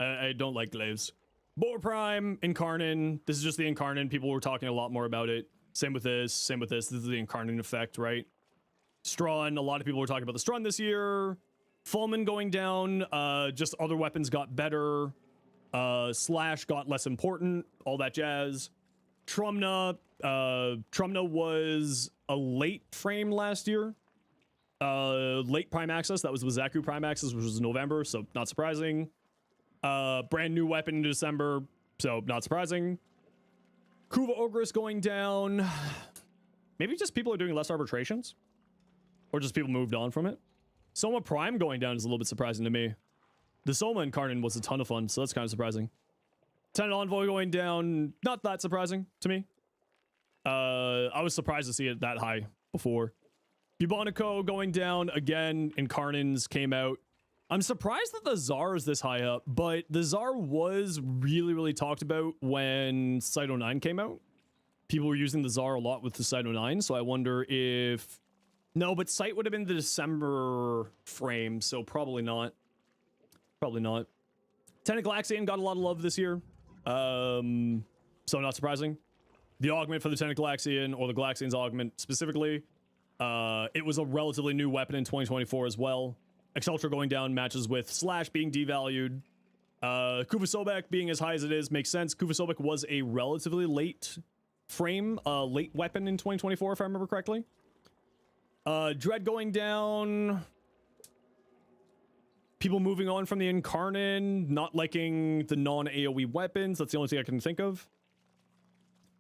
I don't like glaives. Boar Prime, Incarnin. This is just the Incarnin. People were talking a lot more about it. Same with this. This is the Incarnin effect, right? Strun. A lot of people were talking about the Strun this year. Fulman going down. Just other weapons got better. Slash got less important. All that jazz. Trumna. Trumna was a late frame last year. Late Prime Access. That was with Zaku Prime Access, which was November, so not surprising. Brand new weapon in December, so not surprising. Kuva Ogress going down. Maybe just people are doing less arbitrations, or just people moved on from it. Soma Prime going down is a little bit surprising to me. The Soma Incarnate was a ton of fun, so that's kind of surprising. Tenant Envoy going down, not that surprising to me. I was surprised to see it that high before. Bubonico going down again. Incarnins came out. I'm surprised that the Tsar is this high up, but the Tsar was really talked about when Site 09 came out. People were using the Tsar a lot with the Site 09, so I wonder if... No, but Site would have been the December frame, so probably not. Probably not. Tenet Galaxian got a lot of love this year, so not surprising. The augment for the Tenet Galaxian, or the Galaxian's augment specifically, it was a relatively new weapon in 2024 as well. Exceltra going down matches with Slash being devalued. Kuva Sobek being as high as it is makes sense. Kuva Sobek was a relatively late frame, late weapon in 2024, if I remember correctly. Dread going down. People moving on from the Incarnin, not liking the non-AoE weapons. That's the only thing I can think of.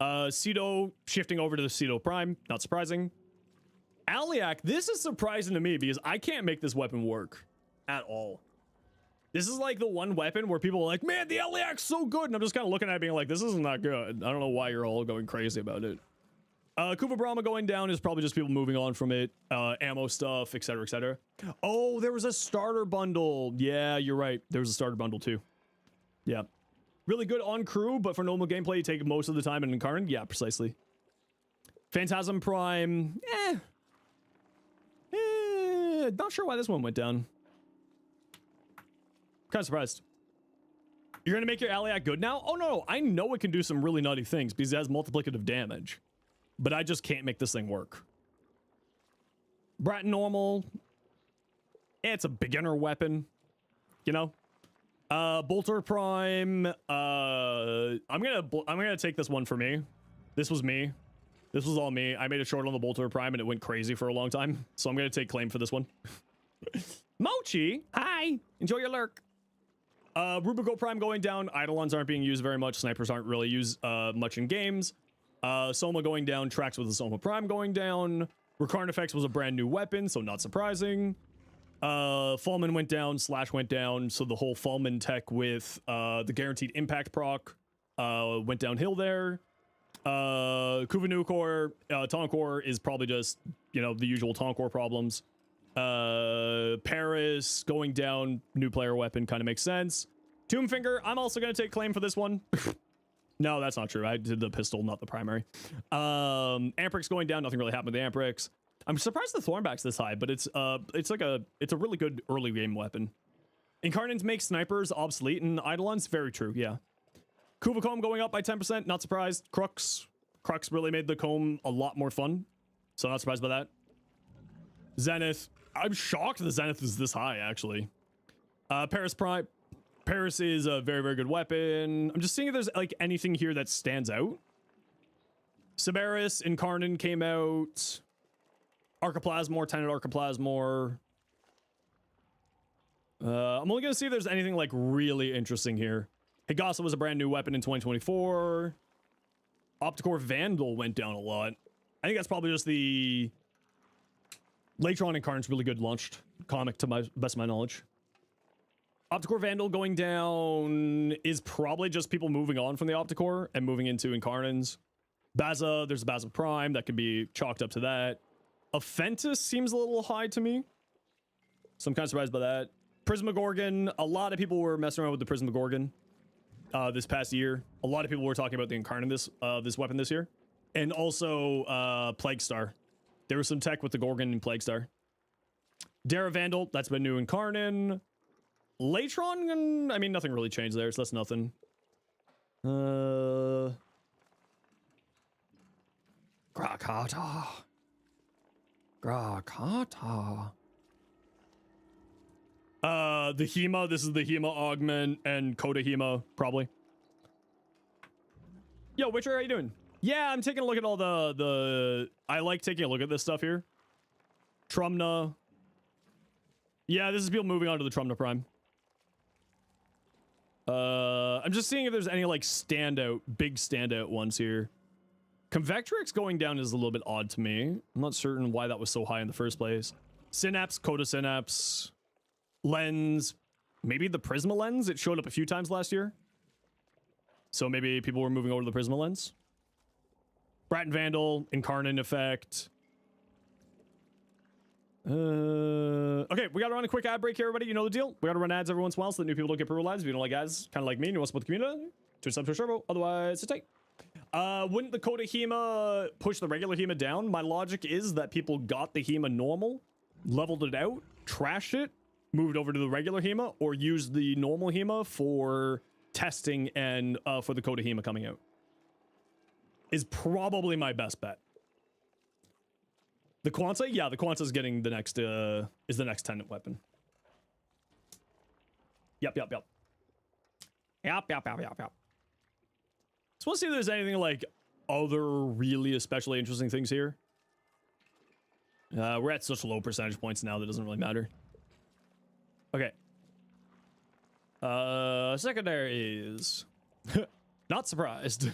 Cedo shifting over to the Cedo Prime, not surprising. Aliak, this is surprising to me because I can't make this weapon work at all. This is like the one weapon where people are like, man, the Aliak's so good. And I'm just kind of looking at it being like, this isn't that good. I don't know why you're all going crazy about it. Kuva Brahma going down is probably just people moving on from it. Ammo stuff, etc., etc. Oh, there was a starter bundle. Yeah, you're right. There was a starter bundle too. Yeah. Really good on crew, but for normal gameplay, you take most of the time in Incarnate. Yeah, precisely. Phantasm Prime. Not sure why this one went down. Kind of surprised. You're gonna make your Aliak good now? Oh no, I know it can do some really nutty things because it has multiplicative damage. But I just can't make this thing work. Brat Normal. It's a beginner weapon. You know? Bolter Prime. I'm gonna take this one for me. This was me. This was all me. I made a short on the Bolter Prime and it went crazy for a long time. So I'm going to take claim for this one. Mochi, hi. Enjoy your lurk. Rubico Prime going down. Eidolons aren't being used very much. Snipers aren't really used much in games. Soma going down. Tracks with the Soma Prime going down. Recarnifex was a brand new weapon, so not surprising. Fulman went down. Slash went down. So the whole Fulman tech with the guaranteed impact proc went downhill there. Kuva Nukor, Tonkor is probably just, you know, the usual Tonkor problems. Paris going down, new player weapon kind of makes sense. Tombfinger, I'm also going to take claim for this one. No, that's not true. I did the pistol, not the primary. Amprix going down, nothing really happened with the Amprix. I'm surprised the Thornback's this high, but it's a really good early game weapon. Incarnates make snipers obsolete in Eidolons, very true, yeah. Kuva Comb going up by 10%, not surprised. Crux really made the comb a lot more fun, so not surprised by that. Zenith, I'm shocked the Zenith is this high, actually. Paris Prime, Paris is a very, very good weapon. I'm just seeing if there's like anything here that stands out. Sibaris, Incarnate came out. Archiplasmor, Tenet Archiplasmor. I'm only gonna see if there's anything like really interesting here. Higasa was a brand new weapon in 2024. Opticore Vandal went down a lot. I think that's probably just the Latron Incarnate's really good launched comic to my best of my knowledge. Opticore Vandal going down is probably just people moving on from the Opticore and moving into Incarnates. Baza, there's a Baza Prime that could be chalked up to that. Offentus seems a little high to me, so I'm kind of surprised by that. Prismagorgon, a lot of people were messing around with the Prismagorgon this past year. A lot of people were talking about the Incarnate this weapon this year. And also Plague Star. There was some tech with the Gorgon and Plague Star. Dara Vandal, that's been new Incarnate. Latron, I mean, nothing really changed there, so that's nothing. Grakata. The Hema, this is the Hema Augment and Coda Hema, probably. Yo, Witcher, how you doing? Yeah, I'm taking a look at all I like taking a look at this stuff here. Trumna. Yeah, this is people moving on to the Trumna Prime. I'm just seeing if there's any like big standout ones here. Convectrix going down is a little bit odd to me. I'm not certain why that was so high in the first place. Synapse, Coda Synapse. Lens, maybe the Prisma Lens. It showed up a few times last year. So maybe people were moving over to the Prisma Lens. Bratton Vandal, Incarnate Effect. Okay, we gotta run a quick ad break here, everybody. You know the deal. We gotta run ads every once in a while so that new people don't get pro lives. If you don't like ads, kind of like me, and you want to support the community, to sub to Turbo. Otherwise, it's tight. Wouldn't the Coda Hema push the regular Hema down? My logic is that people got the Hema normal, leveled it out, trashed it, moved over to the regular Hema, or used the normal Hema for testing and for the Coda Hema coming out. Is probably my best bet. The Kwanzaa? Yeah, the Kwanzaa is getting the next, is the next Tenet weapon. Yep. So we'll see if there's anything like other really especially interesting things here. We're at such low percentage points now that it doesn't really matter. Okay. Secondaries. Not surprised.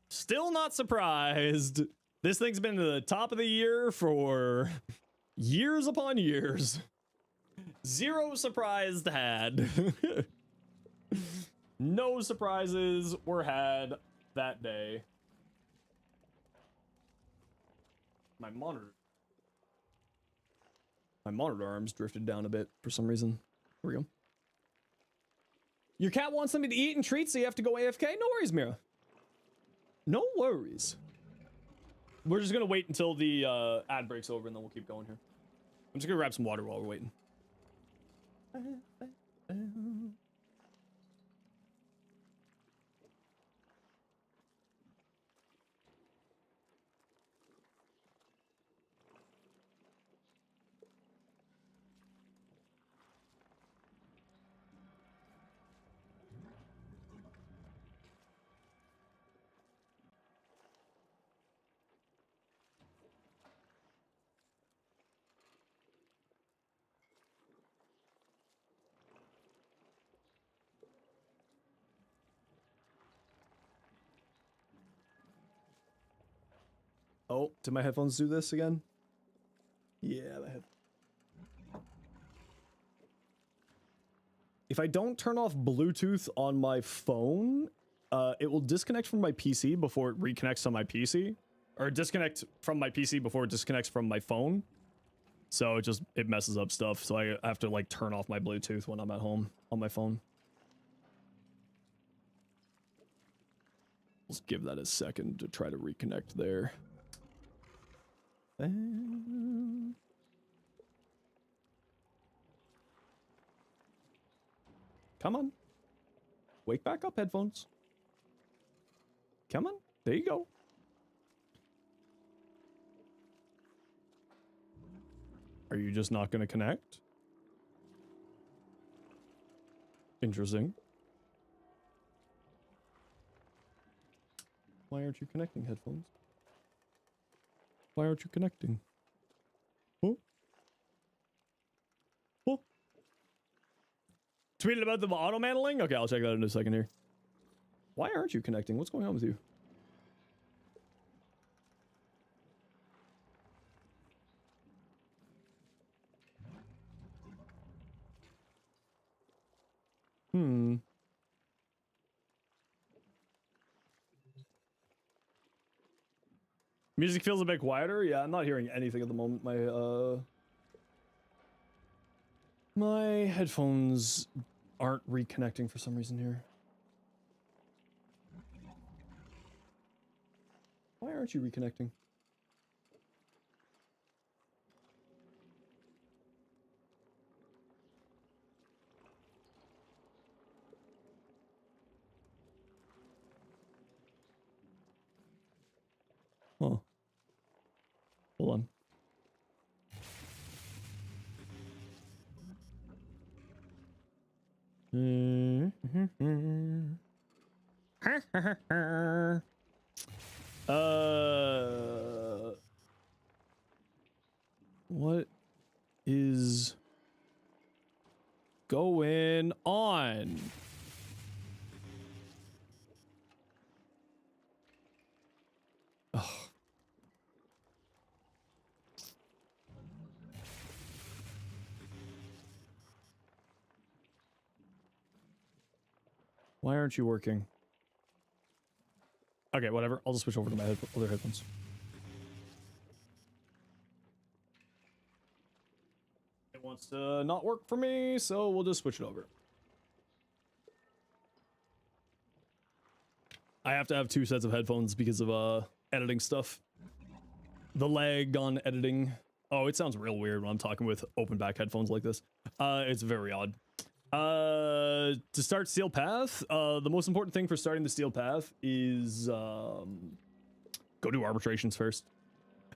Still not surprised. This thing's been to the top of the year for years upon years. Zero surprised had. No surprises were had that day. My monitor arms drifted down a bit for some reason. Here we go. Your cat wants something to eat and treat, so you have to go AFK? No worries, Mira. No worries. We're just gonna wait until the ad break's over and then we'll keep going here. I'm just gonna grab some water while we're waiting. Oh, did my headphones do this again? Yeah, they have. If I don't turn off Bluetooth on my phone, it will disconnect from my PC before it reconnects to my PC, or disconnect from my PC before it disconnects from my phone. So it messes up stuff. So I have to like turn off my Bluetooth when I'm at home on my phone. Let's give that a second to try to reconnect there. Come on. Wake back up, headphones. Come on. There you go. Are you just not going to connect? Interesting. Why aren't you connecting, headphones? Why aren't you connecting? Oh? Oh? Tweeted about the auto-mantling? Okay, I'll check that in a second here. Why aren't you connecting? What's going on with you? Music feels a bit quieter. Yeah, I'm not hearing anything at the moment. My headphones aren't reconnecting for some reason here. Why aren't you reconnecting? Huh. Hold on. What is going on? Ugh. Why aren't you working? Okay, whatever. I'll just switch over to my other headphones. It wants to not work for me, so we'll just switch it over. I have to have 2 sets of headphones because of editing stuff. The lag on editing. Oh, it sounds real weird when I'm talking with open back headphones like this. It's very odd. To start Steel Path, the most important thing for starting the Steel Path is go do arbitrations first.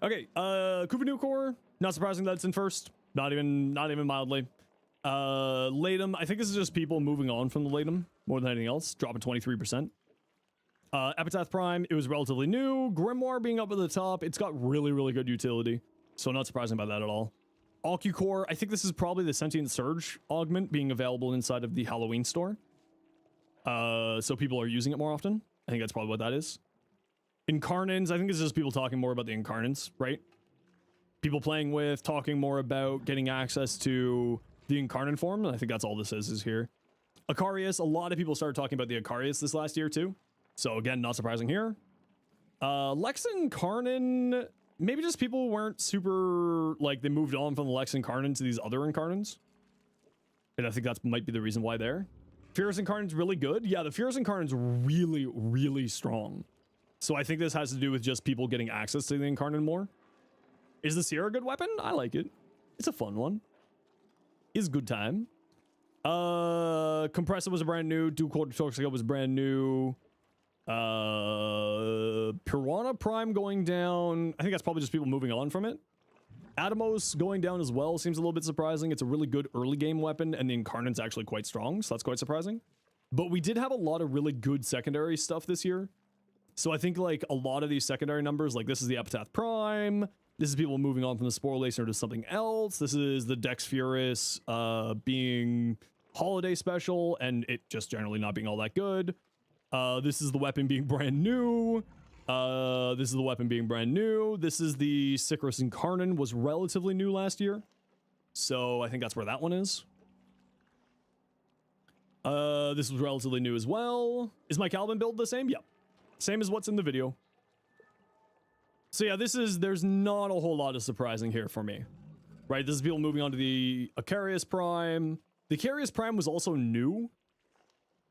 Okay, Kuva New Core, not surprising that it's in first. Not even mildly. Latum, I think this is just people moving on from the Latum more than anything else, dropping 23%. Epitaph Prime, it was relatively new. Grimoire being up at the top, it's got really, really good utility. So not surprising by that at all. AllQ Core, I think this is probably the Sentient Surge augment being available inside of the Halloween store. So people are using it more often. I think that's probably what that is. Incarnants, I think it's just people talking more about the Incarnants, right? People playing with, talking more about getting access to the Incarnate form. I think that's all this is here. Acarius, a lot of people started talking about the Acarius this last year too. So again, not surprising here. Lex Incarnate, maybe just people weren't super, like, they moved on from the Lex Incarnate to these other Incarnates. And I think that might be the reason why there. Fierce Incarnate's really good. Yeah, the Fierce Incarnate's really, really strong. So I think this has to do with just people getting access to the Incarnate more. Is the Sierra a good weapon? I like it. It's a fun one. It's a good time. Compressor was a brand new. Dual Toxica was brand new. Piranha Prime going down. I think that's probably just people moving on from it. Atomos going down as well seems a little bit surprising. It's a really good early game weapon, and the Incarnate's actually quite strong, so that's quite surprising. But we did have a lot of really good secondary stuff this year. So I think, like, a lot of these secondary numbers, like this is the Epitaph Prime, this is people moving on from the Spore Lacer to something else, this is the Dex Furus being holiday special, and it just generally not being all that good. This is the weapon being brand new. This is the weapon being brand new. This is the Sicarus Incarnate, was relatively new last year. So I think that's where that one is. This was relatively new as well. Is my Calvin build the same? Yep. Same as what's in the video. So yeah, there's not a whole lot of surprising here for me. Right, this is people moving on to the Icarius Prime. The Icarius Prime was also new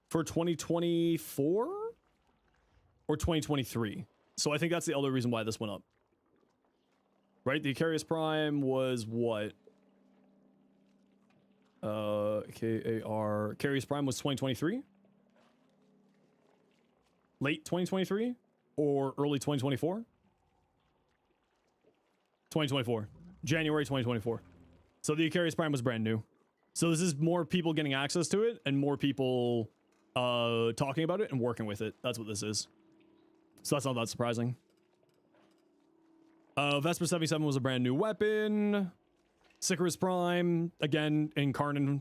for 2024 or 2023. So I think that's the other reason why this went up. Right, the Icarius Prime was what? Icarius Prime was 2023? Late 2023 or early 2024? 2024. January 2024. So the Icarius Prime was brand new. So this is more people getting access to it and more people talking about it and working with it. That's what this is. So that's not that surprising. Vesper 77 was a brand new weapon. Sicarus Prime, again, Incarnate.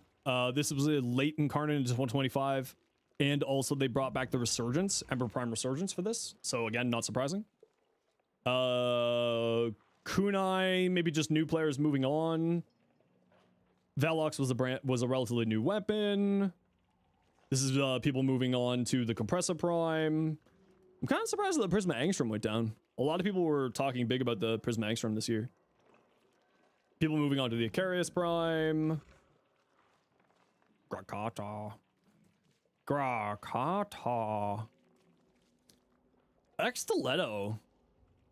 This was a late Incarnate into 125. And also they brought back the Resurgence, Emperor Prime Resurgence for this. So again, not surprising. Kunai, maybe just new players moving on. Velox was a relatively new weapon. This is people moving on to the Compressor Prime. I'm kind of surprised that the Prisma Angstrom went down. A lot of people were talking big about the Prisma Angstrom this year. People moving on to the Icarius Prime. Grakata. X-Stiletto.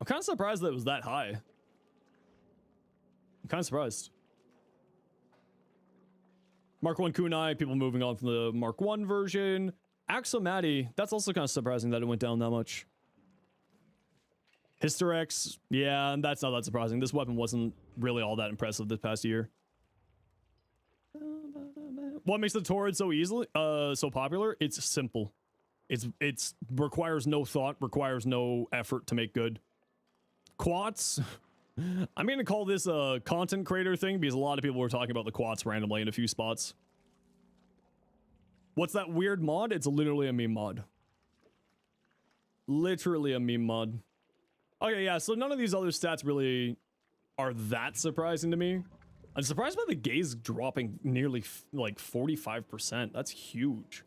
I'm kind of surprised that it was that high. I'm kind of surprised. Mark 1 Kunai, people moving on from the Mark 1 version. Axomati, that's also kind of surprising that it went down that much. Hysterex, yeah, that's not that surprising. This weapon wasn't really all that impressive this past year. What makes the Torrid so popular? It's simple. It's requires no thought, requires no effort to make good. Quats. I'm going to call this a content creator thing because a lot of people were talking about the quats randomly in a few spots. What's that weird mod? It's literally a meme mod. Literally a meme mod. Okay, yeah, so none of these other stats really are that surprising to me. I'm surprised by the gaze dropping nearly like 45%. That's huge.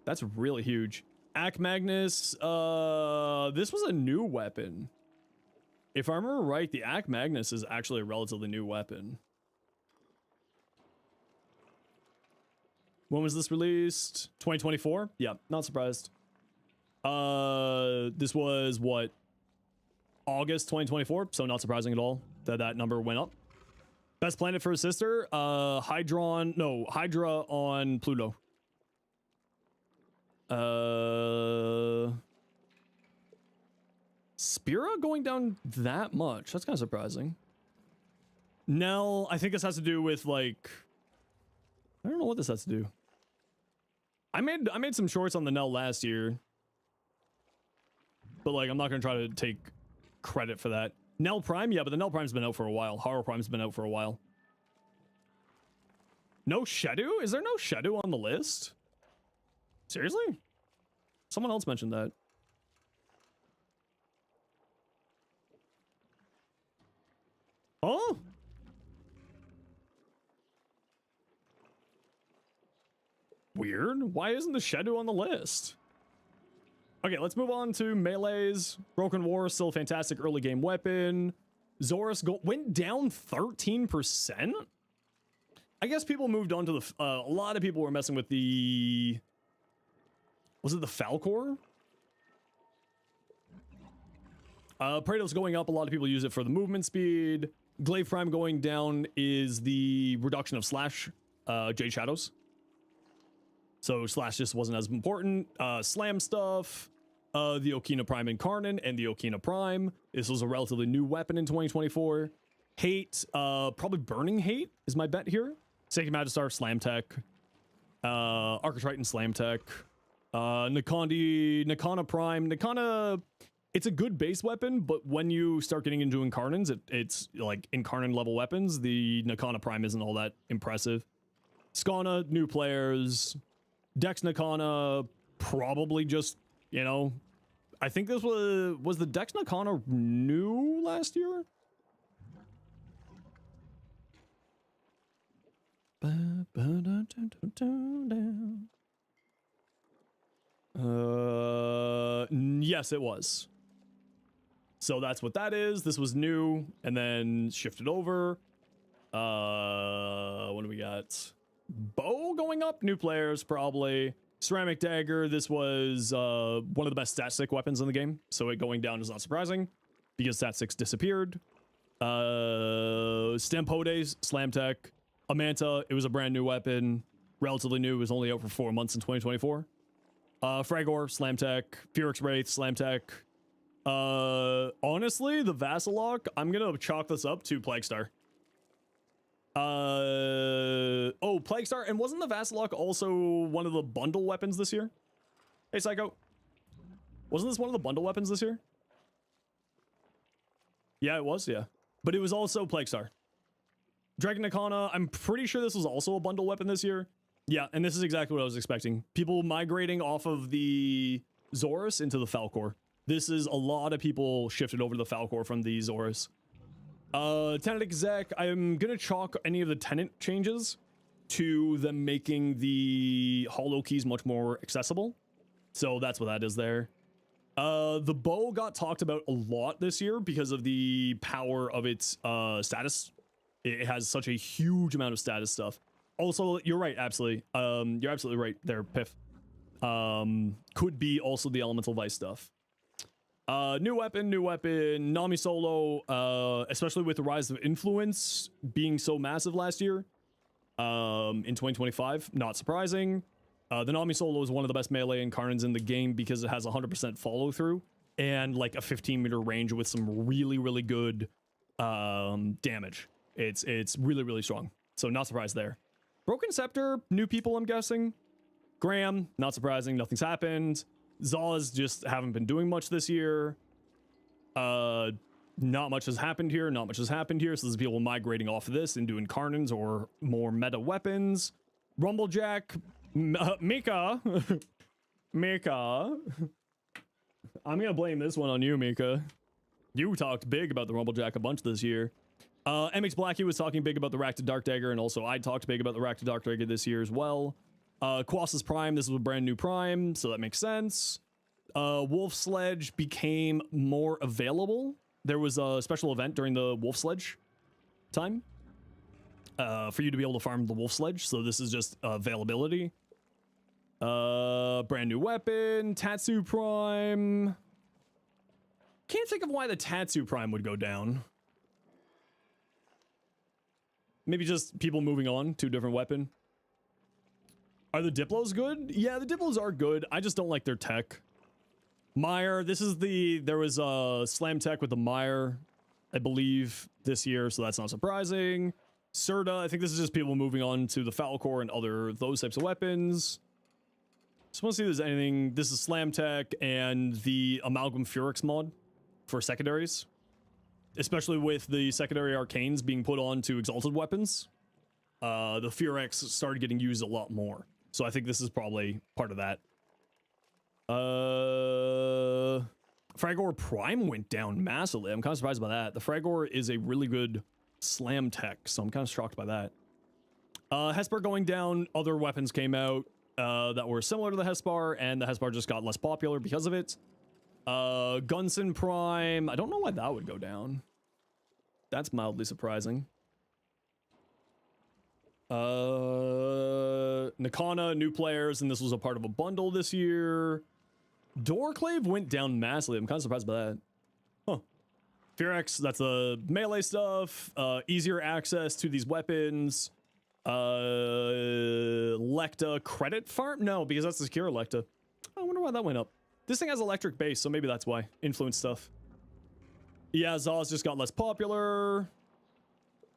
That's really huge. Ak Magnus, this was a new weapon. If I remember right, the Ak Magnus is actually a relatively new weapon. When was this released? 2024? Yeah, not surprised. This was what? August 2024, so not surprising at all that that number went up. Best planet for a sister? Hydra on Pluto. Spira going down that much? That's kind of surprising. Nell, I think this has to do with like, I don't know what this has to do. I made some shorts on the Nell last year, but like I'm not gonna try to take credit for that. Nell Prime, yeah, but the Nell Prime's been out for a while. Horror Prime's been out for a while. No Shedu? Is there no Shedu on the list? Seriously? Someone else mentioned that. Oh? Weird. Why isn't the Shedu on the list? Okay, let's move on to melees. Broken War, still a fantastic early game weapon. Zorus went down 13%? I guess people moved on to the... a lot of people were messing with the... Was it the Falcor? Praetos going up, a lot of people use it for the movement speed. Glaive Prime going down is the reduction of Slash Jade Shadows. So Slash just wasn't as important. Slam stuff, the Okina Prime Incarnate and the Okina Prime. This was a relatively new weapon in 2024. Hate, probably Burning Hate is my bet here. Sacred Magistar, Slam Tech. Architriton, Slam Tech. Nikana Prime. Nikana, it's a good base weapon, but when you start getting into Incarnates, it's like Incarnate level weapons. The Nikana Prime isn't all that impressive. Skana, new players. Dex Nikana, probably just, you know, I think this was the Dex Nikana new last year? Yes, it was. So that's what that is. This was new and then shifted over. What do we got? Bow going up, new players probably. Ceramic dagger, this was one of the best stat stick weapons in the game, so it going down is not surprising because stat sticks disappeared. Stampodes, slam tech. Amanta, it was a brand new weapon, relatively new, it was only out for 4 months in 2024. Fragor, slam tech. Pyrrhix Wraith, slam tech. Honestly, the Vassalok, I'm gonna chalk this up to Plaguestar. Oh, Plaguestar, and wasn't the Vassalok also one of the bundle weapons this year? Hey, Psycho. Wasn't this one of the bundle weapons this year? Yeah, it was, yeah. But it was also Plaguestar. Dragon Nakana, I'm pretty sure this was also a bundle weapon this year. Yeah, and this is exactly what I was expecting. People migrating off of the Zorus into the Falcor. This is a lot of people shifted over to the Falcor from the Zorus. Tenant Exec, I'm gonna chalk any of the tenant changes to them making the holo keys much more accessible. So that's what that is there. The bow got talked about a lot this year because of the power of its status. It has such a huge amount of status stuff. Also, you're right, absolutely. You're absolutely right there, Piff. Could be also the Elemental Vice stuff. New weapon, Nami Solo, especially with the rise of influence being so massive last year, in 2025, not surprising. The Nami Solo is one of the best melee incarnates in the game because it has 100% follow through and like a 15-meter range with some really, really good damage. It's really, really strong. So not surprised there. Broken Scepter, new people, I'm guessing. Graham, not surprising, nothing's happened. Zaws just haven't been doing much this year. Not much has happened here. So this is people migrating off of this into Incarnans or more meta weapons. Rumblejack, Mika. Mika. I'm gonna blame this one on you, Mika. You talked big about the Rumblejack a bunch this year. MX Blackie was talking big about the Rack to Dark Dagger, and also I talked big about the Rack to Dark Dagger this year as well. Quas's Prime, this is a brand new Prime, so that makes sense. Wolf Sledge became more available. There was a special event during the Wolf Sledge time for you to be able to farm the Wolf Sledge, so this is just availability. Brand new weapon, Tatsu Prime. Can't think of why the Tatsu Prime would go down. Maybe just people moving on to a different weapon. Are the Diplos good? Yeah, the Diplos are good. I just don't like their tech. Meyer, there was a slam tech with the Meyer, I believe, this year, so that's not surprising. Serta, I think this is just people moving on to the Falcor and those types of weapons. Just want to see if there's anything. This is slam tech and the Amalgam Furix mod for secondaries. Especially with the secondary arcanes being put on to exalted weapons. The Furix started getting used a lot more. So I think this is probably part of that. Fragor Prime went down massively. I'm kind of surprised by that. The Fragor is a really good slam tech, so I'm kind of shocked by that. Hesper going down. Other weapons came out that were similar to the Hespar, and the Hespar just got less popular because of it. Gunson Prime. I don't know why that would go down. That's mildly surprising. Nakana, new players, and this was a part of a bundle this year. Doorclave went down massively. I'm kind of surprised by that. Huh. Furix, that's the melee stuff. Easier access to these weapons. Lecta credit farm? No, because that's the secure Lecta. I wonder why that went up. This thing has electric base, so maybe that's why. Influence stuff. Yeah, Zaw's just got less popular.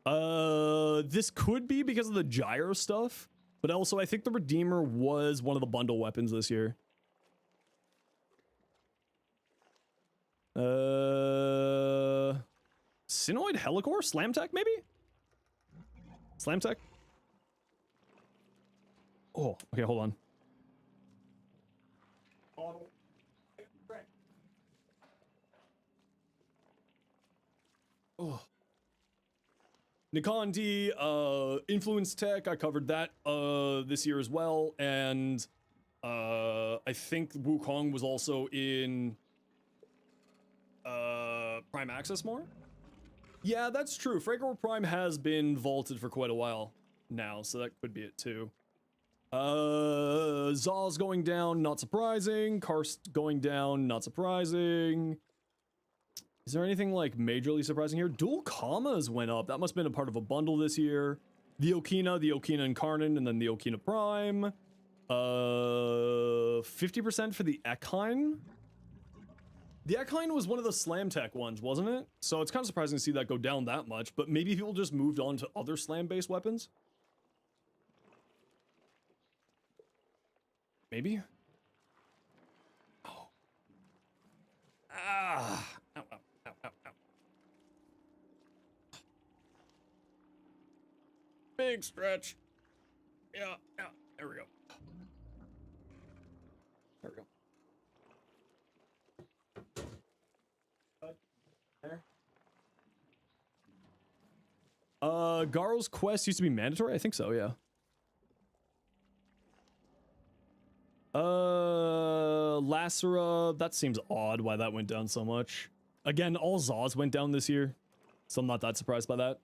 This could be because of the gyro stuff, but also I think the Redeemer was one of the bundle weapons this year. Sinoid Helicore? Slamtech, maybe? Slamtech? Oh, okay, hold on. Oh. Nikon D, Influence Tech, I covered that this year as well, and I think Wukong was also in Prime Access more? Yeah, that's true. Fragor Prime has been vaulted for quite a while now, so that could be it too. Zaw's going down, not surprising. Karst going down, not surprising. Is there anything like majorly surprising here? Dual commas went up. That must have been a part of a bundle this year. The Okina Incarnon, and then the Okina Prime. 50% for the Ekhine. The Ekhine was one of the Slam Tech ones, wasn't it? So it's kind of surprising to see that go down that much, but maybe people just moved on to other Slam-based weapons? Maybe? Oh. Ah. Ow, ow, ow, ow, ow. Big stretch. Yeah, yeah, there we go. There we go. There. Garo's quest used to be mandatory? I think so, yeah. Lacera, that seems odd why that went down so much. Again, all Zaws went down this year, so I'm not that surprised by that.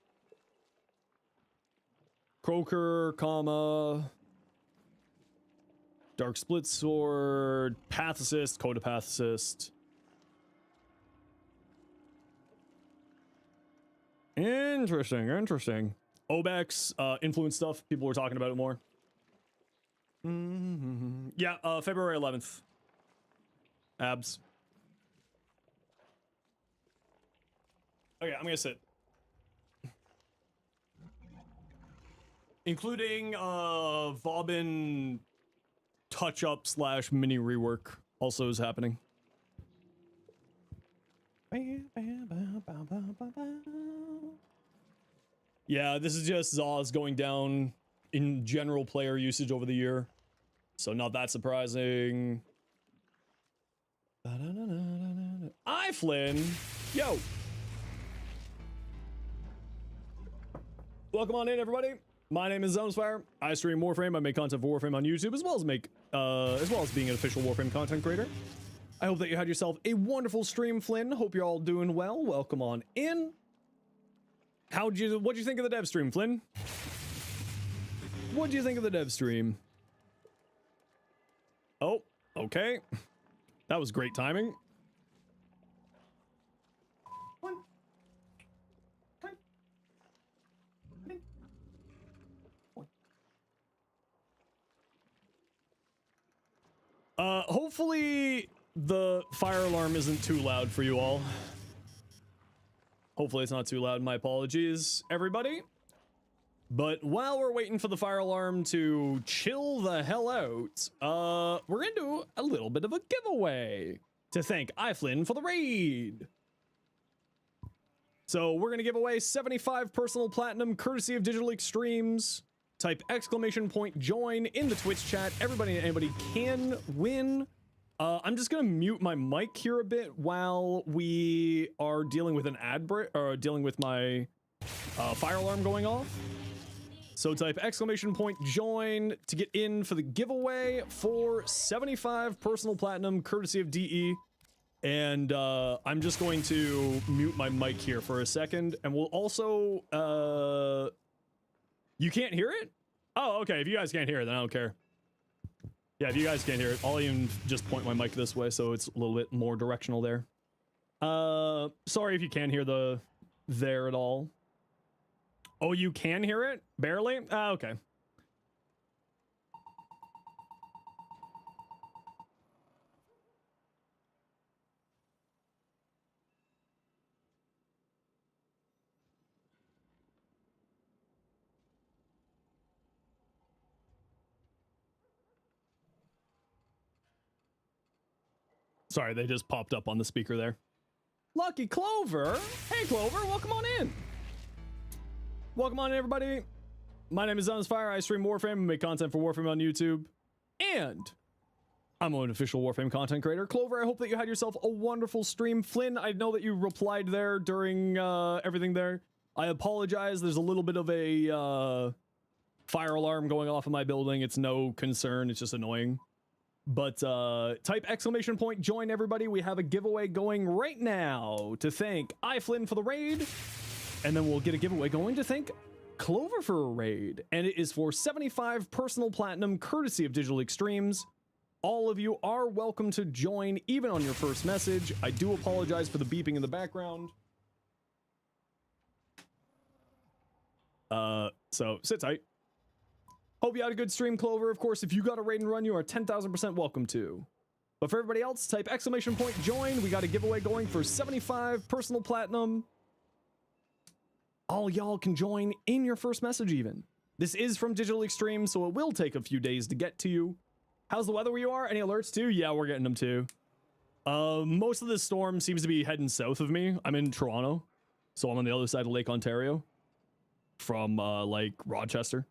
Croaker, comma. Dark Split Sword, Path Assist, Coda Path Assist. Interesting, interesting. Obex, influence stuff. People were talking about it more. Yeah, February 11th. Abs. Okay, I'm gonna sit. Including, Vauban touch-up / mini rework also is happening. Yeah, this is just Zaws going down in general player usage over the year. So not that surprising. I Flynn. Yo. Welcome on in, everybody. My name is Zenosfire. I stream Warframe. I make content for Warframe on YouTube, as well as being an official Warframe content creator. I hope that you had yourself a wonderful stream, Flynn. Hope you're all doing well. Welcome on in. What'd you think of the dev stream, Flynn? What'd you think of the dev stream? Oh, okay. That was great timing. Hopefully the fire alarm isn't too loud for you all. Hopefully it's not too loud. My apologies, everybody. But while we're waiting for the fire alarm to chill the hell out, we're gonna do a little bit of a giveaway to thank iFlynn for the raid. So we're gonna give away 75 personal platinum courtesy of Digital Extremes. Type !join in the Twitch chat. Everybody and anybody can win. I'm just gonna mute my mic here a bit while we are dealing with an ad break, or dealing with my fire alarm going off. So type !join to get in for the giveaway for 75 personal platinum courtesy of DE. And I'm just going to mute my mic here for a second, and we'll also you can't hear it? Oh, okay. If you guys can't hear it, then I don't care. Yeah, if you guys can't hear it, I'll even just point my mic this way so it's a little bit more directional there. Sorry if you can't hear there at all. Oh, you can hear it? Barely? Ah, okay. Sorry, they just popped up on the speaker there. Lucky Clover! Hey, Clover, welcome on in! Welcome on in, everybody. My name is Zenosfire. I stream Warframe and make content for Warframe on YouTube. And I'm an official Warframe content creator. Clover, I hope that you had yourself a wonderful stream. Flynn, I know that you replied there during everything there. I apologize. There's a little bit of a fire alarm going off in my building. It's no concern. It's just annoying. But type exclamation point join, everybody. We have a giveaway going right now to thank iFlynn for the raid. And then we'll get a giveaway going to thank Clover for a raid. And it is for 75 personal platinum courtesy of Digital Extremes. All of you are welcome to join even on your first message. I do apologize for the beeping in the background. So sit tight. Hope you had a good stream, Clover. Of course, if you got a raid and run, you are 10,000% welcome to. But for everybody else, type exclamation point join. We got a giveaway going for 75 personal platinum. All y'all can join in your first message even. This is from Digital Extreme, so it will take a few days to get to you. How's the weather where you are? Any alerts too? Yeah, we're getting them too. Most of the storm seems to be heading south of me. I'm in Toronto, so I'm on the other side of Lake Ontario from like Rochester.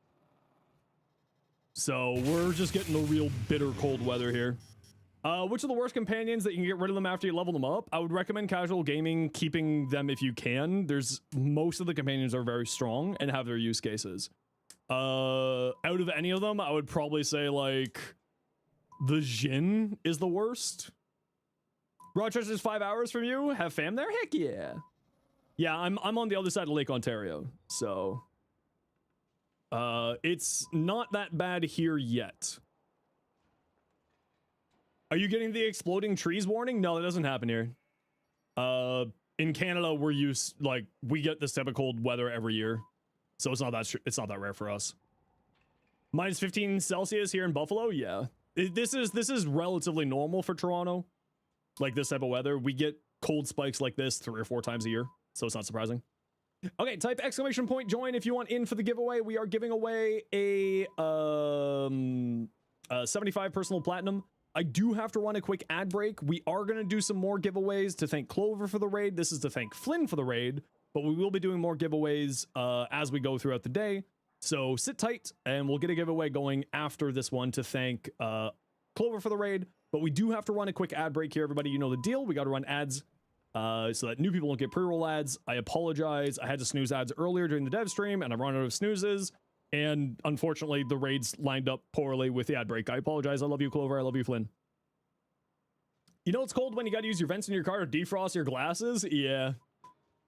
So we're just getting the real bitter cold weather here. Which are the worst companions that you can get rid of them after you level them up? I would recommend casual gaming, keeping them if you can. Most of the companions are very strong and have their use cases. Out of any of them, I would probably say like the Jin is the worst. Rochester's 5 hours from you. Have fam there? Heck yeah. Yeah, I'm on the other side of Lake Ontario, so it's not that bad here yet. Are you getting the exploding trees warning? No, that doesn't happen here. In Canada, we get this type of cold weather every year, so it's not that rare for us. Minus 15 Celsius here in Buffalo. Yeah, this is relatively normal for Toronto. Like this type of weather, we get cold spikes like this 3 or 4 times a year, so it's not surprising. Okay, type exclamation point join if you want in for the giveaway. We are giving away a 75 personal platinum. I do have to run a quick ad break. We are going to do some more giveaways to thank Clover for the raid. This is to thank Flynn for the raid, but we will be doing more giveaways as we go throughout the day. So sit tight and we'll get a giveaway going after this one to thank Clover for the raid. But we do have to run a quick ad break here, everybody. You know the deal. We got to run ads so that new people don't get pre-roll ads. I apologize. I had to snooze ads earlier during the dev stream and I ran out of snoozes. And unfortunately, the raids lined up poorly with the ad break. I apologize. I love you, Clover. I love you, Flynn. You know it's cold when you got to use your vents in your car to defrost your glasses? Yeah.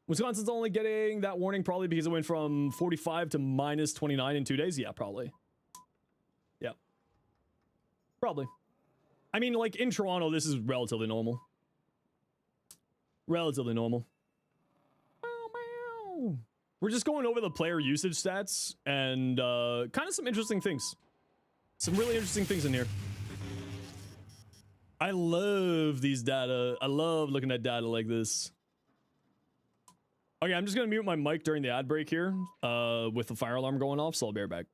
Wisconsin's only getting that warning probably because it went from 45 to minus 29 in 2 days. Yeah, probably. Yeah. Probably. I mean, like in Toronto, this is relatively normal. Relatively normal. We're just going over the player usage stats and kind of some interesting things. Some really interesting things in here. I love these data. I love looking at data like this. Okay, I'm just going to mute my mic during the ad break here with the fire alarm going off, so I'll be right back.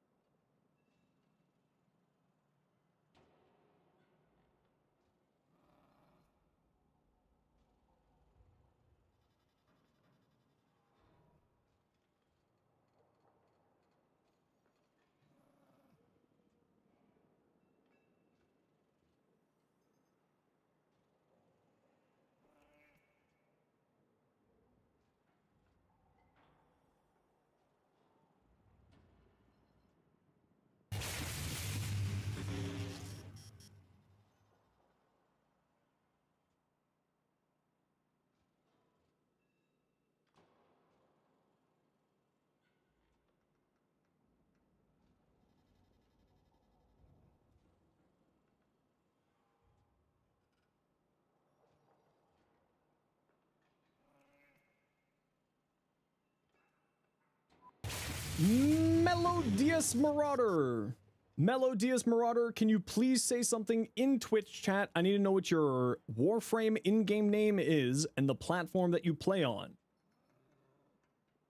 Melodious Marauder. Melodious Marauder, can you please say something in Twitch chat? I need to know what your Warframe in-game name is and the platform that you play on.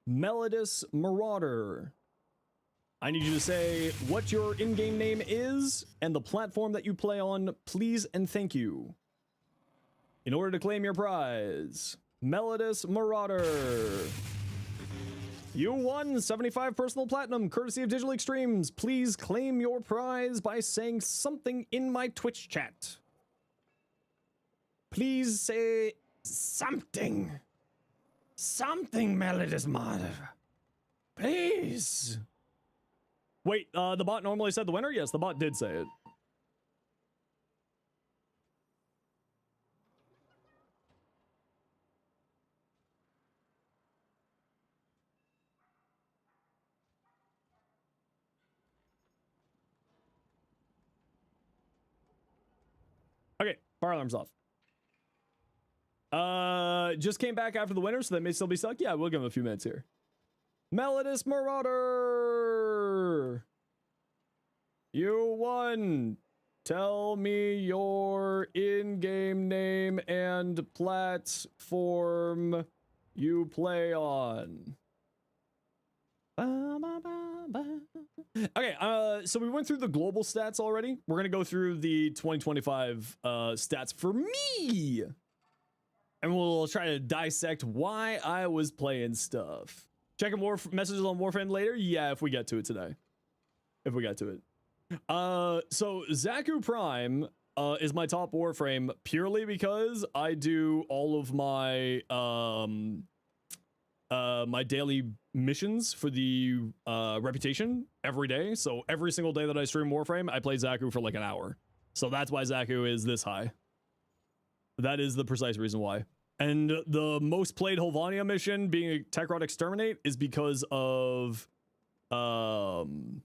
Melodious Marauder. I need you to say what your in-game name is and the platform that you play on, please and thank you. In order to claim your prize. Melodious Marauder. You won 75 personal platinum, courtesy of Digital Extremes. Please claim your prize by saying something in my Twitch chat. Please say something. Something, Melodious Marauder. Base. Wait, the bot normally said the winner? Yes, the bot did say it. Okay, fire alarm's off. Just came back after the winner, so they may still be stuck. Yeah, we'll give them a few minutes here. Melodus Marauder! You won! Tell me your in-game name and platform you play on. Okay, so we went through the global stats already. We're gonna go through the 2025 stats for me. And we'll try to dissect why I was playing stuff. Checking more messages on Warframe later? Yeah, if we get to it today. If we get to it. So Zaku Prime is my top Warframe purely because I do all of my my daily missions for the reputation every day. So every single day that I stream Warframe, I play Zaku for like an hour. So that's why Zaku is this high. That is the precise reason why. And the most played Holvania mission being a Tekrot Exterminate is because of whatchamacallit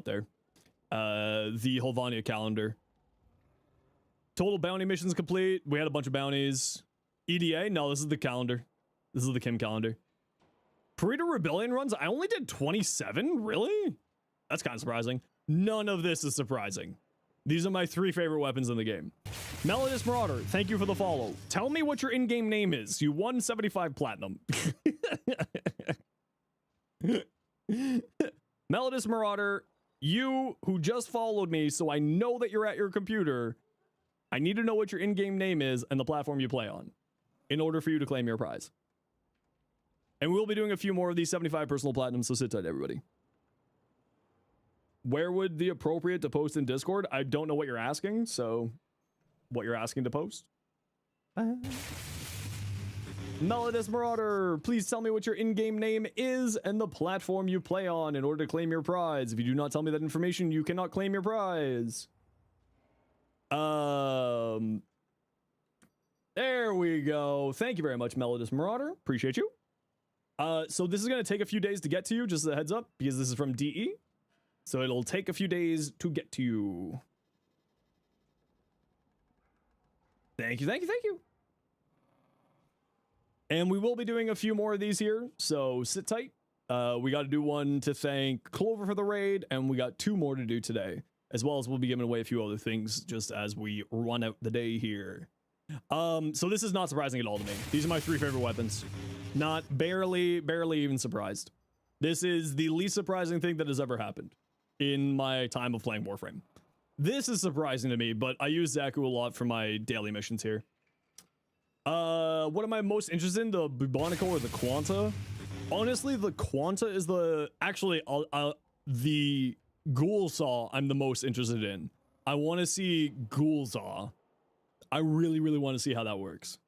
there. The Holvania calendar. Total bounty missions complete. We had a bunch of bounties. EDA? No, this is the calendar. This is the Kim calendar. Parita Rebellion runs? I only did 27? Really? That's kind of surprising. None of this is surprising. These are my 3 favorite weapons in the game. Melodus Marauder, thank you for the follow. Tell me what your in-game name is. You won 75 platinum. Melodus Marauder, you who just followed me, so I know that you're at your computer, I need to know what your in-game name is and the platform you play on in order for you to claim your prize. And we'll be doing a few more of these 75 personal platinums, so sit tight, everybody. Where would the appropriate to post in Discord? I don't know what you're asking, so what you're asking to post? Melodus Marauder, please tell me what your in-game name is and the platform you play on in order to claim your prize. If you do not tell me that information, you cannot claim your prize. There we go. Thank you very much, Melodus Marauder. Appreciate you. So this is going to take a few days to get to you, just as a heads up, because this is from DE. So it'll take a few days to get to you. Thank you, thank you, thank you. And we will be doing a few more of these here, so sit tight. We got to do one to thank Clover for the raid, and we got 2 more to do today, as well as we'll be giving away a few other things just as we run out the day here. So this is not surprising at all to me. These are my 3 favorite weapons. Not barely even surprised. This is the least surprising thing that has ever happened in my time of playing Warframe. This is surprising to me, but I use Zaku a lot for my daily missions here. What am I most interested in? The Bubonico or the Quanta? Honestly, the Quanta is the Ghoul Saw I'm the most interested in. I want to see Ghoul Saw. I really want to see how that works.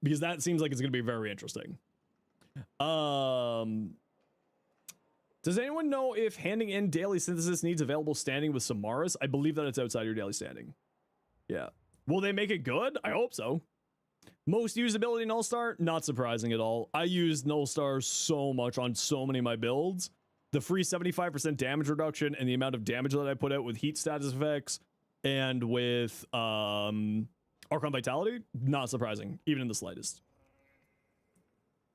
Because that seems like it's going to be very interesting. Does anyone know if handing in daily synthesis needs available standing with Samaras? I believe that it's outside your daily standing. Yeah. Will they make it good? I hope so. Most usability Null Star? Not surprising at all. I use Null Star so much on so many of my builds. The free 75% damage reduction and the amount of damage that I put out with heat status effects and with Archon Vitality? Not surprising, even in the slightest.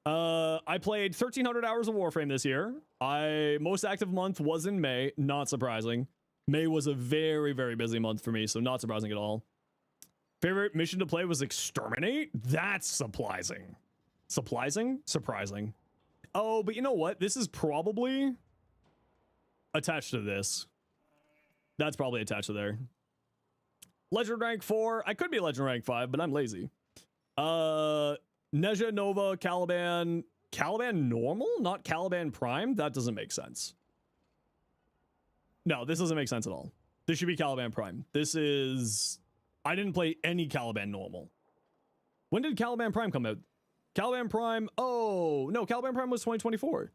I played 1,300 hours of Warframe this year. Most active month was in May. Not surprising. May was a very busy month for me, so not surprising at all. Favorite mission to play was Exterminate? That's surprising. Surprising. Oh, but you know what? This is probably attached to this. That's probably attached to there. Legend rank 4. I could be Legend rank 5, but I'm lazy. Neja, Nova, Caliban. Caliban normal? Not Caliban prime? That doesn't make sense. No, this doesn't make sense at all. This should be Caliban prime. This is... I didn't play any Caliban normal. When did Caliban prime come out? Caliban Prime. Oh, no, Caliban Prime was 2024.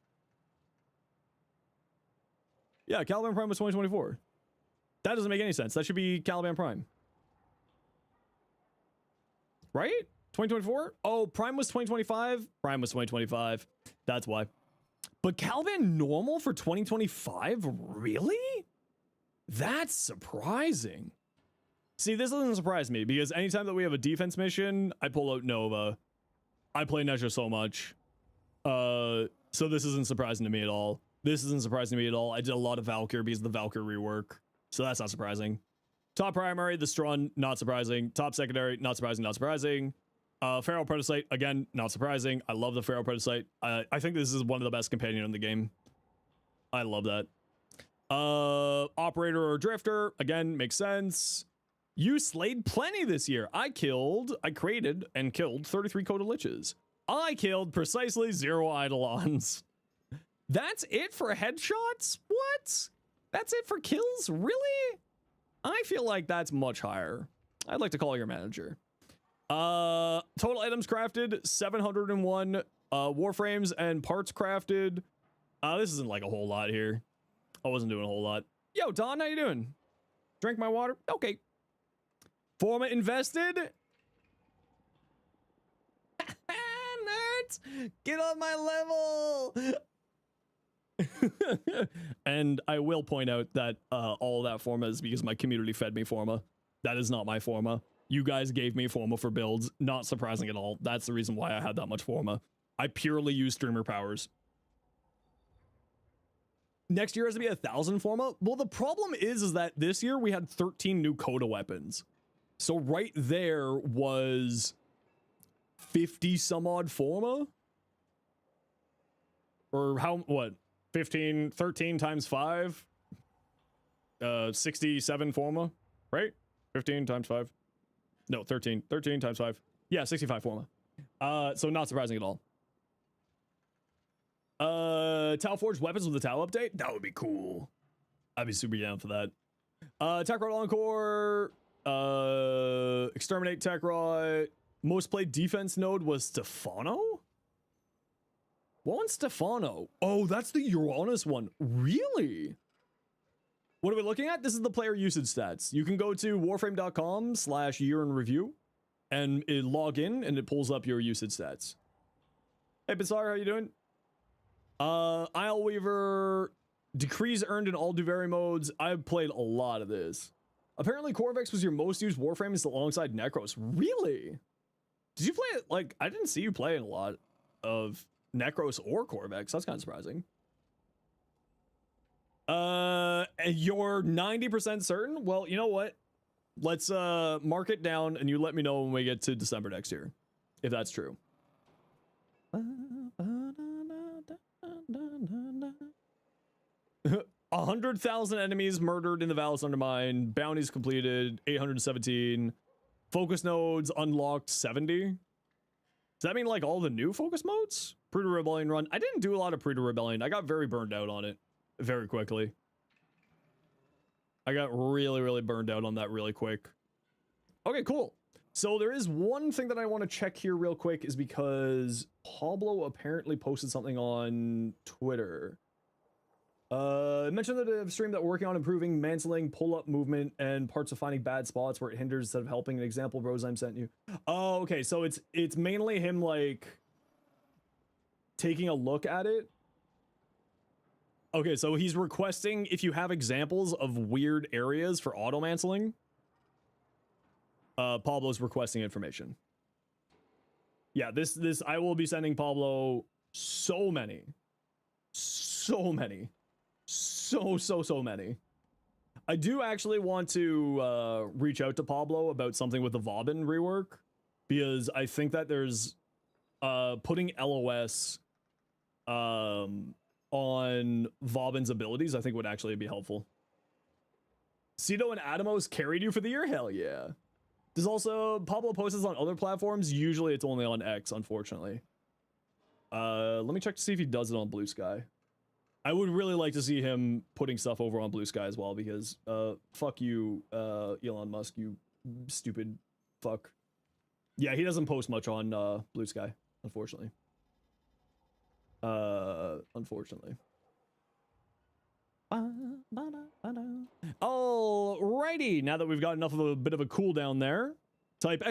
Yeah, Caliban Prime was 2024. That doesn't make any sense. That should be Caliban Prime. Right? 2024? Oh, Prime was 2025? Prime was 2025. That's why. But Caliban normal for 2025? Really? That's surprising. See, this doesn't surprise me because anytime that we have a defense mission, I pull out Nova. I play Nezha so much. So this isn't surprising to me at all. This isn't surprising to me at all. I did a lot of Valkyr because of the Valkyr rework. So that's not surprising. Top primary, the Strun, not surprising. Top secondary, not surprising, not surprising. Pharaoh Protocyte, again, not surprising. I love the Pharaoh Protocyte. I think this is one of the best companion in the game. I love that. Operator or Drifter, again, makes sense. You slayed plenty this year. I created and killed 33 Coda Liches. I killed precisely 0 Eidolons. That's it for headshots? What? That's it for kills? Really? I feel like that's much higher. I'd like to call your manager. Total items crafted, 701. Warframes and parts crafted. This isn't like a whole lot here. I wasn't doing a whole lot. Yo, Don, how you doing? Drink my water? Okay. Forma invested. Nerds, get on my level. And I will point out that all that Forma is because my community fed me Forma. That is not my Forma. You guys gave me Forma for builds. Not surprising at all. That's the reason why I had that much Forma. I purely use streamer powers. Next year has to be 1,000 Forma. Well, the problem is that this year we had 13 new Coda weapons. So right there was 50 some odd Forma. Or what? 13 times 5? 67 Forma, right? 15 times 5. No, 13 times 5. Yeah, 65 Forma. So not surprising at all. Tau Forged weapons with the Tau update? That would be cool. I'd be super down for that. Tech Rod Encore. Exterminate Tech Rod. Most played defense node was Stefano? What one's Stefano? Oh, that's the Uranus one. Really? What are we looking at? This is the player usage stats. You can go to warframe.com/year-in-review and log in and it pulls up your usage stats. Hey, Bizarre, how you doing? Isle Weaver, decrees earned in all Duveri modes. I've played a lot of this. Apparently Corvex was your most used Warframe alongside Necros. Really? Did you play it? Like, I didn't see you playing a lot of Necros or Corvex. That's kind of surprising. You're 90% certain? Well, you know what? Let's mark it down and you let me know when we get to December next year, if that's true. 100,000 enemies murdered in the Valis Undermine. Bounties completed 817. Focus nodes unlocked 70. Does that mean like all the new focus modes? Predator Rebellion run. I didn't do a lot of Predator Rebellion. I got very burned out on it very quickly. I got really burned out on that really quick. Okay, cool. So there is one thing that I want to check here real quick is because Pablo apparently posted something on Twitter. Mentioned that a stream that we're working on improving mantling, pull-up movement, and parts of finding bad spots where it hinders instead of helping. An example Roseheim sent you. Oh, okay. So it's mainly him like taking a look at it. Okay, so he's requesting if you have examples of weird areas for auto-mantling. Pablo's requesting information. Yeah, this I will be sending Pablo so many. So many. So many. I do actually want to reach out to Pablo about something with the Vauban rework, because I think that there's putting LOS on Vauban's abilities, I think would actually be helpful. Cito and Atomos carried you for the year? Hell yeah. There's also, Pablo posts on other platforms. Usually it's only on X, unfortunately. Let me check to see if he does it on Blue Sky. I would really like to see him putting stuff over on Blue Sky as well, because fuck you, Elon Musk, you stupid fuck. Yeah, he doesn't post much on Blue Sky, unfortunately. Unfortunately. Alrighty, now that we've got enough of a bit of a cooldown there, type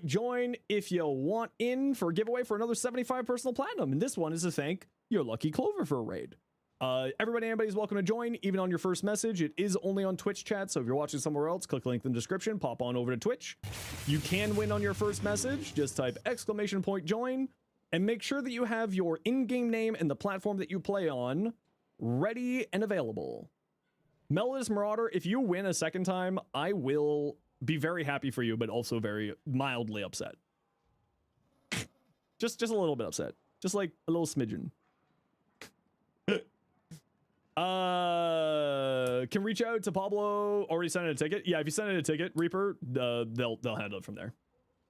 !join if you want in for a giveaway for another 75 personal platinum. And this one is to thank your lucky Clover for a raid. Anybody's welcome to join, even on your first message. It is only on Twitch chat, so if you're watching somewhere else, click the link in the description, pop on over to Twitch. You can win on your first message. Just type !join and make sure that you have your in-game name and the platform that you play on ready and available. Melodus Marauder, if you win a second time, I will be very happy for you, but also very mildly upset. just a little bit upset. Just like a little smidgen. Can reach out to Pablo. Already sent in a ticket. Yeah, if you send in a ticket, Reaper, they'll handle it from there.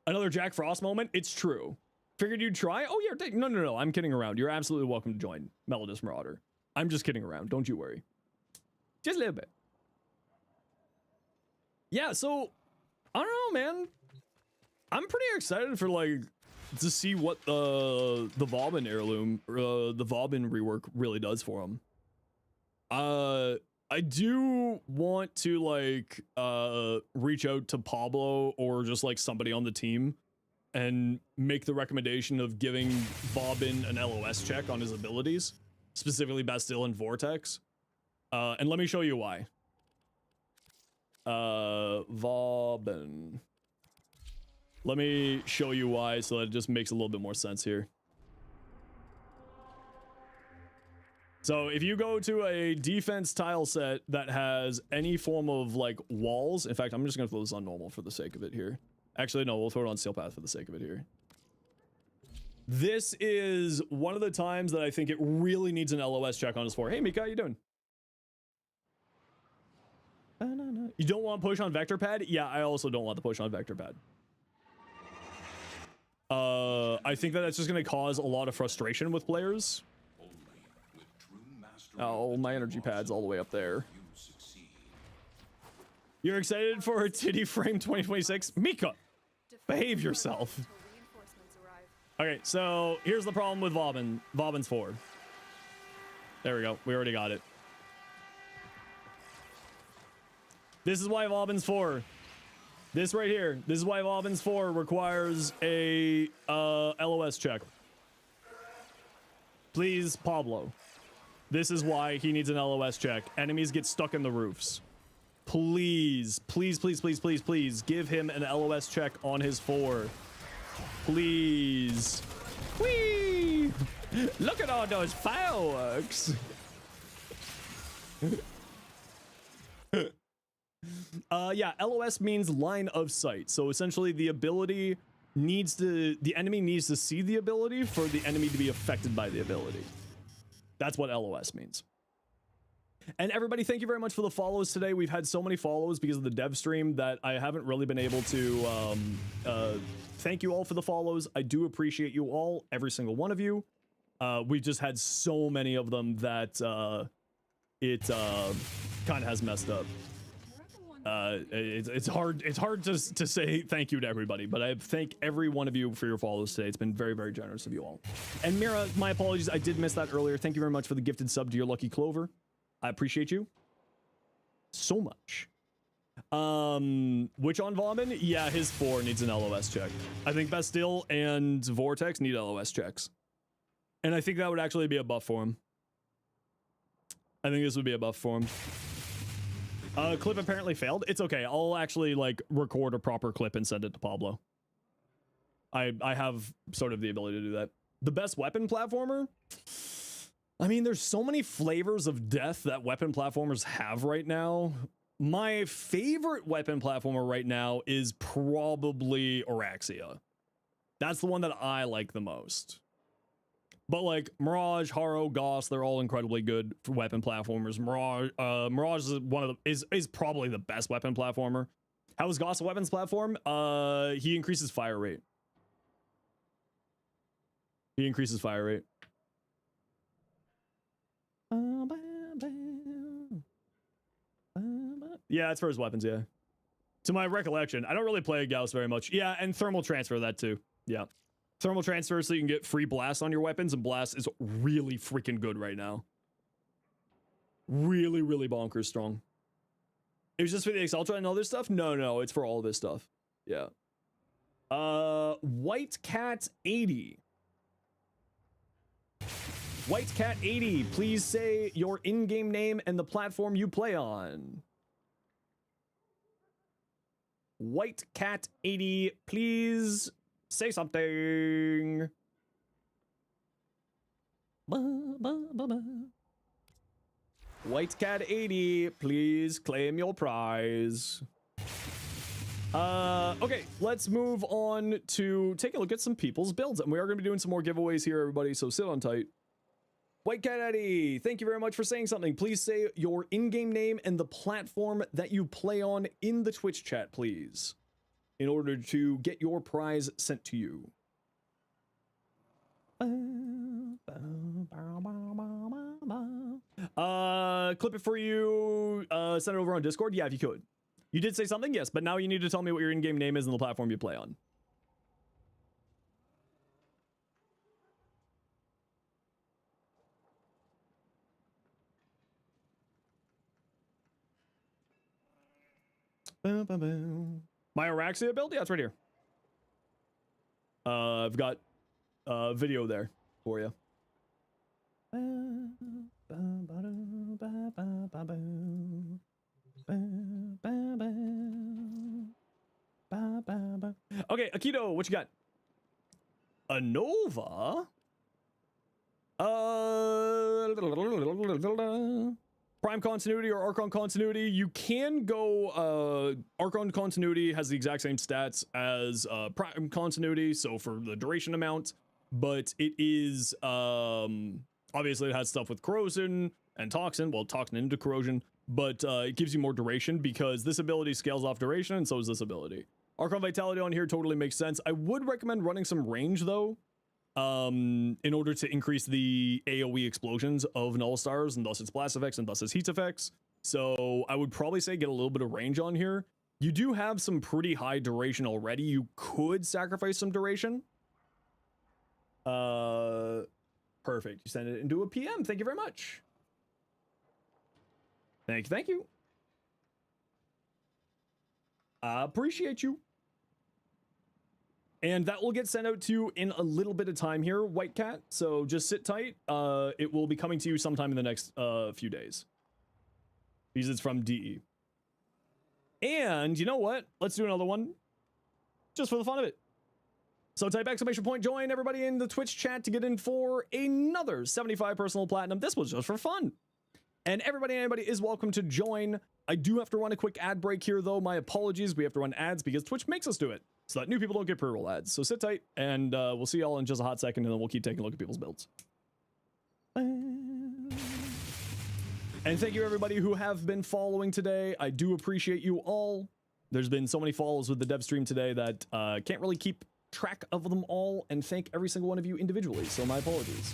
Another Jack Frost moment. It's true. Figured you'd try. Oh yeah, no. I'm kidding around. You're absolutely welcome to join Melodus Marauder. I'm just kidding around. Don't you worry. Just a little bit. Yeah. So I don't know, man. I'm pretty excited for like to see what the Vauban heirloom, the Vauban rework really does for him. I do want to like reach out to Pablo or just like somebody on the team and make the recommendation of giving Vauban an LOS check on his abilities, specifically Bastille and Vortex. And let me show you why. Vauban. Let me show you why so that it just makes a little bit more sense here. So if you go to a defense tile set that has any form of like walls, in fact, I'm just gonna throw this on normal for the sake of it here. Actually, no, we'll throw it on Steel Path for the sake of it here. This is one of the times that I think it really needs an LOS check on his floor. Hey, Mika, how you doing? You don't want push on Vector Pad? Yeah, I also don't want the push on Vector Pad. I think that that's just going to cause a lot of frustration with players. Oh, my energy pad's all the way up there. You're excited for Titty Frame 2026? Mika, behave yourself. Okay, so here's the problem with Vauban. Vauban's 4. There we go. We already got it. This is why Vauban's 4. This right here. This is why Vauban's 4 requires a LOS check. Please, Pablo. This is why he needs an LOS check. Enemies get stuck in the roofs. Please, please, please, please, please, please give him an LOS check on his 4. Please. Whee! Look at all those fireworks. Yeah, LOS means line of sight. So essentially the ability needs to, the enemy needs to see the ability for the enemy to be affected by the ability. That's what LOS means. And everybody, thank you very much for the follows today. We've had so many follows because of the dev stream that I haven't really been able to thank you all for the follows. I do appreciate you all, every single one of you. We've just had so many of them that it kind of has messed up. It's hard to say thank you to everybody, but I thank every one of you for your follows today. It's been very, very generous of you all. And Mira, my apologies, I did miss that earlier. Thank you very much for the gifted sub to your lucky Clover. I appreciate you so much. Which on Vauban? Yeah, his 4 needs an LOS check. I think Bastille and Vortex need LOS checks. And I think that would actually be a buff for him. I think this would be a buff for him. Clip apparently failed. It's okay. I'll actually like record a proper clip and send it to Pablo. I have sort of the ability to do that. The best weapon platformer? I mean, there's so many flavors of death that weapon platformers have right now. My favorite weapon platformer right now is probably Auraxia. That's the one that I like the most. But like Mirage, Haro, Goss, they're all incredibly good for weapon platformers. Mirage is one of the is probably the best weapon platformer. How is Goss a weapons platform? He increases fire rate. He increases fire rate. Yeah, it's for his weapons, yeah. To my recollection, I don't really play Gauss very much. Yeah, and thermal transfer, that too. Yeah. Thermal transfer so you can get free blast on your weapons, and blast is really freaking good right now. Really, really bonkers strong. It was just for the X Ultra and other stuff? No, it's for all this stuff. Yeah. White Cat 80. White Cat 80, please say your in-game name and the platform you play on. White Cat 80, please say something. White Cat 80, please claim your prize. Okay, let's move on to take a look at some people's builds. And we are going to be doing some more giveaways here, everybody, so sit on tight. White Cat Eddie, thank you very much for saying something. Please say your in-game name and the platform that you play on in the Twitch chat, please, in order to get your prize sent to you. Clip it for you, send it over on Discord. Yeah, if you could. You did say something, yes, but now you need to tell me what your in-game name is and the platform you play on. My Araxia build? Yeah, it's right here. I've got video there for you. Okay, Akito, what you got? A Nova? Prime continuity or Archon continuity. You can go, Archon continuity has the exact same stats as Prime continuity, so for the duration amount, but it is, obviously it has stuff with corrosion and toxin, well, toxin into corrosion, but it gives you more duration because this ability scales off duration, and so is this ability. Archon Vitality on here totally makes sense. I would recommend running some range, though, in order to increase the AoE explosions of Null Stars, and thus its blast effects, and thus its heat effects. So I would probably say get a little bit of range on here. You do have some pretty high duration already. You could sacrifice some duration. Perfect. You send it into a PM. Thank you very much. Thank you. I appreciate you. And that will get sent out to you in a little bit of time here, White Cat. So just sit tight. It will be coming to you sometime in the next few days. Because it's from DE. And you know what? Let's do another one. Just for the fun of it. So type !, join everybody in the Twitch chat to get in for another 75 personal platinum. This was just for fun. And everybody and anybody is welcome to join. I do have to run a quick ad break here, though. My apologies. We have to run ads because Twitch makes us do it, so that new people don't get pre-roll ads. So sit tight, and we'll see y'all in just a hot second, and then we'll keep taking a look at people's builds. And thank you, everybody who have been following today. I do appreciate you all. There's been so many follows with the dev stream today that can't really keep track of them all, and thank every single one of you individually, so my apologies.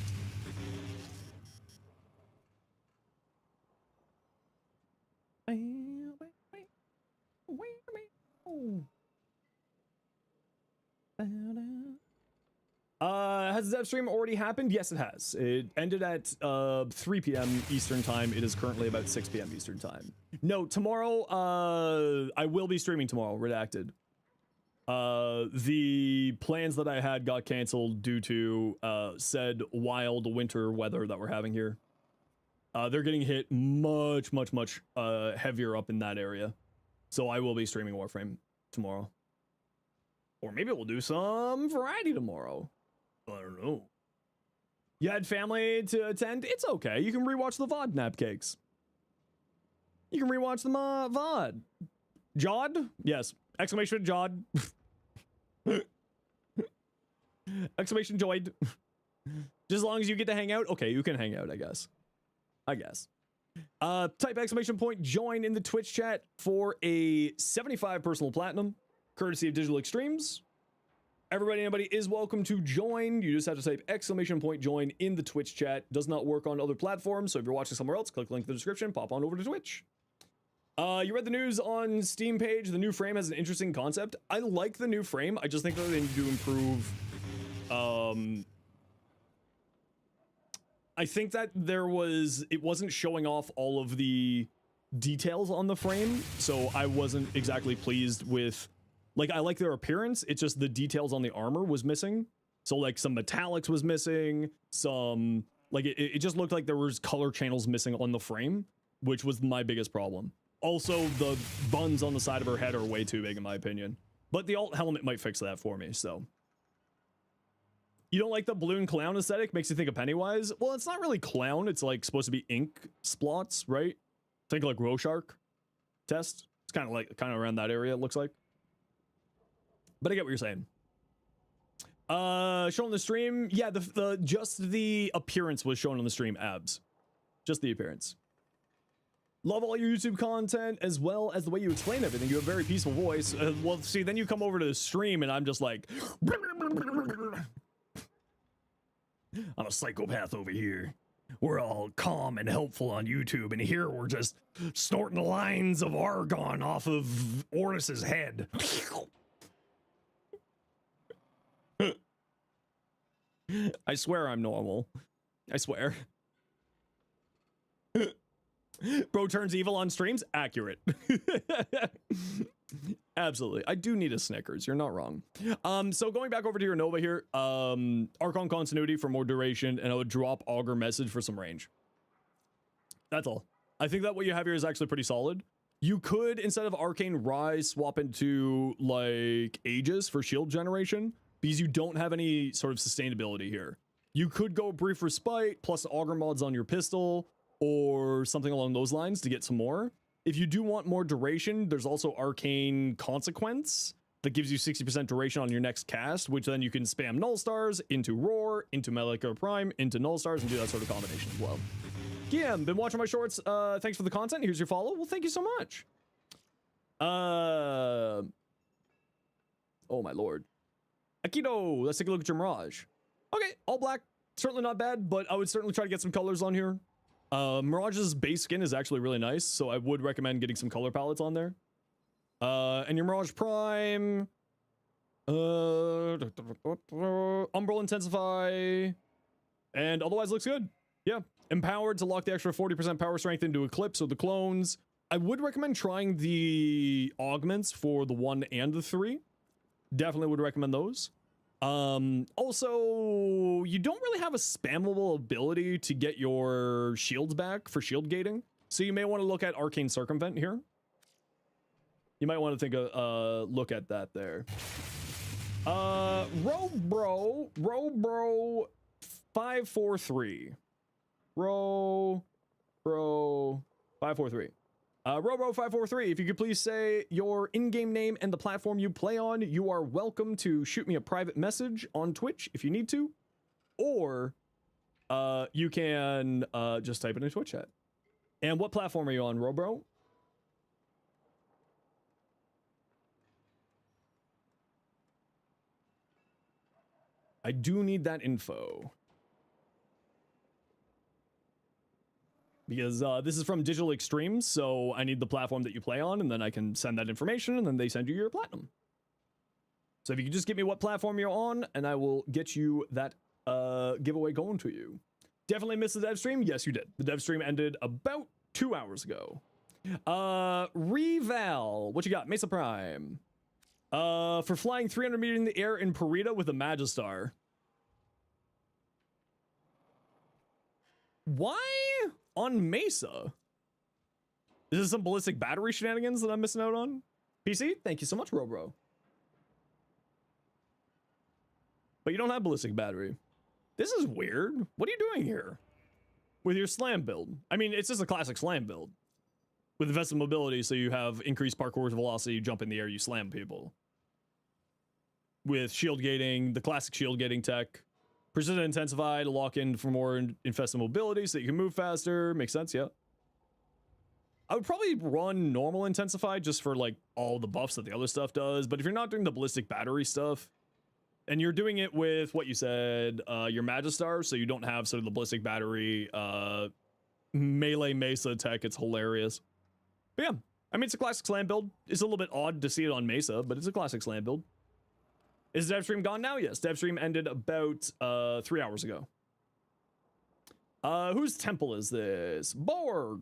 Has the dev stream already happened? Yes, it has. It ended at 3 p.m. Eastern time. It is currently about 6 p.m. Eastern time. No, tomorrow, I will be streaming tomorrow, redacted. The plans that I had got canceled due to said wild winter weather that we're having here. They're getting hit much heavier up in that area. So I will be streaming Warframe tomorrow. Or maybe we'll do some variety tomorrow. I don't know. You had family to attend? It's okay. You can rewatch the VOD Napcakes. You can rewatch the VOD. Jod? Yes. Exclamation Jod. Exclamation joyed. Just as long as you get to hang out. Okay, you can hang out, I guess. Type ! join in the Twitch chat for a 75 personal platinum, courtesy of Digital Extremes. Everybody, anybody is welcome to join. You just have to type ! join in the Twitch chat. Does not work on other platforms, so if you're watching somewhere else, click the link in the description, pop on over to Twitch. You read the news on Steam page. The new frame has an interesting concept. I like the new frame. I just think that they need to improve I think that it wasn't showing off all of the details on the frame, so I wasn't exactly pleased with, like, I like their appearance, it's just the details on the armor was missing. So like some metallics was missing, some, like it just looked like there was color channels missing on the frame, which was my biggest problem. Also, the buns on the side of her head are way too big in my opinion, but the alt helmet might fix that for me, so. You don't like the balloon clown aesthetic? Makes you think of Pennywise? Well, it's not really clown. It's like supposed to be ink splots, right? Think like Rorschach test. It's kind of around that area, it looks like. But I get what you're saying. Shown on the stream? Yeah, just the appearance was shown on the stream, abs. Just the appearance. Love all your YouTube content as well as the way you explain everything. You have a very peaceful voice. Well, see, then you come over to the stream and I'm just like... I'm a psychopath over here. We're all calm and helpful on YouTube, and here we're just snorting lines of argon off of Ornis's head. I swear I'm normal. I swear. Bro turns evil on streams? Accurate. Absolutely. I do need a Snickers. You're not wrong. So going back over to your Nova here, Archon continuity for more duration, and I would drop Augur message for some range. That's all. I think that what you have here is actually pretty solid. You could, instead of Arcane Rise, swap into, like, Aegis for shield generation, because you don't have any sort of sustainability here. You could go Brief Respite, plus Augur mods on your pistol, or something along those lines to get some more. If you do want more duration, there's also Arcane Consequence that gives you 60% duration on your next cast, which then you can spam Null Stars into Roar, into Malika Prime, into Null Stars, and do that sort of combination as well. Yeah, been watching my shorts. Thanks for the content. Here's your follow. Well, thank you so much. Oh my lord. Aikido, let's take a look at your Mirage. Okay, all black. Certainly not bad, but I would certainly try to get some colors on here. Mirage's base skin is actually really nice, so I would recommend getting some color palettes on there. And your Mirage Prime, Umbral Intensify, and otherwise looks good. Yeah, empowered to lock the extra 40% power strength into Eclipse or the clones. I would recommend trying the augments for the 1 and the 3. Definitely would recommend those. Also, you don't really have a spammable ability to get your shields back for shield gating, so you may want to look at Arcane Circumvent here. You might want to take a look at that there. Robro 543. Robro 543. Robro543, if you could please say your in-game name and the platform you play on, you are welcome to shoot me a private message on Twitch if you need to, or you can just type it in Twitch chat. And what platform are you on, Robro? I do need that info. Because this is from Digital Extremes, so I need the platform that you play on, and then I can send that information, and then they send you your platinum. So if you could just give me what platform you're on, and I will get you that giveaway going to you. Definitely missed the dev stream? Yes, you did. The dev stream ended about 2 hours ago. Reval, what you got? Mesa Prime. For flying 300 meters in the air in Parita with a Magistar. Why on Mesa? Is this some ballistic battery shenanigans that I'm missing out on? PC, thank you so much, Robro. But you don't have ballistic battery. This is weird. What are you doing here? With your slam build. I mean, it's just a classic slam build. With invested mobility, so you have increased parkour velocity, you jump in the air, you slam people. With shield gating, the classic shield gating tech. Precision Intensify to lock in for more infested mobility so you can move faster. Makes sense, yeah. I would probably run normal Intensify just for like all the buffs that the other stuff does. But if you're not doing the ballistic battery stuff, and you're doing it with what you said, your Magistar, so you don't have sort of the ballistic battery melee Mesa tech, it's hilarious. But yeah, I mean, it's a classic slam build. It's a little bit odd to see it on Mesa, but it's a classic slam build. Is DevStream gone now? Yes, DevStream ended about 3 hours ago. Whose temple is this? Borg.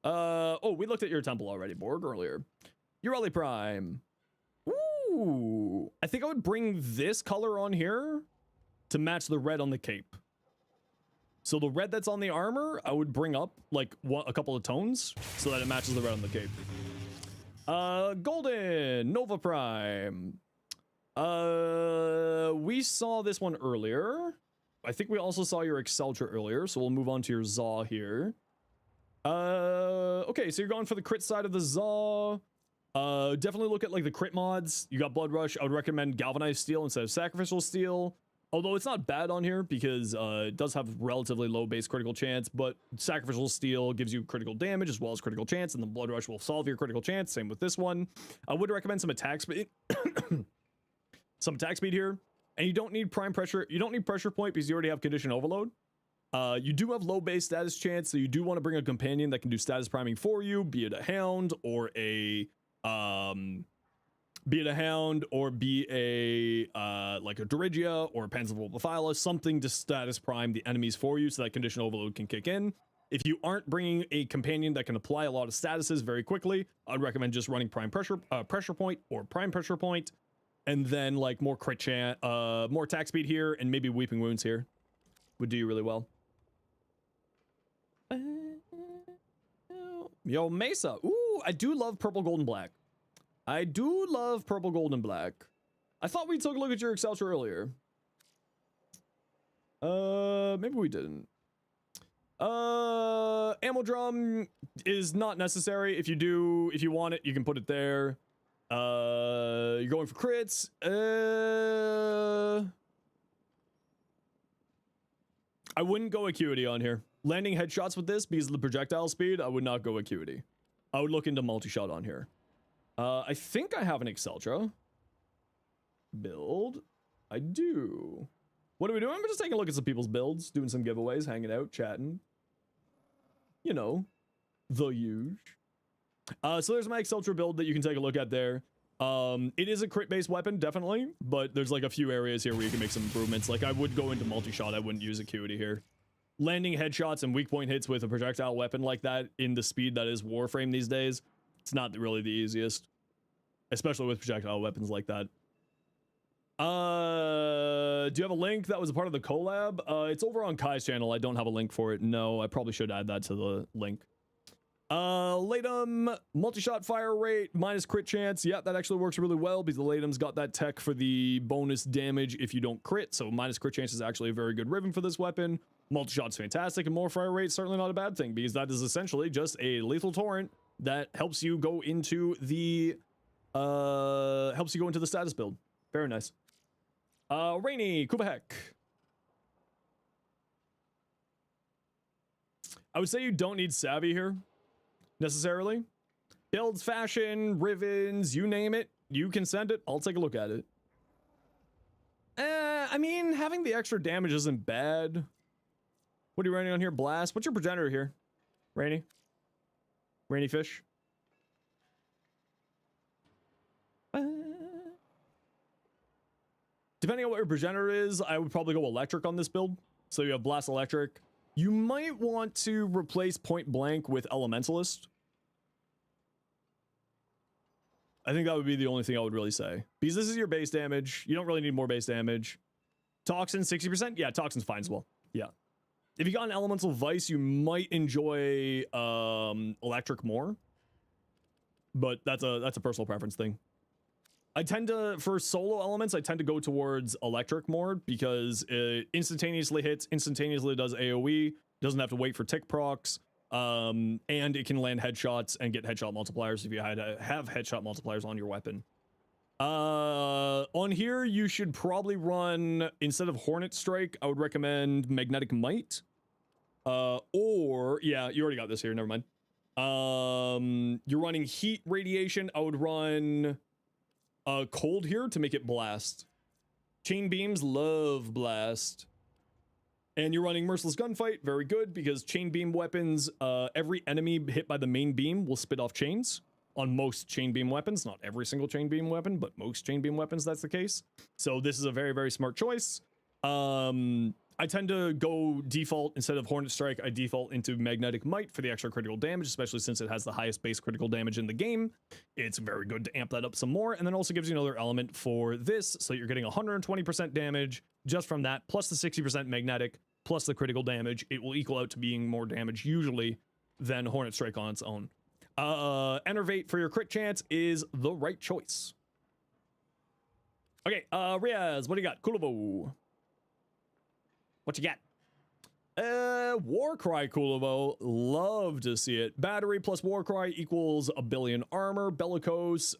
Oh, we looked at your temple already, Borg, earlier. Ureli Prime. Ooh. I think I would bring this color on here to match the red on the cape. So the red that's on the armor, I would bring up like a couple of tones so that it matches the red on the cape. Golden, Nova Prime. We saw this one earlier. I think we also saw your Exceltra earlier, so we'll move on to your Zaw here. Okay, so you're going for the crit side of the Zaw. Definitely look at like the crit mods. You got Blood Rush. I would recommend Galvanized Steel instead of Sacrificial Steel. Although it's not bad on here because it does have relatively low base critical chance, but Sacrificial Steel gives you critical damage as well as critical chance, and the Blood Rush will solve your critical chance. Same with this one. I would recommend some attack speed. Some attack speed here. And you don't need prime pressure. You don't need pressure point because you already have condition overload. You do have low base status chance, so you do want to bring a companion that can do status priming for you, be it a hound or a like a Dirigia or a Panzervolpathyla, something to status prime the enemies for you so that condition overload can kick in. If you aren't bringing a companion that can apply a lot of statuses very quickly, I'd recommend just running prime pressure point or prime pressure point, and then like more crit chance, more attack speed here, and maybe weeping wounds here would do you really well. Yo, Mesa. Ooh, I do love purple, gold, and black. I do love purple, gold, and black. I thought we took a look at your Exceltra earlier. Maybe we didn't. Ammo drum is not necessary. If you want it, you can put it there. You're going for crits. I wouldn't go acuity on here. Landing headshots with this because of the projectile speed, I would not go acuity. I would look into multi-shot on here. I think I have an Exceltra build. I do. What are we doing? We're just taking a look at some people's builds, doing some giveaways, hanging out, chatting. You know, the huge. So there's my Exceltra build that you can take a look at there. It is a crit-based weapon, definitely, but there's like a few areas here where you can make some improvements. Like I would go into multi-shot. I wouldn't use acuity here. Landing headshots and weak point hits with a projectile weapon like that in the speed that is Warframe these days, it's not really the easiest, especially with projectile weapons like that. Do you have a link that was a part of the collab? It's over on Kai's channel. I don't have a link for it. No, I probably should add that to the link. Latum, multi-shot fire rate, minus crit chance. Yeah, that actually works really well because the Latum's got that tech for the bonus damage if you don't crit. So minus crit chance is actually a very good ribbon for this weapon. Multi-shot's fantastic, and more fire rate certainly not a bad thing because that is essentially just a lethal torrent that helps you go into the status build. Very nice. Rainy, Kubahek. I would say you don't need savvy here necessarily. Builds, fashion, rivens, you name it, you can send it. I'll take a look at it. I mean, having the extra damage isn't bad. What are you running on here? Blast. What's your progenitor here? Rainy? Rainy fish? Depending on what your progenitor is, I would probably go electric on this build. So you have blast electric. You might want to replace point blank with elementalist. I think that would be the only thing I would really say. Because this is your base damage. You don't really need more base damage. Toxin, 60%? Yeah, Toxin's fine as well. Yeah. If you got an elemental vice, you might enjoy electric more. But that's a personal preference thing. I tend to, for solo elements, I tend to go towards electric more because it instantaneously hits, instantaneously does AoE, doesn't have to wait for tick procs, and it can land headshots and get headshot multipliers if you had to have headshot multipliers on your weapon. On here, you should probably run, instead of Hornet Strike, I would recommend Magnetic Might. Or, yeah, you already got this here, never mind. You're running Heat Radiation, I would run Cold here to make it Blast. Chain Beams, love Blast. And you're running Merciless Gunfight, very good, because chain beam weapons, every enemy hit by the main beam will spit off chains. on most chain beam weapons. Not every single chain beam weapon, but most chain beam weapons, that's the case. So this is a very, very smart choice. I tend to go default, instead of Hornet Strike, I default into Magnetic Might for the extra critical damage, especially since it has the highest base critical damage in the game. It's very good to amp that up some more, and then also gives you another element for this, so you're getting 120% damage just from that, plus the 60% magnetic, plus the critical damage. It will equal out to being more damage usually than Hornet Strike on its own. Enervate for your crit chance is the right choice. Okay, Riaz, what do you got? Kuluvo. What you got? Warcry Kuluvo. Love to see it. Battery plus Warcry equals 1 billion armor. Bellicose,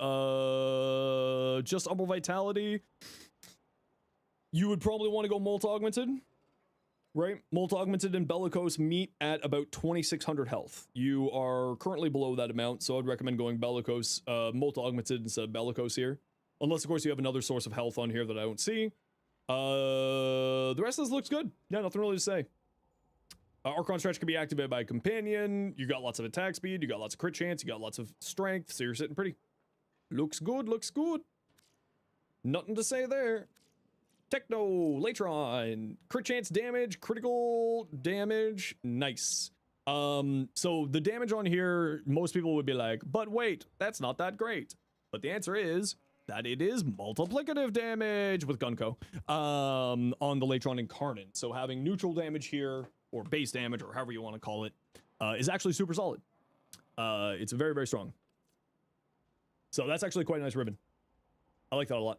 just Umbral Vitality. You would probably want to go Molt Augmented, right? Molt Augmented and Bellicose meet at about 2600 health. You are currently below that amount, so I'd recommend going Bellicose, Molt Augmented instead of Bellicose here. Unless, of course, you have another source of health on here that I don't see. The rest of this looks good. Yeah, nothing really to say. Archon Stretch can be activated by a companion. You got lots of attack speed. You got lots of crit chance. You got lots of strength. So you're sitting pretty. Looks good. Looks good. Nothing to say there. Techno, Latron, crit chance damage, critical damage. Nice. So the damage on here, most people would be like, but wait, that's not that great. But the answer is that it is multiplicative damage with Gunko on the Latron Incarnate. So having neutral damage here, or base damage, or however you want to call it, is actually super solid. It's very, very strong. So that's actually quite a nice ribbon. I like that a lot.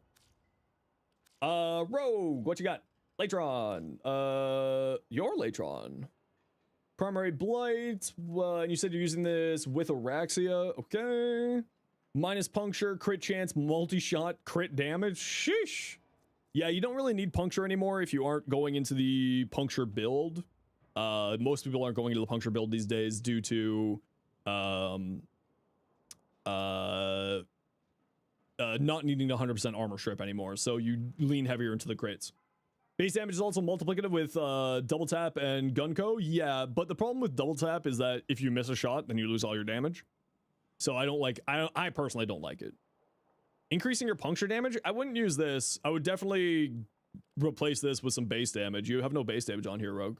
Rogue, what you got? Latron. Your Latron. Primary Blight. And you said you're using this with Araxia. Okay. Minus puncture, crit chance, multi-shot, crit damage. Sheesh. Yeah, you don't really need puncture anymore if you aren't going into the puncture build. Most people aren't going into the puncture build these days due to not needing 100% armor strip anymore. So you lean heavier into the crits. Base damage is also multiplicative with double tap and Gunko. Yeah, but the problem with double tap is that if you miss a shot, then you lose all your damage. So I don't like, I personally don't like it. Increasing your puncture damage, I wouldn't use this. I would definitely replace this with some base damage. You have no base damage on here, Rogue.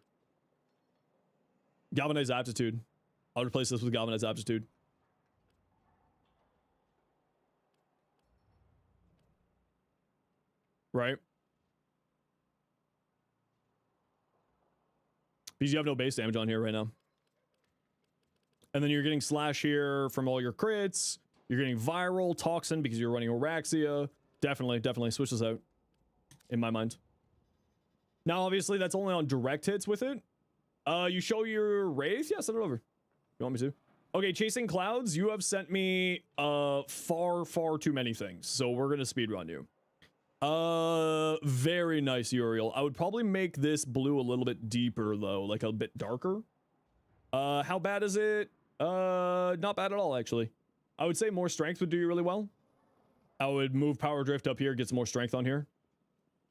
Galvanized Aptitude. I'll replace this with Galvanized Aptitude. Right? Because you have no base damage on here right now. And then you're getting slash here from all your crits. You're getting viral, toxin because you're running Araxia. Definitely switch this out, in my mind. Now, obviously, that's only on direct hits with it. You show your Wraith? Yeah, send it over. You want me to? Okay, Chasing Clouds, you have sent me far too many things. So we're going to speedrun you. Very nice, Uriel. I would probably make this blue a little bit deeper, though. Like, a bit darker. How bad is it? Not bad at all, actually. I would say more strength would do you really well. I would move Power Drift up here, get some more strength on here.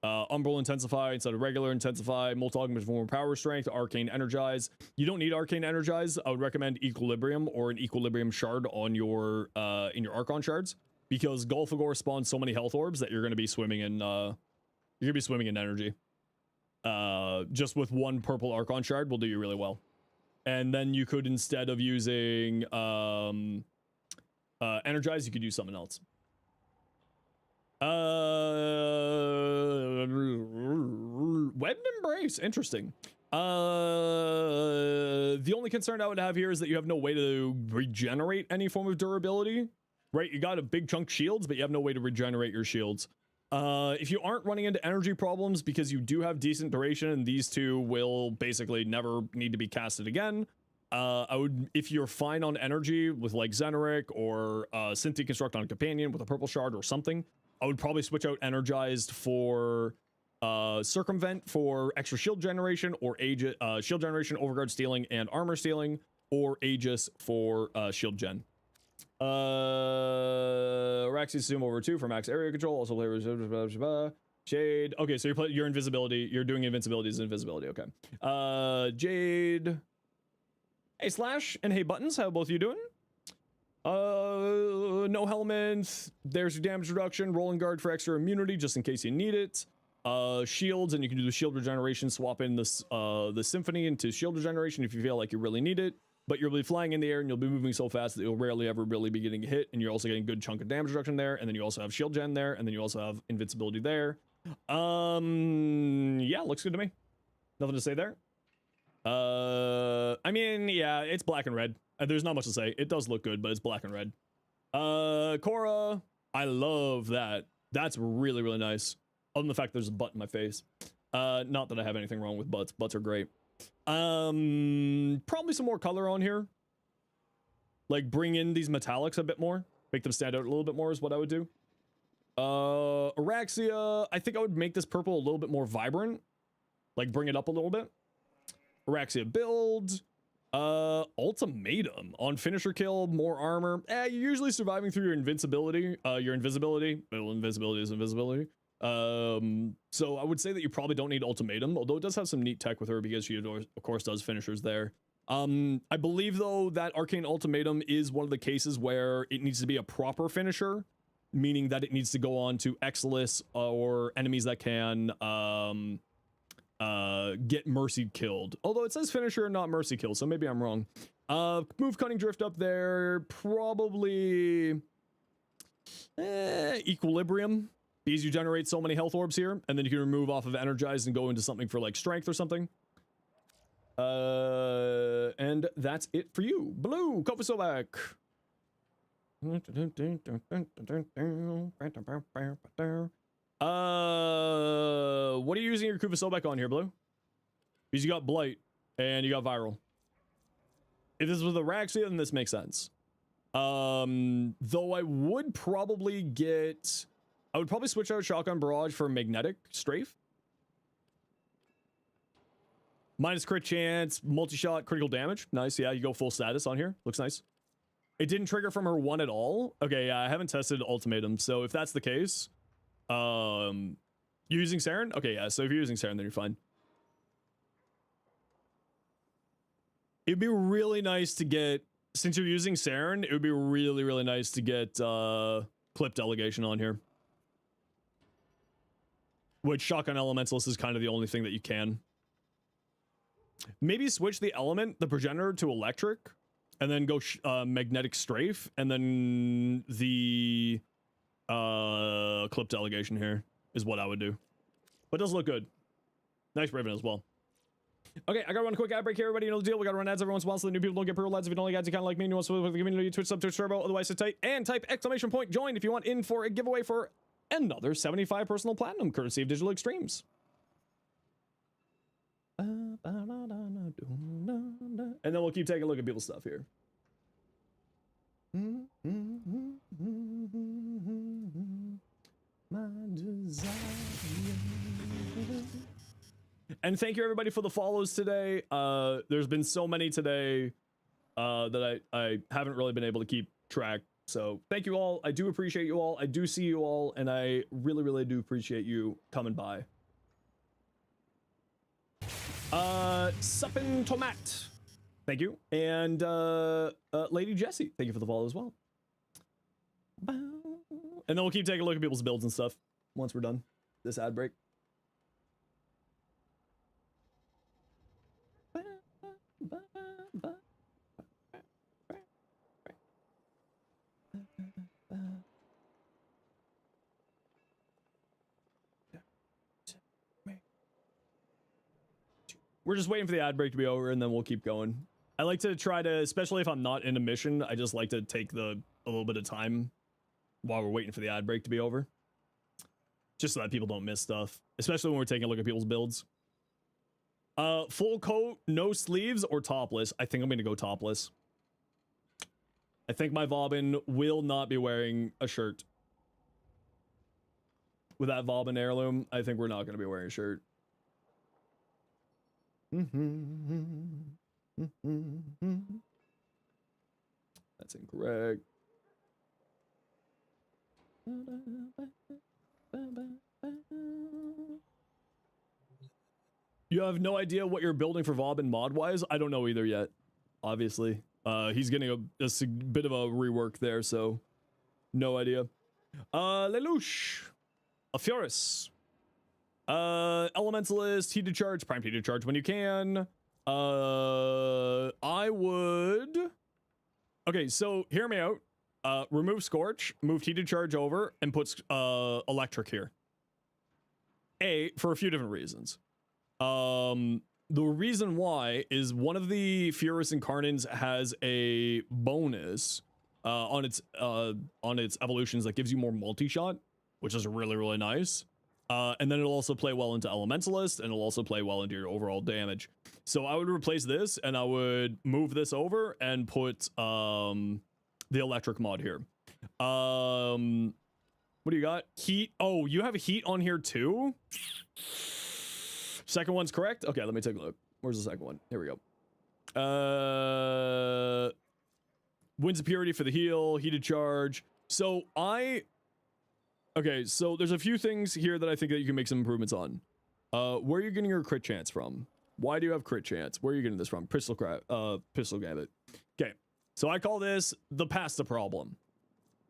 Umbral Intensify instead of regular Intensify. Molt Augment for more power strength. Arcane Energize. You don't need Arcane Energize. I would recommend Equilibrium or an Equilibrium Shard on your in your Archon Shards, because Golfagor spawns so many health orbs that you're going to be swimming in energy. Just with one purple Archon Shard will do you really well. And then you could, instead of using Energize, you could use something else. Webbed Embrace, interesting. The only concern I would have here is that you have no way to regenerate any form of durability, right? You got a big chunk shields, but you have no way to regenerate your shields. If you aren't running into energy problems because you do have decent duration, and these two will basically never need to be casted again, I would, if you're fine on energy with like Xeneric or Synth Deconstruct on a companion with a purple shard or something, I would probably switch out Energized for Circumvent for extra shield generation, or Aegis, shield generation, overguard stealing, and armor stealing, or Aegis for shield gen. Araxia Zoom over 2 for max area control. Also play Jade. Okay, so your invisibility. You're doing invincibility as invisibility. Okay. Jade. Hey Slash and hey Buttons. How both of you doing? No helmet. There's your damage reduction. Rolling guard for extra immunity, just in case you need it. Shields, and you can do the shield regeneration. Swap in this the symphony into shield regeneration if you feel like you really need it. But you'll be flying in the air and you'll be moving so fast that you'll rarely ever really be getting hit. And you're also getting a good chunk of damage reduction there. And then you also have shield gen there. And then you also have invincibility there. Yeah, looks good to me. Nothing to say there. I mean, yeah, it's black and red. There's not much to say. It does look good, but it's black and red. Korra, I love that. That's really, really nice. Other than the fact there's a butt in my face. Not that I have anything wrong with butts. Butts are great. Probably some more color on here. Like, bring in these metallics a bit more. Make them stand out a little bit more is what I would do. Araxia, I think I would make this purple a little bit more vibrant. Like, bring it up a little bit. Araxia build. Ultimatum. On finisher kill, more armor. You're usually surviving through your invincibility. Your invisibility. Well, invisibility is invisibility. So I would say that you probably don't need ultimatum, although it does have some neat tech with her because she of course does finishers there. I believe though that arcane ultimatum is one of the cases where it needs to be a proper finisher, meaning that it needs to go on to Exilus or enemies that can get mercy killed. Although it says finisher, not mercy kill, so maybe I'm wrong. Move cunning drift up there, probably equilibrium. Because you generate so many health orbs here, and then you can remove off of energized and go into something for like strength or something. And that's it for you. Blue, Kovasovac. What are you using your Kuvasovac on here, Blue? Because you got Blight and you got Viral. If this was the Raxia, then this makes sense. Though I would probably get... I would probably switch out Shotgun Barrage for Magnetic Strafe. Minus crit chance, multi-shot, critical damage. Nice, yeah, you go full status on here. Looks nice. It didn't trigger from her one at all. Okay, yeah, I haven't tested Ultimatum, so if that's the case... you're using Saren? Okay, yeah, so if you're using Saren, then you're fine. It'd be really nice to get... Since you're using Saren, it would be really, really nice to get Clip Delegation on here. Which Shotgun Elementalist is kind of the only thing that you can. Maybe switch the element, the Progenitor, to Electric, and then go Magnetic Strafe, and then the Clip Delegation here is what I would do. But it does look good. Nice Raven as well. Okay, I gotta run a quick ad break here, everybody. You know the deal. We gotta run ads every once in a while so the new people don't get pro ads. If you don't like ads, you kind of like me and you want to with the community, Twitch sub, Twitch Turbo. Otherwise, sit tight and type ! Join if you want in for a giveaway for another 75 personal platinum, courtesy of Digital Extremes. And then we'll keep taking a look at people's stuff here. My desire. And thank you everybody for the follows today. There's been so many today that I haven't really been able to keep track. So thank you all. I do appreciate you all. I do see you all, and I really, really do appreciate you coming by. Suppin Tomat, thank you. And Lady Jessie, thank you for the follow as well. And then we'll keep taking a look at people's builds and stuff once we're done this ad break. We're just waiting for the ad break to be over, and then we'll keep going. I like to try to, especially if I'm not in a mission, I just like to take a little bit of time while we're waiting for the ad break to be over. Just so that people don't miss stuff, especially when we're taking a look at people's builds. Full coat, no sleeves, or topless? I think I'm going to go topless. I think my Vauban will not be wearing a shirt. With that Vauban heirloom, I think we're not going to be wearing a shirt. That's incorrect. You have no idea what you're building for Vauban mod-wise? I don't know either yet, obviously. He's getting a bit of a rework there, so no idea. Lelouch, a Furus, Elementalist, Heated Charge, Prime Heated Charge when you can. I would. Okay, so hear me out. Remove Scorch, move Heated Charge over, and puts Electric here. For a few different reasons. The reason why is one of the Furus Incarnans has a bonus on its evolutions that gives you more multi-shot, which is really nice. And then it'll also play well into Elementalist, and it'll also play well into your overall damage. So I would replace this, and I would move this over and put the Electric mod here. What do you got? Heat. Oh, you have a Heat on here too? Second one's correct? Okay, let me take a look. Where's the second one? Here we go. Winds of Purity for the heal, Heated Charge. So okay, so there's a few things here that I think that you can make some improvements on. Where are you getting your crit chance from? Why do you have crit chance? Where are you getting this from? Pistol Gambit. Okay, so I call this the pasta problem.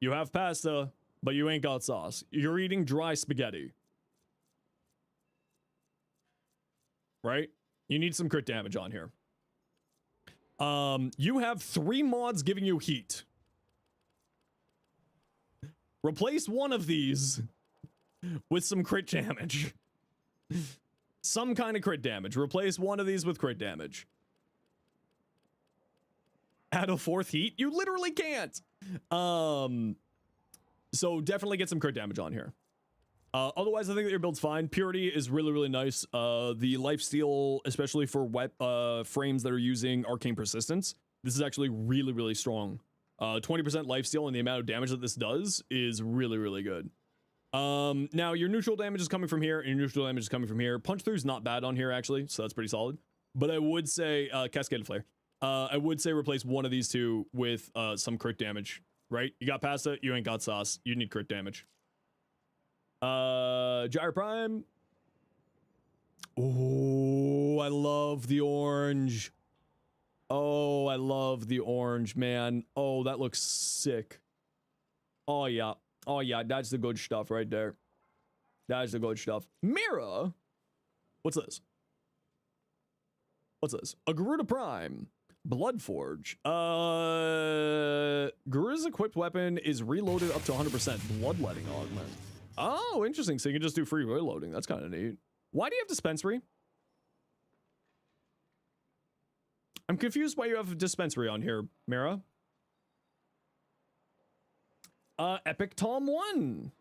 You have pasta, but you ain't got sauce. You're eating dry spaghetti. Right? You need some crit damage on here. You have 3 mods giving you heat. Replace one of these with some crit damage. Some kind of crit damage. Replace one of these with crit damage. Add a 4th heat? You literally can't. So definitely get some crit damage on here. Otherwise, I think that your build's fine. Purity is really nice. The lifesteal, especially for frames that are using Arcane Persistence, this is actually really strong. 20% lifesteal and the amount of damage that this does is really good. Now, your neutral damage is coming from here, and your neutral damage is coming from here. Punch through is not bad on here, actually, so that's pretty solid. But I would say, Cascade Flare. I would say replace one of these two with some crit damage, right? You got pasta, you ain't got sauce. You need crit damage. Gyre Prime. Oh, I love the orange. Oh, I love the orange, man. Oh, that looks sick. Oh yeah, that's the good stuff right there. That's the good stuff. Mira, what's this? A Garuda Prime, Bloodforge. Garuda's equipped weapon is reloaded up to 100% bloodletting augment. Oh, interesting. So you can just do free reloading. That's kind of neat. Why do you have dispensary? I'm confused why you have a dispensary on here, Mira. Epic Tom 1.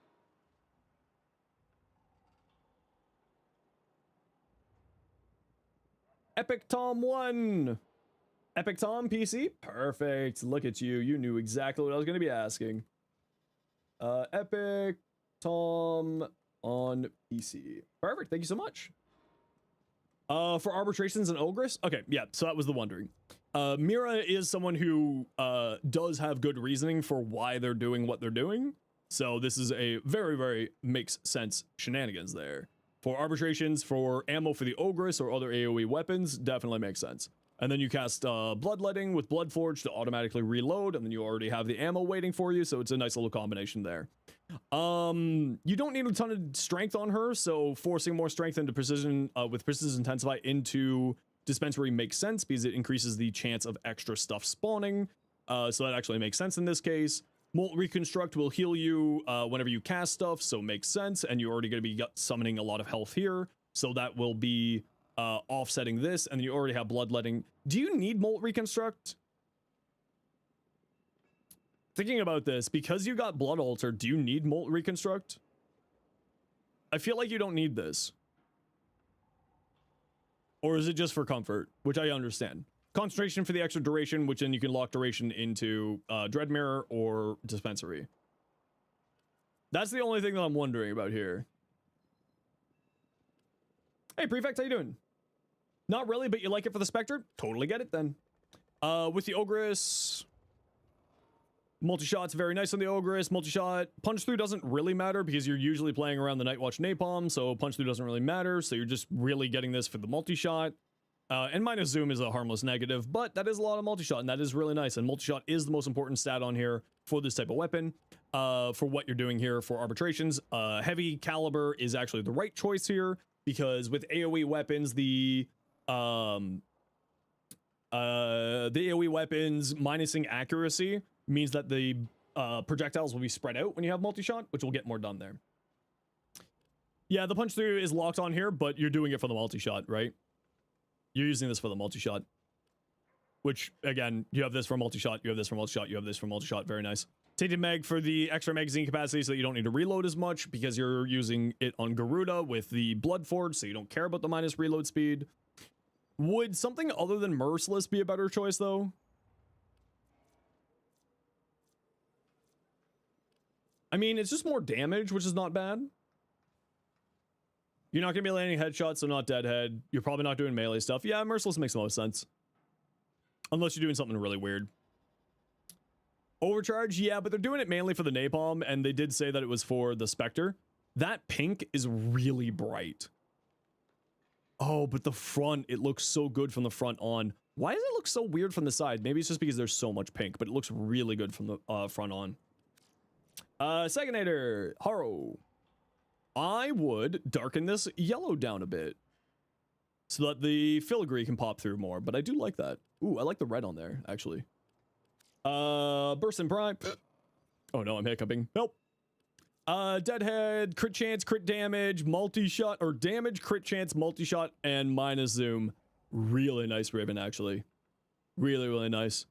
Epic Tom 1. Epic Tom PC? Perfect. Look at you. You knew exactly what I was going to be asking. Epic Tom on PC. Perfect. Thank you so much. For arbitrations and Ogress? Okay, yeah, so that was the wondering. Mira is someone who does have good reasoning for why they're doing what they're doing. So this is a very makes sense shenanigans there. For arbitrations, for ammo for the Ogress or other AoE weapons, definitely makes sense. And then you cast Bloodletting with Bloodforge to automatically reload, and then you already have the ammo waiting for you, so it's a nice little combination there. You don't need a ton of strength on her, so forcing more strength into precision with Precision Intensify into Dispensary makes sense because it increases the chance of extra stuff spawning. So that actually makes sense in this case. Molt Reconstruct will heal you whenever you cast stuff, so makes sense, and you're already going to be summoning a lot of health here, so that will be offsetting this, and then you already have Bloodletting. Do you need Molt Reconstruct? Thinking about this, because you got Blood Altar, do you need Molt Reconstruct? I feel like you don't need this. Or is it just for comfort, which I understand. Concentration for the extra duration, which then you can lock duration into Dread Mirror or Dispensary. That's the only thing that I'm wondering about here. Hey, Prefect, how you doing? Not really, but you like it for the Spectre? Totally get it then. With the Ogress... Multi-shot's very nice on the Ogress. Multi-shot. Punch-through doesn't really matter because you're usually playing around the Nightwatch Napalm, so punch-through doesn't really matter, so you're just really getting this for the multi-shot. And minus zoom is a harmless negative, but that is a lot of multi-shot, and that is really nice. And multi-shot is the most important stat on here for this type of weapon, for what you're doing here for arbitrations. Heavy caliber is actually the right choice here, because with AoE weapons, the AoE weapons minusing accuracy means that the projectiles will be spread out when you have multi-shot, which will get more done there. Yeah, the punch through is locked on here, but you're doing it for the multi-shot, right? You're using this for the multi-shot. Which, again, you have this for multi-shot, you have this for multi-shot, you have this for multi-shot. Very nice. Tainted Mag for the extra magazine capacity so that you don't need to reload as much because you're using it on Garuda with the Blood Forge, so you don't care about the minus reload speed. Would something other than Merciless be a better choice, though? I mean, it's just more damage, which is not bad. You're not going to be landing headshots, so not deadhead. You're probably not doing melee stuff. Yeah, Merciless makes the most sense. Unless you're doing something really weird. Overcharge, yeah, but they're doing it mainly for the napalm, and they did say that it was for the Spectre. That pink is really bright. Oh, but the front, it looks so good from the front on. Why does it look so weird from the side? Maybe it's just because there's so much pink, but it looks really good from the front on. Secondnator, Haro. I would darken this yellow down a bit so that the filigree can pop through more, but I do like that. Ooh, I like the red on there, actually. Burst and Prime. Oh no, I'm hiccuping. Nope. Deadhead, crit chance, crit damage, multi-shot, or damage, crit chance, multi-shot, and minus zoom. Really nice ribbon, actually. Really, really nice.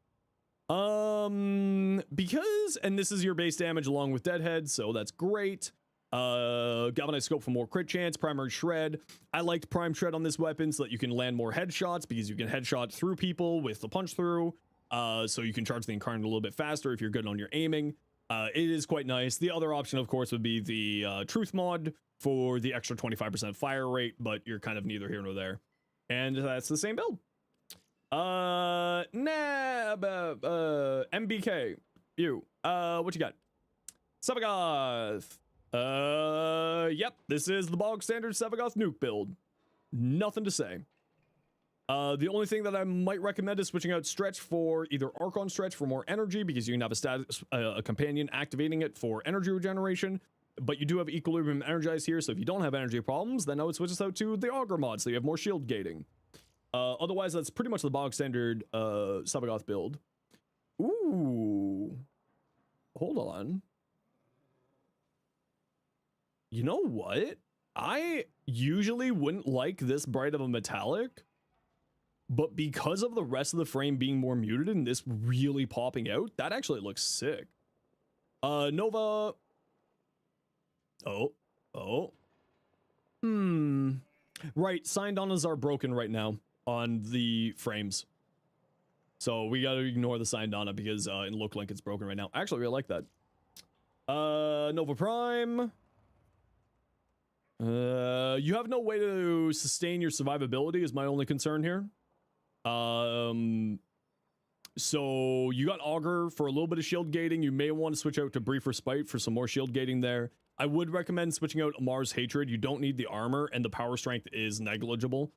Because, and this is your base damage along with Deadhead, so that's great. Galvanized Scope for more crit chance, Primary Shred. I liked Prime Shred on this weapon so that you can land more headshots because you can headshot through people with the punch through. So you can charge the Incarnate a little bit faster if you're good on your aiming. It is quite nice. The other option, of course, would be the Truth mod for the extra 25% fire rate, but you're kind of neither here nor there. And that's the same build. MBK, you, what you got? Sevagoth. Yep, this is the bog standard Sevagoth nuke build. Nothing to say. The only thing that I might recommend is switching out Stretch for either Archon Stretch for more energy, because you can have a status, a companion activating it for energy regeneration, but you do have Equilibrium energized here, so if you don't have energy problems, then I would switch this out to the Augur mod, so you have more shield gating. Otherwise, that's pretty much the bog standard Sevagoth build. Ooh. Hold on. You know what? I usually wouldn't like this bright of a metallic, but because of the rest of the frame being more muted and this really popping out, that actually looks sick. Nova. Right, signed on are broken right now on the frames. So we gotta ignore the signed on because in Look Link it's broken right now. Actually, I really like that. Nova Prime. You have no way to sustain your survivability is my only concern here. So you got Augur for a little bit of shield gating. You may want to switch out to Brief Respite for some more shield gating there. I would recommend switching out Amar's Hatred. You don't need the armor, and the power strength is negligible,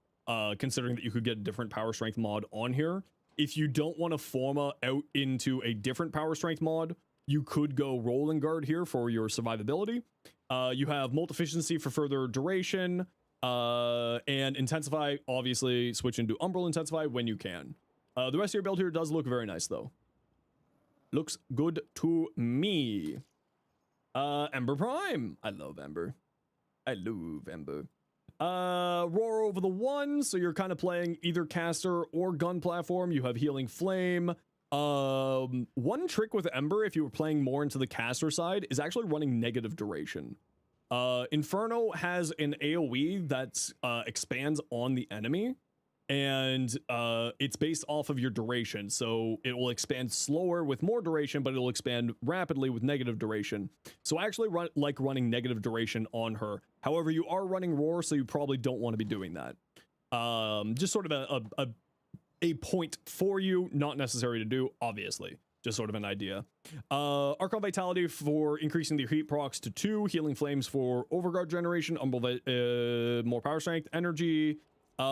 considering that you could get a different power strength mod on here. If you don't want to forma out into a different power strength mod, you could go Rolling Guard here for your survivability. You have Molt-Efficiency for further duration, and Intensify, obviously, switch into Umbral Intensify when you can. The rest of your build here does look very nice, though. Looks good to me. Ember Prime. I love Ember. I love Ember. Roar over the one, so you're kind of playing either caster or gun platform. You have Healing Flame. One trick with Ember, if you were playing more into the caster side, is actually running negative duration. Inferno has an AoE that expands on the enemy, and it's based off of your duration, so it will expand slower with more duration, but it'll expand rapidly with negative duration. So I actually like running negative duration on her. However, you are running Roar, so you probably don't want to be doing that. Just sort of a point for you, not necessary to do, obviously. Just sort of an idea. Archon Vitality for increasing the heat procs to 2, Healing Flames for Overguard generation, Umbral more power strength, energy,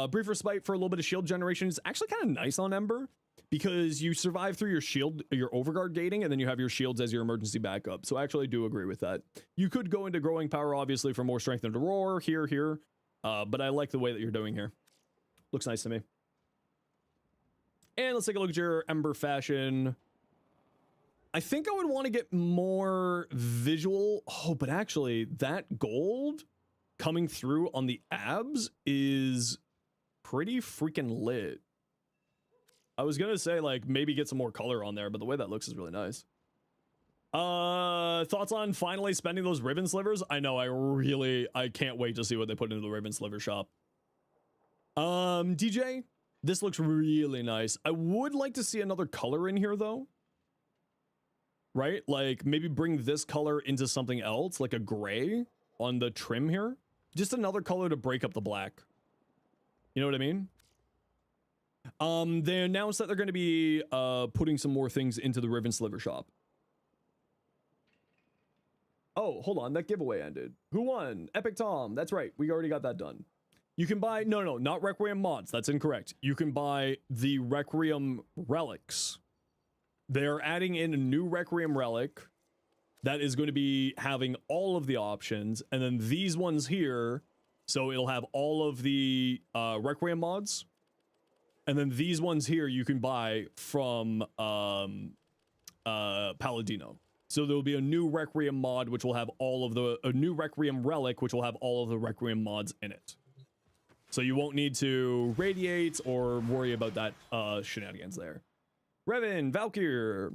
Brief Respite for a little bit of shield generation is actually kind of nice on Ember because you survive through your shield, your overguard gating, and then you have your shields as your emergency backup. So I actually do agree with that. You could go into Growing Power, obviously, for more strength and roar here. But I like the way that you're doing here. Looks nice to me. And let's take a look at your Ember fashion. I think I would want to get more visual. Oh, but actually, that gold coming through on the abs is pretty freaking lit. I was gonna say, like, maybe get some more color on there, but the way that looks is really nice. Thoughts on finally spending those ribbon slivers? I know, I can't wait to see what they put into the ribbon sliver shop. DJ, this looks really nice. I would like to see another color in here, though. Right? Like, maybe bring this color into something else, like a gray on the trim here. Just another color to break up the black. You know what I mean? They announced that they're going to be putting some more things into the ribbon sliver shop. Oh, hold on. That giveaway ended. Who won? Epic Tom. That's right. We already got that done. You can buy... No, not Requiem mods. That's incorrect. You can buy the Requiem relics. They're adding in a new Requiem relic that is going to be having all of the options. And then these ones here... So it'll have all of the Requiem mods. And then these ones here you can buy from Paladino. So there'll be a new Requiem mod which will have all of the... A new Requiem relic which will have all of the Requiem mods in it. So you won't need to radiate or worry about that shenanigans there. Revan, Valkyr.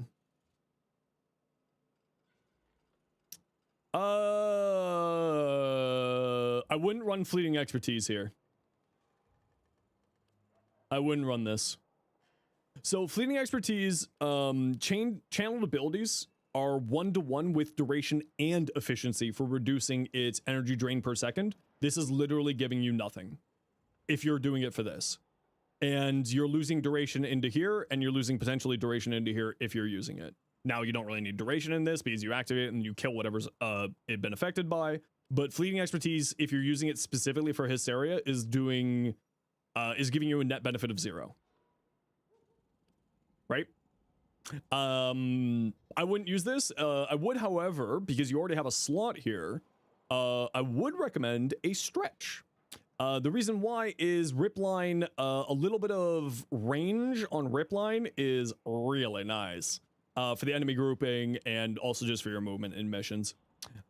I wouldn't run Fleeting Expertise here. I wouldn't run this. So Fleeting Expertise, channeled abilities are 1-to-1 with duration and efficiency for reducing its energy drain per second. This is literally giving you nothing if you're doing it for this. And you're losing duration into here, and you're losing potentially duration into here if you're using it. Now, you don't really need duration in this because you activate it and you kill whatever's it been affected by. But Fleeting Expertise, if you're using it specifically for Hysteria, is giving you a net benefit of 0. Right? I wouldn't use this. I would, however, because you already have a slot here, I would recommend a stretch. The reason why is Ripline, a little bit of range on Ripline is really nice for the enemy grouping and also just for your movement in missions.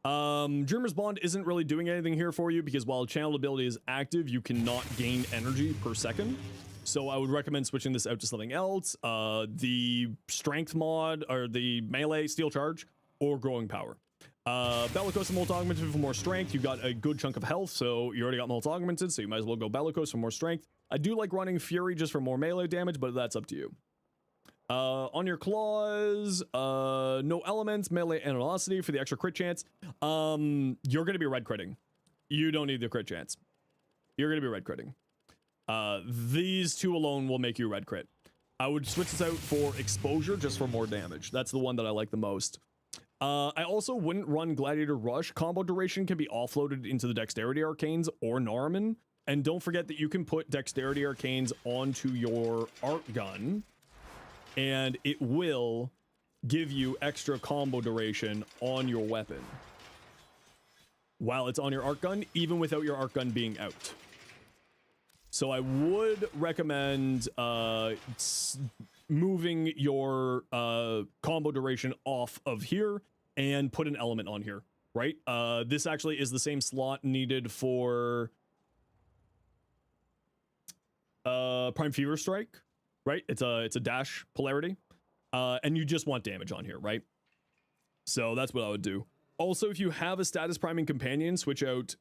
Dreamer's Bond isn't really doing anything here for you because while channel ability is active, you cannot gain energy per second. So I would recommend switching this out to something else. The strength mod or the melee steel charge or growing power. Bellicose and Molt Augmented for more strength. You got a good chunk of health, so you already got Molt Augmented, so you might as well go Bellicose for more strength. I do like running Fury just for more melee damage, but that's up to you. On your claws, no elements, melee and velocity for the extra crit chance. You're going to be red critting. You don't need the crit chance. You're going to be red critting. These two alone will make you red crit. I would switch this out for exposure just for more damage. That's the one that I like the most. I also wouldn't run Gladiator Rush. Combo duration can be offloaded into the Dexterity Arcanes or Norman. And don't forget that you can put Dexterity Arcanes onto your Art Gun. And it will give you extra combo duration on your weapon while it's on your Art Gun, even without your Art Gun being out. So I would recommend moving your combo duration off of here and put an element on here, right? This actually is the same slot needed for Prime Fever Strike, right? It's a dash polarity, and you just want damage on here, right? So that's what I would do. Also, if you have a status priming companion, switch out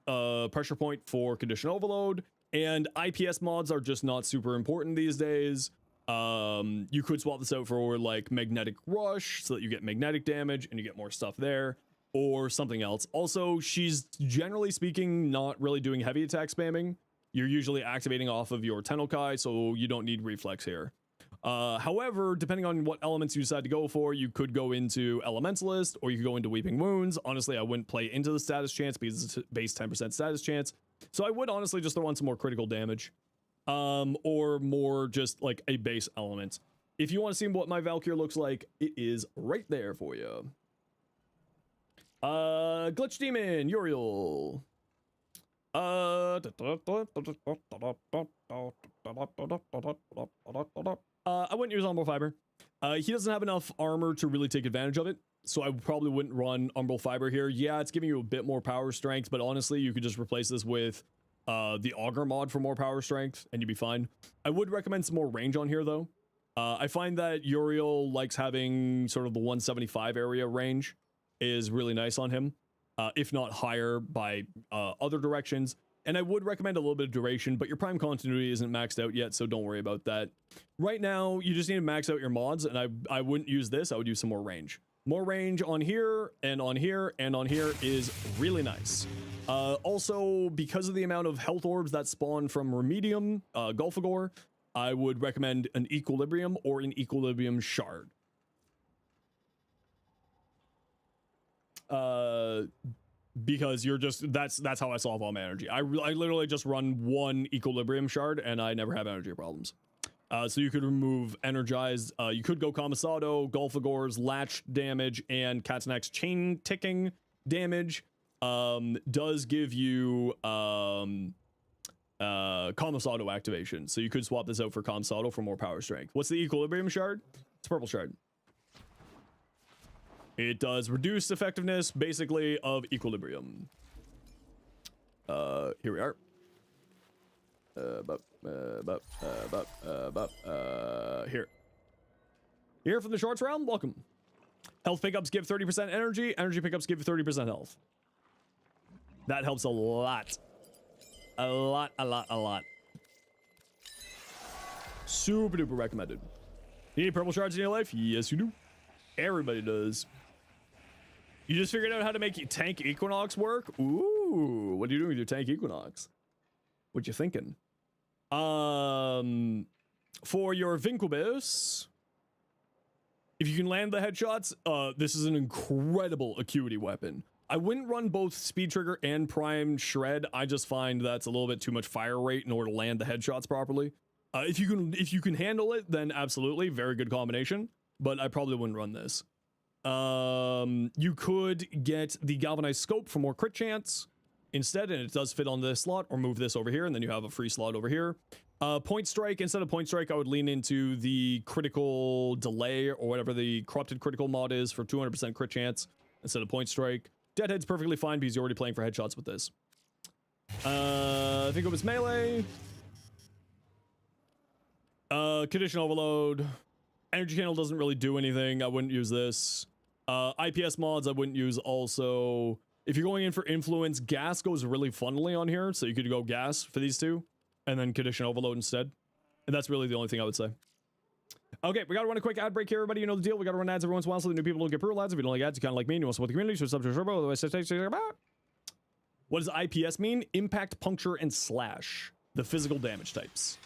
Pressure Point for Condition Overload, and IPS mods are just not super important these days. You could swap this out for like Magnetic Rush so that you get magnetic damage and you get more stuff there, or something else. Also, she's generally speaking not really doing heavy attack spamming. You're usually activating off of your Tennokai, so you don't need reflex here. However, depending on what elements you decide to go for, you could go into Elementalist or you could go into Weeping Wounds. Honestly, I wouldn't play into the status chance because it's base 10% status chance. So I would honestly just throw on some more critical damage. or more just like a base element. If you want to see what my Valkyr looks like, it is right there for you. Glitch Demon, Uriel. I wouldn't use Umbral Fiber. He doesn't have enough armor to really take advantage of it, so I probably wouldn't run Umbral Fiber here. Yeah, it's giving you a bit more power strength, but honestly, you could just replace this with the Augur mod for more power strength, and you'd be fine. I would recommend some more range on here, though. I find that Uriel likes having sort of the 175 area range is really nice on him, if not higher by other directions. And I would recommend a little bit of duration, but your prime continuity isn't maxed out yet, so don't worry about that. Right now, you just need to max out your mods, and I wouldn't use this. I would use some more range. More range on here, and on here, and on here is really nice. Also, because of the amount of health orbs that spawn from Remedium, Gulfagor, I would recommend an Equilibrium or an Equilibrium Shard. Because you're just, that's how I solve all my energy. I literally just run one Equilibrium Shard and I never have energy problems. So you could remove Energized, you could go Kamisado, Gulfagor's latch damage, and Katanak's chain ticking damage does give you Kamisado activation. So you could swap this out for Kamisado for more power strength. What's the Equilibrium Shard? It's a purple shard. It does reduced effectiveness, basically, of Equilibrium. Here we are. Here. Here from the shorts round, welcome. Health pickups give 30% energy. Energy pickups give 30% health. That helps a lot. A lot. Super duper recommended. You need purple shards in your life? Yes, you do. Everybody does. You just figured out how to make tank Equinox work? Ooh, what are you doing with your tank Equinox? What you thinking? For your Vinquibus, if you can land the headshots, this is an incredible acuity weapon. I wouldn't run both Speed Trigger and Prime Shred. I just find that's a little bit too much fire rate in order to land the headshots properly. If you can handle it, then absolutely, very good combination. But I probably wouldn't run this. You could get the Galvanized Scope for more crit chance instead, and it does fit on this slot, or move this over here, and then you have a free slot over here. Point Strike, instead of Point Strike, I would lean into the Critical Delay, or whatever the Corrupted Critical mod is for 200% crit chance instead of Point Strike. Deadhead's perfectly fine because you're already playing for headshots with this. I think it was Melee. Condition Overload. Energy Candle doesn't really do anything. I wouldn't use this. IPS mods I wouldn't use also. If you're going in for Influence, Gas goes really funnily on here, so you could go Gas for these two, and then Condition Overload instead. And that's really the only thing I would say. Okay, we gotta run a quick ad break here, everybody. You know the deal. We gotta run ads every once in a while so the new people don't get brutal ads. If you don't like ads, you kind of like me and you want to support the community, so it's up to Turbo. Otherwise, what does IPS mean? Impact, Puncture, and Slash. The physical damage types.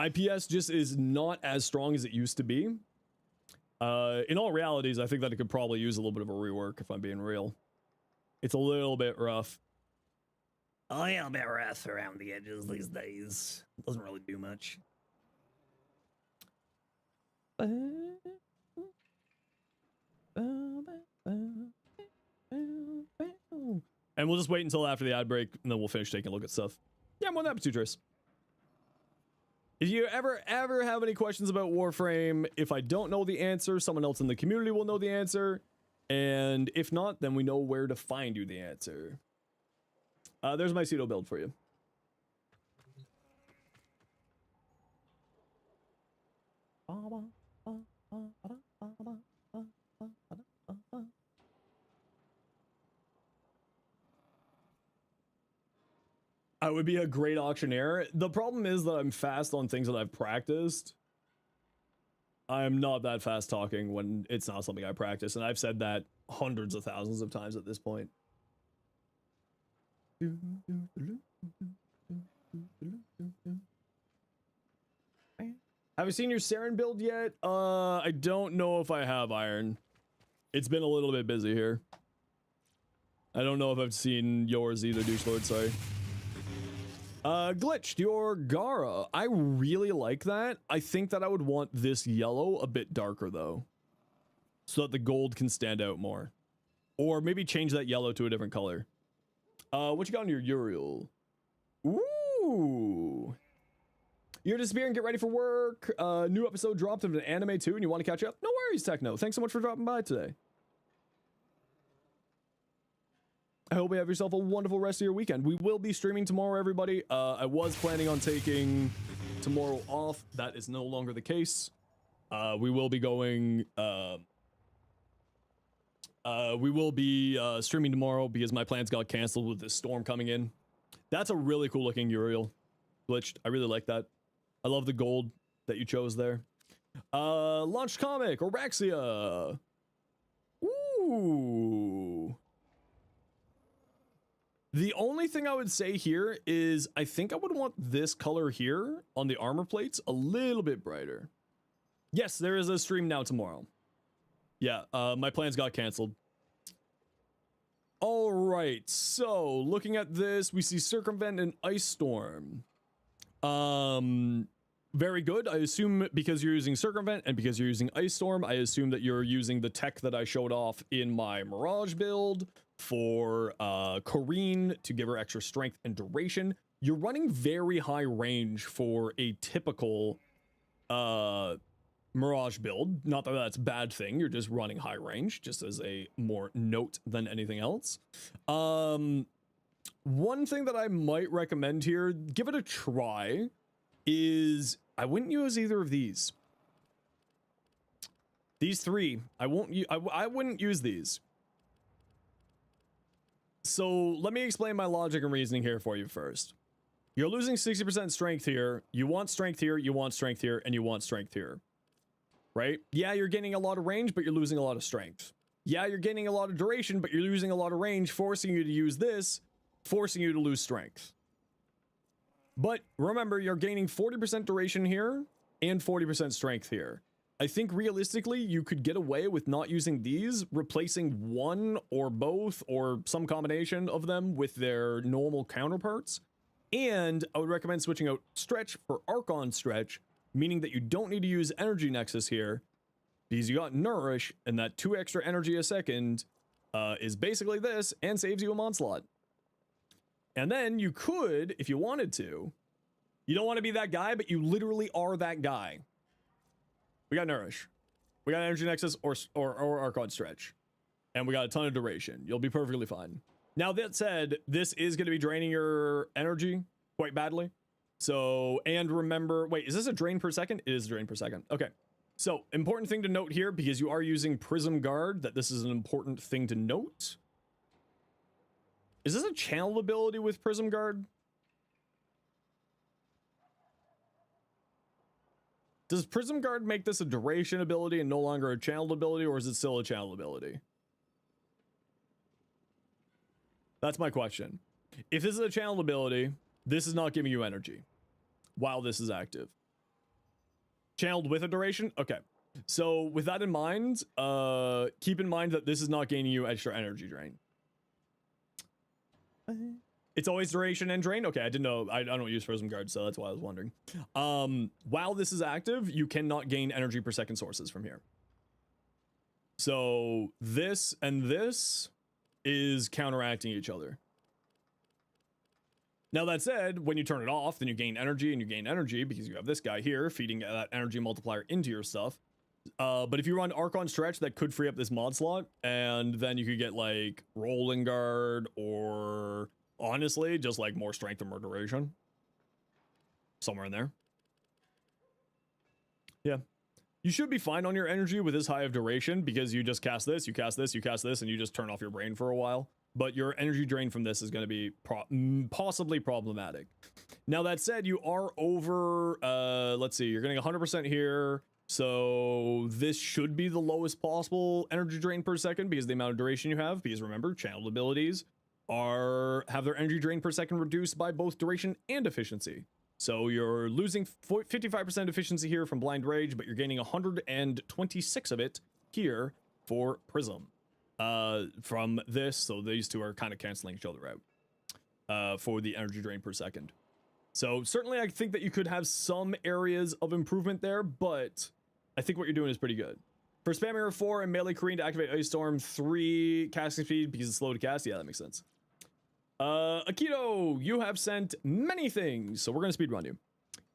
IPS just is not as strong as it used to be. In all realities, I think that it could probably use a little bit of a rework, if I'm being real. It's a little bit rough. Oh yeah, a bit rough around the edges these days. Doesn't really do much. And we'll just wait until after the ad break, and then we'll finish taking a look at stuff. Yeah, I'm on that, too, Trace. If you ever have any questions about Warframe, if I don't know the answer, someone else in the community will know the answer. And if not, then we know where to find you the answer. There's my pseudo build for you. I would be a great auctioneer. The problem is that I'm fast on things that I've practiced. I'm not that fast talking when it's not something I practice, and I've said that hundreds of thousands of times at this point. Have you seen your Saren build yet? I don't know if I have, Iron. It's been a little bit busy here. I don't know if I've seen yours either, Douche Lord, sorry. Glitched, your Gara. I really like that. I think that I would want this yellow a bit darker, though. So that the gold can stand out more. Or maybe change that yellow to a different color. What you got on your Uriel? Ooh. You're disappearing, get ready for work. New episode dropped of an anime too, and you want to catch up? No worries, Techno. Thanks so much for dropping by today. I hope you have yourself a wonderful rest of your weekend. We will be streaming tomorrow, everybody. I was planning on taking tomorrow off. That is no longer the case. We will be going... we will be streaming tomorrow because my plans got canceled with this storm coming in. That's a really cool looking Uriel. Glitched. I really like that. I love the gold that you chose there. Launch comic, Orexia. Ooh. The only thing I would say here is I think I would want this color here on the armor plates a little bit brighter. Yes, there is a stream now tomorrow. Yeah, my plans got canceled. All right, so looking at this, we see Circumvent and Ice Storm. Very good. I assume because you're using Circumvent and because you're using Ice Storm, I assume that you're using the tech that I showed off in my Mirage build for Corrine to give her extra strength and duration. You're running very high range for a typical Mirage build. Not that that's a bad thing, you're just running high range, just as a more note than anything else. One thing that I might recommend here, give it a try, is I wouldn't use either of these. These three, I wouldn't use these. So let me explain my logic and reasoning here for you first. You're losing 60% strength here, you want strength here, you want strength here, and you want strength here. Right? Yeah, you're gaining a lot of range, but you're losing a lot of strength. Yeah, you're gaining a lot of duration, but you're losing a lot of range, forcing you to use this, forcing you to lose strength. But remember, you're gaining 40% duration here and 40% strength here. I think realistically, you could get away with not using these, replacing one or both or some combination of them with their normal counterparts. And I would recommend switching out Stretch for Archon Stretch, meaning that you don't need to use Energy Nexus here because you got Nourish, and that 2 extra energy a second is basically this and saves you a mod slot. And then you could, if you wanted to, you don't want to be that guy, but you literally are that guy. We got Nourish, we got Energy Nexus or Archon Stretch, and we got a ton of duration. You'll be perfectly fine. Now that said, this is going to be draining your energy quite badly. So, and remember, wait, is this a drain per second? It is a drain per second. Okay. So, important thing to note here, because you are using Prism Guard, that this is an important thing to note. Is this a channel ability with Prism Guard? Does Prism Guard make this a duration ability and no longer a channel ability, or is it still a channel ability? That's my question. If this is a channel ability, this is not giving you energy while this is active. Channeled with a duration? Okay. So with that in mind, keep in mind that this is not gaining you extra energy drain. It's always duration and drain? Okay, I didn't know. I don't use Prism Guard, so that's why I was wondering. While this is active, you cannot gain energy per second sources from here. So this and this is counteracting each other. Now that said, when you turn it off, then you gain energy and you gain energy because you have this guy here feeding that energy multiplier into your stuff. But if you run Archon Stretch, that could free up this mod slot, and then you could get like Rolling Guard or honestly just like more strength and more duration. Somewhere in there. Yeah. You should be fine on your energy with this high of duration because you just cast this, you cast this, you cast this, and you just turn off your brain for a while. But your energy drain from this is going to be possibly problematic. Now that said, you are over, let's see, you're getting 100% here. So this should be the lowest possible energy drain per second because of the amount of duration you have. Because remember, channeled abilities have their energy drain per second reduced by both duration and efficiency. So you're losing 55% efficiency here from Blind Rage, but you're gaining 126 of it here for Prism. from this, so these two are kind of canceling each other out for the energy drain per second. So certainly I think that you could have some areas of improvement there, but I think what you're doing is pretty good. For spam error 4 and melee Korean to activate Ice Storm, 3 casting speed because it's slow to cast. Yeah, that makes sense. Akito, you have sent many things, so we're gonna speedrun you.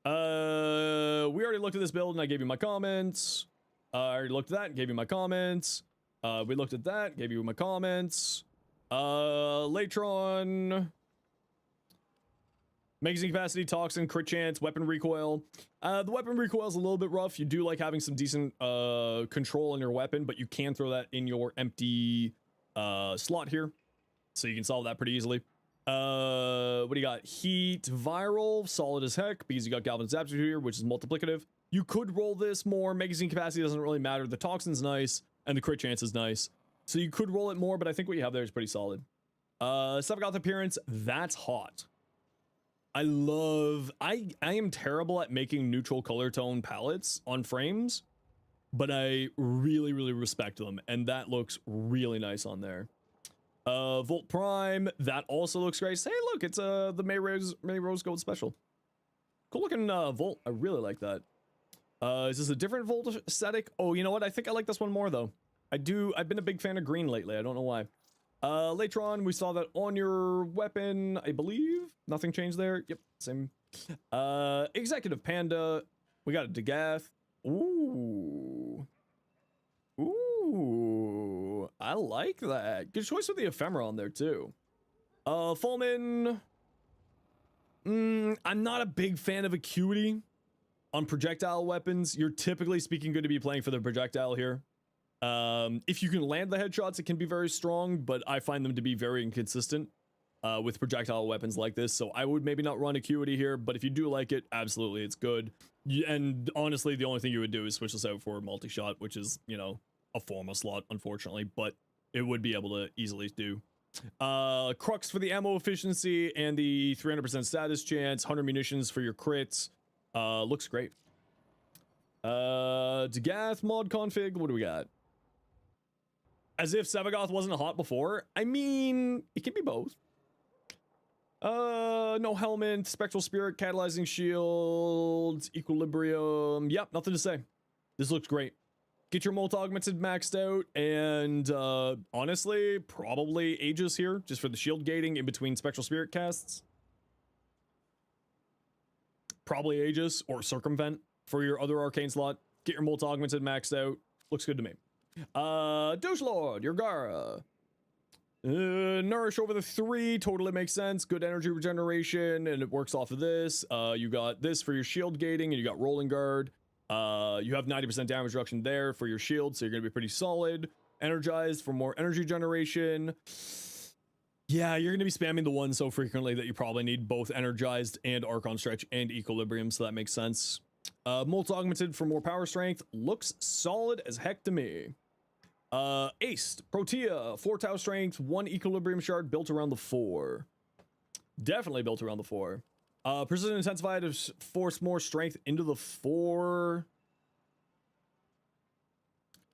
We already looked at this build and I gave you my comments. I already looked at that and gave you my comments. We looked at that, gave you my comments. Latron. Magazine capacity, toxin, crit chance, weapon recoil. The weapon recoil is a little bit rough. You do like having some decent control on your weapon, but you can throw that in your empty slot here. So you can solve that pretty easily. What do you got? Heat, viral, solid as heck, because you got Galvan's Aptitude here, which is multiplicative. You could roll this more. Magazine capacity doesn't really matter. The toxin's nice, and the crit chance is nice. So you could roll it more, but I think what you have there is pretty solid. Savagoth appearance, that's hot. I am terrible at making neutral color tone palettes on frames, but I really, really respect them, and that looks really nice on there. Volt Prime, that also looks great. Hey, look, it's the May Rose Gold Special. Cool looking Volt. I really like that. Is this a different Volt aesthetic? Oh, you know what? I think I like this one more though. I've been a big fan of green lately. I don't know why. Later on, we saw that on your weapon, I believe. Nothing changed there. Yep, same. Executive Panda. We got a Degath. Ooh. Ooh. I like that. Good choice with the ephemera on there, too. Fulmin. I'm not a big fan of Acuity on projectile weapons. You're typically speaking going to be playing for the projectile here. If you can land the headshots, it can be very strong, but I find them to be very inconsistent with projectile weapons like this. So I would maybe not run Acuity here, but if you do like it, absolutely, it's good. And honestly, the only thing you would do is switch this out for multi-shot, which is, you know, a forma slot, unfortunately, but it would be able to easily do. Crux for the ammo efficiency and the 300% status chance, 100 munitions for your crits. Looks great. Degath mod config, what do we got? As if Savagoth wasn't hot before. I mean, it can be both. No helmet, spectral spirit, catalyzing shield, equilibrium. Yep, nothing to say. This looks great. Get your molt augmented maxed out, and honestly, probably Aegis here, just for the shield gating in between spectral spirit casts. Probably Aegis or circumvent for your other arcane slot. Get your molt augmented maxed out. Looks good to me. Douche Lord, your Gara. Nourish over the 3 totally makes sense. Good energy regeneration, and it works off of this. You got this for your shield gating, and you got rolling guard. You have 90% damage reduction there for your shield, so you're gonna be pretty solid. Energized for more energy generation. Yeah, you're gonna be spamming the one so frequently that you probably need both energized and Archon stretch and equilibrium, so that makes sense. Molt augmented for more power strength. Looks solid as heck to me. Aced, Protea, 4 Tau strength, 1 equilibrium shard built around the 4. Definitely built around the 4. Precision intensified to force more strength into the 4.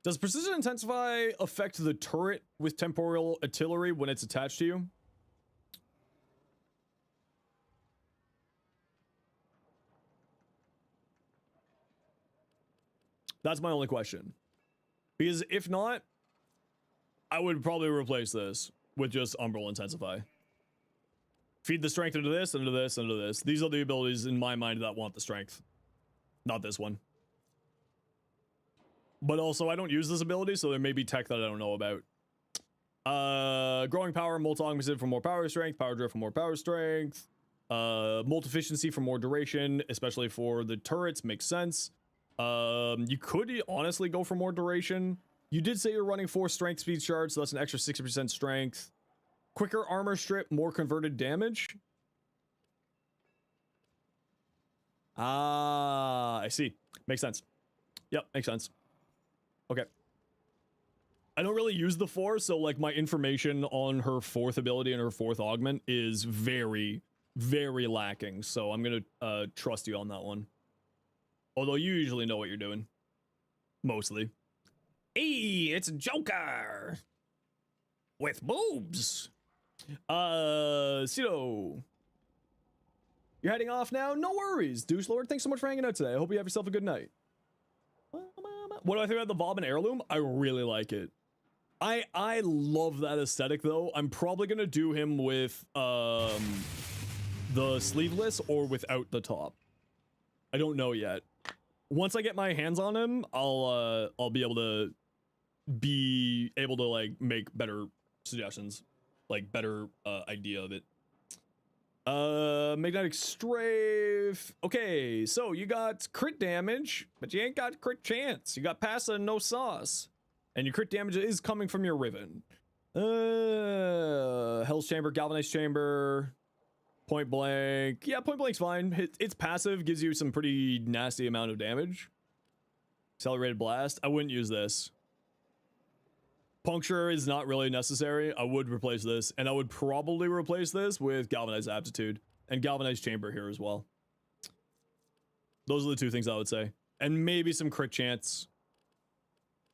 Does precision intensify affect the turret with temporal artillery when it's attached to you? That's my only question. Because if not, I would probably replace this with just Umbral Intensify. Feed the strength into this, into this, into this. These are the abilities in my mind that want the strength. Not this one. But also, I don't use this ability, so there may be tech that I don't know about. Growing power, molt augmented for more power strength, power drift for more power strength. Molt efficiency for more duration, especially for the turrets, makes sense. You could honestly go for more duration. You did say you're running 4 strength speed shards, so that's an extra 60% strength. Quicker armor strip, more converted damage. Ah, I see. Makes sense. Yep, makes sense. Okay. I don't really use the 4, so like my information on her 4th ability and her 4th augment is very, very lacking. So I'm gonna trust you on that one. Although you usually know what you're doing. Mostly. Hey, it's Joker! with boobs. Cito. You're heading off now? No worries, Douche Lord. Thanks so much for hanging out today. I hope you have yourself a good night. What do I think about the Vauban heirloom? I really like it. I love that aesthetic though. I'm probably gonna do him with the sleeveless or without the top. I don't know yet. Once I get my hands on him, I'll be able to like make better suggestions, like better idea of it. Magnetic strafe. Okay, so you got crit damage, but you ain't got crit chance. You got pasta and no sauce. And your crit damage is coming from your Riven. Hell's Chamber, Galvanized Chamber, Point Blank. Yeah, Point Blank's fine. It's passive, gives you some pretty nasty amount of damage. Accelerated Blast. I wouldn't use this. Puncture is not really necessary. I would replace this, and I would probably replace this with Galvanized Aptitude and Galvanized Chamber here as well. Those are the two things I would say. And maybe some crit chance.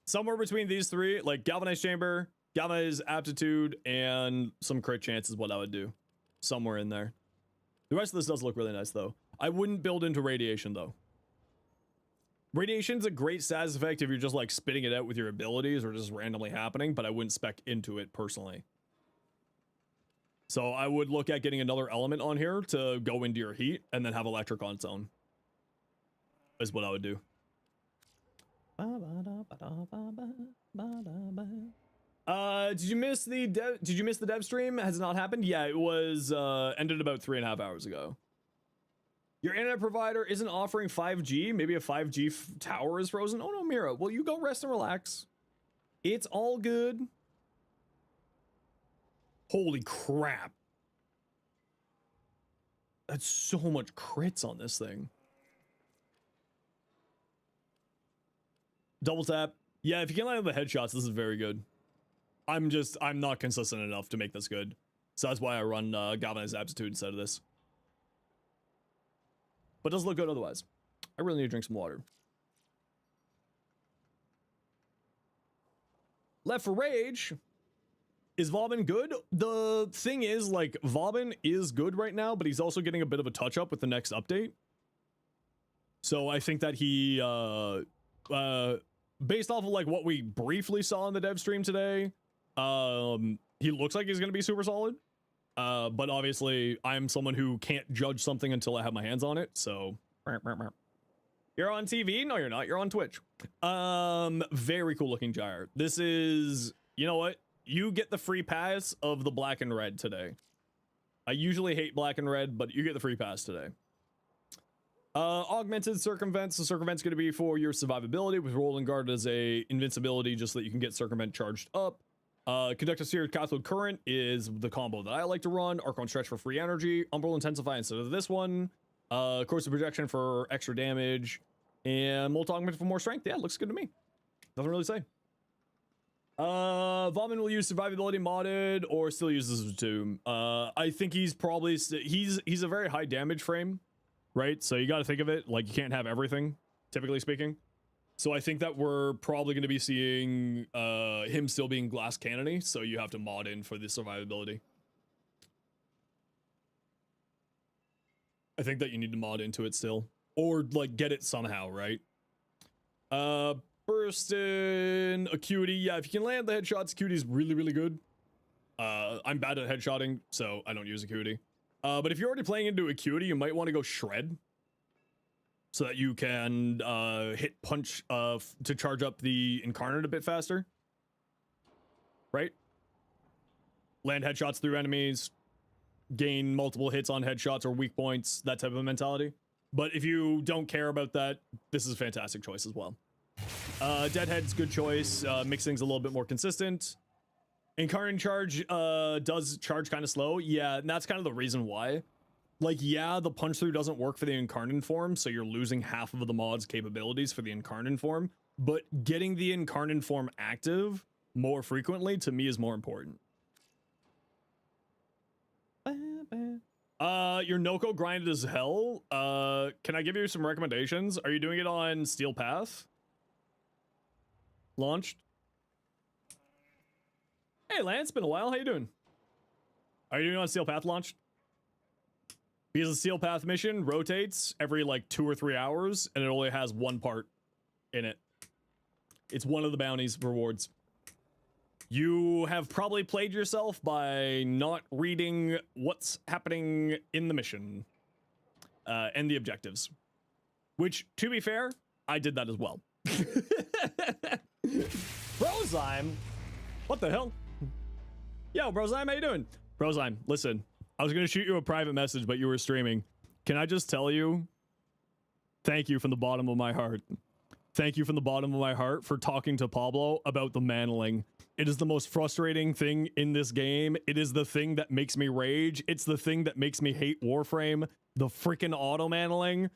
Somewhere between these three, like Galvanized Chamber, Galvanized Aptitude, and some crit chance is what I would do. Somewhere in there. The rest of this does look really nice, though. I wouldn't build into Radiation, though. Radiation's a great status effect if you're just, like, spitting it out with your abilities or just randomly happening, but I wouldn't spec into it personally. So I would look at getting another element on here to go into your heat, and then have Electric on its own. Is what I would do. Did you miss the dev stream? Has it not happened? Yeah, it was ended about 3.5 hours ago. Your internet provider isn't offering 5G. Maybe a 5G tower is frozen. Oh no, Mira. Well, you go rest and relax. It's all good. Holy crap. That's so much crits on this thing. Double tap. Yeah, if you can land the headshots, this is very good. I'm not consistent enough to make this good. So that's why I run Galvanized Aptitude instead of this. But it does look good otherwise. I really need to drink some water. Left for Rage. Is Vauban good? The thing is, like, Vauban is good right now, but he's also getting a bit of a touch-up with the next update. So I think that he, based off of, like, what we briefly saw in the dev stream today, he looks like he's going to be super solid. But obviously, I'm someone who can't judge something until I have my hands on it, so... You're on TV? No, you're not. You're on Twitch. Very cool-looking gyre. This is... You know what? You get the free pass of the black and red today. I usually hate black and red, but you get the free pass today. Augmented Circumvent. So Circumvent's going to be for your survivability, with Rolling Guard as a invincibility, just so that you can get Circumvent charged up. Conduct a Seared Cathode Current is the combo that I like to run. Archon Stretch for free energy. Umbral Intensify instead of this one. Corrosive Projection for extra damage. And Molt Augment for more strength. Yeah, looks good to me. Doesn't really say. Vauban will use survivability modded or still uses his tomb. I think he's probably he's a very high damage frame, right? So you got to think of it like you can't have everything, typically speaking. So I think that we're probably going to be seeing him still being glass cannony, so you have to mod in for the survivability. I think that you need to mod into it still, or like get it somehow, right? Burst in Acuity. Yeah, if you can land the headshots, Acuity is really, really good. I'm bad at headshotting, so I don't use Acuity. But if you're already playing into Acuity, you might want to go Shred, so that you can hit punch to charge up the Incarnate a bit faster. Right? Land headshots through enemies, gain multiple hits on headshots or weak points, that type of mentality. But if you don't care about that, this is a fantastic choice as well. Deadhead's good choice. Makes things a little bit more consistent. Incarnate charge does charge kind of slow. Yeah, and that's kind of the reason why. Like, yeah, the punch through doesn't work for the Incarnate form, so you're losing half of the mod's capabilities for the Incarnate form. But getting the Incarnate form active more frequently, to me, is more important. Your Noko grinded as hell. Can I give you some recommendations? Are you doing it on Steel Path? Launched? Hey, Lance, been a while. How you doing? Are you doing on Steel Path launch? Because the Steel Path mission rotates every like 2 or 3 hours, and it only has one part in it. It's one of the bounties rewards. You have probably played yourself by not reading what's happening in the mission and the objectives. Which, to be fair, I did that as well. Brozyme? What the hell? Yo, Brozyme, how you doing? Brozyme, listen. I was gonna shoot you a private message, but you were streaming. Can I just tell you, thank you from the bottom of my heart. Thank you from the bottom of my heart for talking to Pablo about the mantling. It is the most frustrating thing in this game. It is the thing that makes me rage. It's the thing that makes me hate Warframe. The freaking auto mantling.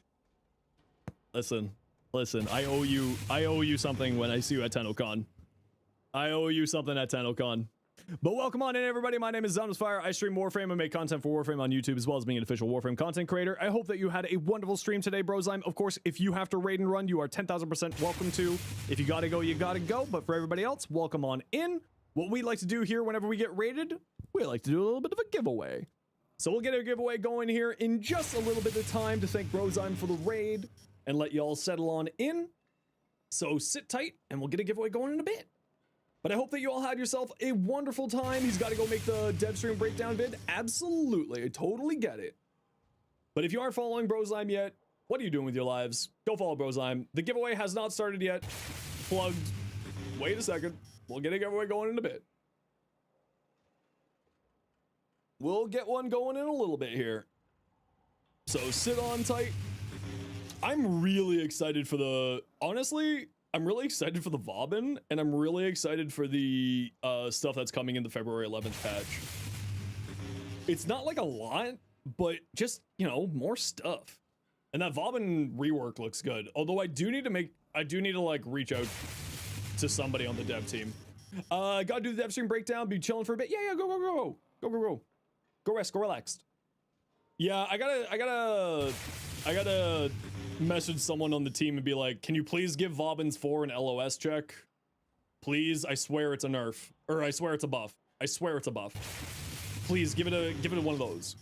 Listen, I owe you something when I see you at TennoCon. I owe you something at TennoCon. But welcome on in, everybody. My name is Zenosfire. I stream Warframe and make content for Warframe on YouTube, as well as being an official Warframe content creator. I hope that you had a wonderful stream today, Brozyme. Of course, if you have to raid and run, you are 10,000% welcome to. If you gotta go, you gotta go. But for everybody else, welcome on in. What we like to do here whenever we get raided, we like to do a little bit of a giveaway. So we'll get a giveaway going here in just a little bit of time to thank Brozyme for the raid and let y'all settle on in. So sit tight and we'll get a giveaway going in a bit. But I hope that you all had yourself a wonderful time. He's got to go make the DEVSTREAM breakdown vid. Absolutely. I totally get it. But if you aren't following Brozyme yet, what are you doing with your lives? Go follow Brozyme. The giveaway has not started yet. Plugged. Wait a second. We'll get a giveaway going in a bit. We'll get one going in a little bit here. So sit on tight. I'm really excited for the... Honestly... I'm really excited for the Vauban, and I'm really excited for the stuff that's coming in the February 11th patch. It's not like a lot, but just, you know, more stuff. And that Vauban rework looks good. Although I do need to like reach out to somebody on the dev team. Gotta do the dev stream breakdown, be chilling for a bit. Yeah, go. Go rest, go relaxed. Yeah, I gotta message someone on the team and be like, can you please give Vauban's 4 an LOS check? Please, I swear it's a nerf. Or I swear it's a buff. I swear it's a buff. Please, give it one of those.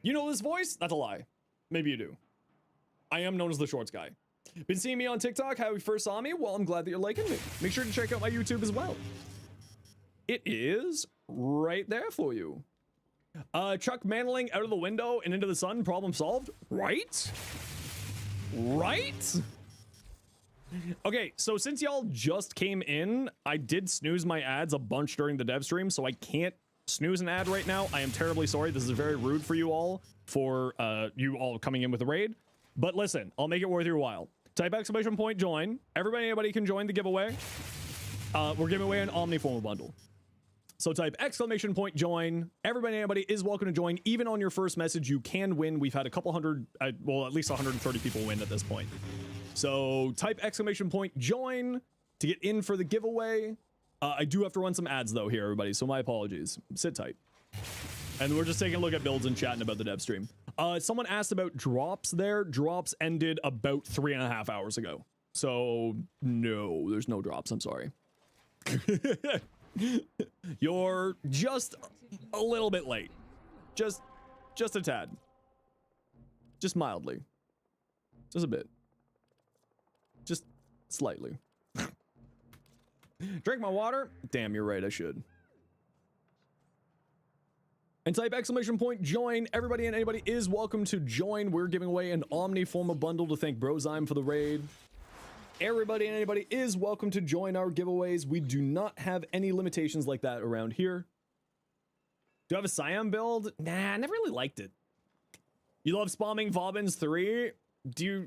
You know this voice? That's a lie. Maybe you do. I am known as the shorts guy. Been seeing me on TikTok, how you first saw me? Well, I'm glad that you're liking me. Make sure to check out my YouTube as well. It is right there for you. Chuck mantling out of the window and into the sun, problem solved, right? Right? Okay, so since y'all just came in, I did snooze my ads a bunch during the dev stream, so I can't snooze an ad right now. I am terribly sorry. This is very rude for you all, coming in with a raid. But listen, I'll make it worth your while. Type !join. Anybody can join the giveaway. We're giving away an Omniformer bundle. So type !join. Anybody is welcome to join. Even on your first message, you can win. We've had a couple hundred, well, at least 130 people win at this point. So type !join to get in for the giveaway. I do have to run some ads though here, everybody. So my apologies. Sit tight. And we're just taking a look at builds and chatting about the dev stream. Someone asked about drops there. Drops ended about 3.5 hours ago. So no, there's no drops. I'm sorry. You're just a little bit late. Just a tad. Just mildly. Just a bit. Just slightly. Drink my water. Damn, you're right, I should. And type !join. Everybody and anybody is welcome to join. We're giving away an Omniformer bundle to thank Brozyme for the raid. Everybody and anybody is welcome to join our giveaways. We do not have any limitations like that around here. Do you have a Siam build? Nah, I never really liked it. You love spamming Vauban's 3?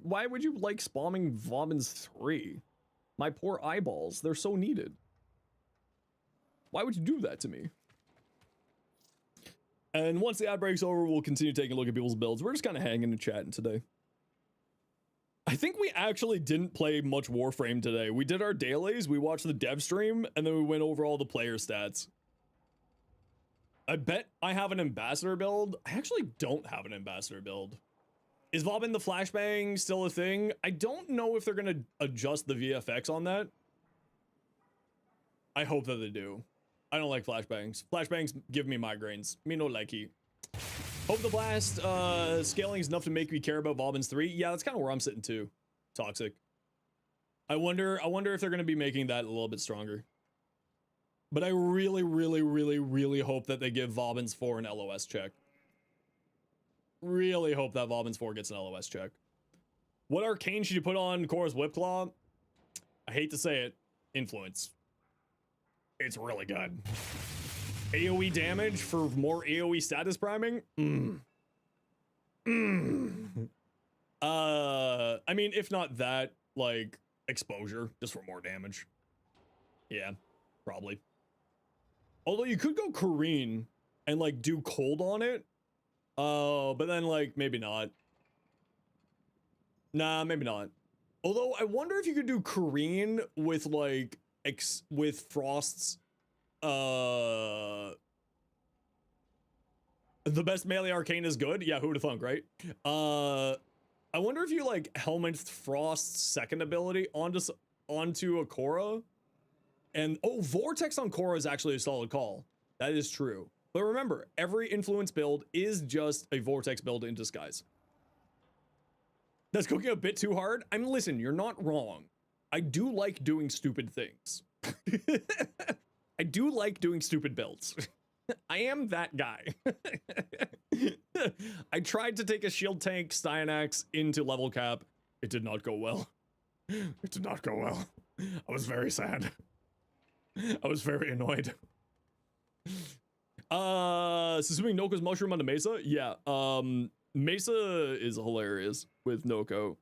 Why would you like spamming Vauban's 3? My poor eyeballs, they're so needed. Why would you do that to me? And once the ad break's over, we'll continue taking a look at people's builds. We're just kind of hanging and chatting today. I think we actually didn't play much Warframe today. We did our dailies, we watched the dev stream, and then we went over all the player stats. I bet I have an ambassador build. I actually don't have an ambassador build. Is Vauban the flashbang still a thing? I don't know if they're going to adjust the VFX on that. I hope that they do. I don't like flashbangs. Flashbangs give me migraines. Me no likey. Hope the blast scaling is enough to make me care about Bobbins 3. Yeah, that's kind of where I'm sitting too. Toxic. I wonder if they're going to be making that a little bit stronger. But I really, really, really, really hope that they give Bobbins 4 an LOS check. Really hope that Bobbins 4 gets an LOS check. What arcane should you put on Korra's Whipclaw? I hate to say it. Influence. It's really good. AoE damage for more AoE status priming? I mean, if not that, like, exposure, just for more damage. Yeah, probably. Although you could go Kareen and, like, do cold on it. But then, like, maybe not. Nah, maybe not. Although, I wonder if you could do Kareen with, like, with Frost's, the best melee arcane is good? Yeah, who would've thunk, right? I wonder if you, like, helmet Frost's second ability onto a Korra. And, oh, Vortex on Korra is actually a solid call. That is true. But remember, every influence build is just a Vortex build in disguise. That's cooking a bit too hard? I mean, listen, you're not wrong. I do like doing stupid things. I do like doing stupid builds. I am that guy. I tried to take a shield tank Styanax into level cap. It did not go well. It did not go well. I was very sad. I was very annoyed. Sussuming Noko's mushroom on the Mesa? Yeah, Mesa is hilarious with Noko.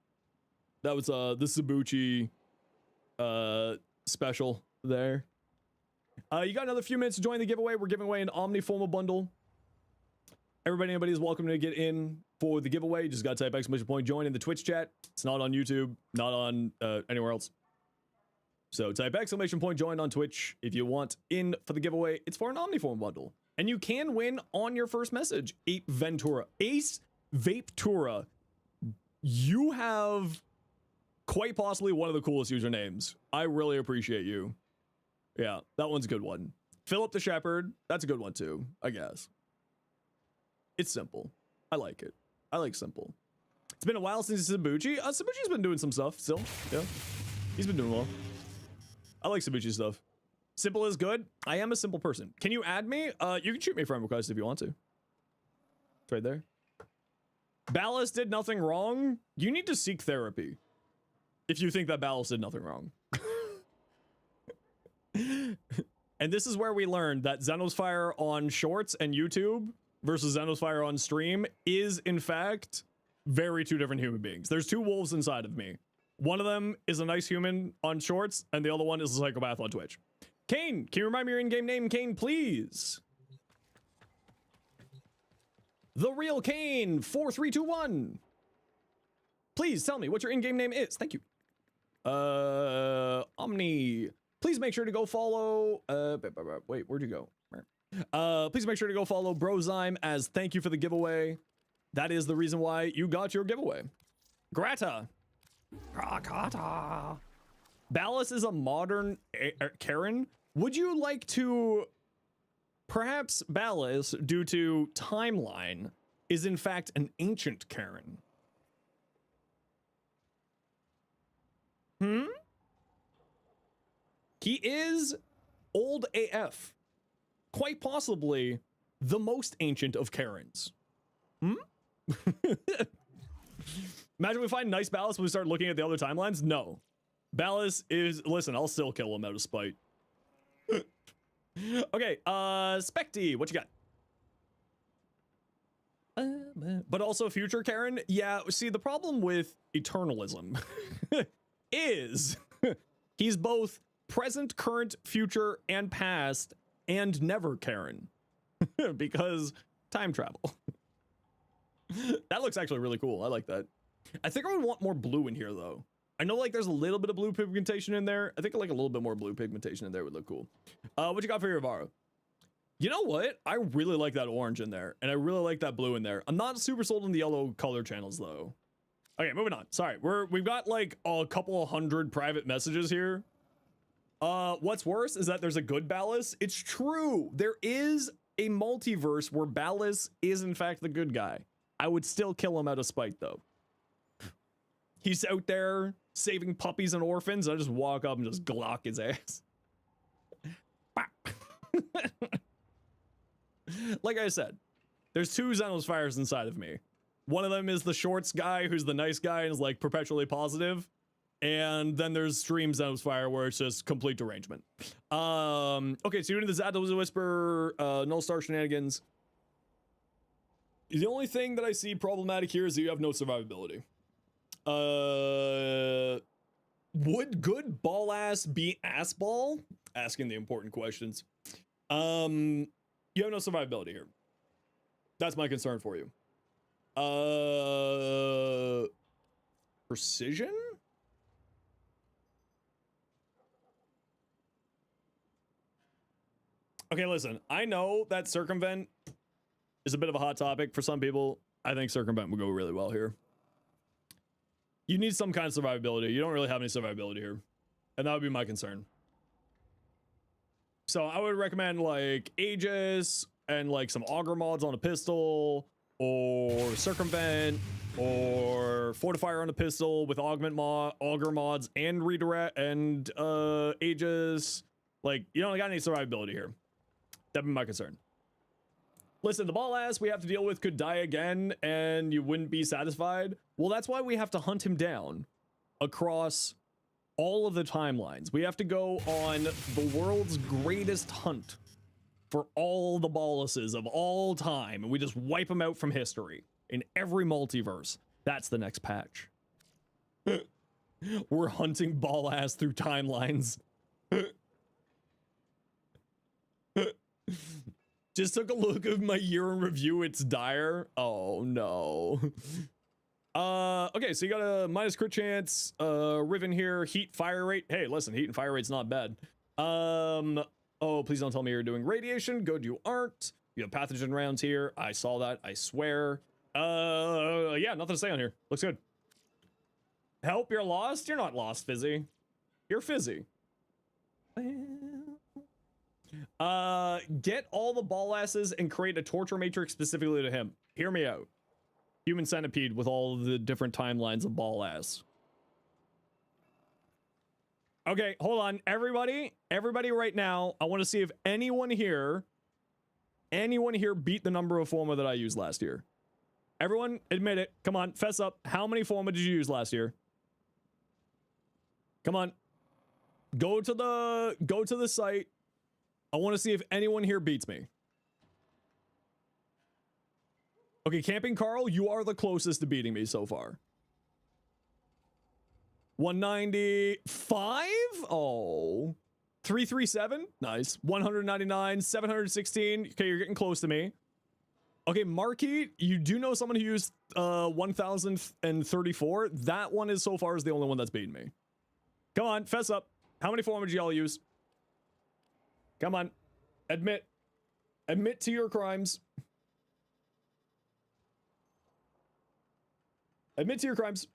That was the Sabuchi special there. You got another few minutes to join the giveaway. We're giving away an Omniformal bundle. Anybody is welcome to get in for the giveaway. You just got to type !join in the Twitch chat. It's not on YouTube, not on anywhere else. So type !join on Twitch if you want in for the giveaway. It's for an Omniform bundle. And you can win on your first message. Ace Vapetura. You have quite possibly one of the coolest usernames. I really appreciate you. Yeah, that one's a good one. Philip the Shepherd. That's a good one too, I guess. It's simple. I like it. I like simple. It's been a while since Sabuchi. Sabuchi's been doing some stuff still. Yeah, he's been doing well. I like Sabuchi stuff. Simple is good. I am a simple person. Can you add me? You can shoot me a friend request if you want to. It's right there. Ballas did nothing wrong. You need to seek therapy if you think that Ballas did nothing wrong. And this is where we learned that Zenosfire on Shorts and YouTube versus Zenosfire on stream is, in fact, very two different human beings. There's two wolves inside of me. One of them is a nice human on Shorts, and the other one is a psychopath on Twitch. Kane, can you remind me your in-game name, Kane, please? The Real Kane, 4321. Please tell me what your in-game name is. Thank you. Omni. Please make sure to go follow. Wait, where'd you go? Please make sure to go follow Brozyme as thank you for the giveaway. That is the reason why you got your giveaway. Grata. Grakata. Ballas is a modern Karen. Would you like to, perhaps Ballas, due to timeline, is in fact an ancient Karen? He is old AF. Quite possibly the most ancient of Karens. Imagine we find nice Ballas when we start looking at the other timelines. No. Ballas is, listen, I'll still kill him out of spite. Okay, Specty, what you got? But also future Karen? Yeah, see, the problem with Eternalism is he's both present, current, future, and past, and never Karen. Because time travel. That looks actually really cool. I like that. I think I would want more blue in here, though. I know, like, there's a little bit of blue pigmentation in there. I think, like, a little bit more blue pigmentation in there would look cool. What you got for your Baro? You know what? I really like that orange in there, and I really like that blue in there. I'm not super sold on the yellow color channels, though. Okay, moving on. Sorry, we've got, like, a couple 100 private messages here. What's worse is that there's a good Ballas. It's true. There is a multiverse where Ballas is in fact the good guy. I would still kill him out of spite though. He's out there saving puppies and orphans. I just walk up and just glock his ass. Like I said, there's two Zenosfires inside of me. One of them is the shorts guy who's the nice guy and is like perpetually positive. And then there's Stream Zenosfire where it's just complete derangement. Okay, so you're doing the Zados Whisper, Null Star shenanigans. The only thing that I see problematic here is that you have no survivability. Would good ball ass be ass ball? Asking the important questions. You have no survivability here. That's my concern for you. Precision? Okay, listen, I know that circumvent is a bit of a hot topic for some people. I think circumvent would go really well here. You need some kind of survivability. You don't really have any survivability here. And that would be my concern. So I would recommend like Aegis and like some auger mods on a pistol, or circumvent, or fortifier on a pistol with augment auger mods and redirect and Aegis. Like, you don't got any survivability here. That'd be my concern. Listen, the ball ass we have to deal with could die again and you wouldn't be satisfied. Well, that's why we have to hunt him down across all of the timelines. We have to go on the world's greatest hunt for all the balluses of all time, and we just wipe them out from history in every multiverse. That's the next patch. We're hunting ball ass through timelines. Just took a look at my year in review. It's dire. Oh no. Okay, so you got a minus crit chance, Riven here, heat fire rate. Hey, listen, heat and fire rate's not bad. Oh, please don't tell me you're doing radiation. Good, you aren't. You have pathogen rounds here. I saw that, I swear. Yeah, nothing to say on here. Looks good. Help, you're lost? You're not lost, Fizzy. You're Fizzy. Get all the ball asses and create a torture matrix specifically to him. Hear me out. Human centipede with all the different timelines of ball ass. Okay, hold on. Everybody right now, I want to see if anyone here beat the number of forma that I used last year. Everyone, admit it. Come on, fess up. How many forma did you use last year? Come on. Go to the site. I want to see if anyone here beats me. Okay, Camping Carl, you are the closest to beating me so far. 195? Oh. 337? Nice. 199, 716. Okay, you're getting close to me. Okay, Marky, you do know someone who used 1034. That one is so far is the only one that's beaten me. Come on, fess up. How many form did y'all use? Come on. Admit to your crimes. Admit to your crimes.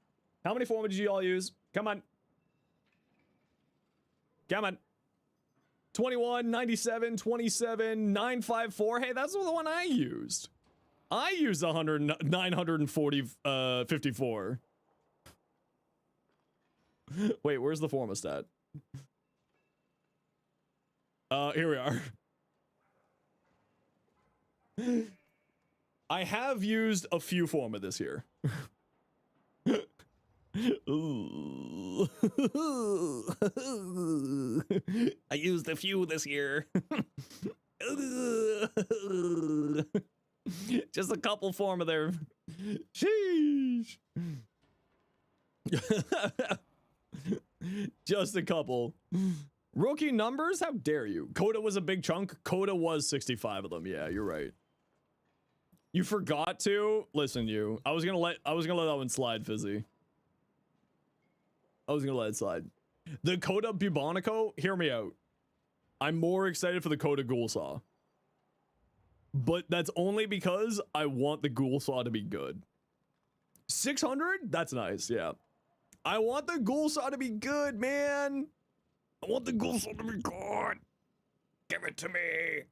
How many form did you all use? Come on. Come on. 21, 97, 27, 954. Hey, that's the one I used. I used 940, 54. Wait, where's the forma stat? Here we are. I have used a few forma this year. I used a few this year. Just a couple forma there. Sheesh. Just a couple. Rookie numbers? How dare you? Coda was a big chunk. Coda was 65 of them. Yeah, you're right. You forgot to listen. I was gonna let that one slide, Fizzy. I was gonna let it slide. The Coda Bubonico, hear me out. I'm more excited for the Coda Ghoul Saw. But that's only because I want the Ghoul Saw to be good. 600? That's nice, yeah. I want the Ghoul Saw to be good, man. I want the ghoul soul to be caught. Give it to me.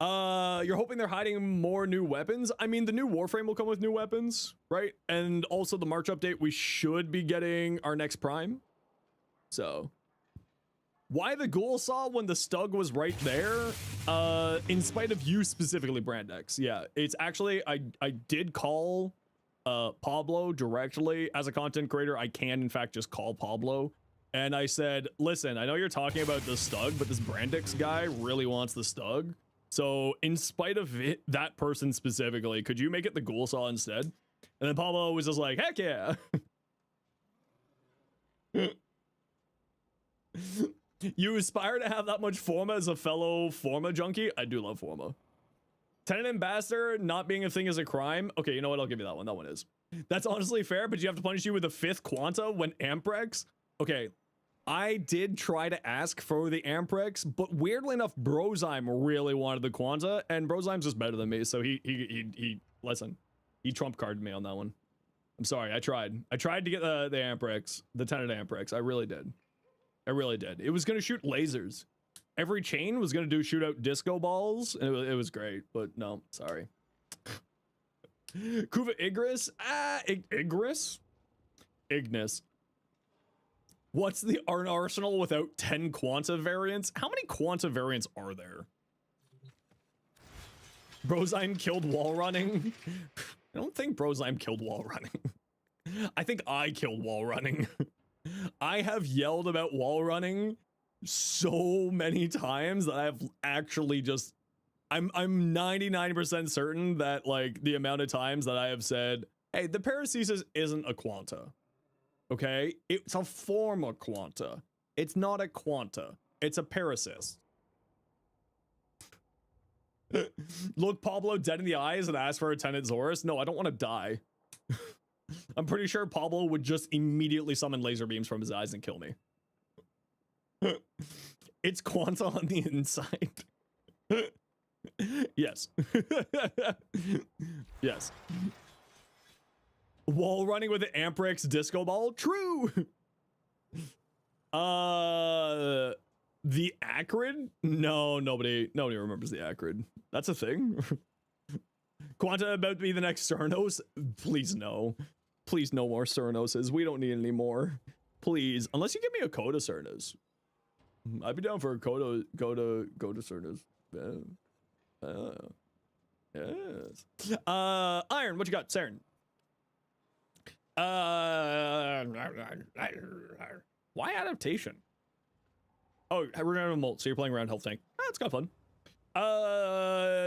You're hoping they're hiding more new weapons? I mean, the new Warframe will come with new weapons, right? And also the March update, we should be getting our next Prime. So, why the ghoul saw when the Stug was right there? In spite of you specifically, Brandex. Yeah, it's actually, I did call Pablo directly. As a content creator, I can in fact just call Pablo. And I said, listen, I know you're talking about the Stug, but this Brandex guy really wants the Stug. So in spite of it, that person specifically, could you make it the ghoul saw instead? And then Pablo was just like, heck yeah. You aspire to have that much Forma as a fellow Forma junkie? I do love Forma. Tenant Ambassador not being a thing is a crime? Okay, you know what? I'll give you that one. That one is. That's honestly fair, but you have to punish you with a 5th Quanta when Amprex? Okay, I did try to ask for the Amprex, but weirdly enough, Brozyme really wanted the Quanta, and Brozyme's just better than me, so he listen, he trump carded me on that one. I'm sorry, I tried. I tried to get the Amprex, the Tenant Amprex. I really did. I really did. It was gonna shoot lasers. Every chain was gonna shoot out disco balls, and it was great, but no, sorry. Kuva Igris? Igris? Ignis. What's the arsenal without 10 Quanta variants? How many Quanta variants are there? Brozyme killed wall running? I don't think Brozyme killed wall running. I think I killed wall running. I have yelled about wall running so many times that I've actually just... I'm 99% certain that, like, the amount of times that I have said, hey, the Paracesis isn't a Quanta. Okay? It's a form of Quanta. It's not a Quanta. It's a Paracyst. Look Pablo dead in the eyes and ask for a Tenant Zorus? No, I don't want to die. I'm pretty sure Pablo would just immediately summon laser beams from his eyes and kill me. It's Quanta on the inside. Yes. Yes. Wall running with an Amprex disco ball? True! The Acrid? No, nobody remembers the Acrid. That's a thing? Quanta about to be the next Cernos? Please no. Please no more Cernoses. We don't need any more. Please. Unless you give me a Coda Cernos. I'd be down for a Coda Cernos. Yes. Iron, what you got? Saren. Why adaptation? Oh, we're gonna have a molt, so you're playing around health tank. That's kind of fun.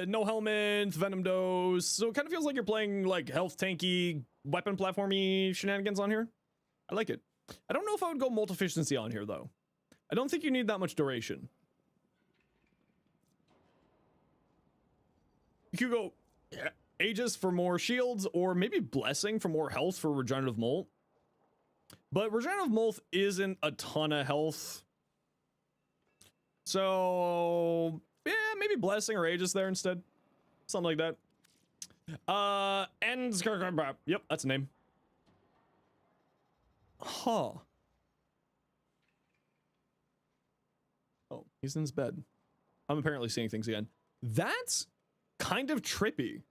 No helmet, venom dose. So it kind of feels like you're playing like health tanky, weapon platformy shenanigans on here. I like it. I don't know if I would go molt efficiency on here though. I don't think you need that much duration. You could go Aegis for more shields, or maybe Blessing for more health for Regenerative Molt. But Regenerative Molt isn't a ton of health. So, yeah, maybe Blessing or Aegis there instead. Something like that. Yep, that's a name. Huh. Oh, he's in his bed. I'm apparently seeing things again. That's kind of trippy.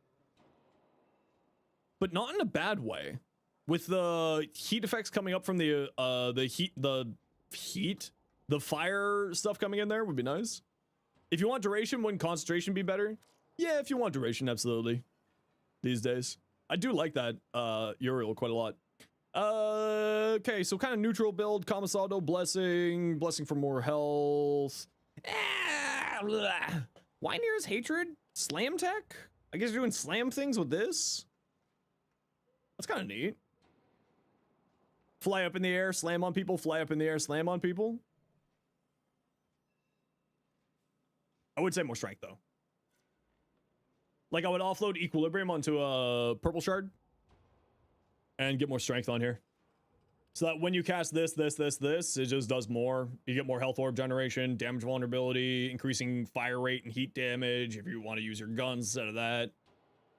But not in a bad way. With the heat effects coming up from the fire stuff coming in there would be nice. If you want duration, wouldn't concentration be better? Yeah, if you want duration, absolutely. These days. I do like that Uriel quite a lot. Okay, so kind of neutral build, Kamisado, Blessing for more health. Wynir's Hatred? Slam tech? I guess you're doing slam things with this? That's kind of neat. Fly up in the air, slam on people, fly up in the air, slam on people. I would say more strength, though. Like, I would offload Equilibrium onto a Purple Shard and get more strength on here. So that when you cast this, it just does more. You get more health orb generation, damage vulnerability, increasing fire rate and heat damage if you want to use your guns instead of that.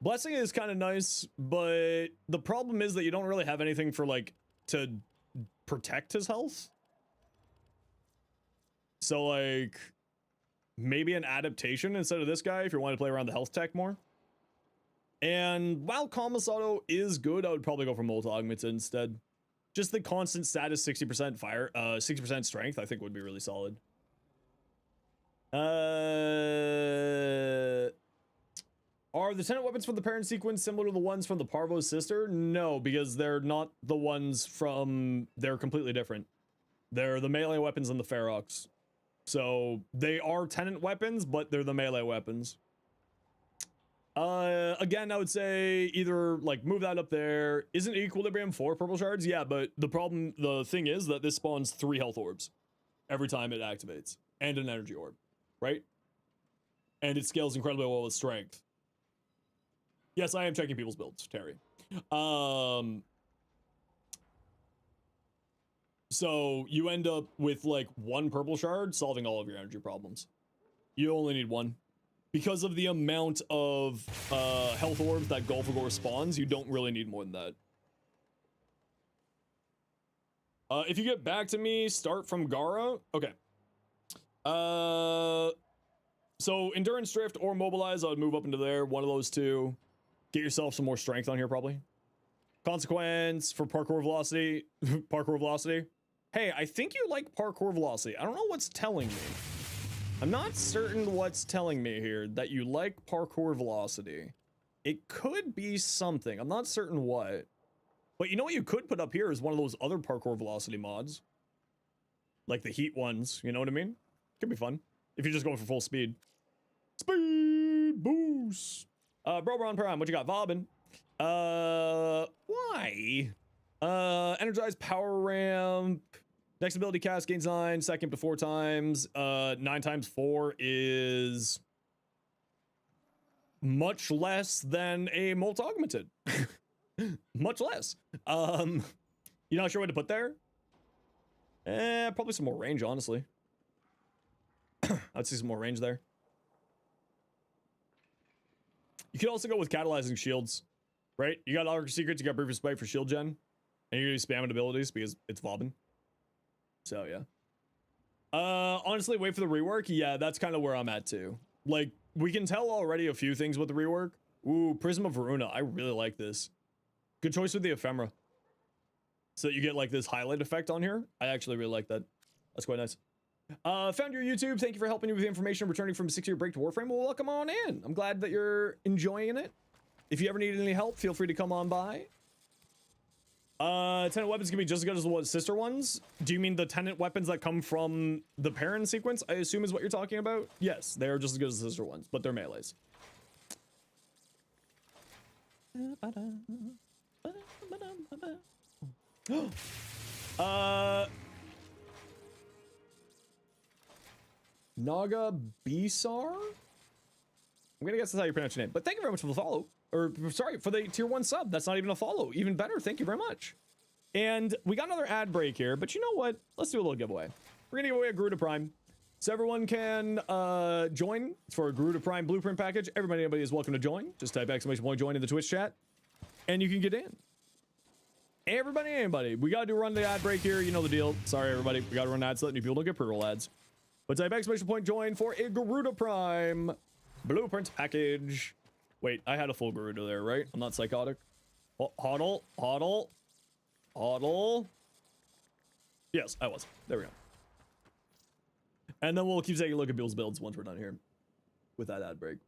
Blessing is kind of nice, but the problem is that you don't really have anything for, like, to protect his health. So like maybe an adaptation instead of this guy if you want to play around the health tech more. And while Kamisato is good, I would probably go for Molten Augmented instead. Just the constant status 60% fire, 60% strength, I think would be really solid. Are the tenant weapons from the parent sequence similar to the ones from the Parvo's sister? No, because they're not the ones from... They're completely different. They're the melee weapons and the Ferox. So they are tenant weapons, but they're the melee weapons. Again, I would say either like move that up there. Isn't Equilibrium 4 purple shards? Yeah, but the thing is that this spawns 3 health orbs every time it activates, and an energy orb, right? And it scales incredibly well with strength. Yes, I am checking people's builds, Terry. So you end up with like 1 purple shard solving all of your energy problems. You only need 1. Because of the amount of health orbs that Golfagor spawns, you don't really need more than that. If you get back to me, start from Gara. Okay. So Endurance Drift or Mobilize, I would move up into there. One of those two. Get yourself some more strength on here, probably. Consequence for Parkour Velocity. Parkour Velocity. Hey, I think you like Parkour Velocity. I don't know what's telling me. I'm not certain what's telling me here that you like Parkour Velocity. It could be something. I'm not certain what. But you know what you could put up here is one of those other Parkour Velocity mods. Like the Heat ones, you know what I mean? Could be fun. If you're just going for full speed. Speed boost. Bro Prime, what you got? Vobin. Why? Energized power ramp. Next ability cast gains 9, second to 4 times. 9 times 4 is much less than a Molt Augmented. Much less. You're not sure what to put there? Probably some more range, honestly. I'd see some more range there. You could also go with catalyzing shields, right? You got Augur Secrets, you got Brief Spike for shield gen, and you're gonna be spamming abilities because it's Vobin. So yeah. Honestly, wait for the rework. Yeah, that's kind of where I'm at too. Like, we can tell already a few things with the rework. Ooh, Prism of Varuna. I really like this. Good choice with the ephemera. So that you get like this highlight effect on here. I actually really like that. That's quite nice. Found your YouTube. Thank you for helping me with the information. Returning from a 6-year break to Warframe. Well, welcome on in. I'm glad that you're enjoying it. If you ever need any help, feel free to come on by. Tenant weapons can be just as good as the sister ones. Do you mean the tenant weapons that come from the parent sequence? I assume is what you're talking about. Yes, they are just as good as the sister ones, but they're melees. Naga Bisar? I'm gonna guess that's how you pronounce your name, but thank you very much for the follow. Or, sorry, for the tier 1 sub. That's not even a follow. Even better, thank you very much. And we got another ad break here, but you know what? Let's do a little giveaway. We're gonna give away a Garuda Prime. So everyone can join for a Garuda Prime blueprint package. Anybody is welcome to join. Just type !join in the Twitch chat, and you can get in. Anybody. We gotta do run the ad break here. You know the deal. Sorry, everybody. We gotta run ads so that new people don't get pre-roll ads. But type !join for a Garuda Prime blueprint package. Wait, I had a full Garuda there, right? I'm not psychotic. Hodl. Yes, I was. There we go. And then we'll keep taking a look at Bill's builds once we're done here with that ad break.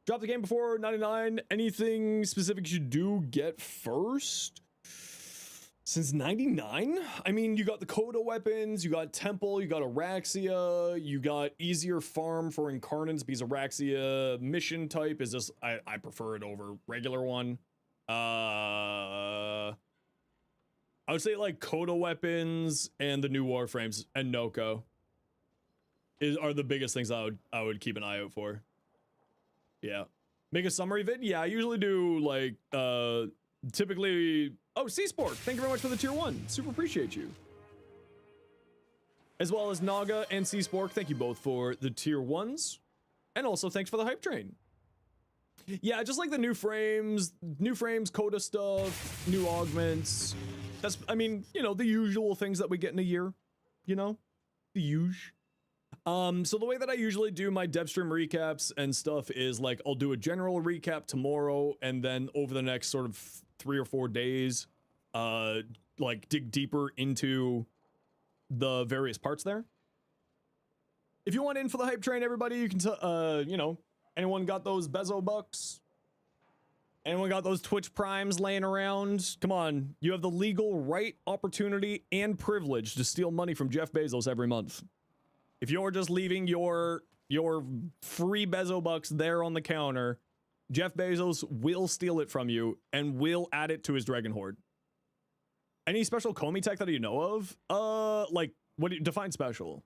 Drop the game before 99. Anything specific you do get first? Since 99? I mean, you got the Coda weapons, you got Temple, you got Araxia, you got easier farm for Incarnates because Araxia mission type is just, I prefer it over regular one. I would say like Coda weapons and the new Warframes and Noko are the biggest things I would keep an eye out for. Yeah. Make a summary vid? Yeah, I usually do like typically Oh, C-Sport, thank you very much for the tier 1. Super appreciate you. As well as Naga and C-Spork, thank you both for the tier 1s. And also thanks for the hype train. Yeah, just like the new frames, coda stuff, new augments. That's, I mean, you know, the usual things that we get in a year, you know, the huge. So the way that I usually do my DEVSTREAM recaps and stuff is like, I'll do a general recap tomorrow, and then over the next sort of 3 or 4 days, like dig deeper into the various parts there. If you want in for the hype train, everybody, you can, you know, anyone got those Bezo bucks? Anyone got those Twitch primes laying around? Come on, you have the legal right, opportunity, and privilege to steal money from Jeff Bezos every month. If you're just leaving your free Bezo bucks there on the counter, Jeff Bezos will steal it from you and will add it to his Dragon Horde. Any special Comey tech that you know of? Like, what do you define special?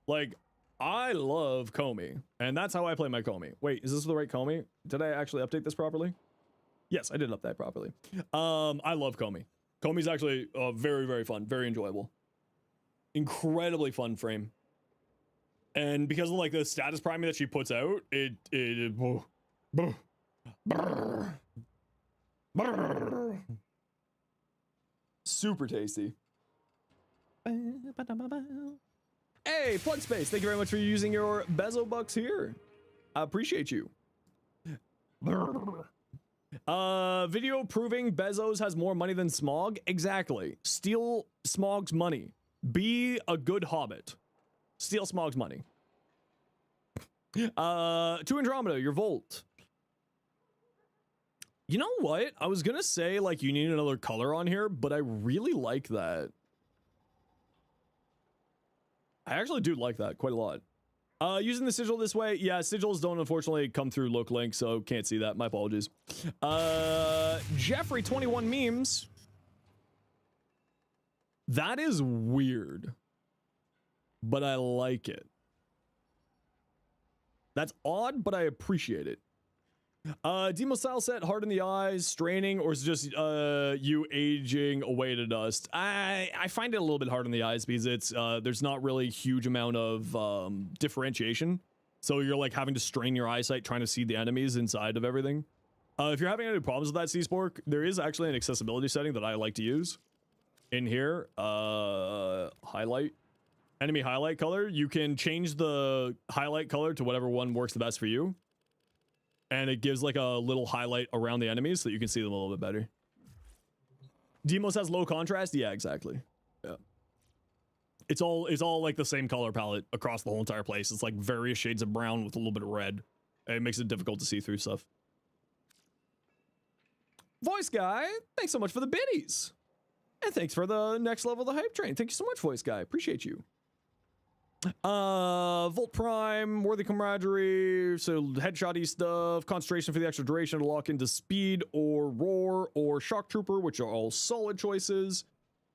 Like, I love Comey, and that's how I play my Comey. Wait, is this the right Comey? Did I actually update this properly? Yes, I did update properly. I love Comey. Comey's actually very, very fun, very enjoyable. Incredibly fun frame. And because of like the status priming that she puts out, super tasty. Hey, Plug Space, thank you very much for using your Bezo bucks here. I appreciate you. Video proving Bezos has more money than Smog? Exactly. Steal Smog's money. Be a good hobbit. Steal Smog's money. To Andromeda, your Volt. You know what? I was gonna say, like, you need another color on here, but I really like that. I actually do like that quite a lot. Using the sigil this way, yeah, sigils don't unfortunately come through look link, so can't see that. My apologies. Jeffrey 21 memes. That is weird, but I like it. That's odd, but I appreciate it. Demo style set, hard in the eyes, straining, or is it just you aging away to dust? I find it a little bit hard in the eyes because it's there's not really a huge amount of differentiation. So you're like having to strain your eyesight trying to see the enemies inside of everything. If you're having any problems with that, C-Spork, there is actually an accessibility setting that I like to use. In here, highlight. Enemy highlight color. You can change the highlight color to whatever one works the best for you. And it gives like a little highlight around the enemies so that you can see them a little bit better. Demos has low contrast? Yeah, exactly. Yeah. It's all like the same color palette across the whole entire place. It's like various shades of brown with a little bit of red. And it makes it difficult to see through stuff. Voice Guy, thanks so much for the biddies. And thanks for the next level of the hype train. Thank you so much, Voice Guy. Appreciate you. Volt Prime, Worthy Camaraderie, so headshotty stuff, concentration for the extra duration to lock into speed, or Roar, or Shock Trooper, which are all solid choices.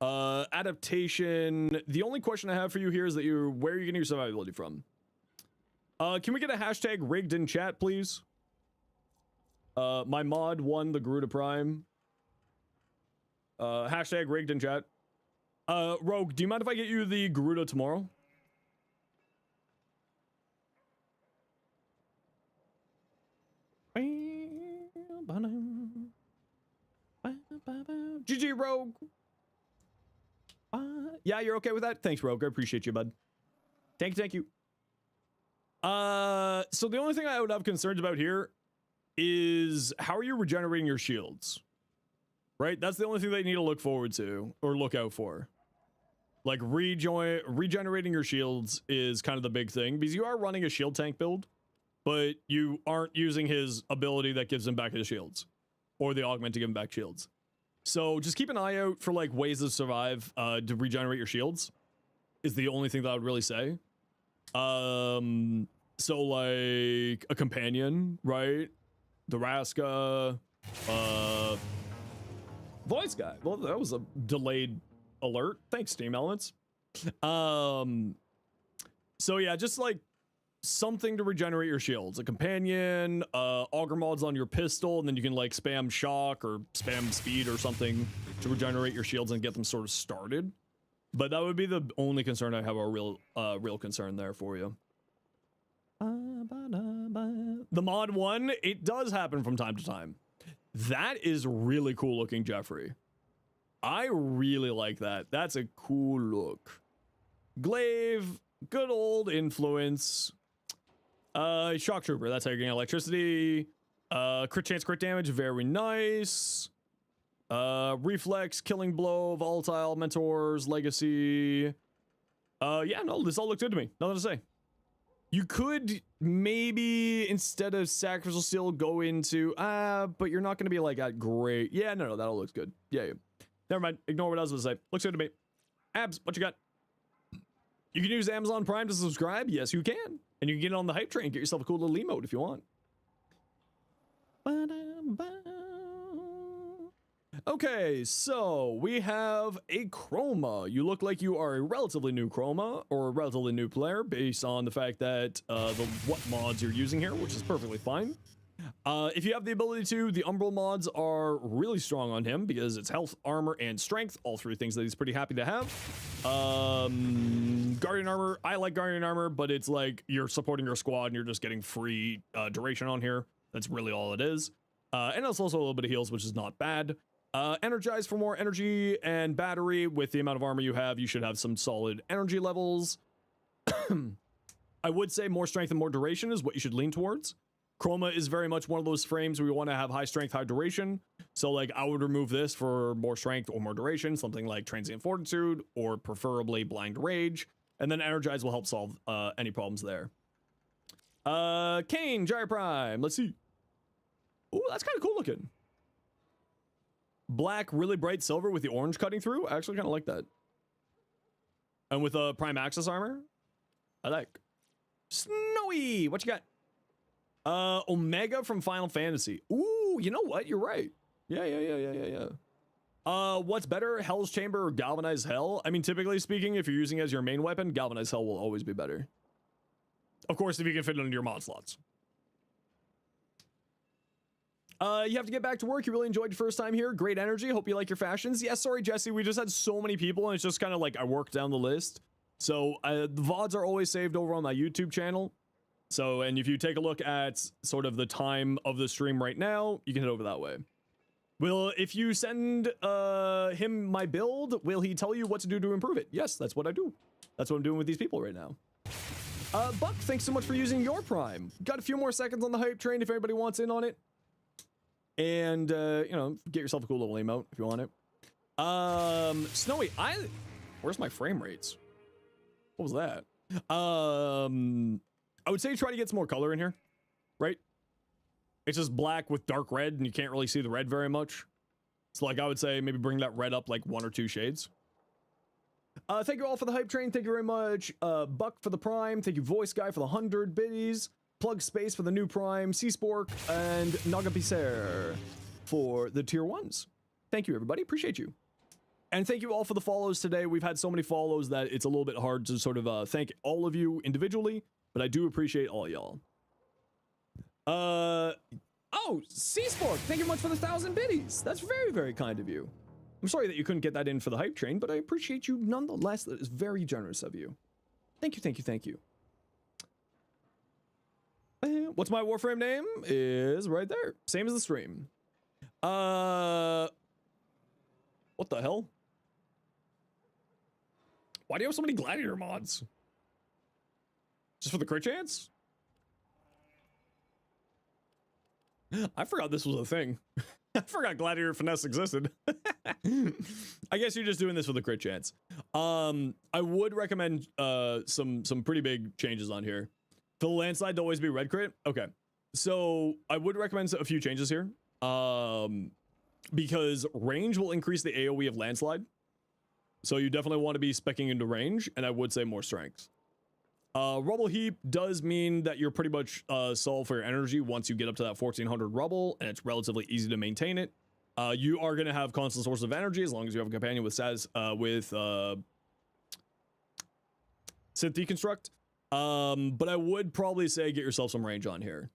Adaptation. The only question I have for you here is that where are you getting your survivability from? Can we get a hashtag rigged in chat, please? My mod won the Garuda Prime. Hashtag rigged in chat. Rogue, do you mind if I get you the Garuda tomorrow? GG, Rogue. Yeah, you're okay with that? Thanks, Rogue. I appreciate you, bud. Thank you. So the only thing I would have concerns about here is how are you regenerating your shields? Right? That's the only thing that you need to look forward to or look out for. Like regenerating your shields is kind of the big thing because you are running a shield tank build, but you aren't using his ability that gives him back his shields or the augment to give him back shields. So just keep an eye out for like ways to survive to regenerate your shields is the only thing that I would really say. So like a companion, right? The Raska, Voice Guy. Well, that was a delayed alert. Thanks, Steam Elements. So yeah, just like something to regenerate your shields. A companion, auger mods on your pistol, and then you can like spam shock or spam speed or something to regenerate your shields and get them sort of started. But that would be the only concern I have, a real concern there for you. The mod 1, it does happen from time to time. That is really cool looking, Jeffrey. I really like that. That's a cool look. Glaive, good old influence. Shock Trooper, that's how you're getting electricity. Crit chance, crit damage, very nice. Reflex, killing blow, volatile, mentors, legacy. Yeah, no, this all looks good to me. Nothing to say. You could maybe, instead of sacrificial steel, go into, but you're not going to be like that great. Yeah, no, that all looks good. Yeah. Never mind. Ignore what I was going to say. Looks good to me. Abs, what you got? You can use Amazon Prime to subscribe. Yes, you can. And you can get on the hype train. Get yourself a cool little emote if you want. Okay, so we have a chroma. You look like you are a relatively new chroma or a relatively new player based on the fact that what mods you're using here, which is perfectly fine. If you have the ability to, the Umbral mods are really strong on him because it's health, armor, and strength. All three things that he's pretty happy to have. Guardian armor, I like Guardian armor, but it's like you're supporting your squad and you're just getting free duration on here. That's really all it is. And it's also a little bit of heals, which is not bad. Energize for more energy and battery. With the amount of armor you have, you should have some solid energy levels. I would say more strength and more duration is what you should lean towards. Chroma is very much one of those frames where we want to have high strength, high duration. So like I would remove this for more strength or more duration, something like Transient Fortitude or preferably Blind Rage. And then Energize will help solve any problems there. Kane, Gyre Prime, let's see. Ooh, that's kind of cool looking. Black, really bright silver with the orange cutting through. I actually kind of like that. And with Prime Access armor, I like. Snowy, what you got? Omega from Final Fantasy. Ooh, you know what? You're right. Yeah. What's better, Hell's Chamber or Galvanized Hell? I mean, typically speaking, if you're using it as your main weapon, Galvanized Hell will always be better. Of course, if you can fit it into your mod slots. You have to get back to work. You really enjoyed your first time here. Great energy. Hope you like your fashions. Yeah, sorry, Jesse. We just had so many people, and it's just kind of like I worked down the list. So the VODs are always saved over on my YouTube channel. So, and if you take a look at sort of the time of the stream right now, you can head over that way. Will, if you send him my build, will he tell you what to do to improve it? Yes, that's what I do. That's what I'm doing with these people right now. Buck, thanks so much for using your Prime. Got a few more seconds on the hype train if anybody wants in on it. And, you know, get yourself a cool little emote if you want it. Snowy, where's my frame rates? What was that? I would say try to get some more color in here, right? It's just black with dark red and you can't really see the red very much. So like I would say maybe bring that red up like 1 or 2 shades. Thank you all for the hype train. Thank you very much. Buck for the Prime. Thank you Voice Guy for the 100 biddies. Plug Space for the new Prime, Seaspork, and Nagapiser for the tier 1s. Thank you, everybody. Appreciate you. And thank you all for the follows today. We've had so many follows that it's a little bit hard to sort of thank all of you individually, but I do appreciate all y'all. Oh, Seaspork, thank you much for the 1,000 biddies. That's very, very kind of you. I'm sorry that you couldn't get that in for the hype train, but I appreciate you nonetheless. That is very generous of you. Thank you, thank you, thank you. What's my Warframe name? Is right there. Same as the stream. What the hell? Why do you have so many gladiator mods? Just for the crit chance? I forgot this was a thing. I forgot gladiator finesse existed. I guess you're just doing this for the crit chance. I would recommend some pretty big changes on here. For the landslide to always be red crit? Okay. So I would recommend a few changes here. Because range will increase the AoE of landslide. So you definitely want to be speccing into range, and I would say more strength. Rubble heap does mean that you're pretty much solved for your energy once you get up to that 1400 rubble, and it's relatively easy to maintain it. You are going to have constant source of energy as long as you have a companion with Synth Deconstruct. But I would probably say get yourself some range on here.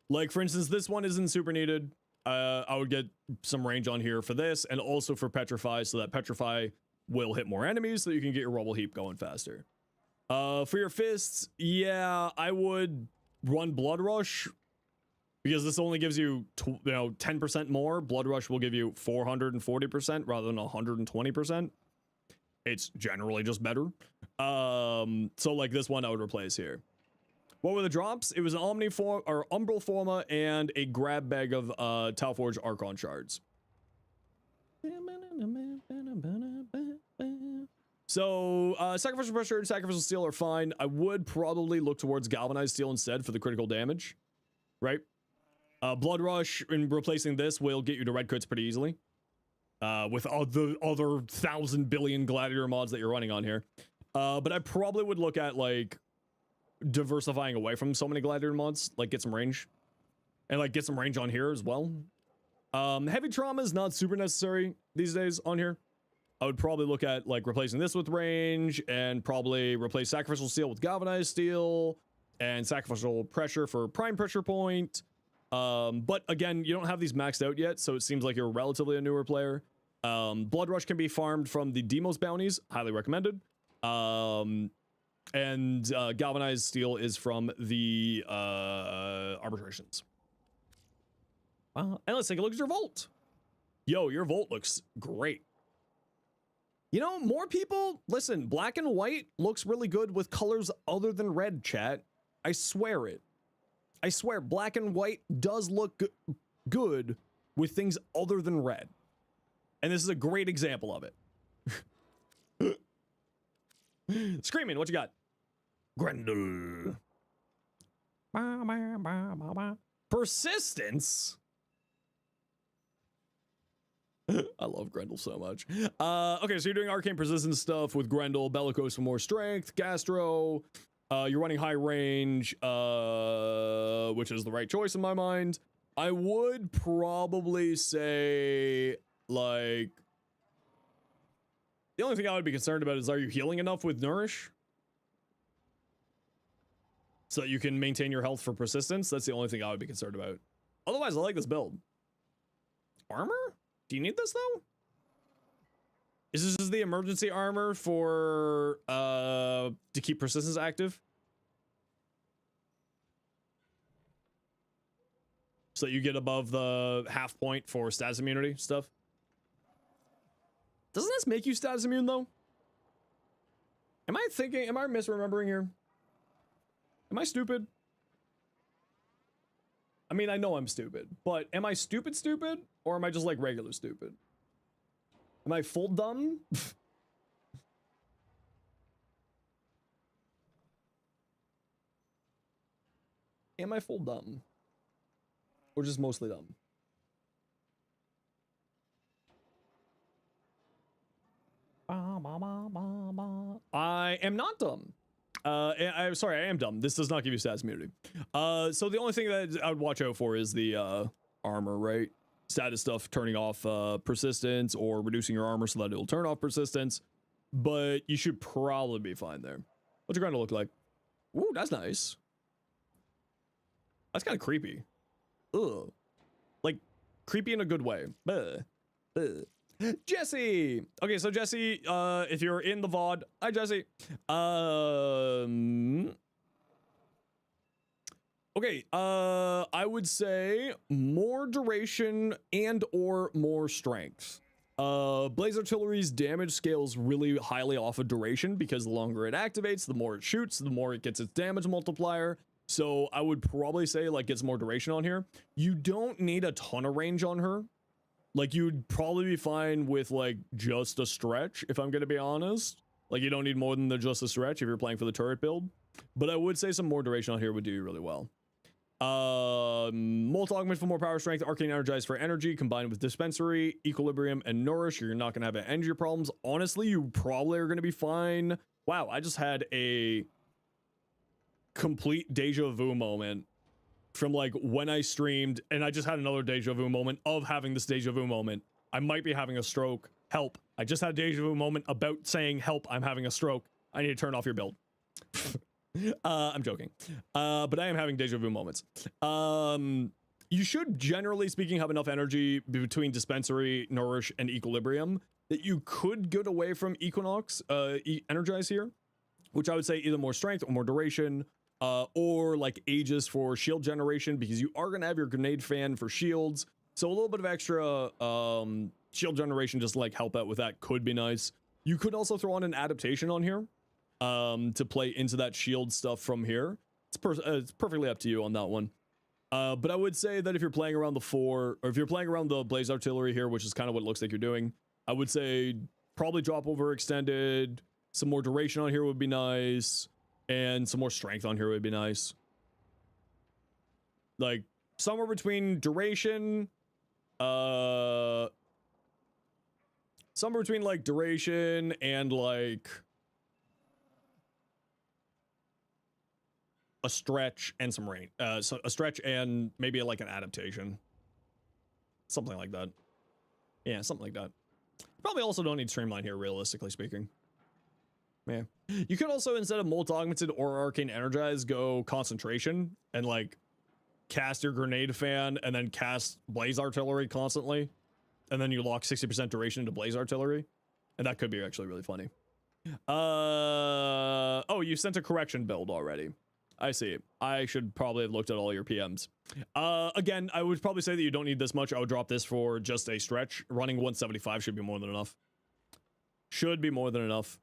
Like, for instance, this one isn't super needed. I would get some range on here for this, and also for Petrify, so that Petrify will hit more enemies, so you can get your Rubble Heap going faster. For your fists, yeah, I would run Blood Rush, because this only gives you, 10% more. Blood Rush will give you 440% rather than 120%. It's generally just better. So like this one I would replace here. What were the drops? It was an Omniform or Umbral Forma and a grab bag of Talforge Archon shards. So Sacrificial Pressure and Sacrificial Steel are fine. I would probably look towards Galvanized Steel instead for the critical damage, right? Blood Rush and replacing this will get you to red crits pretty easily. With all the other 1,000 billion Gladiator mods that you're running on here. But I probably would look at, like, diversifying away from so many Gladiator mods. Like, get some range. And, like, get some range on here as well. Heavy Trauma is not super necessary these days on here. I would probably look at, like, replacing this with range, and probably replace Sacrificial Steel with Galvanized Steel, and Sacrificial Pressure for Prime Pressure Point. But again, you don't have these maxed out yet, so it seems like you're relatively a newer player. Blood Rush can be farmed from the Demos bounties, highly recommended. And Galvanized Steel is from the arbitrations. And let's take a look at your vault. Yo, your vault looks great. You know, more people, listen, black and white looks really good with colors other than red, chat. I swear it. I swear, black and white does look good with things other than red. And this is a great example of it. Screaming, what you got? Grendel. Persistence? I love Grendel so much. Okay, so you're doing arcane persistence stuff with Grendel, Bellicose for more strength, Gastro. You're running high range, which is the right choice in my mind. I would probably say, like, the only thing I would be concerned about is, are you healing enough with Nourish? So that you can maintain your health for persistence? That's the only thing I would be concerned about. Otherwise, I like this build. Armor? Do you need this, though? Is this the emergency armor for, to keep persistence active? So that you get above the half point for status immunity stuff? Doesn't this make you status immune, though? Am I misremembering here? Am I stupid? I mean, I know I'm stupid, but am I stupid, or am I just like regular stupid? Am I full dumb? Am I full dumb? Or just mostly dumb? I am not dumb. I'm sorry, I am dumb. This does not give you status immunity. So the only thing that I would watch out for is the armor, right? Status stuff, turning off persistence or reducing your armor so that it'll turn off persistence. But you should probably be fine there. What's your Grendel look like? Ooh, that's nice. That's kind of creepy. Ugh. Like, creepy in a good way. Ugh. Ugh. Jesse! Okay, so Jesse, if you're in the VOD, hi Jesse. Okay, I would say more duration and or more strength. Blaze Artillery's damage scales really highly off of duration because the longer it activates, the more it shoots, the more it gets its damage multiplier. So I would probably say, like, get some more duration on here. You don't need a ton of range on her. Like, you'd probably be fine with, like, just a stretch, if I'm going to be honest. Like, you don't need more than just a stretch if you're playing for the turret build. But I would say some more duration on here would do you really well. Molt Augment for more power strength, Arcane Energize for energy, combined with Dispensary, Equilibrium, and Nourish. You're not going to have any energy problems. Honestly, you probably are going to be fine. Wow, I just had a complete deja vu moment from like when I streamed, and I just had another deja vu moment of having this deja vu moment. I might be having a stroke. Help. I just had a deja vu moment about saying help, I'm having a stroke. I need to turn off your build. I'm joking. But I am having deja vu moments. You should, generally speaking, have enough energy between Dispensary, Nourish, and Equilibrium that you could get away from Equinox, Energize here, which I would say either more strength or more duration, or like Aegis for shield generation, because you are going to have your Grenade Fan for shields. So a little bit of extra shield generation just like help out with that could be nice. You could also throw on an adaptation on here to play into that shield stuff from here. It's perfectly up to you on that one. But I would say that if you're playing around the 4, or if you're playing around the Blaze Artillery here, which is kind of what it looks like you're doing, I would say probably drop over Extended, some more duration on here would be nice, and some more strength on here would be nice. Like, somewhere between duration, somewhere between, like, duration and, like, a stretch and some rain. So a stretch and maybe like an adaptation. Something like that. Yeah, something like that. Probably also don't need Streamline here, realistically speaking. Yeah. You could also, instead of Molt Augmented or Arcane Energize, go Concentration and like cast your Grenade Fan and then cast Blaze Artillery constantly. And then you lock 60% duration into Blaze Artillery. And that could be actually really funny. Oh, you sent a correction build already. I see. I should probably have looked at all your PMs. Again, I would probably say that you don't need this much. I would drop this for just a stretch. Running 175 should be more than enough. Should be more than enough.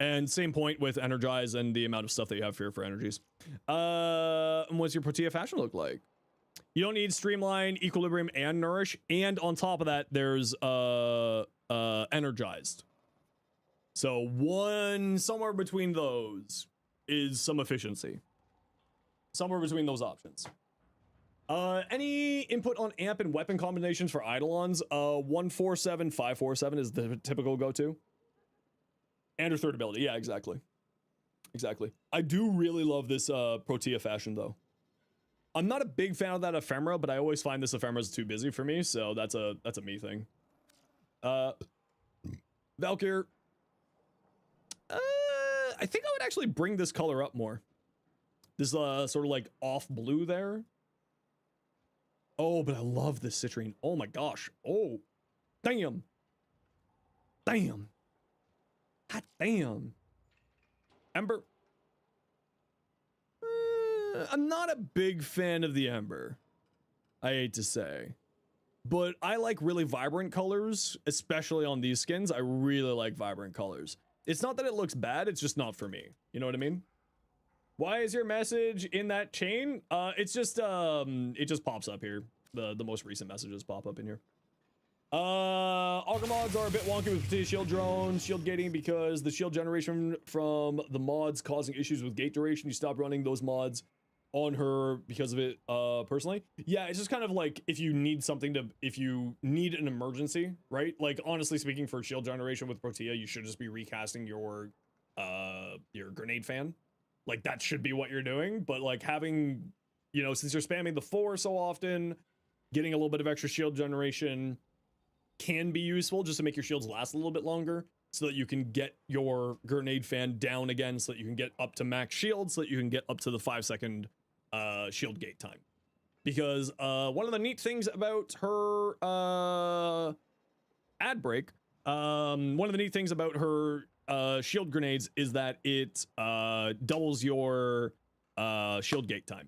And same point with Energize and the amount of stuff that you have here for energies. What's your Protea fashion look like? You don't need Streamline, Equilibrium, and Nourish. And on top of that, there's Energized. So somewhere between those is some efficiency. Somewhere between those options. Any input on amp and weapon combinations for Eidolons? 147, 547 is the typical go-to. And her third ability. Yeah, exactly. Exactly. I do really love this Protea fashion, though. I'm not a big fan of that ephemera, but I always find this ephemera is too busy for me, so that's a me thing. Valkyr. I think I would actually bring this color up more. This sort of like off blue there. Oh, but I love this citrine. Oh my gosh. Oh, damn. Damn. God damn. Ember. I'm not a big fan of the Ember. I hate to say. But I like really vibrant colors, especially on these skins. I really like vibrant colors. It's not that it looks bad, it's just not for me. You know what I mean? Why is your message in that chain? It's just, it just pops up here. The most recent messages pop up in here. Auger mods are a bit wonky with Protea shield drones, shield gating, because the shield generation from the mods causing issues with gate duration. You stop running those mods on her because of it, personally. Yeah, it's just kind of like if you need something to, if you need an emergency, right? Like, honestly speaking, for shield generation with Protea, you should just be recasting your Grenade Fan. Like, that should be what you're doing. But, like, having, you know, since you're spamming the 4 so often, getting a little bit of extra shield generation can be useful just to make your shields last a little bit longer so that you can get your Grenade Fan down again, so that you can get up to max shield, so that you can get up to the 5-second shield gate time. Because one of the neat things about her ad break, one of the neat things about her shield grenades is that it doubles your shield gate time.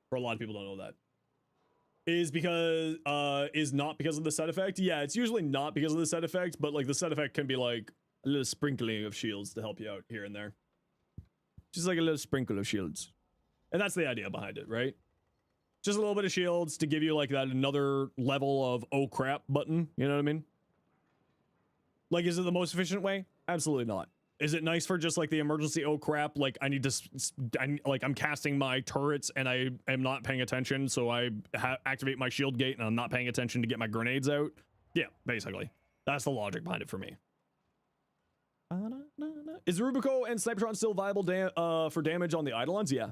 For a lot of people don't know that. Is not because of the set effect. Yeah, it's usually not because of the set effect, but like the set effect can be like a little sprinkling of shields to help you out here and there. Just like a little sprinkle of shields. And that's the idea behind it, right? Just a little bit of shields to give you like that another level of oh crap button, you know what I mean? Like, is it the most efficient way? Absolutely not. Is it nice for just like the emergency oh crap, like I need to, I'm casting my turrets and I am not paying attention, so I activate my shield gate and I'm not paying attention to get my grenades out? Yeah, basically. That's the logic behind it for me. Is Rubico and Snipertron still viable for damage on the Eidolons? Yeah.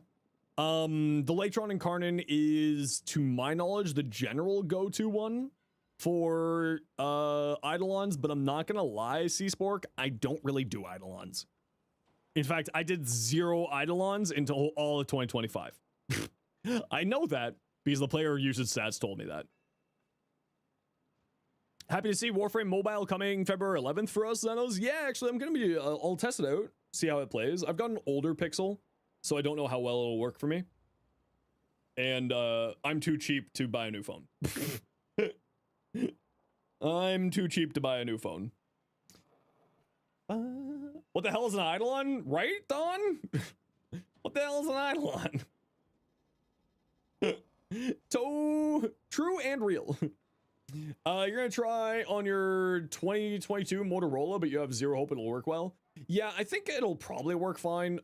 The Latron and Karnan is, to my knowledge, the general go-to one for Eidolons, but I'm not gonna lie, Seaspork, I don't really do Eidolons. In fact, I did 0 Eidolons until all of 2025. I know that because the player usage stats told me that. Happy to see Warframe Mobile coming February 11th for us, Zenos. Yeah, actually, I'm going to be, I'll test it out, see how it plays. I've got an older Pixel, so I don't know how well it'll work for me. And I'm too cheap to buy a new phone. I'm too cheap to buy a new phone. What the hell is an Eidolon? Right, Don? What the hell is an Eidolon? True and real. You're gonna try on your 2022 Motorola, but you have 0 hope it'll work well. Yeah, I think it'll probably work fine.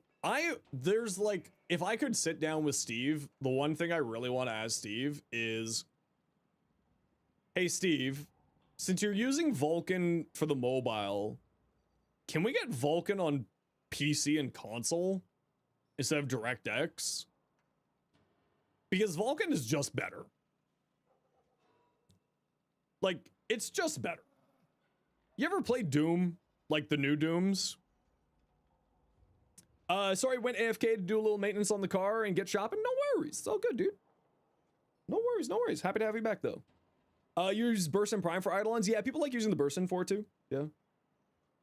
There's like, if I could sit down with Steve, the one thing I really want to ask Steve is, hey Steve, since you're using Vulkan for the mobile, can we get Vulkan on PC and console instead of DirectX? Because Vulkan is just better. Like, it's just better. You ever play Doom? Like the new Dooms? Sorry, went AFK to do a little maintenance on the car and get shopping. No worries. It's all good, dude. No worries, no worries. Happy to have you back, though. Use Burst and Prime for Eidolons. Yeah, people like using the Burst for it, too. Yeah.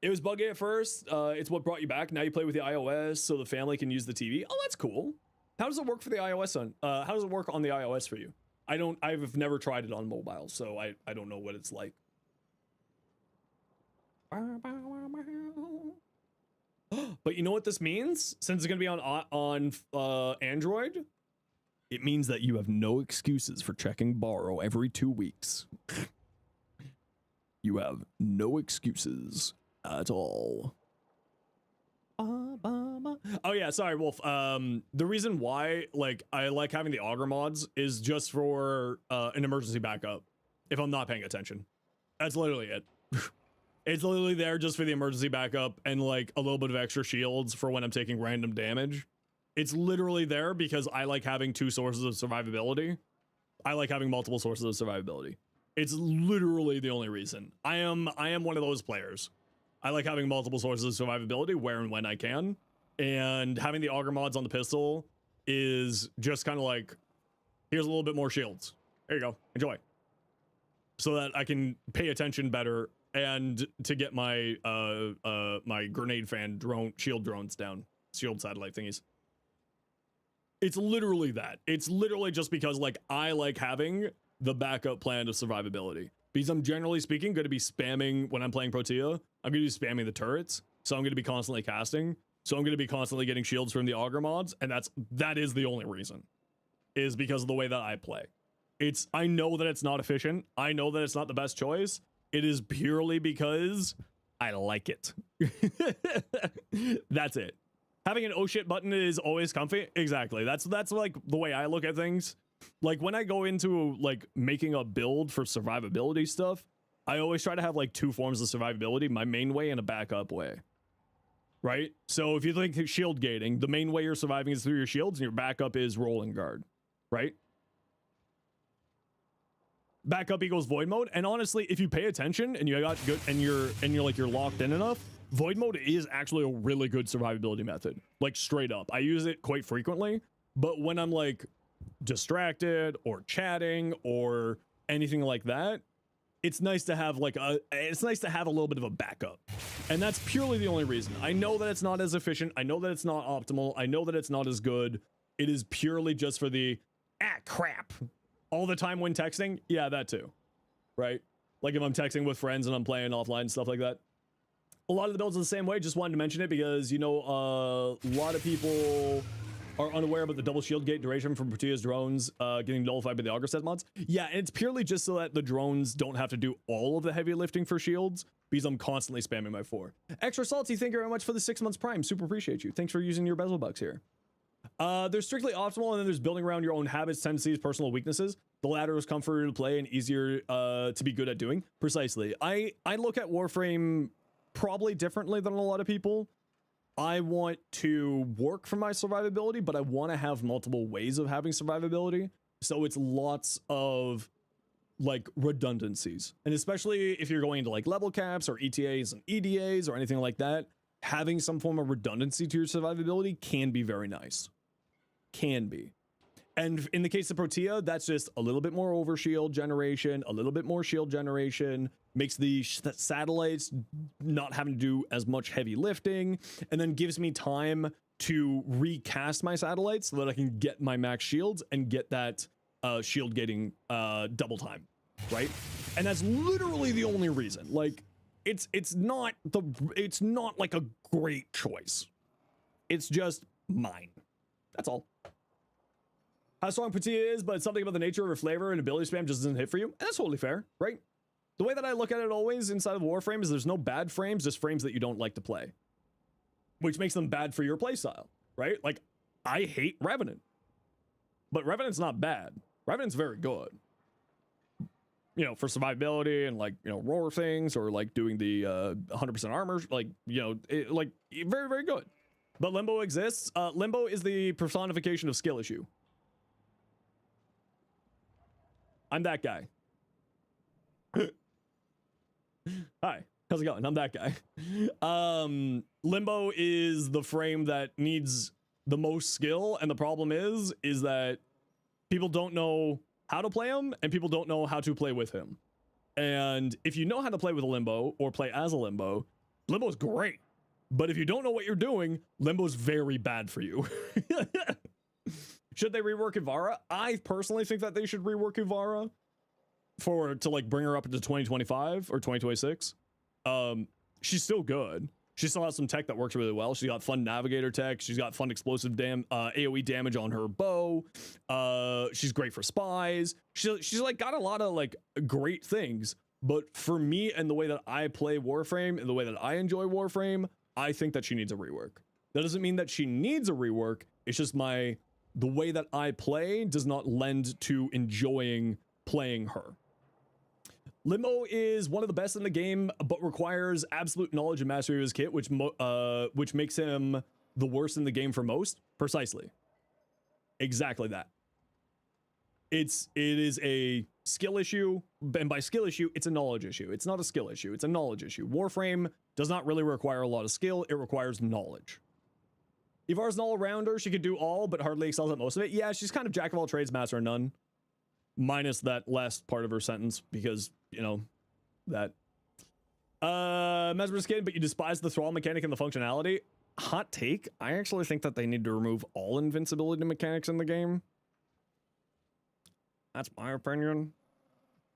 It was buggy at first. It's what brought you back. Now you play with the iOS so the family can use the TV. Oh, that's cool. How does it work for the iOS on? How does it work on the iOS for you? I've never tried it on mobile, so I don't know what it's like. But you know what this means? Since it's gonna be on Android, it means that you have no excuses for checking Baro every 2 weeks. You have no excuses at all. Oh yeah, sorry, Wolf. The reason why I like having the auger mods is just for an emergency backup if I'm not paying attention. That's literally it. It's literally there just for the emergency backup and like a little bit of extra shields for when I'm taking random damage. It's literally there because I like having 2 sources of survivability. I like having multiple sources of survivability. It's literally the only reason. I am one of those players. I like having multiple sources of survivability where and when I can. And having the auger mods on the pistol is just kind of like, here's a little bit more shields. There you go. Enjoy. So that I can pay attention better and to get my my grenade fan shield drones down. Shield satellite thingies. It's literally that. It's literally just because like I like having the backup plan of survivability. Because I'm generally speaking going to be spamming when I'm playing Protea. I'm going to be spamming the turrets. So I'm going to be constantly casting. So I'm going to be constantly getting shields from the auger mods. And that is the only reason. Is because of the way that I play. I know that it's not efficient. I know that it's not the best choice. It is purely because I like it. That's it. Having an oh shit button is always comfy. Exactly. That's like the way I look at things. Like when I go into like making a build for survivability stuff, I always try to have like 2 forms of survivability, my main way and a backup way. Right? So if you think shield gating, the main way you're surviving is through your shields and your backup is rolling guard. Right? Backup equals void mode. And honestly, if you pay attention and you got good and you're locked in enough, void mode is actually a really good survivability method. Like straight up. I use it quite frequently, but when I'm like distracted or chatting or anything like that, it's nice to have like a little bit of a backup. And that's purely the only reason. I know that it's not as efficient. I know that it's not optimal. I know that it's not as good. It is purely just for the crap all the time when texting. Yeah, that too. Right? Like if I'm texting with friends and I'm playing offline and stuff like that. A lot of the builds are the same way. Just wanted to mention it because, you know, a lot of people are unaware about the double shield gate duration from Protea's drones getting nullified by the auger set mods. Yeah, and it's purely just so that the drones don't have to do all of the heavy lifting for shields because I'm constantly spamming my 4. Extra Salty, thank you very much for the 6 months Prime. Super appreciate you. Thanks for using your bezel bucks here. There's strictly optimal, and then there's building around your own habits, tendencies, personal weaknesses. The latter is comfortable to play and easier to be good at doing. Precisely. I look at Warframe probably differently than a lot of people. I want to work for my survivability, but I want to have multiple ways of having survivability. So it's lots of like redundancies. And especially if you're going into like level caps or ETAs and EDAs or anything like that, having some form of redundancy to your survivability can be very nice. Can be. And in the case of Protea, that's just a little bit more overshield generation, a little bit more shield generation, makes the satellites not having to do as much heavy lifting, and then gives me time to recast my satellites so that I can get my max shields and get that shield getting double time, right? And that's literally the only reason. Like, it's not like a great choice. It's just mine. That's all. How strong Protea is, but something about the nature of her flavor and ability spam just doesn't hit for you. And that's totally fair, right? The way that I look at it always inside of Warframe is there's no bad frames, just frames that you don't like to play, which makes them bad for your playstyle, right? Like, I hate Revenant, but Revenant's not bad. Revenant's very good, you know, for survivability and, like, you know, roar things, or like doing the 100% armor, like, you know, like, very, very good. But Limbo exists. Limbo is the personification of skill issue. I'm that guy. Hi, how's it going? I'm that guy. Limbo is the frame that needs the most skill, and the problem is that people don't know how to play him, and people don't know how to play with him. And if you know how to play with a Limbo, or play as a Limbo, Limbo's great. But if you don't know what you're doing, Limbo's very bad for you. Should they rework Ivara? I personally think that they should rework Ivara to like bring her up into 2025 or 2026. She's still good. She still has some tech that works really well. She's got fun navigator tech. She's got fun explosive AoE damage on her bow. She's great for spies. She's like got a lot of like great things. But for me and the way that I play Warframe and the way that I enjoy Warframe, I think that she needs a rework. That doesn't mean that she needs a rework. It's just the way that I play does not lend to enjoying playing her. Limbo is one of the best in the game, but requires absolute knowledge and mastery of his kit, which makes him the worst in the game for most. Precisely. Exactly that. It is a skill issue, and by skill issue, it's a knowledge issue. It's not a skill issue, it's a knowledge issue. Warframe does not really require a lot of skill, it requires knowledge. Ivara's an all-rounder. She could do all, but hardly excels at most of it. Yeah, she's kind of jack of all trades, master of none. Minus that last part of her sentence, because, you know, that. Mesmer's but you despise the thrall mechanic and the functionality. Hot take. I actually think that they need to remove all invincibility mechanics in the game. That's my opinion.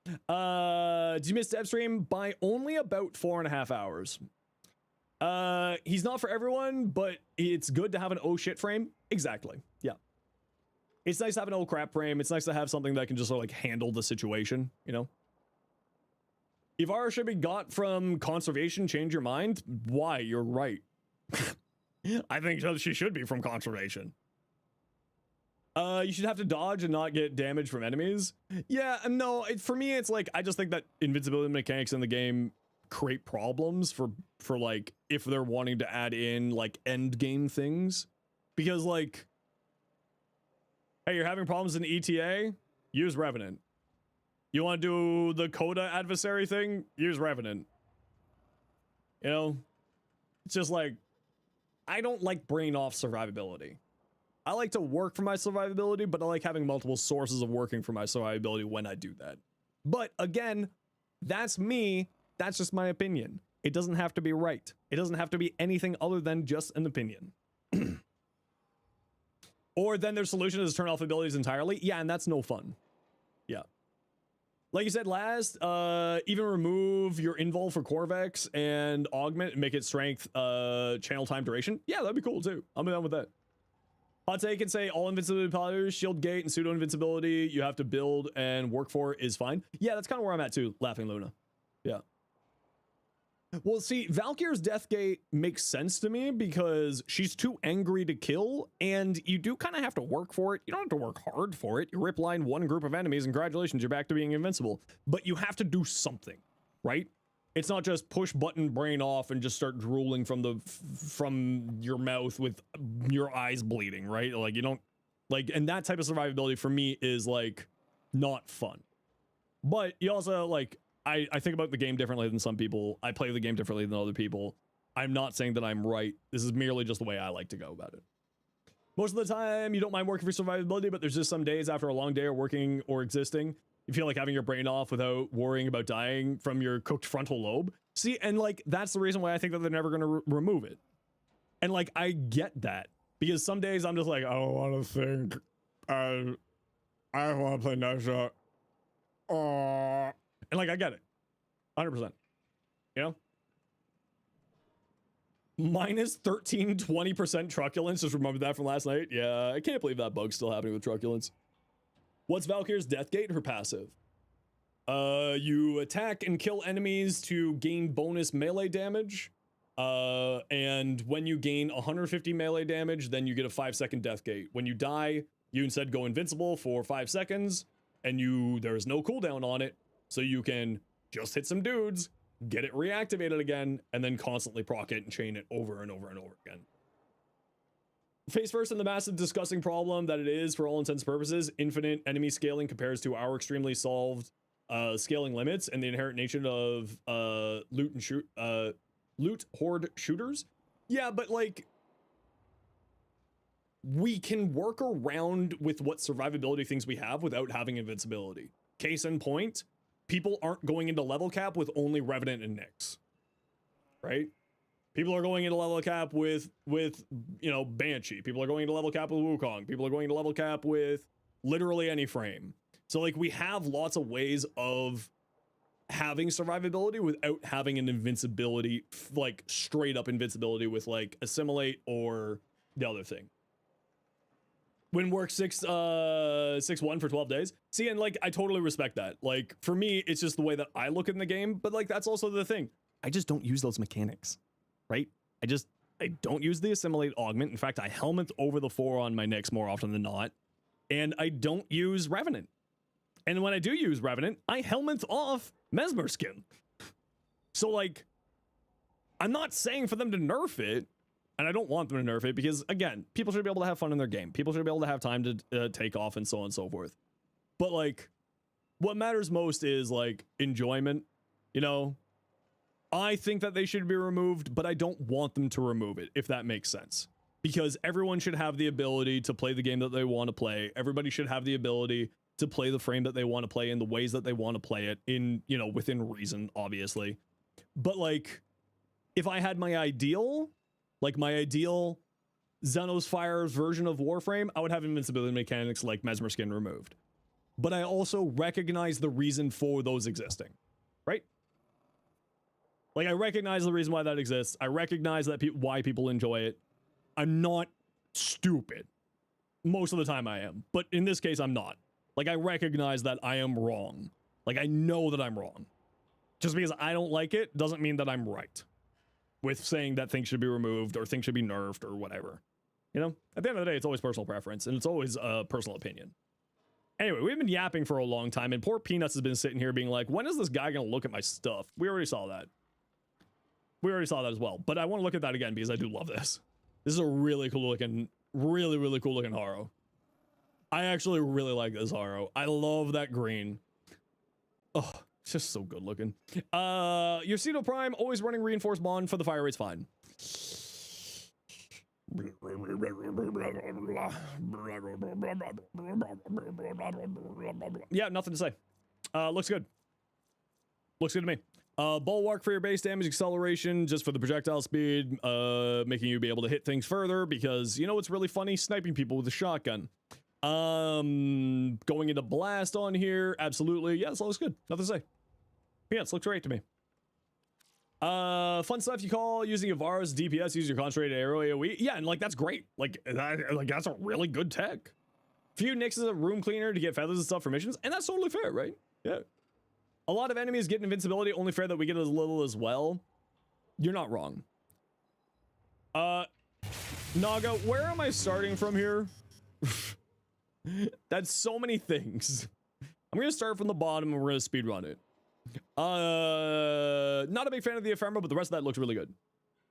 Did you miss DEVSTREAM by only about 4.5 hours? He's not for everyone, but it's good to have an oh shit frame. Exactly. Yeah. It's nice to have an oh crap frame. It's nice to have something that can just sort of like handle the situation, you know? Ivara should be got from conservation. Change your mind. Why? You're right. I think she should be from conservation. You should have to dodge and not get damage from enemies. Yeah, no, for me, it's like, I just think that invincibility mechanics in the game create problems for like, if they're wanting to add in like end game things. Because like, hey, you're having problems in ETA? Use Revenant. You want to do the Coda adversary thing? Use Revenant. You know? It's just like, I don't like brain off survivability. I like to work for my survivability, but I like having multiple sources of working for my survivability when I do that. But again, that's me. That's just my opinion. It doesn't have to be right. It doesn't have to be anything other than just an opinion. Or then their solution is turn off abilities entirely. Yeah, and that's no fun. Yeah. Like you said last, even remove your invul for Corvex and augment and make it strength, channel time duration. Yeah, that'd be cool too. I'm down with that. Hot take and say all invincibility powers, shield gate, and pseudo invincibility you have to build and work for is fine. Yeah, that's kind of where I'm at too, Laughing Luna. Yeah. Well, see, Valkyr's Death Gate makes sense to me because she's too angry to kill, and you do kind of have to work for it. You don't have to work hard for it. You rip line one group of enemies, and congratulations, you're back to being invincible. But you have to do something, right? It's not just push button brain off and just start drooling from your mouth with your eyes bleeding, right? Like, you don't, like, and that type of survivability for me is, like, not fun. But you also, like, I think about the game differently than some people. I play the game differently than other people. I'm not saying that I'm right. This is merely just the way I like to go about it. Most of the time, you don't mind working for survivability, but there's just some days after a long day of working or existing, you feel like having your brain off without worrying about dying from your cooked frontal lobe. See, and like, that's the reason why I think that they're never going to remove it. And like, I get that. Because some days I'm just like, I don't want to think. I want to play Knife Shot. And like, I get it. 100%. You know? Minus 13-20% truculence. Just remember that from last night. Yeah, I can't believe that bug's still happening with truculence. What's Valkyr's Deathgate? Her passive. You attack and kill enemies to gain bonus melee damage. And when you gain 150 melee damage, then you get a 5-second Deathgate. When you die, you instead go invincible for 5 seconds, and there is no cooldown on it, so you can just hit some dudes, get it reactivated again, and then constantly proc it and chain it over and over and over again. Face first in the massive disgusting problem that it is for all intents and purposes, infinite enemy scaling compares to our extremely solved scaling limits and the inherent nature of loot horde shooters. Yeah, but like, we can work around with what survivability things we have without having invincibility. Case in point, people aren't going into level cap with only Revenant and Nyx, right? People are going into level cap with you know, Banshee. People are going into level cap with Wukong. People are going into level cap with literally any frame. So like, we have lots of ways of having survivability without having an invincibility, like straight up invincibility with like assimilate or the other thing. Win work 6-1 for 12 days. See, and like, I totally respect that. Like, for me, it's just the way that I look in the game, but like, that's also the thing. I just don't use those mechanics, right? I don't use the assimilate augment. In fact, I helmet over the 4 on my Nyx more often than not. And I don't use Revenant. And when I do use Revenant, I helmet off Mesmer Skin. So like, I'm not saying for them to nerf it, and I don't want them to nerf it because, again, people should be able to have fun in their game. People should be able to have time to take off and so on and so forth. But like, what matters most is like enjoyment, you know? I think that they should be removed, but I don't want them to remove it, if that makes sense. Because everyone should have the ability to play the game that they want to play. Everybody should have the ability to play the frame that they want to play in the ways that they want to play it in, you know, within reason, obviously. But like, if I had my ideal, like my ideal Zenosfire version of Warframe, I would have invincibility mechanics like Mesmer Skin removed. But I also recognize the reason for those existing, right? Like, I recognize the reason why that exists. I recognize that why people enjoy it. I'm not stupid. Most of the time I am. But in this case, I'm not. Like, I recognize that I am wrong. Like, I know that I'm wrong. Just because I don't like it doesn't mean that I'm right with saying that things should be removed or things should be nerfed or whatever. You know? At the end of the day, it's always personal preference, and it's always a personal opinion. Anyway, we've been yapping for a long time, and poor Peanuts has been sitting here being like, when is this guy going to look at my stuff? We already saw that. We already saw that as well. But I want to look at that again because I do love this. This is a really cool looking, really cool looking Haro. I actually really like this Haro. I love that green. Oh, it's just so good looking. Your Cedo Prime, always running reinforced bond for the fire rate's fine. Yeah, nothing to say. Looks good. Looks good to me. Bulwark for your base damage acceleration, just for the projectile speed, making you be able to hit things further, because you know what's really funny? Sniping people with a shotgun. Going into blast on here, absolutely. Yeah, this looks good. Nothing to say. Peanuts looks great to me. Fun stuff you call using Yavara's DPS, use your concentrated arrow AoE. Yeah, and like that's great. Like that's a really good tech. Few Nyx is a room cleaner to get feathers and stuff for missions, and that's totally fair, right? Yeah. A lot of enemies get invincibility, only fair that we get as little as well. You're not wrong. Naga, where am I starting from here? That's so many things. I'm gonna start from the bottom and we're gonna speedrun it. Not a big fan of the ephemera, but the rest of that looks really good.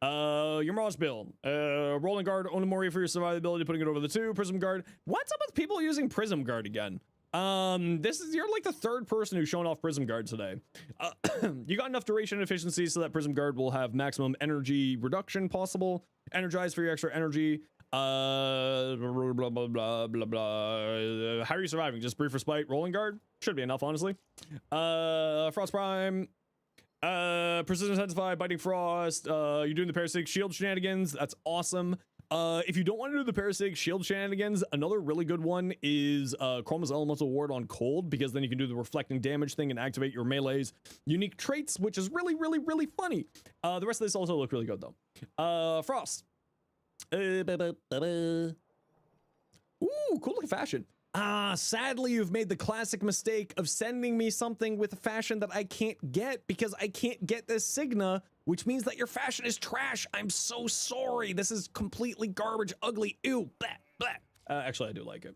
Your Moss build. Rolling Guard, Onimori for your survivability, putting it over the 2. Prism Guard. What's up with people using Prism Guard again? You're like the third person who's shown off Prism Guard today. You got enough duration and efficiency so that Prism Guard will have maximum energy reduction possible. Energize for your extra energy. Blah, blah, blah, blah, blah, blah. How are you surviving? Just brief respite, rolling guard? Should be enough, honestly. Frost Prime. Precision Intensify, Biting Frost. You're doing the Parasitic Shield shenanigans. That's awesome. If you don't want to do the Parasitic Shield shenanigans, another really good one is Chroma's Elemental Ward on Cold, because then you can do the reflecting damage thing and activate your melee's unique traits, which is really, really, really funny. The rest of this also look really good, though. Frost. Ooh, cool looking fashion. Sadly, you've made the classic mistake of sending me something with a fashion that I can't get because I can't get this Signa, which means that your fashion is trash. I'm so sorry. This is completely garbage, ugly, ew, blah, blah. Actually, I do like it.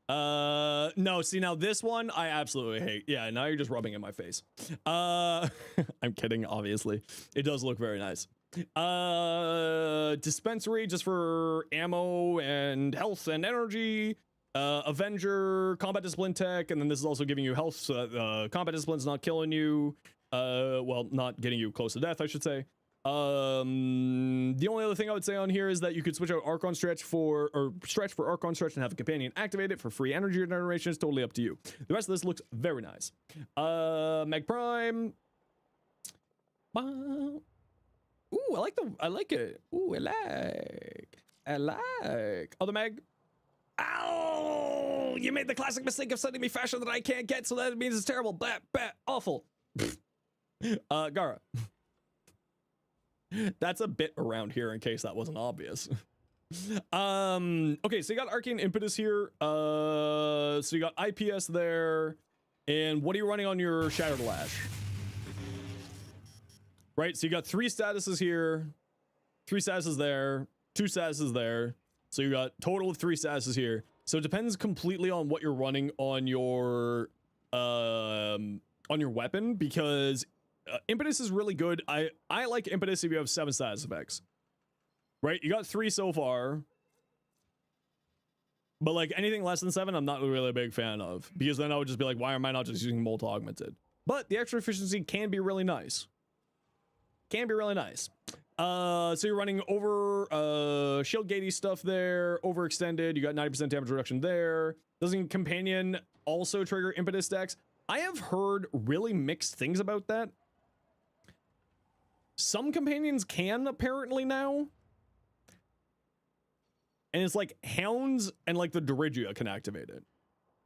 No, see, now this one, I absolutely hate. Yeah, now you're just rubbing in my face. I'm kidding, obviously. It does look very nice. Dispensary, just for ammo and health and energy. Avenger, combat discipline tech, and then this is also giving you health so that combat discipline's not killing you. Well, not getting you close to death, I should say. The only other thing I would say on here is that you could switch out Archon Stretch for Archon Stretch and have a companion activate it for free energy generation. It's totally up to you. The rest of this looks very nice. Mag Prime. Ooh, I like it. Ooh, I like. Other Mag. Ow! You made the classic mistake of sending me fashion that I can't get, so that means it's terrible. Blah, blah, awful. Gara. That's a bit around here in case that wasn't obvious. Okay, so you got Arcane Impetus here. So you got IPS there. And what are you running on your Shattered Lash? Right, so you got 3 statuses here, 3 statuses there, 2 statuses there. So you got total of 3 statuses here. So it depends completely on what you're running on your weapon, because Impetus is really good. I like Impetus if you have 7 status effects. Right? You got 3 so far. But like anything less than 7, I'm not really a big fan of, because then I would just be like, why am I not just using Molt Augmented? But the extra efficiency can be really nice. Can be really nice. So you're running over shield gatey stuff there, overextended. You got 90% damage reduction there. Doesn't companion also trigger impetus stacks? I have heard really mixed things about that. Some companions can apparently now. And it's like Hounds and like the Dirigia can activate it.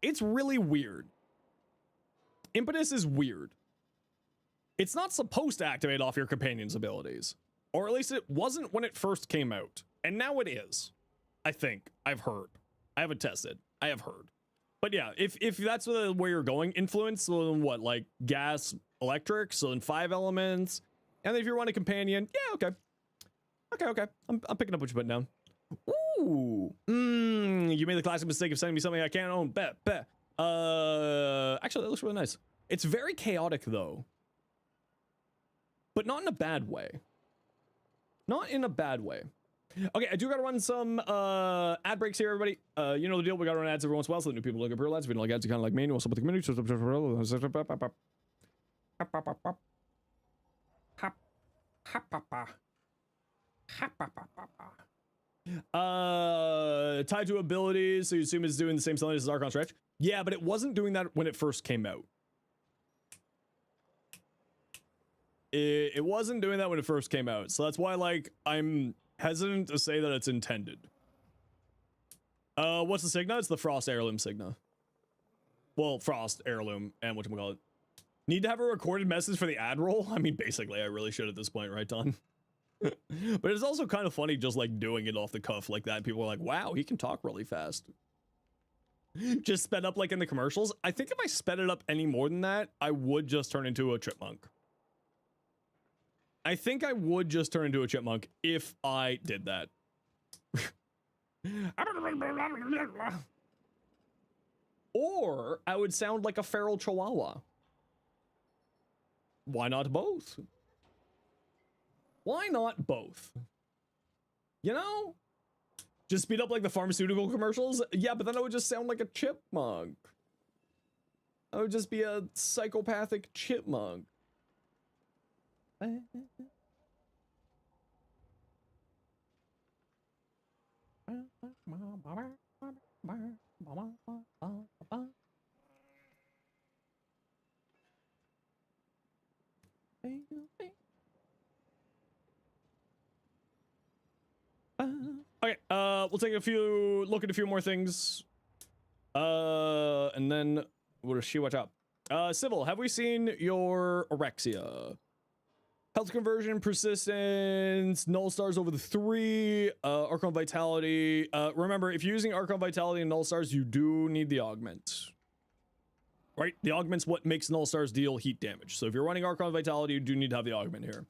It's really weird. Impetus is weird. It's not supposed to activate off your companion's abilities. Or at least it wasn't when it first came out. And now it is. I think. I've heard. I haven't tested. I have heard. But yeah, if that's where you're going, influence, so then what, like gas, electric, so then 5 elements. And then if you run a companion, yeah, okay. Okay. I'm picking up what you're putting down. Ooh. You made the classic mistake of sending me something I can't own. Bet. Actually, that looks really nice. It's very chaotic, though. But not in a bad way. Not in a bad way. Okay, I do gotta run some ad breaks here, everybody. You know the deal. We gotta run ads every once in a while so the new people look at real ads. If you don't like ads, you kind of like me. What's up with the community? Tied to abilities, so you assume it's doing the same something as Archon Stretch. Yeah, but it wasn't doing that when it first came out. It wasn't doing that when it first came out, so that's why, like, I'm hesitant to say that it's intended. What's the Signa? It's the Frost Heirloom Signa. Well, Frost Heirloom and whatchamacallit. Need to have a recorded message for the ad roll? I mean, basically, I really should at this point, right, Don? But it's also kind of funny just, like, doing it off the cuff like that. People are like, wow, he can talk really fast. Just sped up like in the commercials. I think if I sped it up any more than that, I would just turn into a chipmunk. I think I would just turn into a chipmunk if I did that. Or I would sound like a feral chihuahua. Why not both? Why not both? You know? Just speed up like the pharmaceutical commercials? Yeah, but then I would just sound like a chipmunk. I would just be a psychopathic chipmunk. Okay, we'll take look at a few more things. And then we'll see what's up. Civil, have we seen your Orexia? Health conversion, persistence, null stars over the 3, Archon Vitality. Remember, if you're using Archon Vitality and null stars, you do need the augment. Right? The augment's what makes null stars deal heat damage. So if you're running Archon Vitality, you do need to have the augment here.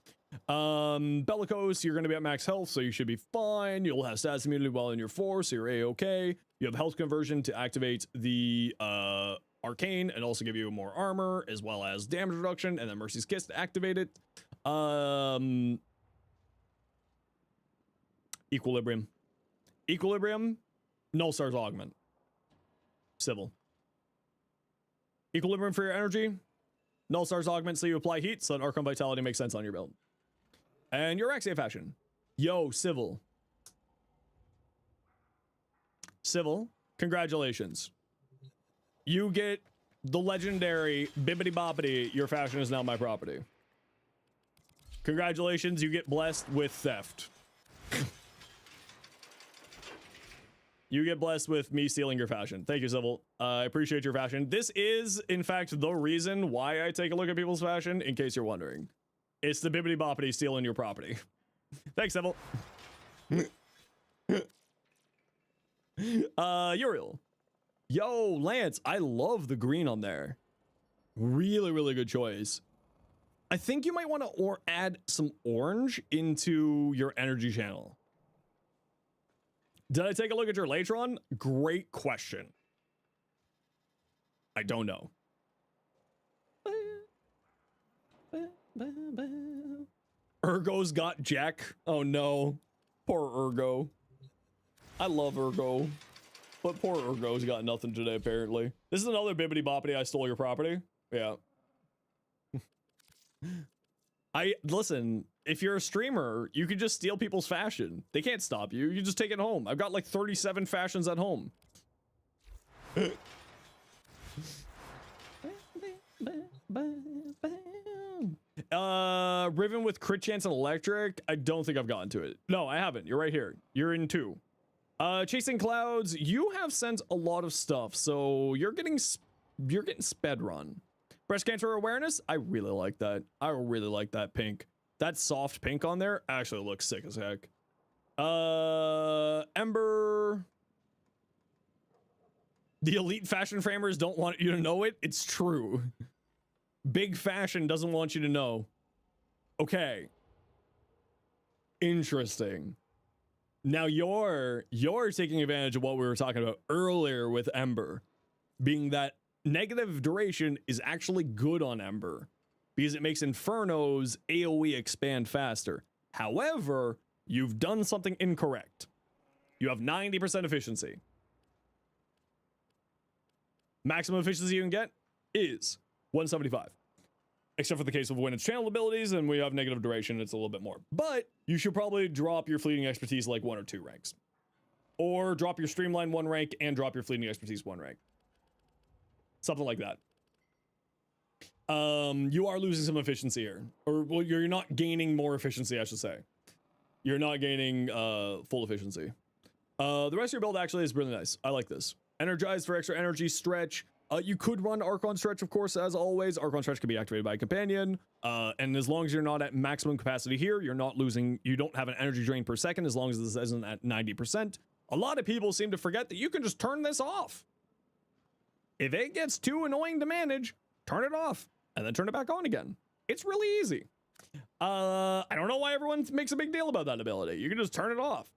Bellicose, you're going to be at max health, so you should be fine. You'll have status immunity while in your force, so you're A-okay. You have health conversion to activate the arcane and also give you more armor, as well as damage reduction, and then Mercy's Kiss to activate it. Equilibrium. Equilibrium, null stars augment. Civil. Equilibrium for your energy, null stars augment so you apply heat, so that Archon Vitality makes sense on your build. And your Axia fashion. Yo, Civil. Civil, congratulations. You get the legendary Bibbidi Boppity, your fashion is now my property. Congratulations, you get blessed with theft. You get blessed with me stealing your fashion. Thank you, Civil. I appreciate your fashion. This is, in fact, the reason why I take a look at people's fashion, in case you're wondering. It's the Bibbidi Boppity stealing your property. Thanks, Civil. Uriel. Yo, Lance, I love the green on there. Really, really good choice. I think you might want to add some orange into your energy channel. Did I take a look at your Latron? Great question. I don't know. Urgo's got Jack. Oh no. Poor Urgo. I love Urgo. But poor Urgo's got nothing today, apparently. This is another Bibbidi Boppity, I stole your property. Yeah. Listen, if you're a streamer, you can just steal people's fashion. They can't stop you. You just take it home. I've got like 37 fashions at home. Riven with crit chance and electric. I don't think I've gotten to it. No, I haven't. You're right here. You're in 2. Chasing clouds. You have sent a lot of stuff, so you're getting sped run. Breast cancer awareness. I really like that. I really like that pink. That soft pink on there actually looks sick as heck. Ember. The elite fashion framers don't want you to know it. It's true. Big fashion doesn't want you to know. Okay. Interesting. Now you're taking advantage of what we were talking about earlier with Ember, being that negative duration is actually good on Ember because it makes Inferno's AoE expand faster. However, you've done something incorrect. You have 90% efficiency. Maximum efficiency you can get is 175. Except for the case of when it's channel abilities and we have negative duration, it's a little bit more. But you should probably drop your fleeting expertise like 1 or 2 ranks. Or drop your streamline 1 rank and drop your fleeting expertise 1 rank. Something like that. You are losing some efficiency here. Or well, you're not gaining more efficiency, I should say. You're not gaining full efficiency. The rest of your build actually is really nice. I like this. Energized for extra energy, stretch. You could run Archon Stretch, of course, as always. Archon Stretch can be activated by a companion. And as long as you're not at maximum capacity here, you're not losing, you don't have an energy drain per second as long as this isn't at 90%. A lot of people seem to forget that you can just turn this off. If it gets too annoying to manage, turn it off and then turn it back on again. It's really easy. I don't know why everyone makes a big deal about that ability. You can just turn it off.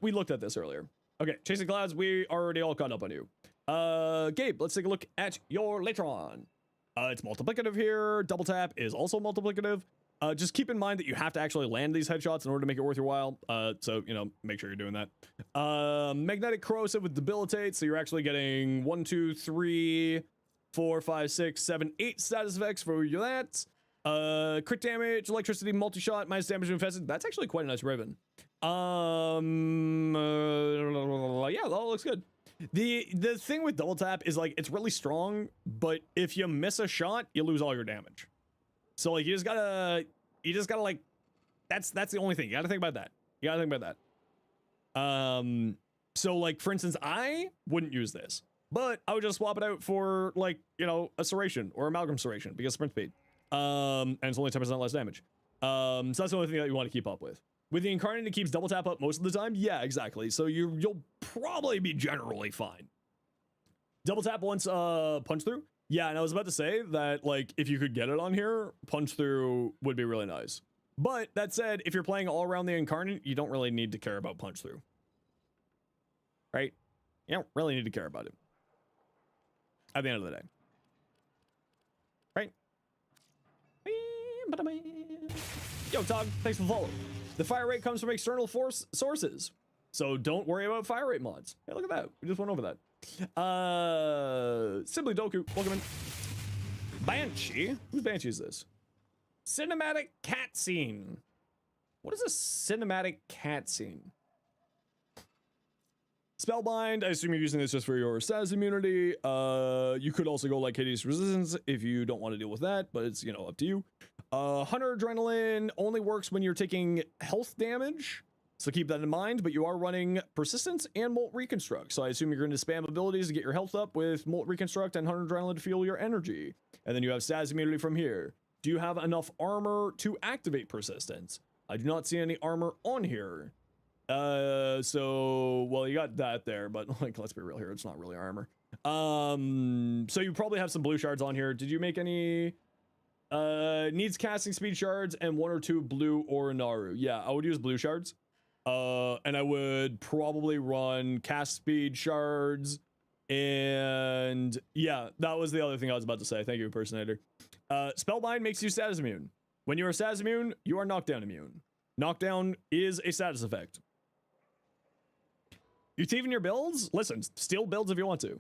We looked at this earlier. Okay, Chasing Clouds, we already all caught up on you. Gabe, let's take a look at your Latron. It's multiplicative here. Double tap is also multiplicative. Just keep in mind that you have to actually land these headshots in order to make it worth your while. So, you know, make sure you're doing that. Magnetic corrosive with debilitate. So you're actually getting 1, 2, 3, 4, 5, 6, 7, 8 status effects for that. Crit damage, electricity, multi-shot, minus damage to infested. That's actually quite a nice ribbon. Yeah, that all looks good. The thing with double tap is like it's really strong, but if you miss a shot, you lose all your damage. So like you just gotta like that's the only thing. You gotta think about that. So like for instance, I wouldn't use this, but I would just swap it out for like, you know, a serration or amalgam serration because sprint speed. And it's only 10% less damage. So that's the only thing that you want to keep up with. With the Incarnate, it keeps double tap up most of the time. Yeah, exactly. So you'll probably be generally fine. Double tap once punch through. Yeah, and I was about to say that like if you could get it on here, punch through would be really nice. But that said, if you're playing all around the Incarnate, you don't really need to care about punch through. Right? You don't really need to care about it. At the end of the day. Right? Yo, Tog, thanks for the follow. The fire rate comes from external sources, so don't worry about fire rate mods. Hey, look at that. We just went over that. Simply Doku, welcome in. Banshee? Whose Banshee is this? Cinematic cat scene. What is a cinematic cat scene? Spellbind, I assume you're using this just for your status immunity. You could also go like Hades Resistance if you don't want to deal with that, but it's, you know, up to you. Hunter Adrenaline only works when you're taking health damage, so keep that in mind, but you are running Persistence and Molt Reconstruct, so I assume you're going to spam abilities to get your health up with Molt Reconstruct and Hunter Adrenaline to fuel your energy. And then you have status immunity from here. Do you have enough armor to activate Persistence? I do not see any armor on here. So, well, you got that there, but like, let's be real here. It's not really armor. So you probably have some blue shards on here. Did you make any, needs casting speed shards and 1 or 2 blue Orinaru? Yeah, I would use blue shards. And I would probably run cast speed shards. And yeah, that was the other thing I was about to say. Thank you, Impersonator. Spellbind makes you status immune. When you are status immune, you are knockdown immune. Knockdown is a status effect. You even your builds? Listen, steal builds if you want to.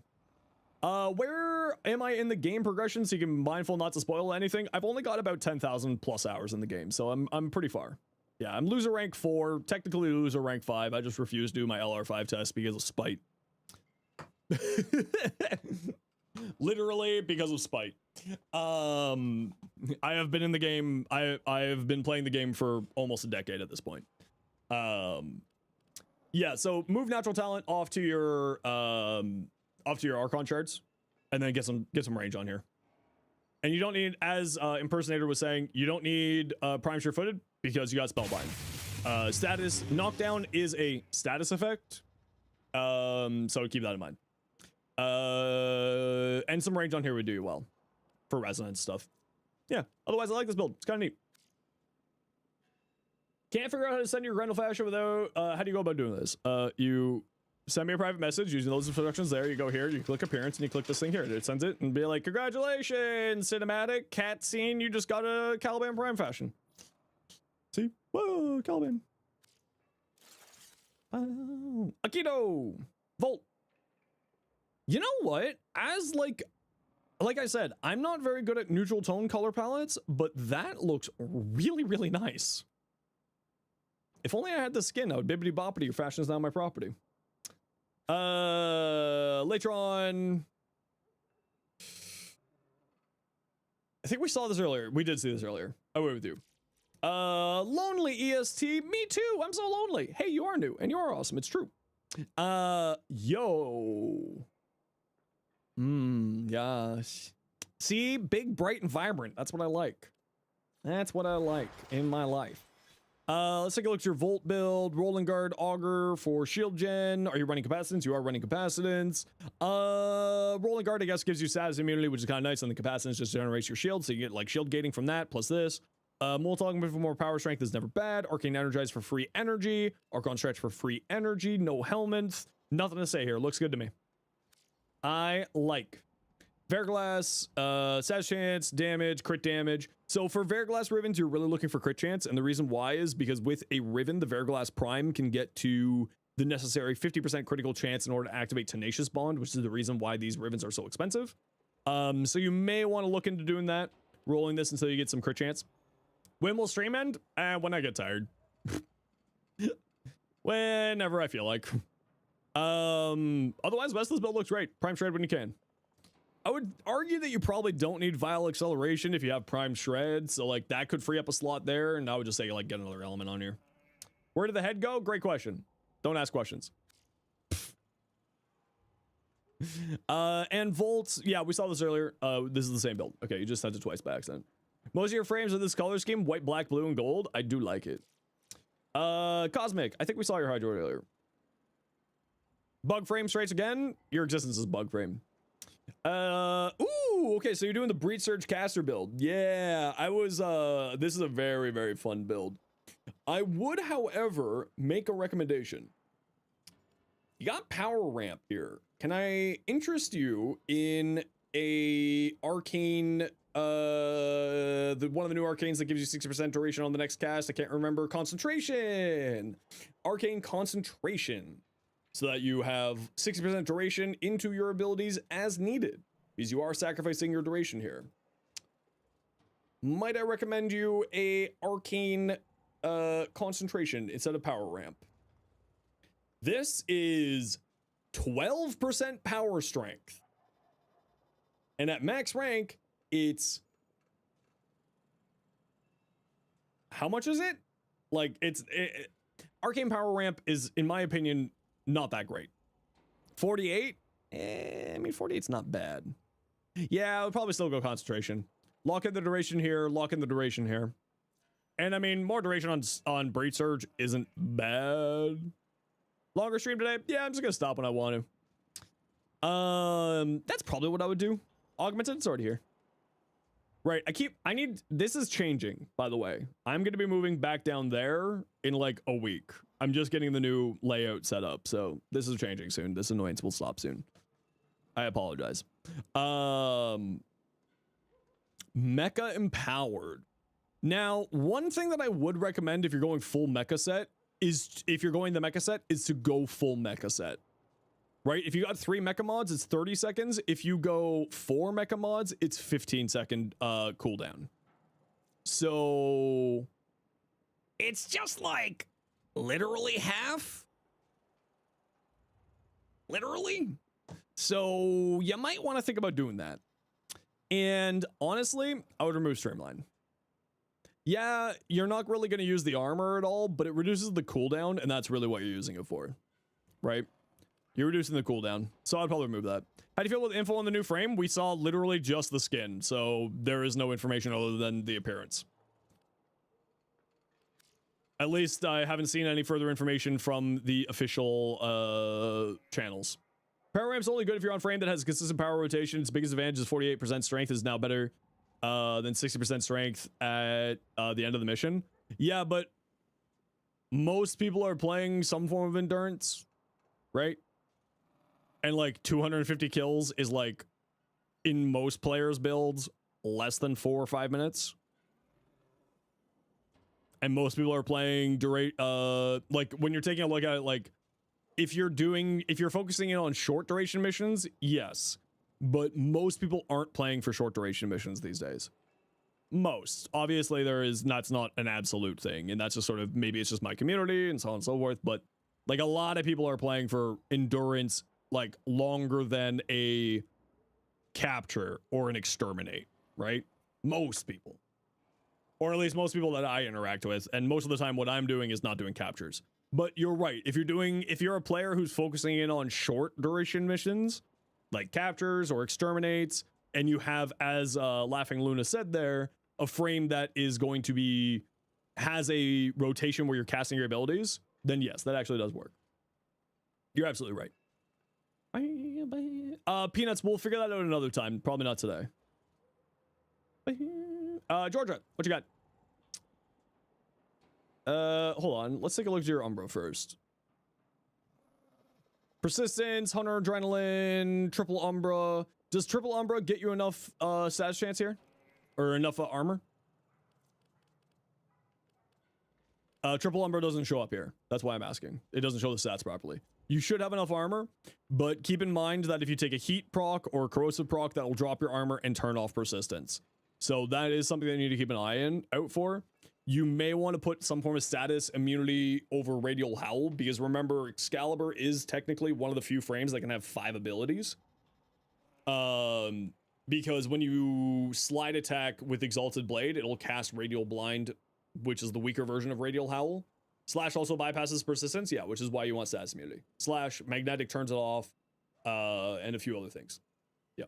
Where am I in the game progression so you can be mindful not to spoil anything? I've only got about 10,000 plus hours in the game, so I'm pretty far. Yeah, I'm loser rank 4, technically loser rank 5. I just refuse to do my LR5 test because of spite. Literally because of spite. I have been in the game, I have been playing the game for almost a decade at this point. Yeah, so move natural talent off to your Archon shards, and then get some range on here. And you don't need, as Impersonator was saying, you don't need Prime Sure Footed because you got Spellbind. Status knockdown is a status effect, so keep that in mind. And some range on here would do you well for resonance stuff. Yeah, otherwise I like this build. It's kind of neat. Can't figure out how to send your Grendel Fascia without, how do you go about doing this? You send me a private message using those instructions there. You go here, you click appearance, and you click this thing here. It sends it and be like, congratulations, cinematic cat scene. You just got a Caliban Prime Fashion. See? Whoa, Caliban. Aikido. Volt. You know what? As like I said, I'm not very good at neutral tone color palettes, but that looks really, really nice. If only I had the skin, I would bibbity boppity. Your fashion is now my property. Later on, I think we saw this earlier. We did see this earlier. I would with you. Lonely EST. Me too. I'm so lonely. Hey, you are new and you are awesome. It's true. Yo. Gosh. See, big, bright, and vibrant. That's what I like. That's what I like in my life. Let's take a look at your Volt build. Rolling Guard, Augur for shield gen. Are you running Capacitance? You are running Capacitance. Rolling Guard, I guess, gives you status immunity, which is kind of nice, and the Capacitance just generates your shield, so you get, like, shield gating from that, plus this. Molotov for more power strength is never bad. Arcane Energize for free energy. Archon Stretch for free energy. No helmets. Nothing to say here. Looks good to me. I like. Verglass, status chance, damage, crit damage. So for Verglass Rivens, you're really looking for crit chance, and the reason why is because with a Riven, the Verglass Prime can get to the necessary 50% critical chance in order to activate Tenacious Bond, which is the reason why these Rivens are so expensive. So you may want to look into doing that, rolling this until you get some crit chance. When will stream end? When I get tired. Whenever I feel like. Otherwise, the rest of this build looks great. Prime Shred when you can. I would argue that you probably don't need Vile Acceleration if you have Prime Shred, so like that could free up a slot there, and I would just say like get another element on here. Where did the head go? Great question. Don't ask questions. And Volts, yeah, we saw this earlier. This is the same build. Okay, you just sent it twice by accident. Most of your frames are this color scheme, white, black, blue, and gold. I do like it. Cosmic, I think we saw your Hydro earlier. Bug frame straights again. Your existence is bug frame. Ooh, okay, so you're doing the Breach Surge caster build. Yeah, I was, this is a very, very fun build. I would, however, make a recommendation. You got Power Ramp here. Can I interest you in a arcane, one of the new arcanes that gives you 60% duration on the next cast? I can't remember. Concentration! Arcane Concentration. So that you have 60% duration into your abilities as needed, because you are sacrificing your duration here. Might I recommend you a arcane concentration instead of Power Ramp? This is 12% power strength, and at max rank it's how much is it? Like arcane Power Ramp is, in my opinion, not that great. 48? I mean, 48's not bad. Yeah, I would probably still go concentration. Lock in the duration here, lock in the duration here. And I mean, more duration on Breach Surge isn't bad. Longer stream today? Yeah, I'm just gonna stop when I want to. That's probably what I would do. Augmented, it's already here. Right, this is changing, by the way. I'm gonna be moving back down there in like a week. I'm just getting the new layout set up, so this is changing soon. This annoyance will stop soon. I apologize. Mecha Empowered. Now, one thing that I would recommend if you're going full mecha set is, to go full mecha set. Right? If you got 3 mecha mods, it's 30 seconds. If you go 4 mecha mods, it's 15-second cooldown. So it's just like literally half. Literally. So you might want to think about doing that. And honestly, I would remove Streamline. Yeah, you're not really going to use the armor at all, but it reduces the cooldown, and that's really what you're using it for. Right? You're reducing the cooldown, so I'd probably remove that. How do you feel with info on the new frame? We saw literally just the skin, so there is no information other than the appearance. At least I haven't seen any further information from the official channels. Power Ramp's only good if you're on frame that has consistent power rotation. Its biggest advantage is 48% strength is now better than 60% strength at the end of the mission. Yeah, but most people are playing some form of endurance, right? And like 250 kills is like, in most players' builds, less than 4 or 5 minutes. And most people are playing like when you're taking a look at it, like if you're focusing in on short duration missions, yes. But most people aren't playing for short duration missions these days. Most. Obviously that's not an absolute thing. And that's just sort of, maybe it's just my community and so on and so forth. But like a lot of people are playing for endurance like longer than a capture or an exterminate, right? Most people. Or at least most people that I interact with. And most of the time what I'm doing is not doing captures. But you're right. If you're a player who's focusing in on short duration missions, like captures or exterminates, and you have, as Laughing Luna said there, a frame that is going to has a rotation where you're casting your abilities, then yes, that actually does work. You're absolutely right. Peanuts, we'll figure that out another time. Probably not today. Georgia, what you got? Hold on. Let's take a look at your Umbra first. Persistence, Hunter Adrenaline, Triple Umbra. Does Triple Umbra get you enough status chance here? Or enough armor? Triple Umbra doesn't show up here. That's why I'm asking. It doesn't show the stats properly. You should have enough armor, but keep in mind that if you take a heat proc or a corrosive proc, that will drop your armor and turn off persistence. So that is something that you need to keep an eye out for. You may want to put some form of status immunity over Radial Howl, because remember, Excalibur is technically one of the few frames that can have 5 abilities. Because when you slide attack with Exalted Blade, it'll cast Radial Blind, which is the weaker version of Radial Howl. Slash also bypasses persistence, yeah, which is why you want status immunity. Slash magnetic turns it off, and a few other things. Yeah.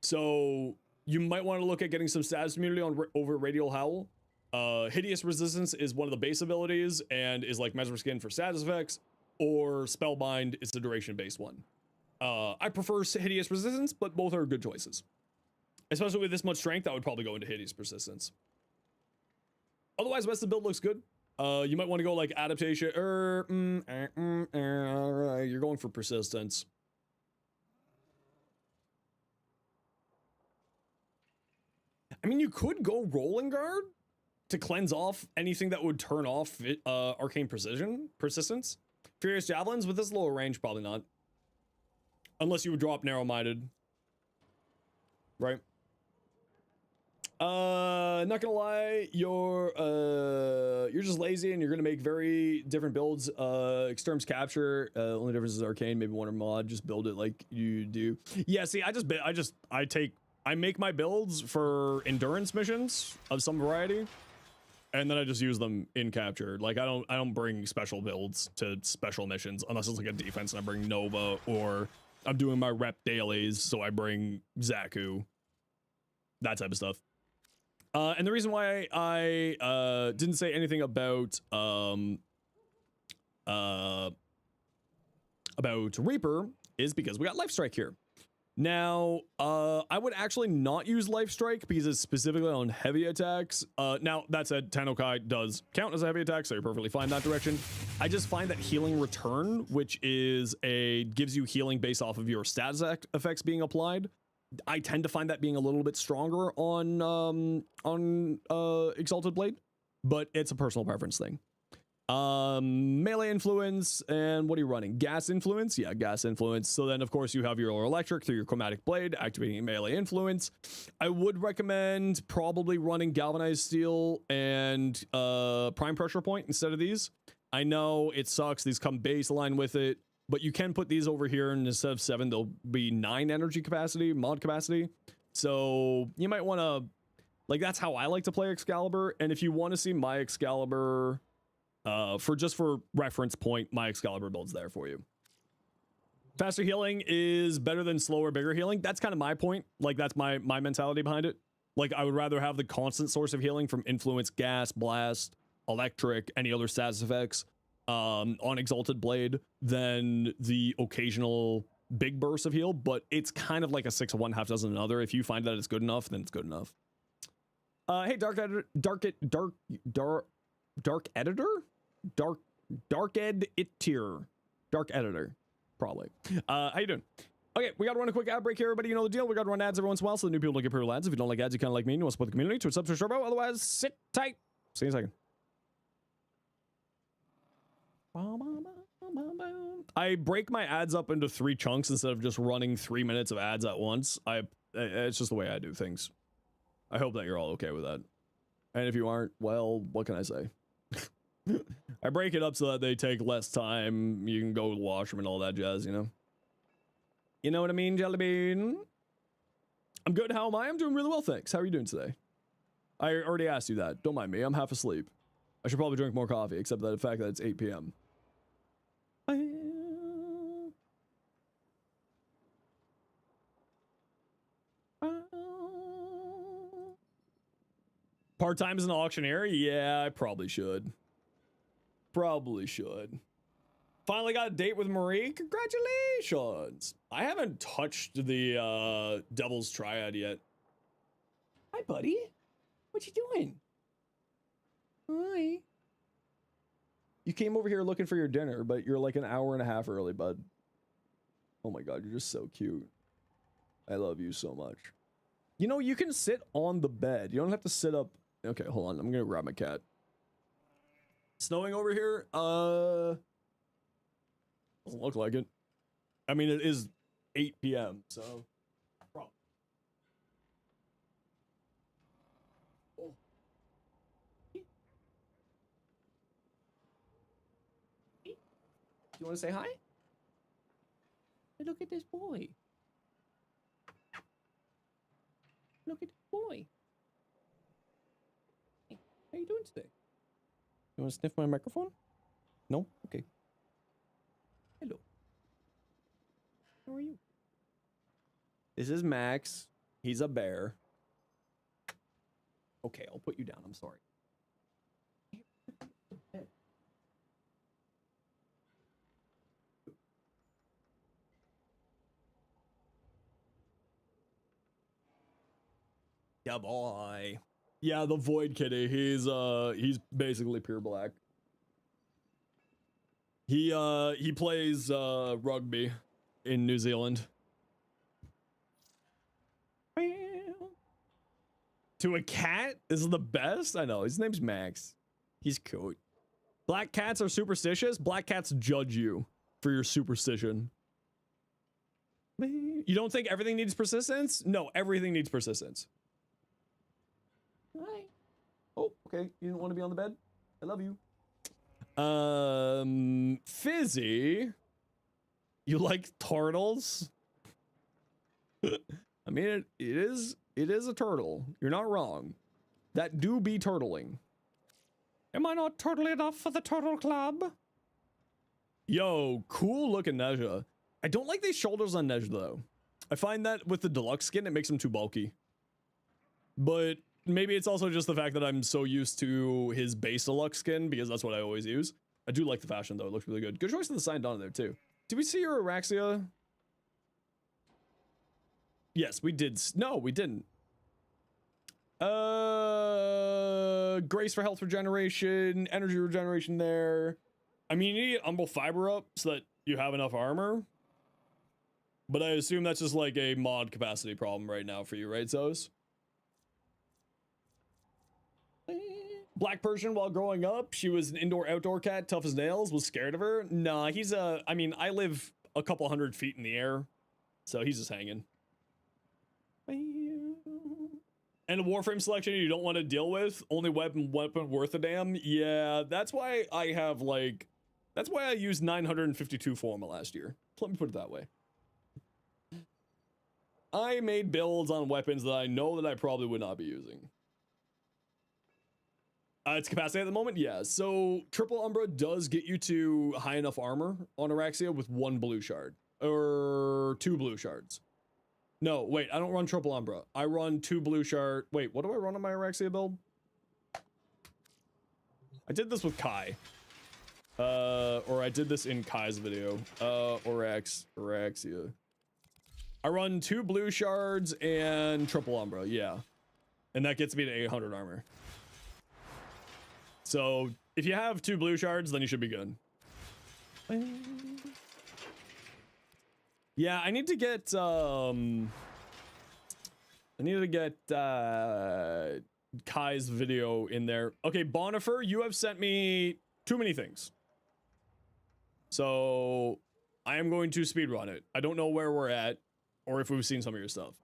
So you might want to look at getting some status immunity on over Radial Howl. Hideous Resistance is one of the base abilities and is like Mesmer Skin for status effects, or Spellbind is the duration-based one. I prefer Hideous Resistance, but both are good choices. Especially with this much strength, I would probably go into Hideous Persistence. Otherwise, the rest of the build looks good. You might want to go like adaptation, you're going for persistence. I mean, you could go Rolling Guard to cleanse off anything that would turn off Arcane Persistence. Furious Javelins, with this lower range, probably not. Unless you would drop Narrow-Minded. Right? Not gonna lie, you're just lazy and you're gonna make very different builds. Exterms Capture, only difference is Arcane, maybe one or mod, just build it like you do. Yeah, see, I make my builds for endurance missions of some variety, and then I just use them in Capture. Like I don't bring special builds to special missions unless it's like a defense and I bring Nova, or I'm doing my rep dailies, so I bring Zaku. That type of stuff. And the reason why I didn't say anything about Reaper is because we got Life Strike here. Now, I would actually not use Life Strike because it's specifically on heavy attacks. Now, that said, Tanokai does count as a heavy attack, so you're perfectly fine in that direction. I just find that Healing Return, which is gives you healing based off of your stats effects being applied, I tend to find that being a little bit stronger on Exalted Blade, but it's a personal preference thing. Melee influence, and what are you running? Gas influence? Yeah, gas influence. So then, of course, you have your electric through your chromatic blade, activating melee influence. I would recommend probably running galvanized steel and prime pressure point instead of these. I know it sucks. These come baseline with it. But you can put these over here, and instead of 7, they'll be 9 energy capacity, mod capacity. So you might want to, like, that's how I like to play Excalibur. And if you want to see my Excalibur, for reference point, my Excalibur build's there for you. Faster healing is better than slower, bigger healing. That's kind of my point. Like, that's my mentality behind it. Like, I would rather have the constant source of healing from influence, gas, blast, electric, any other status effects. On Exalted Blade than the occasional big burst of heal, but it's kind of like a 6 of one, half dozen another. If you find that it's good enough, then it's good enough. Hey, Dark Editor, probably. How you doing? Okay, we gotta run a quick ad break here, everybody. You know the deal. We gotta run ads every once in a while, so the new people don't get pure ads. If you don't like ads, you kind of like me, and you want to support the community, Twitch, subs, or Turbo. Otherwise, sit tight. See you in a second. I break my ads up into 3 chunks instead of just running 3 minutes of ads at once. It's just the way I do things. I hope that you're all okay with that. And if you aren't, well, what can I say? I break it up so that they take less time. You can go to the washroom and all that jazz, you know? You know what I mean, Jellybean? I'm good. How am I? I'm doing really well, thanks. How are you doing today? I already asked you that. Don't mind me. I'm half asleep. I should probably drink more coffee, except for the fact that it's 8 p.m. Part-time as an auctioneer? Yeah, I probably should. Probably should. Finally got a date with Marie. Congratulations. I haven't touched the Devil's Triad yet. Hi, buddy. What you doing? Hi. You came over here looking for your dinner, but you're like an hour and a half early, bud. Oh my god, you're just so cute. I love you so much. You know, you can sit on the bed. You don't have to sit up. Okay, hold on. I'm gonna grab my cat. Snowing over here? Doesn't look like it. I mean, it is 8 p.m., so. Probably. Oh. Do you want to say hi? Hey, look at this boy. Look at this boy. Hey, how you doing today? You want to sniff my microphone? No? Okay. Hello. How are you? This is Max. He's a bear. Okay, I'll put you down. I'm sorry. Yeah, boy. Yeah, the Void Kitty. He's basically pure black. He plays rugby in New Zealand. To a cat? This is the best? I know. His name's Max. He's cute. Black cats are superstitious. Black cats judge you for your superstition. You don't think everything needs persistence? No, everything needs persistence. Hi. Oh, okay. You didn't want to be on the bed? I love you. Fizzy. You like turtles? I mean, it is a turtle. You're not wrong. That do be turtling. Am I not turtly enough for the turtle club? Yo, cool looking Nezha. I don't like these shoulders on Nezha though. I find that with the deluxe skin, it makes him too bulky. But maybe it's also just the fact that I'm so used to his base deluxe skin because that's what I always use. I do like the fashion though. It looks really good. Good choice of the sign down there too. Did we see your Araxia? Yes, we did. No, we didn't. Grace for health regeneration, energy regeneration there. I mean, you need to get Umbral Fiber up so that you have enough armor. But I assume that's just like a mod capacity problem right now for you, right, Zos? Black Persian while growing up, she was an indoor-outdoor cat, tough as nails, was scared of her. Nah, he's a... I mean, I live a couple 100 feet in the air, so he's just hanging. And a Warframe selection you don't want to deal with, only weapon worth a damn. Yeah, that's why I have, like... That's why I used 952 Forma last year. Let me put it that way. I made builds on weapons that I know that I probably would not be using. Its capacity at the moment, yeah. So Triple Umbra does get you to high enough armor on Araxia with 1 blue shard. Or 2 blue shards. No, wait, I don't run Triple Umbra. I run 2 blue shard. Wait, what do I run on my Araxia build? I did this with Kai. Or I did this in Kai's video. Araxia. I run 2 blue shards and Triple Umbra, yeah. And that gets me to 800 armor. So, if you have 2 blue shards, then you should be good. Yeah, I need to get, Kai's video in there. Okay, Bonifer, you have sent me too many things. So, I am going to speedrun it. I don't know where we're at, or if we've seen some of your stuff.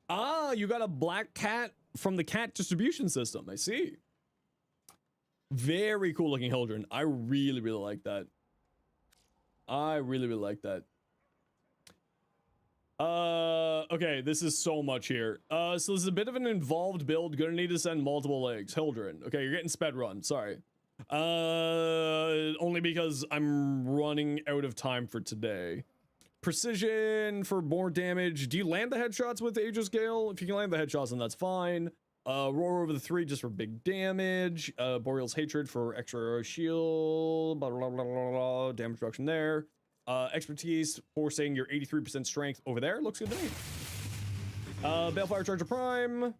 Ah, you got a black cat from the cat distribution system. I see. Very cool looking Hildren. I really, really like that. I really, really like that. Okay, this is so much here. So this is a bit of an involved build. Gonna need to send multiple legs. Hildren. Okay, you're getting sped run. Sorry. Only because I'm running out of time for today. Precision for more damage. Do you land the headshots with Aegis Gale? If you can land the headshots, then that's fine. Roar over the 3 just for big damage. Boreal's Hatred for extra shield. Blah, blah, blah, blah, blah. Damage reduction there. Expertise forcing your 83% strength over there. Looks good to me. Balefire Charger Prime.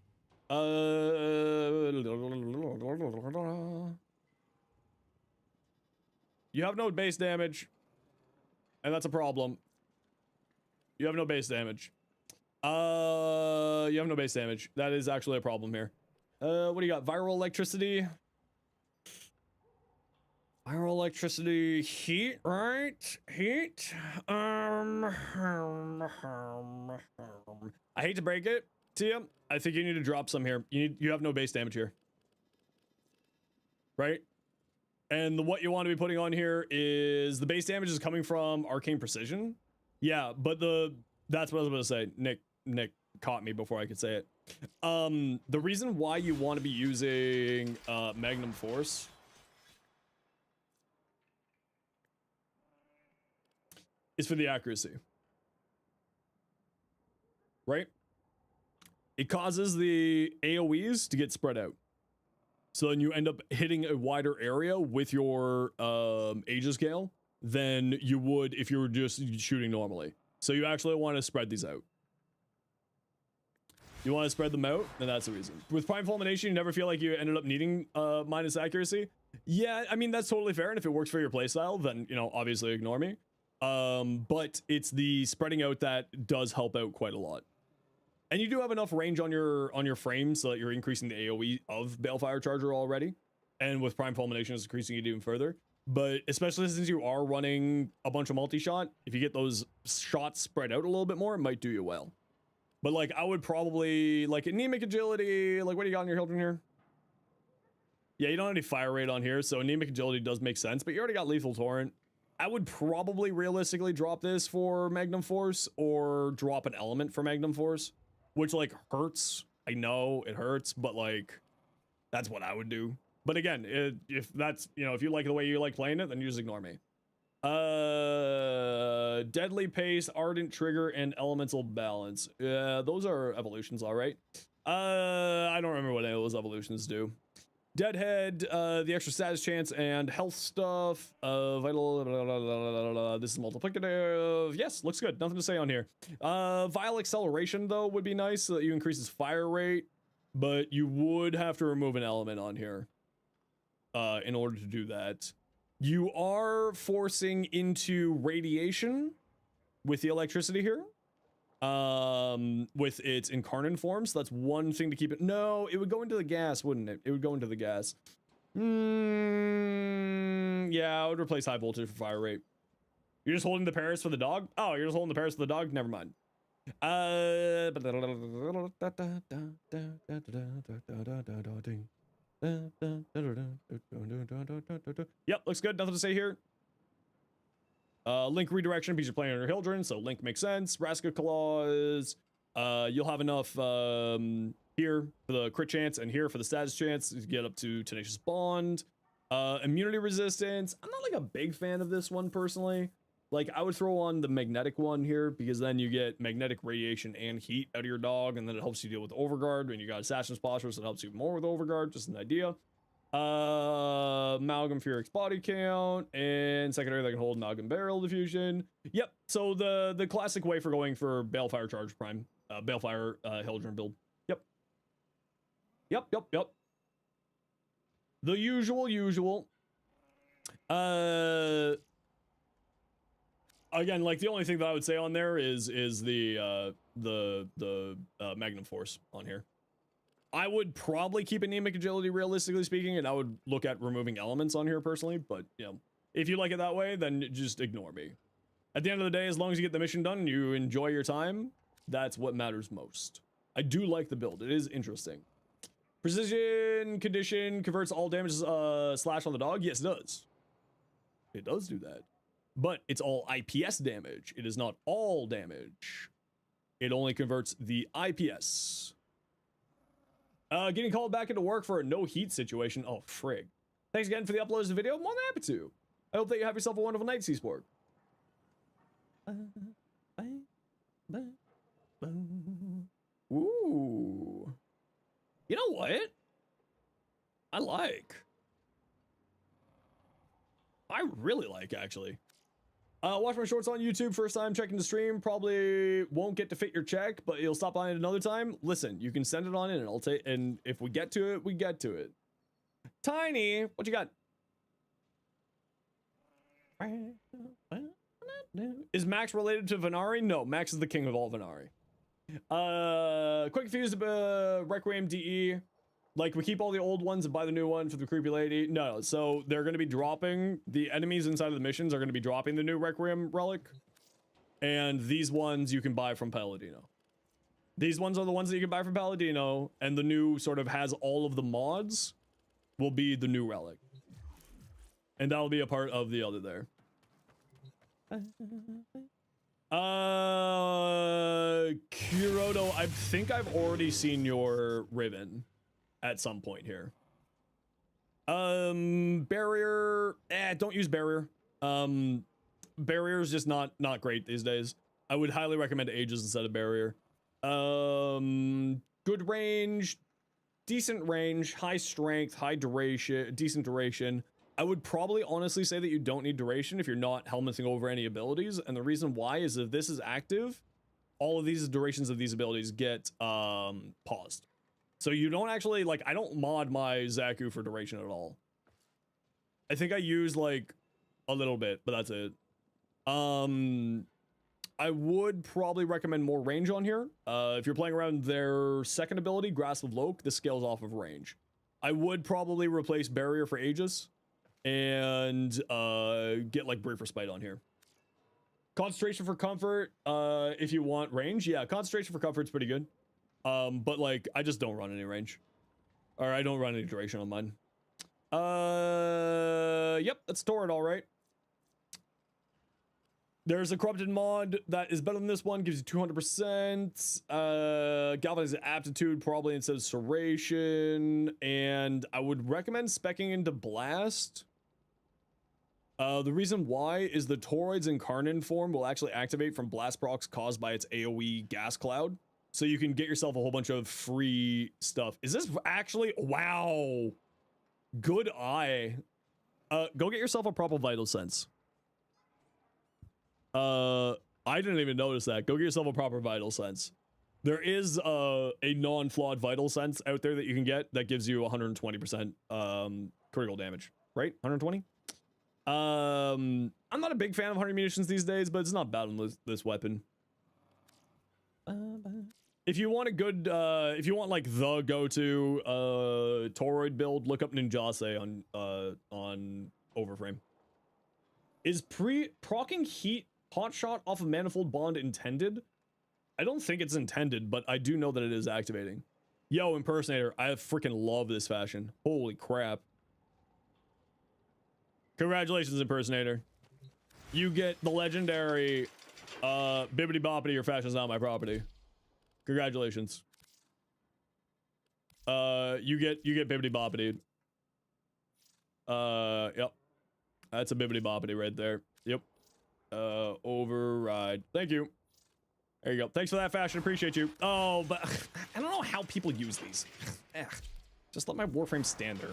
You have no base damage. And that's a problem. You have no base damage. You have no base damage. That is actually a problem here. What do you got? Viral electricity. Fire, electricity, heat, right? Heat. I hate to break it to you. I think you need to drop some here. You have no base damage here. Right? And what you want to be putting on here is the base damage is coming from Arcane Precision. Yeah, but that's what I was going to say. Nick caught me before I could say it. The reason why you want to be using Magnum Force is for the accuracy. Right? It causes the AoEs to get spread out. So then you end up hitting a wider area with your Aegis Gale than you would if you were just shooting normally. So you actually want to spread these out. You want to spread them out, then that's the reason. With Prime Fulmination, you never feel like you ended up needing minus accuracy. Yeah, I mean, that's totally fair, and if it works for your playstyle, then, you know, obviously ignore me. But it's the spreading out that does help out quite a lot. And you do have enough range on your frame so that you're increasing the AoE of Balefire Charger already. And with Prime Fulmination, it's increasing it even further. But especially since you are running a bunch of multi-shot, if you get those shots spread out a little bit more, it might do you well. But like, I would probably, like, anemic agility, like, what do you got in your Hildren here? Yeah, you don't have any fire rate on here, so anemic agility does make sense, but you already got lethal torrent. I would probably realistically drop this for Magnum Force or drop an element for Magnum Force. Which, like, hurts. I know it hurts, but, like, that's what I would do. But again, if that's, you know, if you like the way you like playing it, then you just ignore me. Deadly Pace, Ardent Trigger, and Elemental Balance. Those are evolutions, all right. I don't remember what any of those evolutions do. Deadhead, the extra status chance and health stuff. Vital, this is multiplicative. Yes, looks good. Nothing to say on here. Vile acceleration, though, would be nice so that you increase his fire rate, but you would have to remove an element on here in order to do that. You are forcing into radiation with the electricity here. With its incarnate form, so that's one thing to keep it. No, it would go into the gas, wouldn't it? It would go into the gas. Yeah, I would replace high voltage for fire rate. You're just holding the Paris for the dog? Oh, you're just holding the Paris for the dog? Never mind. Yep, looks good. Nothing to say here. Link redirection because you're playing on your Hildren, so Link makes sense. Raska Claws. You'll have enough here for the crit chance and here for the status chance to get up to Tenacious Bond. Immunity resistance. I'm not like a big fan of this one personally. Like, I would throw on the magnetic one here because then you get magnetic radiation and heat out of your dog, and then it helps you deal with Overguard when you got Assassin's Posture, so it helps you more with Overguard. Just an idea. Amalgam Furix body count, and secondary that can hold Noggin Barrel diffusion. Yep, so the classic way for going for Balefire Charge Prime, Balefire Hildren build. Yep. The usual. Again, like, the only thing that I would say on there is the Magnum Force on here. I would probably keep anemic agility, realistically speaking, and I would look at removing elements on here personally, but, you know, if you like it that way, then just ignore me. At the end of the day, as long as you get the mission done and you enjoy your time, that's what matters most. I do like the build. It is interesting. Precision condition converts all damage slash on the dog. Yes, it does. It does do that. But it's all IPS damage. It is not all damage. It only converts the IPS. Getting called back into work for a no heat situation. Oh, frig. Thanks again for the uploads of the video. More than happy to. I hope that you have yourself a wonderful night, C-Sport. Ooh. You know what? I really like, actually. Watch my shorts on YouTube. First time checking the stream. Probably won't get to fit your check, but you'll stop by it another time. Listen, you can send it on in and I'll take, and if we get to it, we get to it. Tiny, what you got? Is Max related to Venari? No, Max is the king of all Venari. Quick Fuse, Requiem DE. Like, we keep all the old ones and buy the new one for the creepy lady? No, so they're going to be dropping, the enemies inside of the missions are going to be dropping the new Requiem relic. And these ones you can buy from Palladino. These ones are the ones that you can buy from Palladino, and the new sort of has all of the mods will be the new relic. And that'll be a part of the other there. Kuroto, I think I've already seen your ribbon at some point here. Barrier, don't use barrier. Barrier is just not great these days. I would highly recommend Aegis instead of barrier. Good range, decent range, high strength, high duration, decent duration. I would probably honestly say that you don't need duration if you're not helmeting over any abilities, and the reason why is if this is active, all of these durations of these abilities get paused. So you don't actually, like, I don't mod my Zaku for duration at all. I think I use like a little bit, but that's it. I would probably recommend more range on here. If you're playing around their second ability, Grasp of Loke, this scales off of range. I would probably replace Barrier for Aegis and get like Brief Respite on here. Concentration for Comfort, if you want range, yeah, Concentration for Comfort's pretty good. But like, I just don't run any range. Or I don't run any duration on mine. Yep, that's Torrid, all right. There's a corrupted mod that is better than this one, gives you 200%. Galvanized Aptitude, probably instead of Serration. And I would recommend speccing into Blast. The reason why is the Toroid's Incarnate form will actually activate from blast procs caused by its AoE gas cloud. So you can get yourself a whole bunch of free stuff. Is this actually? Wow. Good eye. Go get yourself a proper Vital Sense. I didn't even notice that. Go get yourself a proper Vital Sense. There is a non-flawed Vital Sense out there that you can get that gives you 120% critical damage, right? 120? I'm not a big fan of 100 munitions these days, but it's not bad on this weapon. If you want a good, if you want like the go-to Toroid build, look up Ninjase on Overframe. Is proccing heat hotshot off of Manifold Bond intended? I don't think it's intended, but I do know that it is activating. Yo, Impersonator, I freaking love this fashion. Holy crap. Congratulations, Impersonator. You get the legendary Bibbidi Boppity, your fashion's not my property. Congratulations. You get Bibbidi Boppity. Yep. That's a Bibbidi Boppity right there. Yep. Override. Thank you. There you go. Thanks for that, fashion. Appreciate you. Oh, but I don't know how people use these. Just let my Warframe stand there.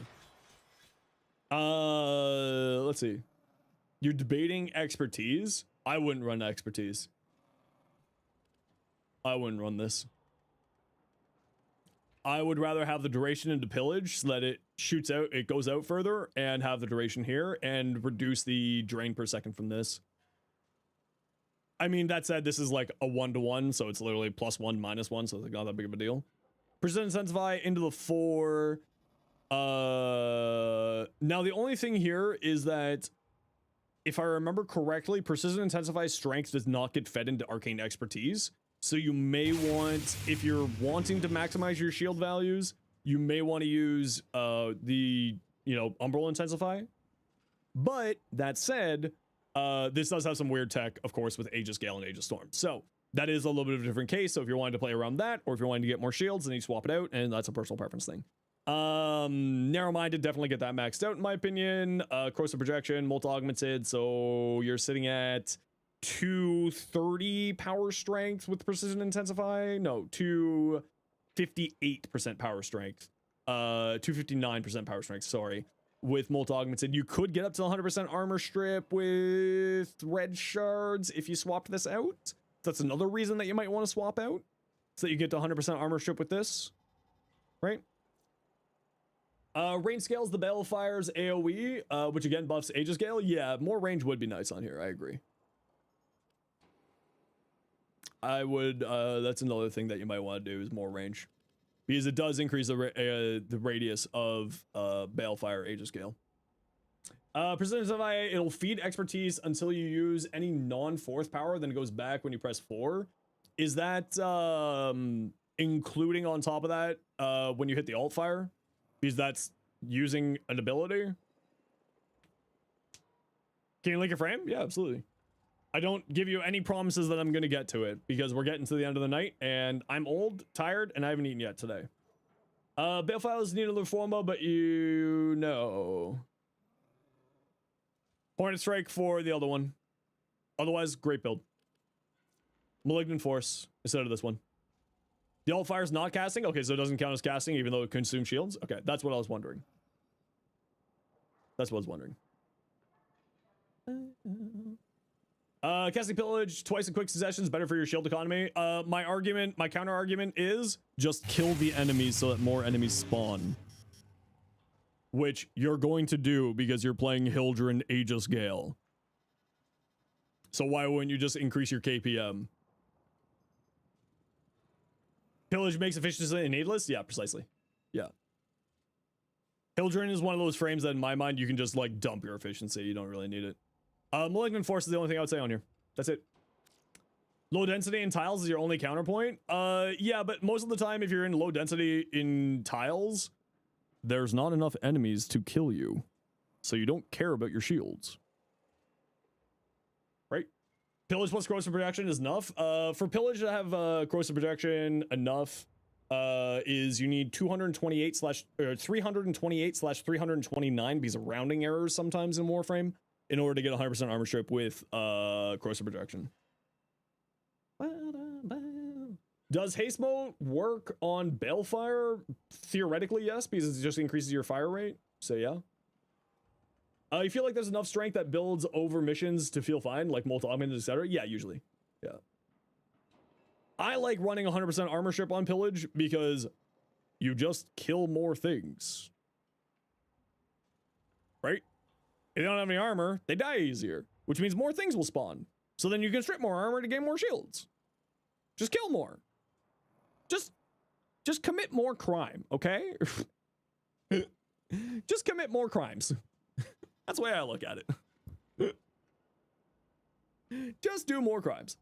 Let's see. You're debating expertise? I wouldn't run expertise. I wouldn't run this. I would rather have the duration into pillage so that it shoots out, it goes out further, and have the duration here and reduce the drain per second from this. I mean, that said, this is like a 1-to-1, so it's literally +1, -1, so it's like not that big of a deal. Precision Intensify into the 4. Now the only thing here is that if I remember correctly, Precision Intensify strength does not get fed into Arcane Expertise. So you may want, if you're wanting to maximize your shield values, you may want to use the, Umbral Intensify. But that said, this does have some weird tech, of course, with Aegis Gale and Aegis Storm. So that is a little bit of a different case. So if you're wanting to play around that, or if you're wanting to get more shields, then you swap it out, and that's a personal preference thing. Narrow-minded, definitely get that maxed out in my opinion. Corrosive Projection, Multi-Augmented, so you're sitting at 230 power strength with Precision Intensify. No, 258% power strength. 259% power strength, sorry. With Multi-Augmented, you could get up to 100% armor strip with red shards if you swapped this out. That's another reason that you might want to swap out, so that you get to 100% armor strip with this, right? Range scales the Balefire's AoE, which again buffs Aegis Gale. Yeah, more range would be nice on here, I agree. I would, that's another thing that you might want to do is more range. because it does increase the radius of Balefire Aegis Gale. Persistence of IA, it'll feed expertise until you use any non-fourth power, then it goes back when you press 4. Is that including on top of that when you hit the alt fire? Because that's using an ability? Can you link your frame? Yeah, absolutely. I don't give you any promises that I'm going to get to it because we're getting to the end of the night and I'm old, tired, and I haven't eaten yet today. Balefiles need a little forma, but you know. Point and strike for the other one. Otherwise, great build. Malignant Force instead of this one. The alt fire's not casting? Okay, so it doesn't count as casting even though it consumes shields? Okay, that's what I was wondering. That's what I was wondering. Casting Pillage twice in quick succession is better for your shield economy. My counter argument is just kill the enemies so that more enemies spawn. Which you're going to do because you're playing Hildren Aegis Gale. So why wouldn't you just increase your KPM? Pillage makes efficiency needless? Yeah, precisely. Yeah. Hildren is one of those frames that in my mind you can just like dump your efficiency. You don't really need it. Malignant Force is the only thing I would say on here. That's it. Low density in tiles is your only counterpoint? Yeah, but most of the time if you're in low density in tiles, there's not enough enemies to kill you. So you don't care about your shields. Right? Pillage plus corrosive protection is enough. For Pillage to have corrosive protection enough is you need 328/329 because of rounding errors sometimes in Warframe in order to get 100% armor strip with corrosive protection. Does haste mode work on Balefire? Theoretically, yes, because it just increases your fire rate. So yeah. You feel like there's enough strength that builds over missions to feel fine, like multi-augmented, etc.? Yeah, usually. Yeah. I like running 100% armor strip on Pillage because you just kill more things. Right? If they don't have any armor, they die easier, which means more things will spawn. So then you can strip more armor to gain more shields. Just kill more. Just commit more crime, okay? Just commit more crimes. That's the way I look at it. Just do more crimes.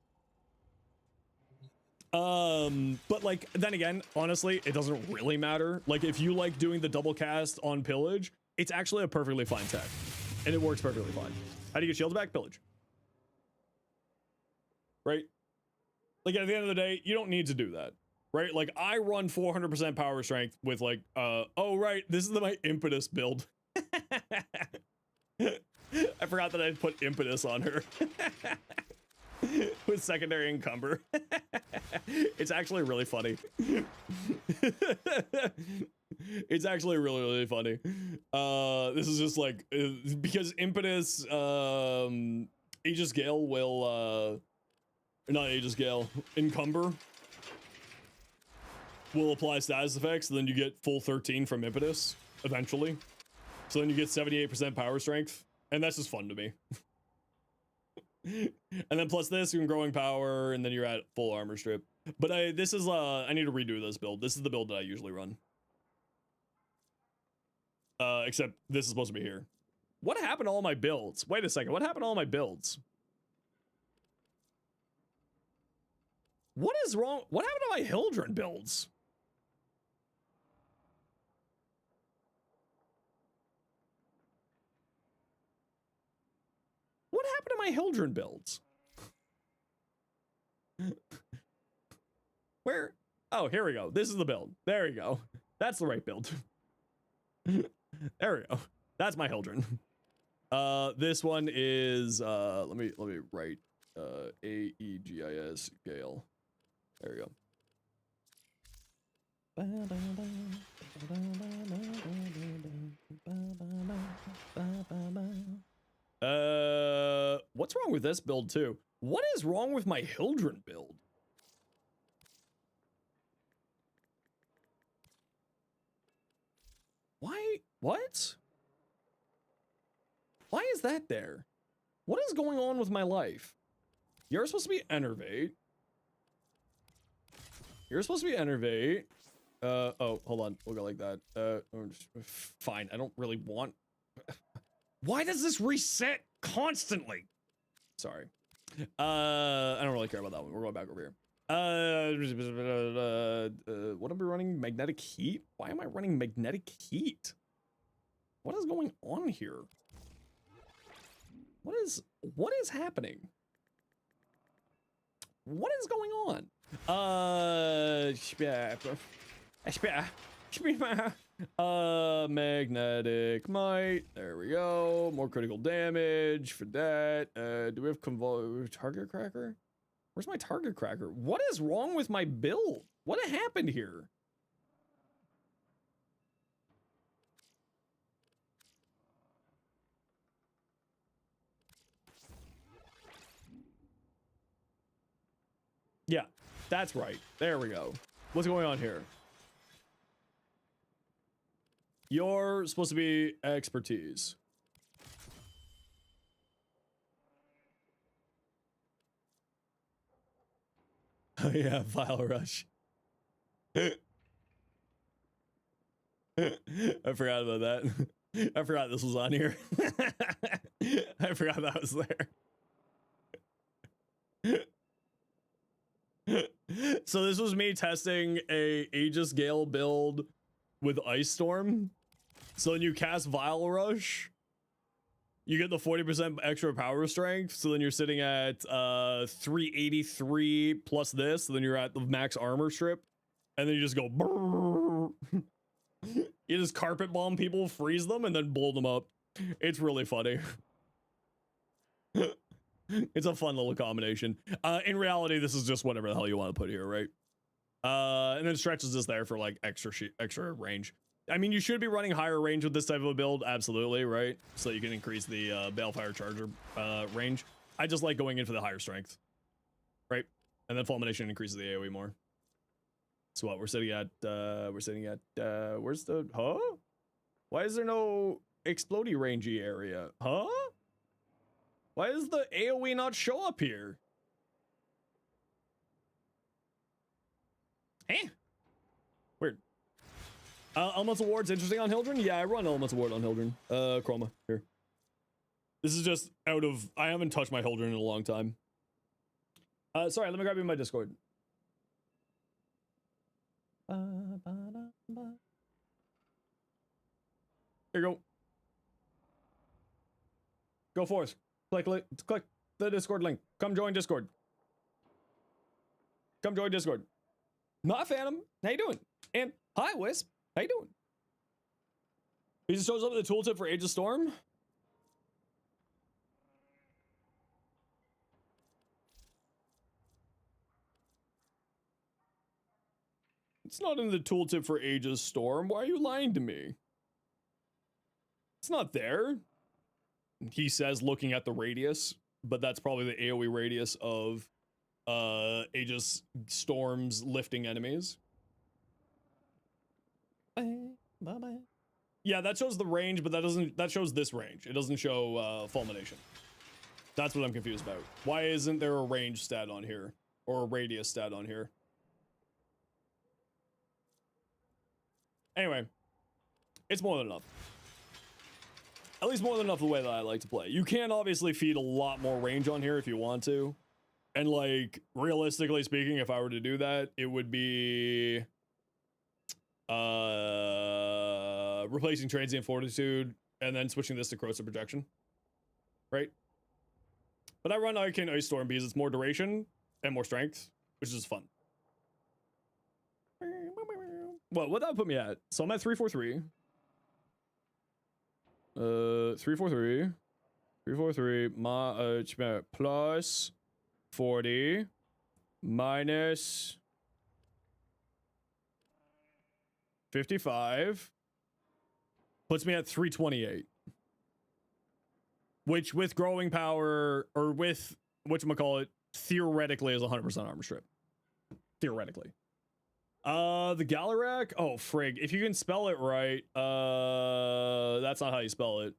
But like, then again, honestly, it doesn't really matter. Like, if you like doing the double cast on Pillage, it's actually a perfectly fine tech. And it works perfectly fine. How do you get shields back? Pillage. Right? Like, at the end of the day, you don't need to do that. Right? Like, I run 400% power strength with like, oh, right, this is my impetus build. I forgot that I'd put impetus on her. With secondary encumber. It's actually really funny. It's actually really, really funny. This is just like, because impetus, Aegis Gale will, not Aegis Gale, encumber will apply status effects, and then you get full 13 from impetus, eventually. So then you get 78% power strength, and that's just fun to me. And then plus this, you can growing power, and then you're at full armor strip. But I need to redo this build. This is the build that I usually run. Except this is supposed to be here. What happened to all my builds? Wait a second, what happened to all my builds? What is wrong? What happened to my Hildren builds? What happened to my Hildren builds? Where? Oh, here we go. This is the build. There we go. That's the right build. There we go. That's my Hildren. This one is let me write AEGIS Gale. There we go. What's wrong with this build too? What is wrong with my Hildren build? Why? What? Why is that there? What is going on with my life? You're supposed to be Enervate. You're supposed to be Enervate. Oh, hold on. We'll go like that. Fine. I don't really want... Why does this reset constantly? Sorry. I don't really care about that one. We're going back over here. What am I running? Magnetic heat? Why am I running magnetic heat? What is going on here? What is happening? What is going on? Magnetic might. There we go. More critical damage for that. Do we have target cracker? Where's my target cracker? What is wrong with my build? What happened here? Yeah, that's right. There we go. What's going on here? You're supposed to be expertise. Oh yeah, Vile Rush. I forgot about that. I forgot this was on here. I forgot that was there. So this was me testing a Aegis Gale build with Ice Storm. So when you cast Vile Rush, you get the 40% extra power strength. So then you're sitting at 383 plus this. So then you're at the max armor strip. And then you just go brrr. You just carpet bomb people, freeze them, and then blow them up. It's really funny. It's a fun little combination. In reality, this is just whatever the hell you want to put here, right? And then stretches this there for like extra range. I mean, you should be running higher range with this type of a build, absolutely, right? So you can increase the Balefire Charger range. I just like going in for the higher strength, right? And then Fulmination increases the AoE more. So what we're sitting at, where's the, huh? Why is there no explodey rangey area? Huh? Why does the AoE not show up here? Eh? Weird. Elements Award's interesting on Hildren? Yeah, I run Elements Award on Hildren. Chroma, here. This is just out of... I haven't touched my Hildren in a long time. Sorry, let me grab you my Discord. Here you go. Go forth. Click the Discord link. Come join Discord. Come join Discord. Not Phantom. How you doing? And hi, Wisp. How you doing? He just shows up in the tooltip for Age of Storm. It's not in the tooltip for Age of Storm. Why are you lying to me? It's not there. He says looking at the radius, but that's probably the AoE radius of Aegis Storm's lifting enemies. Yeah, that shows the range, but that shows this range. It doesn't show Fulmination. That's what I'm confused about. Why isn't there a range stat on here? Or a radius stat on here? Anyway, it's more than enough. At least more than enough the way that I like to play. You can obviously feed a lot more range on here if you want to. And like, realistically speaking, if I were to do that, it would be replacing Transient Fortitude and then switching this to Corrosive Projection. Right? But I run Arcane Ice Storm because it's more duration and more strength, which is fun. Well, what that would put me at? So I'm at 343. 343 plus 40 minus 55 puts me at 328, which with growing power or with whatchamacallit theoretically is 100% armor strip. Theoretically. The Galarak? Oh, frig. If you can spell it right, that's not how you spell it.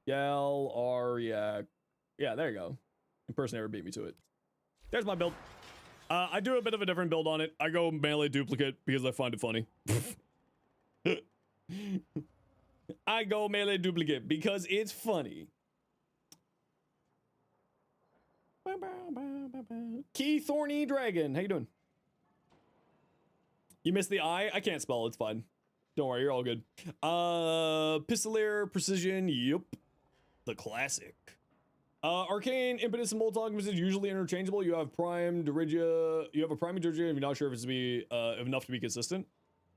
Galariak. Yeah, there you go. Impersonator beat me to it. There's my build. I do a bit of a different build on it. I go melee duplicate because I find it funny. I go melee duplicate because it's funny. Key Thorny Dragon, how you doing? You missed the I? I can't spell, it's fine. Don't worry, you're all good. Pistolier, Precision, yep. The classic. Arcane, Impetus, and Molotov is usually interchangeable. You have Prime, Dirigia, you have a Prime Dirigia, if you're not sure if it's enough to be consistent.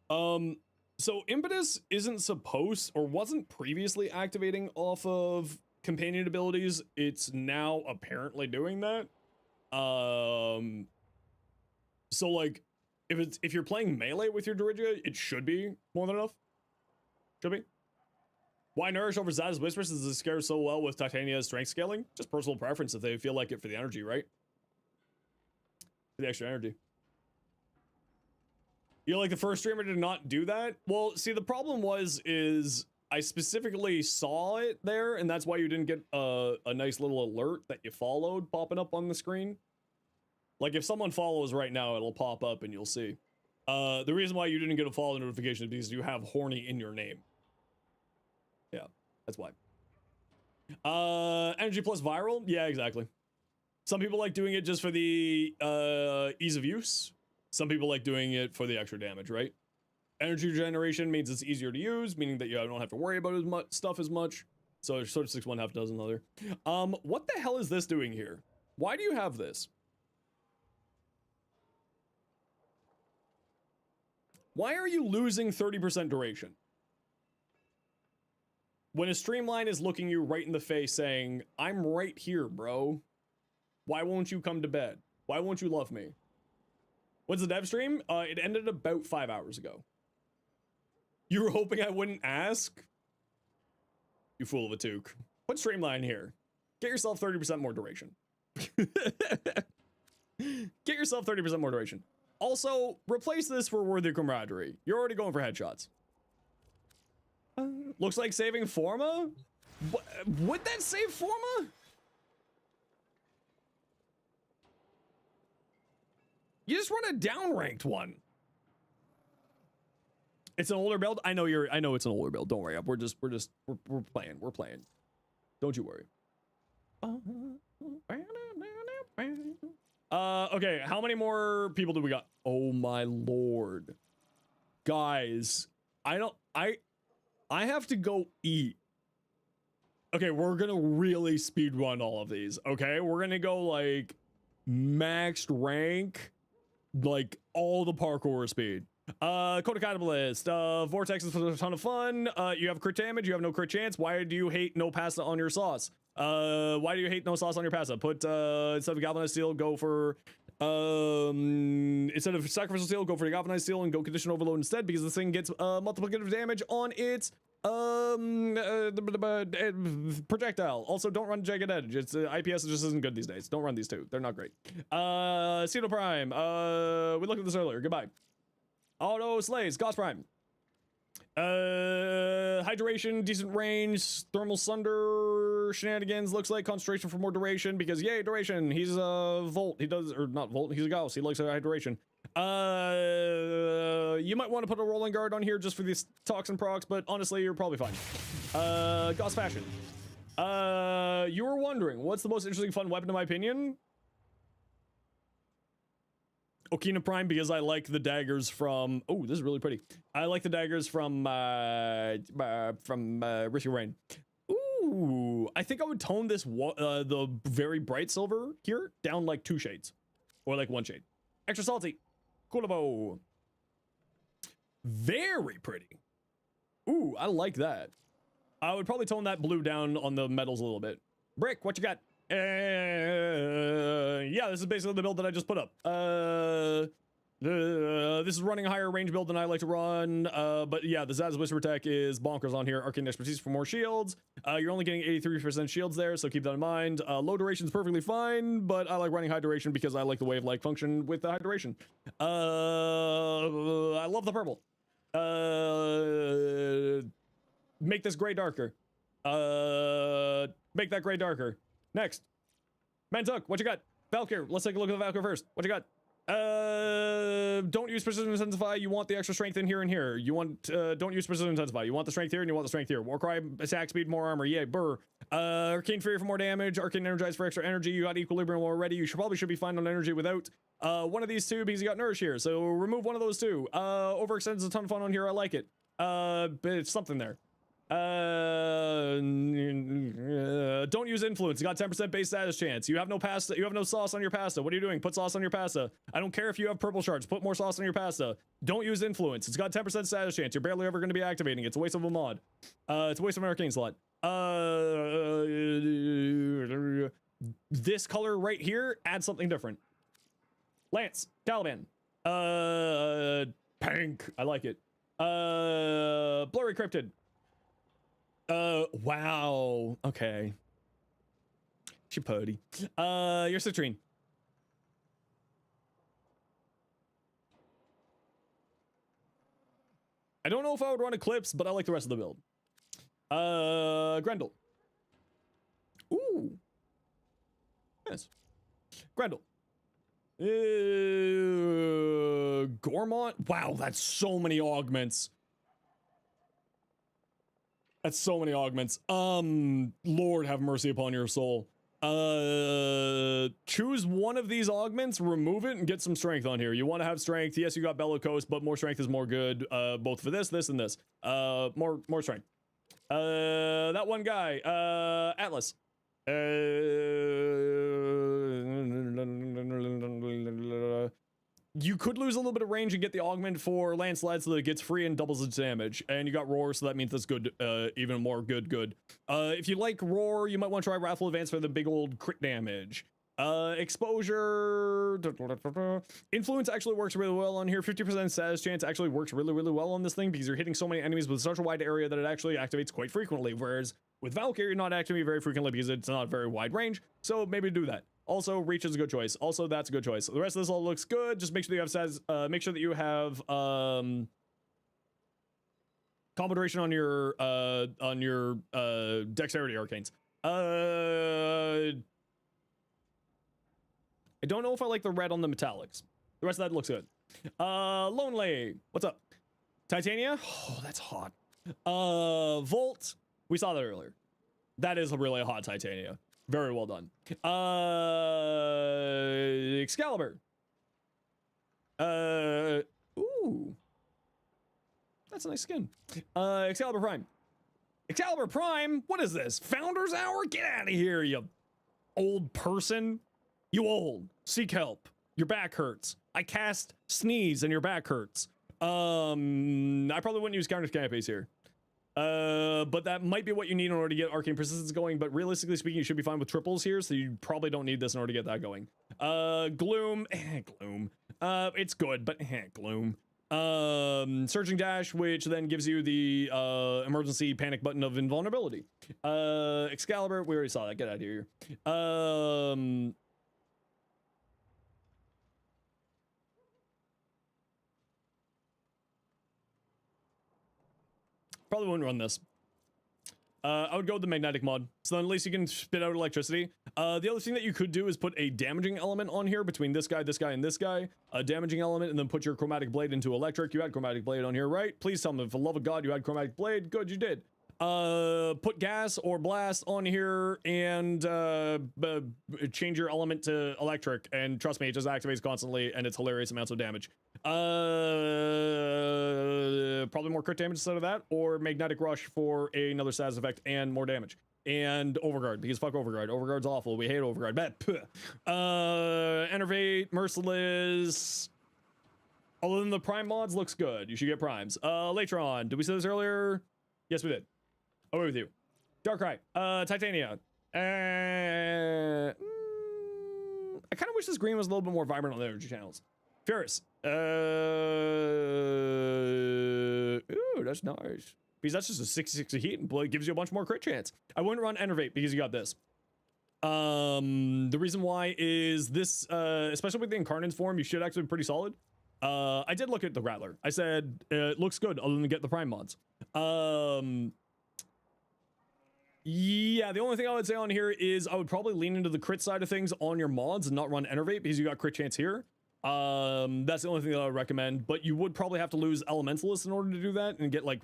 So Impetus isn't supposed, or wasn't previously activating off of companion abilities. It's now apparently doing that. So like, if you're playing melee with your Dirigia, it should be more than enough. Should be. Why Nourish over Zaz's Whispers does it scare so well with Titania's strength scaling? Just personal preference if they feel like it for the energy, right? For the extra energy. You know, like the first streamer did not do that? Well, see, the problem is I specifically saw it there, and that's why you didn't get a nice little alert that you followed popping up on the screen. Like, if someone follows right now, it'll pop up and you'll see. The reason why you didn't get a follow notification is because you have horny in your name. Yeah, that's why. Energy plus viral? Yeah, exactly. Some people like doing it just for the ease of use. Some people like doing it for the extra damage, right? Energy regeneration means it's easier to use, meaning that you don't have to worry about as much stuff as much. So sort of 6 1 half dozen other. What the hell is this doing here? Why do you have this? Why are you losing 30% duration? When a streamline is looking you right in the face saying, I'm right here, bro. Why won't you come to bed? Why won't you love me? When's the dev stream? It ended about 5 hours ago. You were hoping I wouldn't ask? You fool of a toque. Put streamline here. Get yourself 30% more duration. Get yourself 30% more duration. Also, replace this for worthy camaraderie. You're already going for headshots. Looks like saving Forma? Would that save Forma? You just run a downranked one. It's an older build. I know it's an older build. Don't worry. We're playing. We're playing. Don't you worry. Okay, how many more people do we got? Oh my lord. Guys, I have to go eat. Okay, we're gonna really speed run all of these, okay? We're gonna go like maxed rank, like all the parkour speed. Code Catalyst, Vortex is a ton of fun. You have crit damage, you have no crit chance. Why do you hate no pasta on your sauce? Why do you hate no sauce on your pasta? Put, instead of Galvanized Steel, go for, instead of Sacrificial Steel, go for the Galvanized Steel and go Condition Overload instead, because this thing gets, multiplicative damage on its, projectile. Also, don't run Jagged Edge. It's, IPS just isn't good these days. Don't run these two. They're not great. Cedo Prime, we looked at this earlier. Goodbye. Auto Slays, Gauss Prime. Hydration, decent range, Thermal Sunder, shenanigans, looks like concentration for more duration, because yay, duration, he's a Volt, he does, or not Volt, he's a Gauss, he likes hydration. You might want to put a rolling guard on here just for these toxin procs, but honestly, you're probably fine. Gauss Fashion. You were wondering, what's the most interesting fun weapon in my opinion? Okina Prime, because I like the daggers from, oh, this is really pretty. I like the daggers from Risky Rain. Ooh, I think I would tone this, the very bright silver here down like 2 shades. Or like 1 shade. Extra salty. Coolabo. Very pretty. Ooh, I like that. I would probably tone that blue down on the metals a little bit. Brick, what you got? Yeah, this is basically the build that I just put up. This is running a higher range build than I like to run, but yeah, the Zaz Whisper Tech is bonkers on here. Arcane Expertise for more shields. You're only getting 83% shields there, so keep that in mind. Low duration is perfectly fine, but I like running high duration because I like the wave-like function with the high duration. I love the purple. Make this gray darker. Make that gray darker. Next. Mantuk, what you got? Valkyr, let's take a look at the Valkyr first. What you got? Don't use precision intensify. You want the extra strength in here and here. You want don't use precision intensify. You want the strength here and you want the strength here. Warcry, attack speed, more armor. Yay, burr. Arcane fury for more damage. Arcane energize for extra energy. You got equilibrium already. You probably should be fine on energy without one of these two because you got nourish here. So remove one of those two. Overextends a ton of fun on here. I like it. But it's something there. Don't use influence. You got 10% base status chance. You have no pasta. You have no sauce on your pasta. What are you doing? Put sauce on your pasta. I don't care if you have purple shards. Put more sauce on your pasta. Don't use influence. It's got 10% status chance. You're barely ever going to be activating it. It's a waste of a mod. It's a waste of an arcane slot. This color right here adds something different. Lance, Caliban. Pink. I like it. Blurry Cryptid. Wow. Okay. She putty. Your Citrine. I don't know if I would run Eclipse, but I like the rest of the build. Grendel. Ooh. Yes. Grendel. Gormont. Wow, that's so many augments. That's so many augments. Lord have mercy upon your soul. Choose one of these augments, remove it, and get some strength on here. You want to have strength. Yes, you got Bellicose, but more strength is more good. Both for this, and this. More strength. That one guy, Atlas. You could lose a little bit of range and get the augment for landslide so that it gets free and doubles its damage. And you got roar, so that means that's good, even more good. If you like roar, you might want to try Wrathful Advance for the big old crit damage. Exposure. Influence actually works really well on here. 50% status chance actually works really well on this thing because you're hitting so many enemies with such a wide area that it actually activates quite frequently. Whereas with Valkyrie, you're not activating very frequently because it's not very wide range. So maybe do that. Also, reach is a good choice. Also, that's a good choice. The rest of this all looks good. Just make sure that you have combo duration on your dexterity arcanes. I don't know if I like the red on the metallics. The rest of that looks good. Lonely. What's up? Titania? Oh, that's hot. Volt. We saw that earlier. That is a really hot Titania. Very well done. Excalibur. Ooh. That's a nice skin. Excalibur Prime. Excalibur Prime? What is this? Founder's Hour? Get out of here, you old person. You old. Seek help. Your back hurts. I cast Sneeze and your back hurts. I probably wouldn't use counter canopies here. But that might be what you need in order to get Arcane Persistence going, but realistically speaking, you should be fine with triples here, so you probably don't need this in order to get that going. Gloom. Gloom. It's good, but Gloom. Surging Dash, which then gives you the emergency panic button of invulnerability. Excalibur, we already saw that. Get out of here. Probably wouldn't run this. I would go with the magnetic mod, so then at least you can spit out electricity. The other thing that you could do is put a damaging element on here between this guy, and this guy. A damaging element, and then put your chromatic blade into electric. You had chromatic blade on here, right? Please tell me, for the love of God, you had chromatic blade. Good, you did. Put gas or blast on here and change your element to electric, and trust me, it just activates constantly and it's hilarious amounts of damage. Probably more crit damage instead of that, or magnetic rush for another status effect and more damage. And Overguard, because fuck Overguard. Overguard's awful. We hate Overguard. Enervate, Merciless. Other than the prime mods, looks good. You should get primes. Latron, did we say this earlier? Yes, we did. I'll with you. Darkrai, Titania. I kind of wish this green was a little bit more vibrant on the energy channels. Ferris. Ooh, that's nice. Because that's just a 60 heat and it gives you a bunch more crit chance. I wouldn't run Enervate because you got this. The reason why is this, especially with the Incarnate's form, you should actually be pretty solid. I did look at the Rattler. I said, it looks good other than get the Prime mods. Yeah, the only thing I would say on here is I would probably lean into the crit side of things on your mods and not run Enervate because you got crit chance here. That's the only thing that I would recommend, but you would probably have to lose Elementalist in order to do that and get like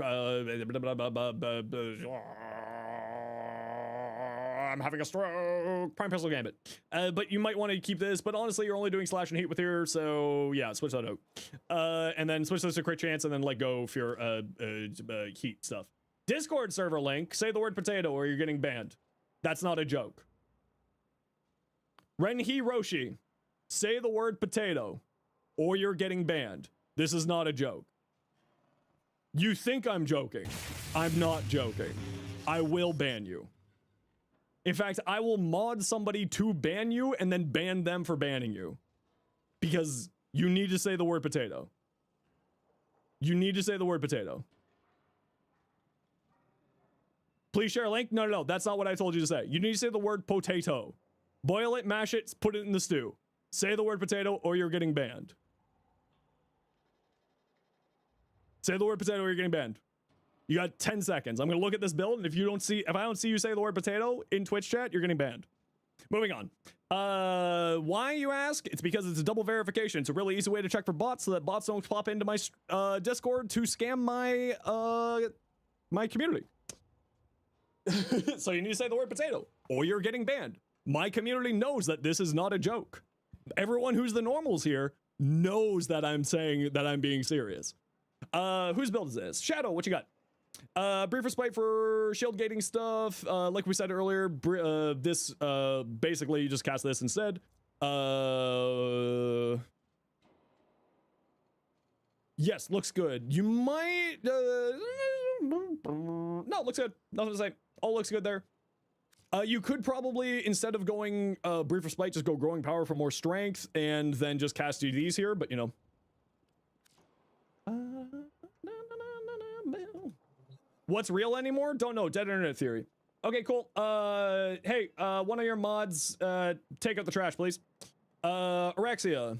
I'm having a stroke. Prime Pistol Gambit. But you might want to keep this, but honestly, you're only doing slash and heat with here, so yeah, switch that out. And then switch this to crit chance and then let go for your heat stuff. Discord server link, say the word potato or you're getting banned. That's not a joke. Renhi Roshi, say the word potato or you're getting banned. This is not a joke. You think I'm joking. I'm not joking. I will ban you. In fact, I will mod somebody to ban you and then ban them for banning you. Because you need to say the word potato. You need to say the word potato. Please share a link. No, that's not what I told you to say. You need to say the word potato. Boil it, mash it, put it in the stew. Say the word potato or you're getting banned. Say the word potato or you're getting banned. You got 10 seconds. I'm going to look at this build, and if I don't see you say the word potato in Twitch chat, you're getting banned. Moving on. Why, you ask? It's because it's a double verification. It's a really easy way to check for bots so that bots don't pop into my Discord to scam my community. So you need to say the word potato, or you're getting banned. My community knows that this is not a joke. Everyone who's the normals here knows that I'm saying that I'm being serious. Whose build is this? Shadow, what you got? Brief respite for shield gating stuff. Like we said earlier, this basically you just cast this instead. Yes, looks good. You might no, looks good. Nothing to say. All looks good there. You could probably, instead of going brief respite, just go growing power for more strength and then just cast these here, but you know. What's real anymore? Don't know. Dead internet theory. Okay, cool. Hey, one of your mods, take out the trash, please. Orexia.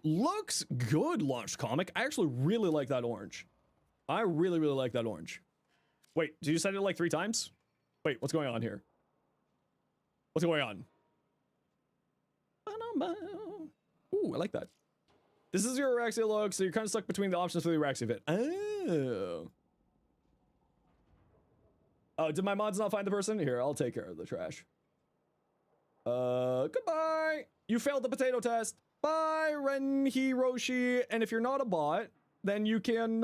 Looks good, launched comic. I actually really like that orange. I really like that orange. Wait, did you set it like 3 times? Wait, what's going on here? What's going on? Ooh, I like that. This is your Araxia look, so you're kind of stuck between the options for the Araxia fit. Oh. Oh, did my mods not find the person? Here, I'll take care of the trash. Goodbye. You failed the potato test. Bye, Renhi Roshi. And if you're not a bot, then you can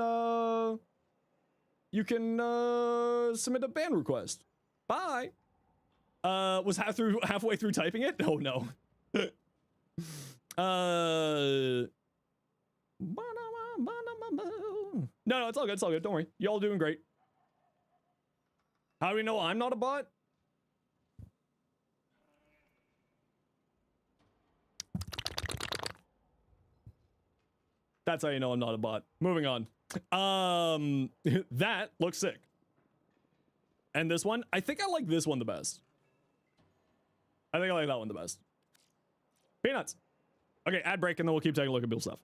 submit a ban request. Bye. Was halfway through typing it? Oh no. No, it's all good. It's all good. Don't worry. Y'all doing great. How do we know I'm not a bot? That's how you know I'm not a bot. Moving on. That looks sick. And this one, I think I like this one the best. I think I like that one the best. Peanuts. Okay, ad break, and then we'll keep taking a look at Bill stuff.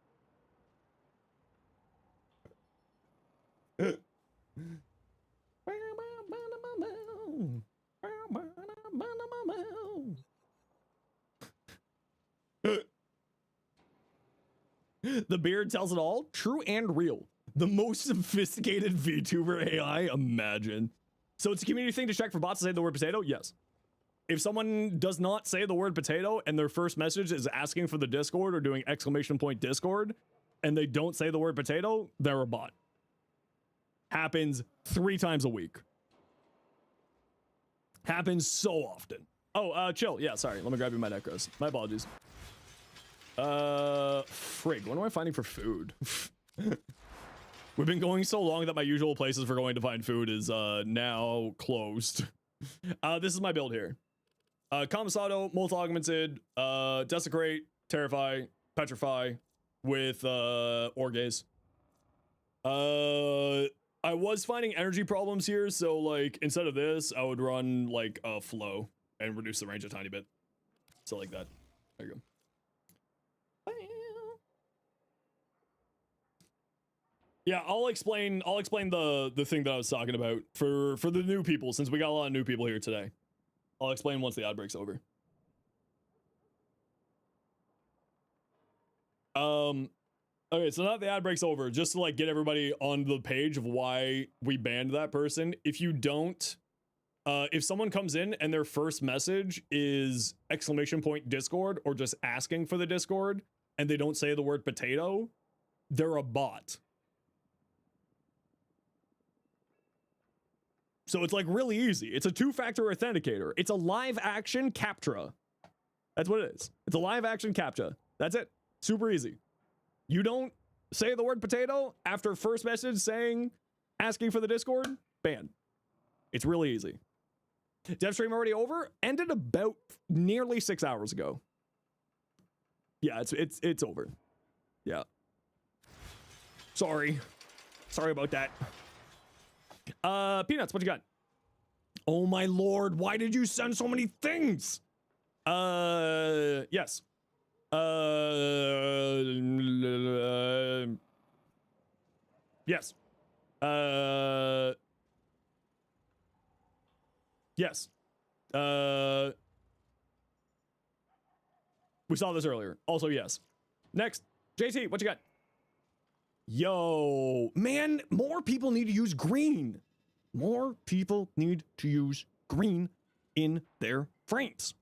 The beard tells it all. True and real. The most sophisticated VTuber AI, imagine. So it's a community thing to check for bots to say the word potato? Yes. If someone does not say the word potato and their first message is asking for the Discord or doing ! Discord and they don't say the word potato, they're a bot. Happens 3 times a week. Happens so often. Oh, chill. Yeah, sorry. Let me grab you my necros. My apologies. Frig, what am I finding for food? We've been going so long that my usual places for going to find food is now closed. This is my build here. Commissado, multi-augmented, desecrate, terrify, petrify with Orgaze. I was finding energy problems here, so like instead of this, I would run like a flow and reduce the range a tiny bit. So like that. There you go. Yeah, I'll explain the thing that I was talking about for the new people, since we got a lot of new people here today. I'll explain once the ad break's over. Okay, so now that the ad break's over, just to like get everybody on the page of why we banned that person. If you don't, if someone comes in and their first message is !Discord or just asking for the Discord and they don't say the word potato, they're a bot. So it's like really easy. It's a 2-factor authenticator. It's a live action CAPTCHA. That's what it is. It's a live action CAPTCHA. That's it. Super easy. You don't say the word potato after first message asking for the Discord, ban. It's really easy. DEVSTREAM already over? Ended about nearly 6 hours ago. Yeah, it's over. Yeah. Sorry about that. Peanuts, what you got? Oh my lord, why did you send so many things? Yes. Yes. Yes. We saw this earlier. Also, yes. Next, JT, what you got? Yo, man, more people need to use green. More people need to use green in their frames.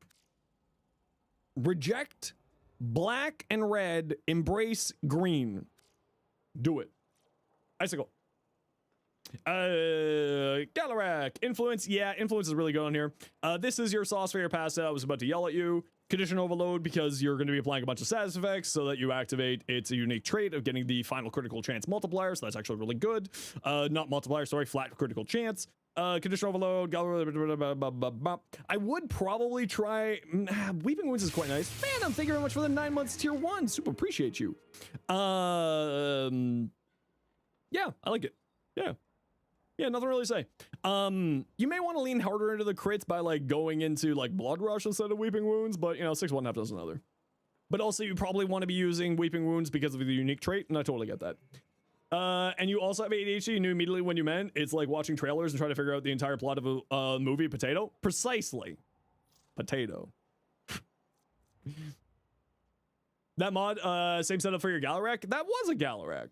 Reject black and red, embrace green. Do it. Icicle. Galarak, influence. Yeah, influence is really good on here. This is your sauce for your pasta. I was about to yell at you. Condition overload, because you're going to be applying a bunch of status effects so that you activate. It's a unique trait of getting the final critical chance multiplier, so that's actually really good. Not multiplier, sorry, flat critical chance. Condition overload. I would probably try. Weeping Wounds is quite nice. Man, thank you very much for the 9 months tier 1. Super appreciate you. Yeah, I like it. Yeah, nothing really to say. You may want to lean harder into the crits by like going into like Blood Rush instead of Weeping Wounds, but you know, 6 1 half does another. But also you probably want to be using Weeping Wounds because of the unique trait, and I totally get that. And you also have ADHD, you knew immediately when you meant it's like watching trailers and trying to figure out the entire plot of a movie, Potato. Precisely. Potato. That mod, same setup for your Galarak? That was a Galarak.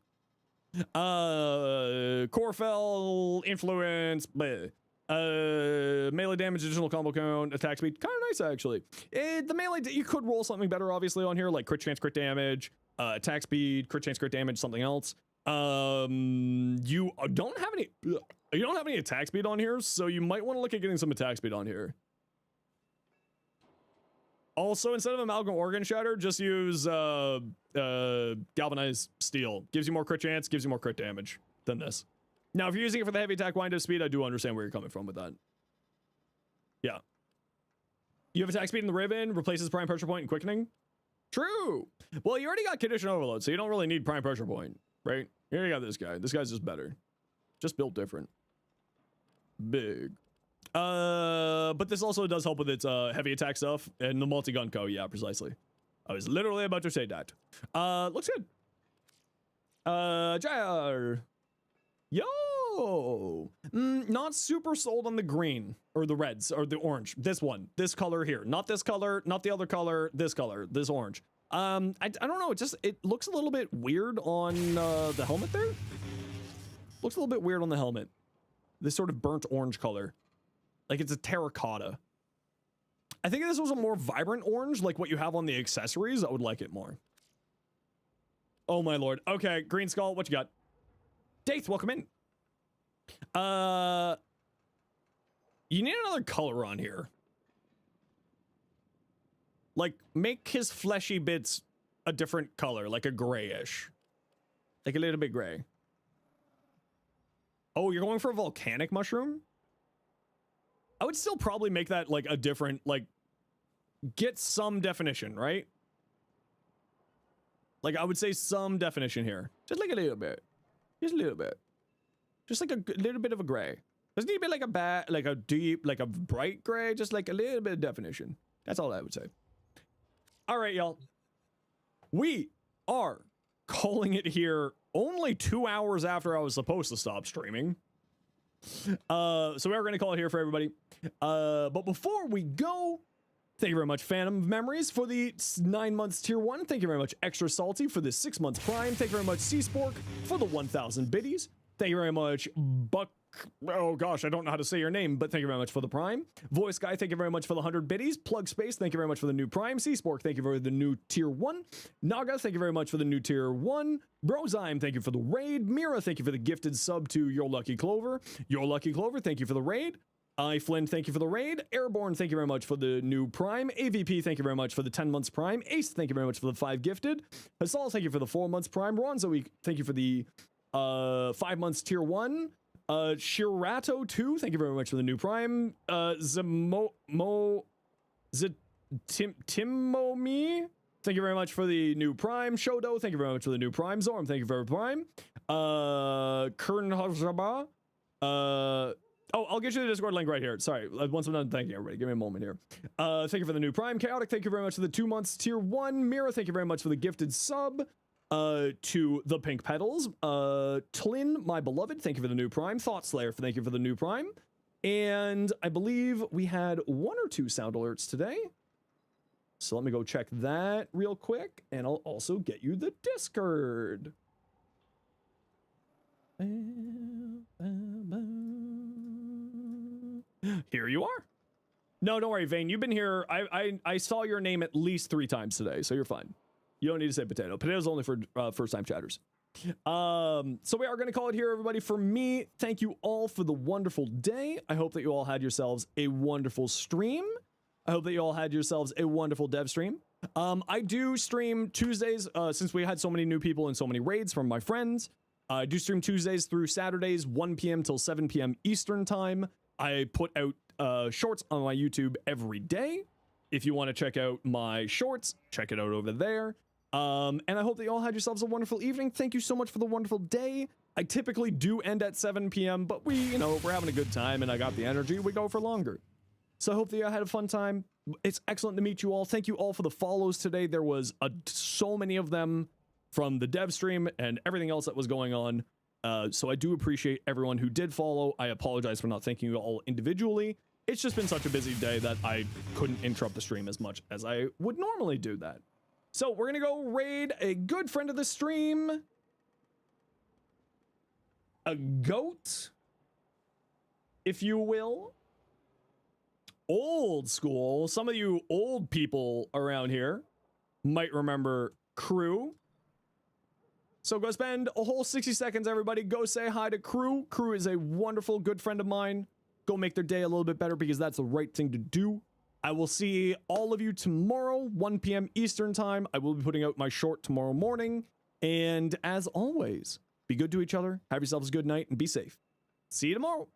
Corfell, influence, bleh. Melee damage, additional combo count, attack speed, kind of nice actually. The melee, you could roll something better obviously on here, like crit chance, crit damage, attack speed, crit chance, crit damage, something else. You don't have any attack speed on here, so you might want to look at getting some attack speed on here. Also, instead of Amalgam Organ Shatter, just use Galvanized Steel. Gives you more crit chance, gives you more crit damage than this. Now, if you're using it for the heavy attack wind up speed, I do understand where you're coming from with that. Yeah. You have attack speed in the Ribbon, replaces Prime Pressure Point and Quickening. True. Well, you already got Condition Overload, so you don't really need Prime Pressure Point, right? Here you got this guy. This guy's just better. Just built different. Big. But this also does help with its heavy attack stuff and the multi-gun co. Yeah, precisely. I was literally about to say that. Looks good. Jar. Yo. Not super sold on the green or the reds or the orange. This one, this color here, not this color, not the other color, this orange. I don't know. It looks a little bit weird on the helmet there. Looks a little bit weird on the helmet. This sort of burnt orange color. Like it's a terracotta. I think if this was a more vibrant orange, like what you have on the accessories, I would like it more. Oh my lord. Okay, Green Skull, what you got? Daith, welcome in. You need another color on here. Like, make his fleshy bits a different color, like a grayish. Like a little bit gray. Oh, you're going for a volcanic mushroom? I would still probably make that like a different, like, get some definition, right? Like, I would say some definition here. Just like a little bit. Just a little bit. Just like a little bit of a gray. Doesn't need to be like a deep, like a bright gray. Just like a little bit of definition. That's all I would say. All right, y'all. We are calling it here only 2 hours after I was supposed to stop streaming. So we're going to call it here for everybody. But before we go, Thank you very much, Phantom of Memories, for the 9 months tier 1. Thank you very much, Extra Salty, for the 6 months prime. Thank you very much, Seaspork, for the 1,000 biddies. Thank you very much, Buck. Oh gosh, I don't know how to say your name, but thank you very much for the prime. Voice Guy, thank you very much for the 100 biddies. Plug Space, thank you very much for the new prime. Seaspork, thank you for the new tier 1. Naga, thank you very much for the new tier 1. Brozyme, thank you for the raid. Mira, thank you for the gifted sub to Your Lucky Clover. Your Lucky Clover, thank you for the raid. Flynn, thank you for the raid. Airborne, thank you very much for the new prime. AVP, thank you very much for the 10 months prime. Ace, thank you very much for the 5 gifted. Hassal, thank you for the 4 months prime. Ronzo, thank you for the 5 months tier 1. Shirato 2, thank you very much for the new prime. Timomi, thank you very much for the new prime. Shodo, thank you very much for the new prime. Zorm, thank you for the prime. Kernhazaba, oh, I'll get you the Discord link right here. Sorry, once I'm done thanking everybody. Give me a moment here. Thank you for the new prime. Chaotic, thank you very much for the 2 months tier 1. Mira, thank you very much for the gifted sub. To the Pink Petals. Tlin, my beloved, thank you for the new prime. Thought Slayer, thank you for the new prime. And I believe we had 1 or 2 sound alerts today. So let me go check that real quick, and I'll also get you the Discord. Here you are. No, don't worry, Vane. You've been here. I saw your name at least 3 times today, so you're fine. You don't need to say potato. Potato's only for first-time chatters. So we are going to call it here, everybody. For me, thank you all for the wonderful day. I hope that you all had yourselves a wonderful stream. I hope that you all had yourselves a wonderful dev stream. I do stream Tuesdays, since we had so many new people and so many raids from my friends. I do stream Tuesdays through Saturdays, 1 p.m. till 7 p.m. Eastern time. I put out shorts on my YouTube every day. If you want to check out my shorts, check it out over there. And I hope that you all had yourselves a wonderful evening. Thank you so much for the wonderful day. I typically do end at 7 p.m., but we're having a good time and I got the energy. We go for longer. So I hope that you had a fun time. It's excellent to meet you all. Thank you all for the follows today. There was so many of them from the dev stream and everything else that was going on. So I do appreciate everyone who did follow. I apologize for not thanking you all individually. It's just been such a busy day that I couldn't interrupt the stream as much as I would normally do that. So we're going to go raid a good friend of the stream. A goat, if you will. Old school. Some of you old people around here might remember Crew. So go spend a whole 60 seconds, everybody. Go say hi to Crew. Crew is a wonderful, good friend of mine. Go make their day a little bit better because that's the right thing to do. I will see all of you tomorrow, 1 p.m. Eastern time. I will be putting out my short tomorrow morning. And as always, be good to each other. Have yourselves a good night and be safe. See you tomorrow.